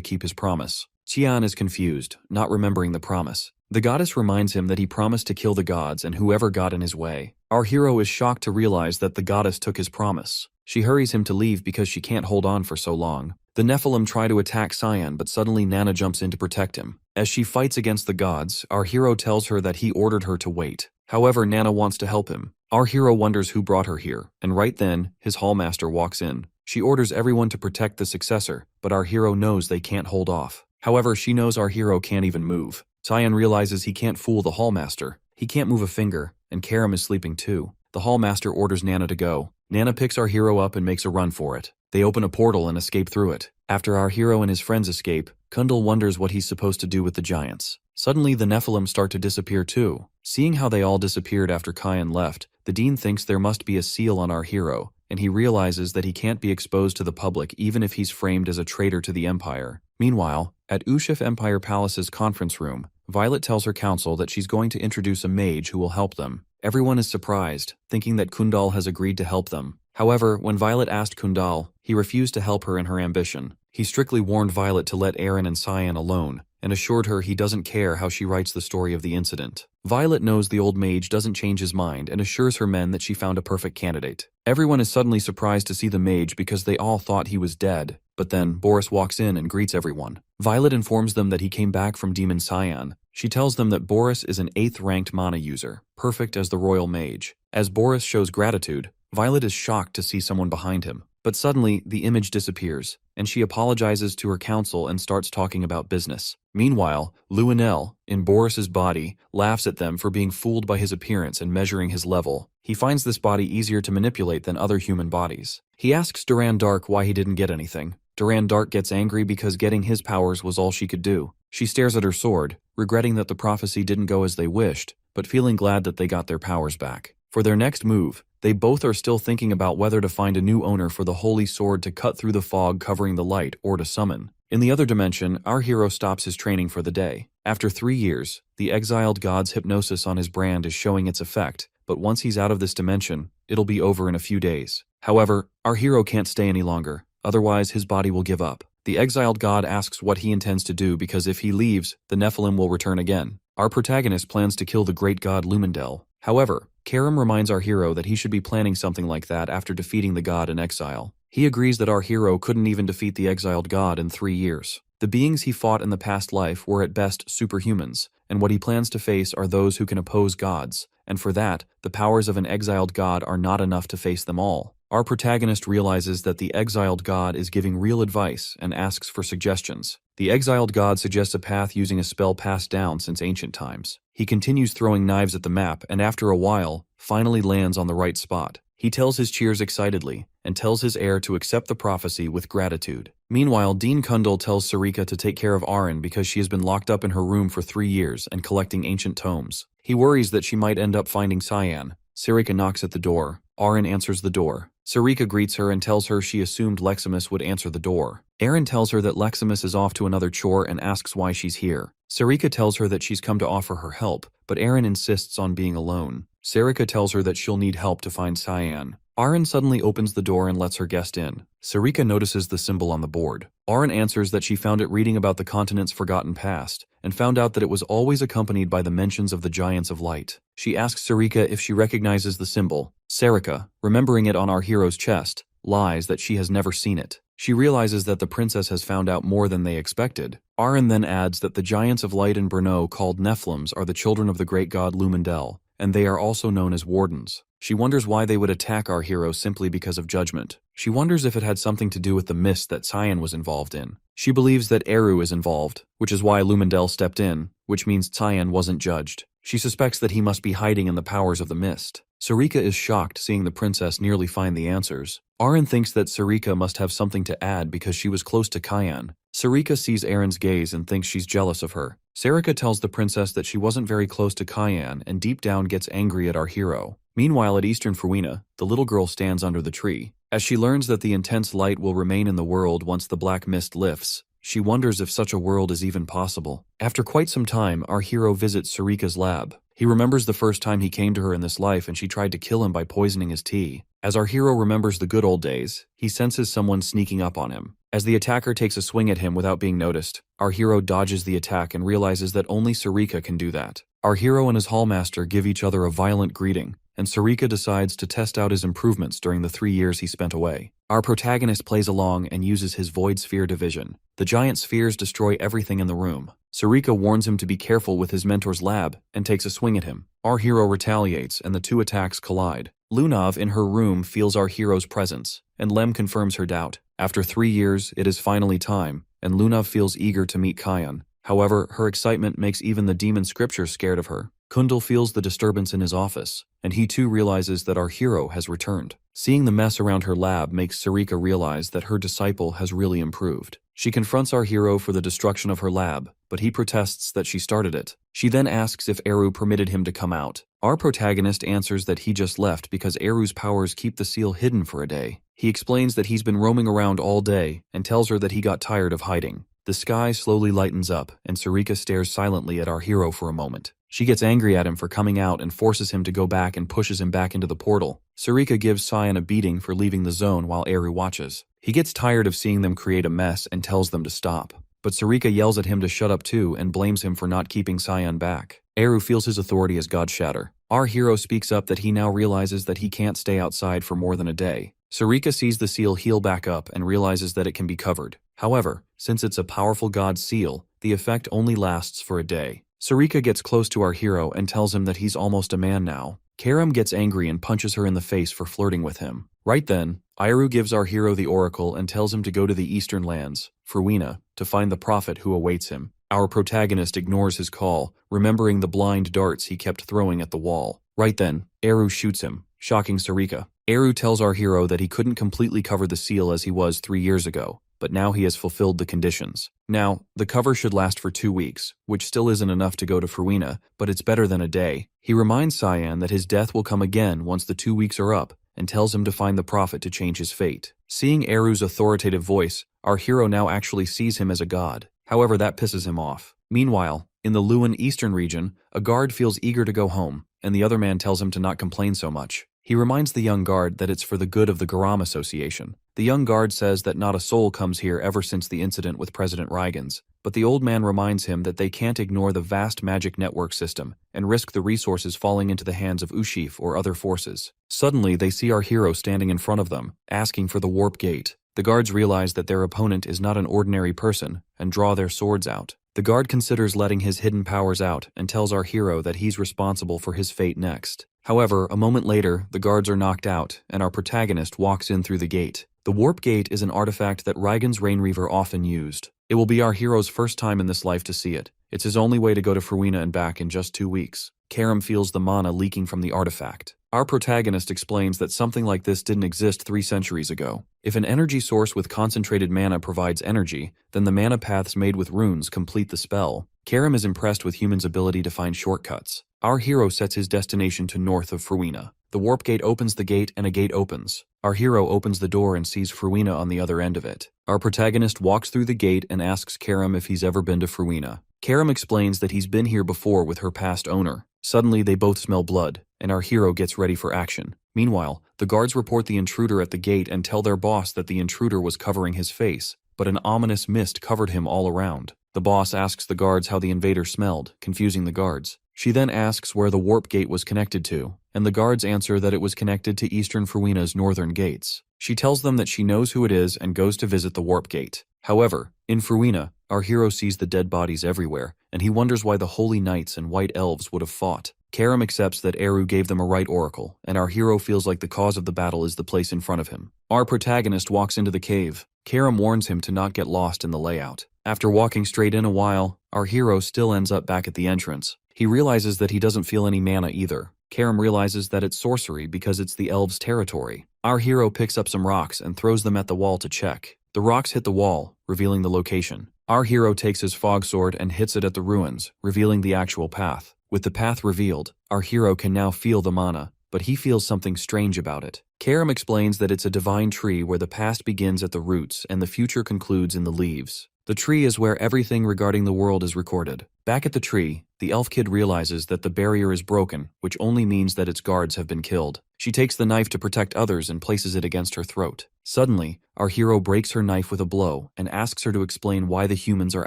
keep his promise. Qian is confused, not remembering the promise. The goddess reminds him that he promised to kill the gods and whoever got in his way. Our hero is shocked to realize that the goddess took his promise. She hurries him to leave because she can't hold on for so long. The Nephilim try to attack Cyan, but suddenly Nana jumps in to protect him. As she fights against the gods, our hero tells her that he ordered her to wait. However, Nana wants to help him. Our hero wonders who brought her here, and right then, his hallmaster walks in. She orders everyone to protect the successor, but our hero knows they can't hold off. However, she knows our hero can't even move. Cyan realizes he can't fool the hallmaster. He can't move a finger, and Karam is sleeping too. The hallmaster orders Nana to go. Nana picks our hero up and makes a run for it. They open a portal and escape through it. After our hero and his friends escape, Kundal wonders what he's supposed to do with the giants. Suddenly, the Nephilim start to disappear too. Seeing how they all disappeared after Cyan left, the Dean thinks there must be a seal on our hero, and he realizes that he can't be exposed to the public even if he's framed as a traitor to the Empire. Meanwhile, at Ushif Empire Palace's conference room, Violet tells her council that she's going to introduce a mage who will help them. Everyone is surprised, thinking that Kundal has agreed to help them. However, when Violet asked Kundal, he refused to help her in her ambition. He strictly warned Violet to let Arryn and Cyan alone, and assured her he doesn't care how she writes the story of the incident. Violet knows the old mage doesn't change his mind and assures her men that she found a perfect candidate. Everyone is suddenly surprised to see the mage because they all thought he was dead. But then, Boris walks in and greets everyone. Violet informs them that he came back from Demon Cyan. She tells them that Boris is an 8th-ranked mana user, perfect as the royal mage. As Boris shows gratitude, Violet is shocked to see someone behind him. But suddenly, the image disappears, and she apologizes to her council and starts talking about business. Meanwhile, Luenel, in Boris's body, laughs at them for being fooled by his appearance and measuring his level. He finds this body easier to manipulate than other human bodies. He asks Duran Dark why he didn't get anything. Duran Dark gets angry because getting his powers was all she could do. She stares at her sword, regretting that the prophecy didn't go as they wished, but feeling glad that they got their powers back. For their next move, they both are still thinking about whether to find a new owner for the holy sword to cut through the fog covering the light or to summon. In the other dimension, our hero stops his training for the day. After 3 years, the exiled god's hypnosis on his brand is showing its effect, but once he's out of this dimension, it'll be over in a few days. However, our hero can't stay any longer, otherwise his body will give up. The exiled god asks what he intends to do because if he leaves, the Nephilim will return again. Our protagonist plans to kill the great god Lumendel. However, Karam reminds our hero that he should be planning something like that after defeating the god in exile. He agrees that our hero couldn't even defeat the exiled god in 3 years. The beings he fought in the past life were at best superhumans, and what he plans to face are those who can oppose gods, and for that, the powers of an exiled god are not enough to face them all. Our protagonist realizes that the exiled god is giving real advice and asks for suggestions. The exiled god suggests a path using a spell passed down since ancient times. He continues throwing knives at the map and after a while, finally lands on the right spot. He tells his cheers excitedly and tells his heir to accept the prophecy with gratitude. Meanwhile, Dean Kundal tells Sarika to take care of Aaron because she has been locked up in her room for 3 years and collecting ancient tomes. He worries that she might end up finding Cyan. Sarika knocks at the door. Aaron answers the door. Sarika greets her and tells her she assumed Leximus would answer the door. Aaron tells her that Leximus is off to another chore and asks why she's here. Sarika tells her that she's come to offer her help, but Aaron insists on being alone. Sarika tells her that she'll need help to find Cyan. Aaron suddenly opens the door and lets her guest in. Sarika notices the symbol on the board. Aaron answers that she found it reading about the continent's forgotten past, and found out that it was always accompanied by the mentions of the Giants of Light. She asks Sarika if she recognizes the symbol. Sarika, remembering it on our hero's chest, lies that she has never seen it. She realizes that the princess has found out more than they expected. Aaron then adds that the Giants of Light in Brno called Nephilims are the children of the great god Lumendel, and they are also known as wardens. She wonders why they would attack our hero simply because of judgment. She wonders if it had something to do with the mist that Cyan was involved in. She believes that Eru is involved, which is why Lumendel stepped in, which means Cyan wasn't judged. She suspects that he must be hiding in the powers of the mist. Sarika is shocked seeing the princess nearly find the answers. Aaron thinks that Sarika must have something to add because she was close to Cyan. Sarika sees Aaron's gaze and thinks she's jealous of her. Sarika tells the princess that she wasn't very close to Cyan and deep down gets angry at our hero. Meanwhile, at Eastern Furwina, the little girl stands under the tree. As she learns that the intense light will remain in the world once the black mist lifts, she wonders if such a world is even possible. After quite some time, our hero visits Sarika's lab. He remembers the first time he came to her in this life and she tried to kill him by poisoning his tea. As our hero remembers the good old days, he senses someone sneaking up on him. As the attacker takes a swing at him without being noticed, our hero dodges the attack and realizes that only Sarika can do that. Our hero and his hallmaster give each other a violent greeting, and Sarika decides to test out his improvements during the 3 years he spent away. Our protagonist plays along and uses his Void Sphere division. The giant spheres destroy everything in the room. Sarika warns him to be careful with his mentor's lab and takes a swing at him. Our hero retaliates and the two attacks collide. Lunav in her room feels our hero's presence, and Lem confirms her doubt. After 3 years, it is finally time, and Lunav feels eager to meet Cyan. However, her excitement makes even the demon scripture scared of her. Kundal feels the disturbance in his office, and he too realizes that our hero has returned. Seeing the mess around her lab makes Sarika realize that her disciple has really improved. She confronts our hero for the destruction of her lab, but he protests that she started it. She then asks if Eru permitted him to come out. Our protagonist answers that he just left because Eru's powers keep the seal hidden for a day. He explains that he's been roaming around all day and tells her that he got tired of hiding. The sky slowly lightens up, and Sarika stares silently at our hero for a moment. She gets angry at him for coming out and forces him to go back and pushes him back into the portal. Sarika gives Cyan a beating for leaving the zone while Eru watches. He gets tired of seeing them create a mess and tells them to stop. But Sarika yells at him to shut up too and blames him for not keeping Cyan back. Eru feels his authority as God Shatter. Our hero speaks up that he now realizes that he can't stay outside for more than a day. Sarika sees the seal heal back up and realizes that it can be covered. However, since it's a powerful god seal, the effect only lasts for a day. Sarika gets close to our hero and tells him that he's almost a man now. Karam gets angry and punches her in the face for flirting with him. Right then, Iru gives our hero the oracle and tells him to go to the eastern lands, Furwina, to find the prophet who awaits him. Our protagonist ignores his call, remembering the blind darts he kept throwing at the wall. Right then, Eru shoots him, shocking Sarika. Eru tells our hero that he couldn't completely cover the seal as he was 3 years ago. but now he has fulfilled the conditions. Now, the cover should last for 2 weeks, which still isn't enough to go to Fruina, but it's better than a day. He reminds Cyan that his death will come again once the 2 weeks are up, and tells him to find the prophet to change his fate. Seeing Eru's authoritative voice, our hero now actually sees him as a god. However, that pisses him off. Meanwhile, in the Luan Eastern region, a guard feels eager to go home, and the other man tells him to not complain so much. He reminds the young guard that it's for the good of the Garam Association. The young guard says that not a soul comes here ever since the incident with President Rygans, but the old man reminds him that they can't ignore the vast magic network system and risk the resources falling into the hands of Ushif or other forces. Suddenly, they see our hero standing in front of them, asking for the warp gate. The guards realize that their opponent is not an ordinary person and draw their swords out. The guard considers letting his hidden powers out and tells our hero that he's responsible for his fate next. However, a moment later, the guards are knocked out, and our protagonist walks in through the gate. The warp gate is an artifact that Rygans Rainreaver often used. It will be our hero's first time in this life to see it. It's his only way to go to Fruina and back in just 2 weeks. Karam feels the mana leaking from the artifact. Our protagonist explains that something like this didn't exist 3 centuries ago. If an energy source with concentrated mana provides energy, then the mana paths made with runes complete the spell. Karam is impressed with humans' ability to find shortcuts. Our hero sets his destination to north of Fruina. The warp gate opens the gate and a gate opens. Our hero opens the door and sees Fruina on the other end of it. Our protagonist walks through the gate and asks Karam if he's ever been to Fruina. Karam explains that he's been here before with her past owner. Suddenly, they both smell blood, and our hero gets ready for action. Meanwhile, the guards report the intruder at the gate and tell their boss that the intruder was covering his face, but an ominous mist covered him all around. The boss asks the guards how the invader smelled, confusing the guards. She then asks where the warp gate was connected to, and the guards answer that it was connected to Eastern Fruina's northern gates. She tells them that she knows who it is and goes to visit the warp gate. However, in Fruina, our hero sees the dead bodies everywhere, and he wonders why the Holy Knights and White Elves would have fought. Karam accepts that Eru gave them a right oracle, and our hero feels like the cause of the battle is the place in front of him. Our protagonist walks into the cave. Karam warns him to not get lost in the layout. After walking straight in a while, our hero still ends up back at the entrance. He realizes that he doesn't feel any mana either. Karam realizes that it's sorcery because it's the elves' territory. Our hero picks up some rocks and throws them at the wall to check. The rocks hit the wall, revealing the location. Our hero takes his fog sword and hits it at the ruins, revealing the actual path. With the path revealed, our hero can now feel the mana, but he feels something strange about it. Karam explains that it's a divine tree where the past begins at the roots and the future concludes in the leaves. The tree is where everything regarding the world is recorded. Back at the tree, the elf kid realizes that the barrier is broken, which only means that its guards have been killed. She takes the knife to protect others and places it against her throat. Suddenly, our hero breaks her knife with a blow and asks her to explain why the humans are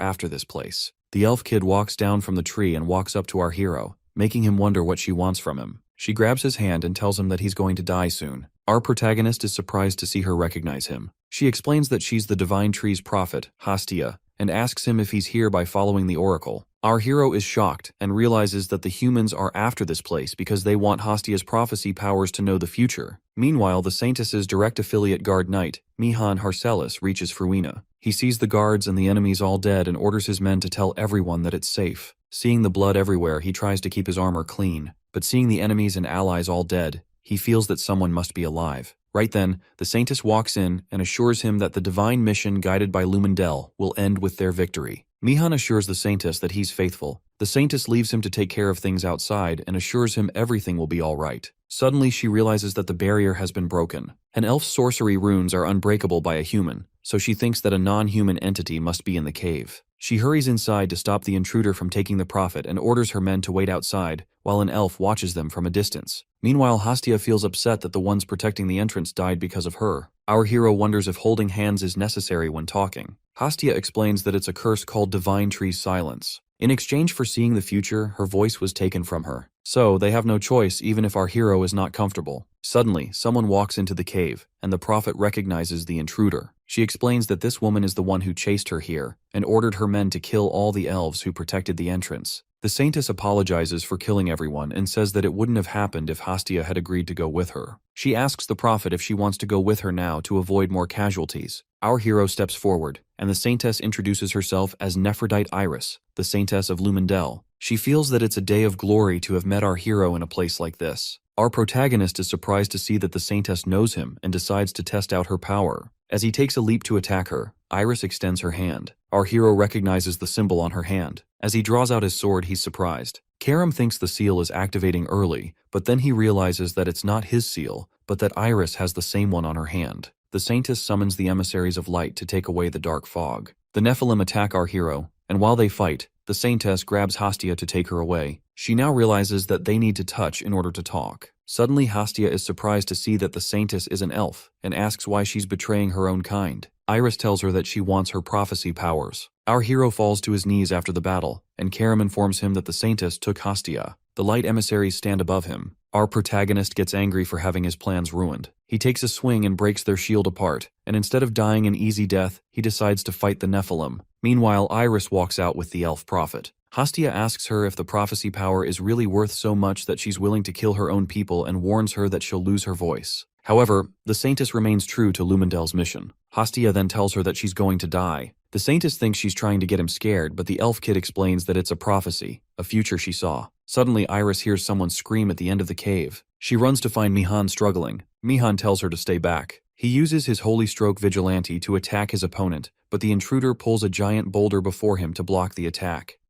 after this place. The elf kid walks down from the tree and walks up to our hero, making him wonder what she wants from him. She grabs his hand and tells him that he's going to die soon. Our protagonist is surprised to see her recognize him. She explains that she's the divine tree's prophet, Hastia, and asks him if he's here by following the oracle. Our hero is shocked and realizes that the humans are after this place because they want Hastia's prophecy powers to know the future. Meanwhile, the Saintess's direct affiliate guard knight, Mihan Harcelis, reaches Fruina. He sees the guards and the enemies all dead and orders his men to tell everyone that it's safe. Seeing the blood everywhere, he tries to keep his armor clean, but seeing the enemies and allies all dead, he feels that someone must be alive. Right then, the Saintess walks in and assures him that the divine mission guided by Lumendel will end with their victory. Mihan assures the Saintess that he's faithful. The Saintess leaves him to take care of things outside and assures him everything will be all right. Suddenly, she realizes that the barrier has been broken. An elf's sorcery runes are unbreakable by a human, so she thinks that a non-human entity must be in the cave. She hurries inside to stop the intruder from taking the prophet and orders her men to wait outside, while an elf watches them from a distance. Meanwhile, Hastia feels upset that the ones protecting the entrance died because of her. Our hero wonders if holding hands is necessary when talking. Hastia explains that it's a curse called Divine Tree's Silence. In exchange for seeing the future, her voice was taken from her. So, they have no choice even if our hero is not comfortable. Suddenly, someone walks into the cave, and the prophet recognizes the intruder. She explains that this woman is the one who chased her here, and ordered her men to kill all the elves who protected the entrance. The Saintess apologizes for killing everyone and says that it wouldn't have happened if Hastia had agreed to go with her. She asks the prophet if she wants to go with her now to avoid more casualties. Our hero steps forward, and the Saintess introduces herself as Nephrodite Iris, the Saintess of Lumendel. She feels that it's a day of glory to have met our hero in a place like this. Our protagonist is surprised to see that the Saintess knows him and decides to test out her power. As he takes a leap to attack her, Iris extends her hand. Our hero recognizes the symbol on her hand. As he draws out his sword, he's surprised. Karam thinks the seal is activating early, but then he realizes that it's not his seal, but that Iris has the same one on her hand. The Saintess summons the emissaries of light to take away the dark fog. The Nephilim attack our hero, and while they fight, the Saintess grabs Hastia to take her away. She now realizes that they need to touch in order to talk. Suddenly, Hastia is surprised to see that the Saintess is an elf, and asks why she's betraying her own kind. Iris tells her that she wants her prophecy powers. Our hero falls to his knees after the battle, and Karam informs him that the Saintess took Hastia. The light emissaries stand above him. Our protagonist gets angry for having his plans ruined. He takes a swing and breaks their shield apart, and instead of dying an easy death, he decides to fight the Nephilim. Meanwhile, Iris walks out with the elf prophet. Hastia asks her if the prophecy power is really worth so much that she's willing to kill her own people and warns her that she'll lose her voice. However, the Saintess remains true to Lumendel's mission. Hastia then tells her that she's going to die. The Saintess thinks she's trying to get him scared, but the elf kid explains that it's a prophecy, a future she saw. Suddenly, Iris hears someone scream at the end of the cave. She runs to find Mihan struggling. Mihan tells her to stay back. He uses his Holy Stroke Vigilante to attack his opponent, but the intruder pulls a giant boulder before him to block the attack.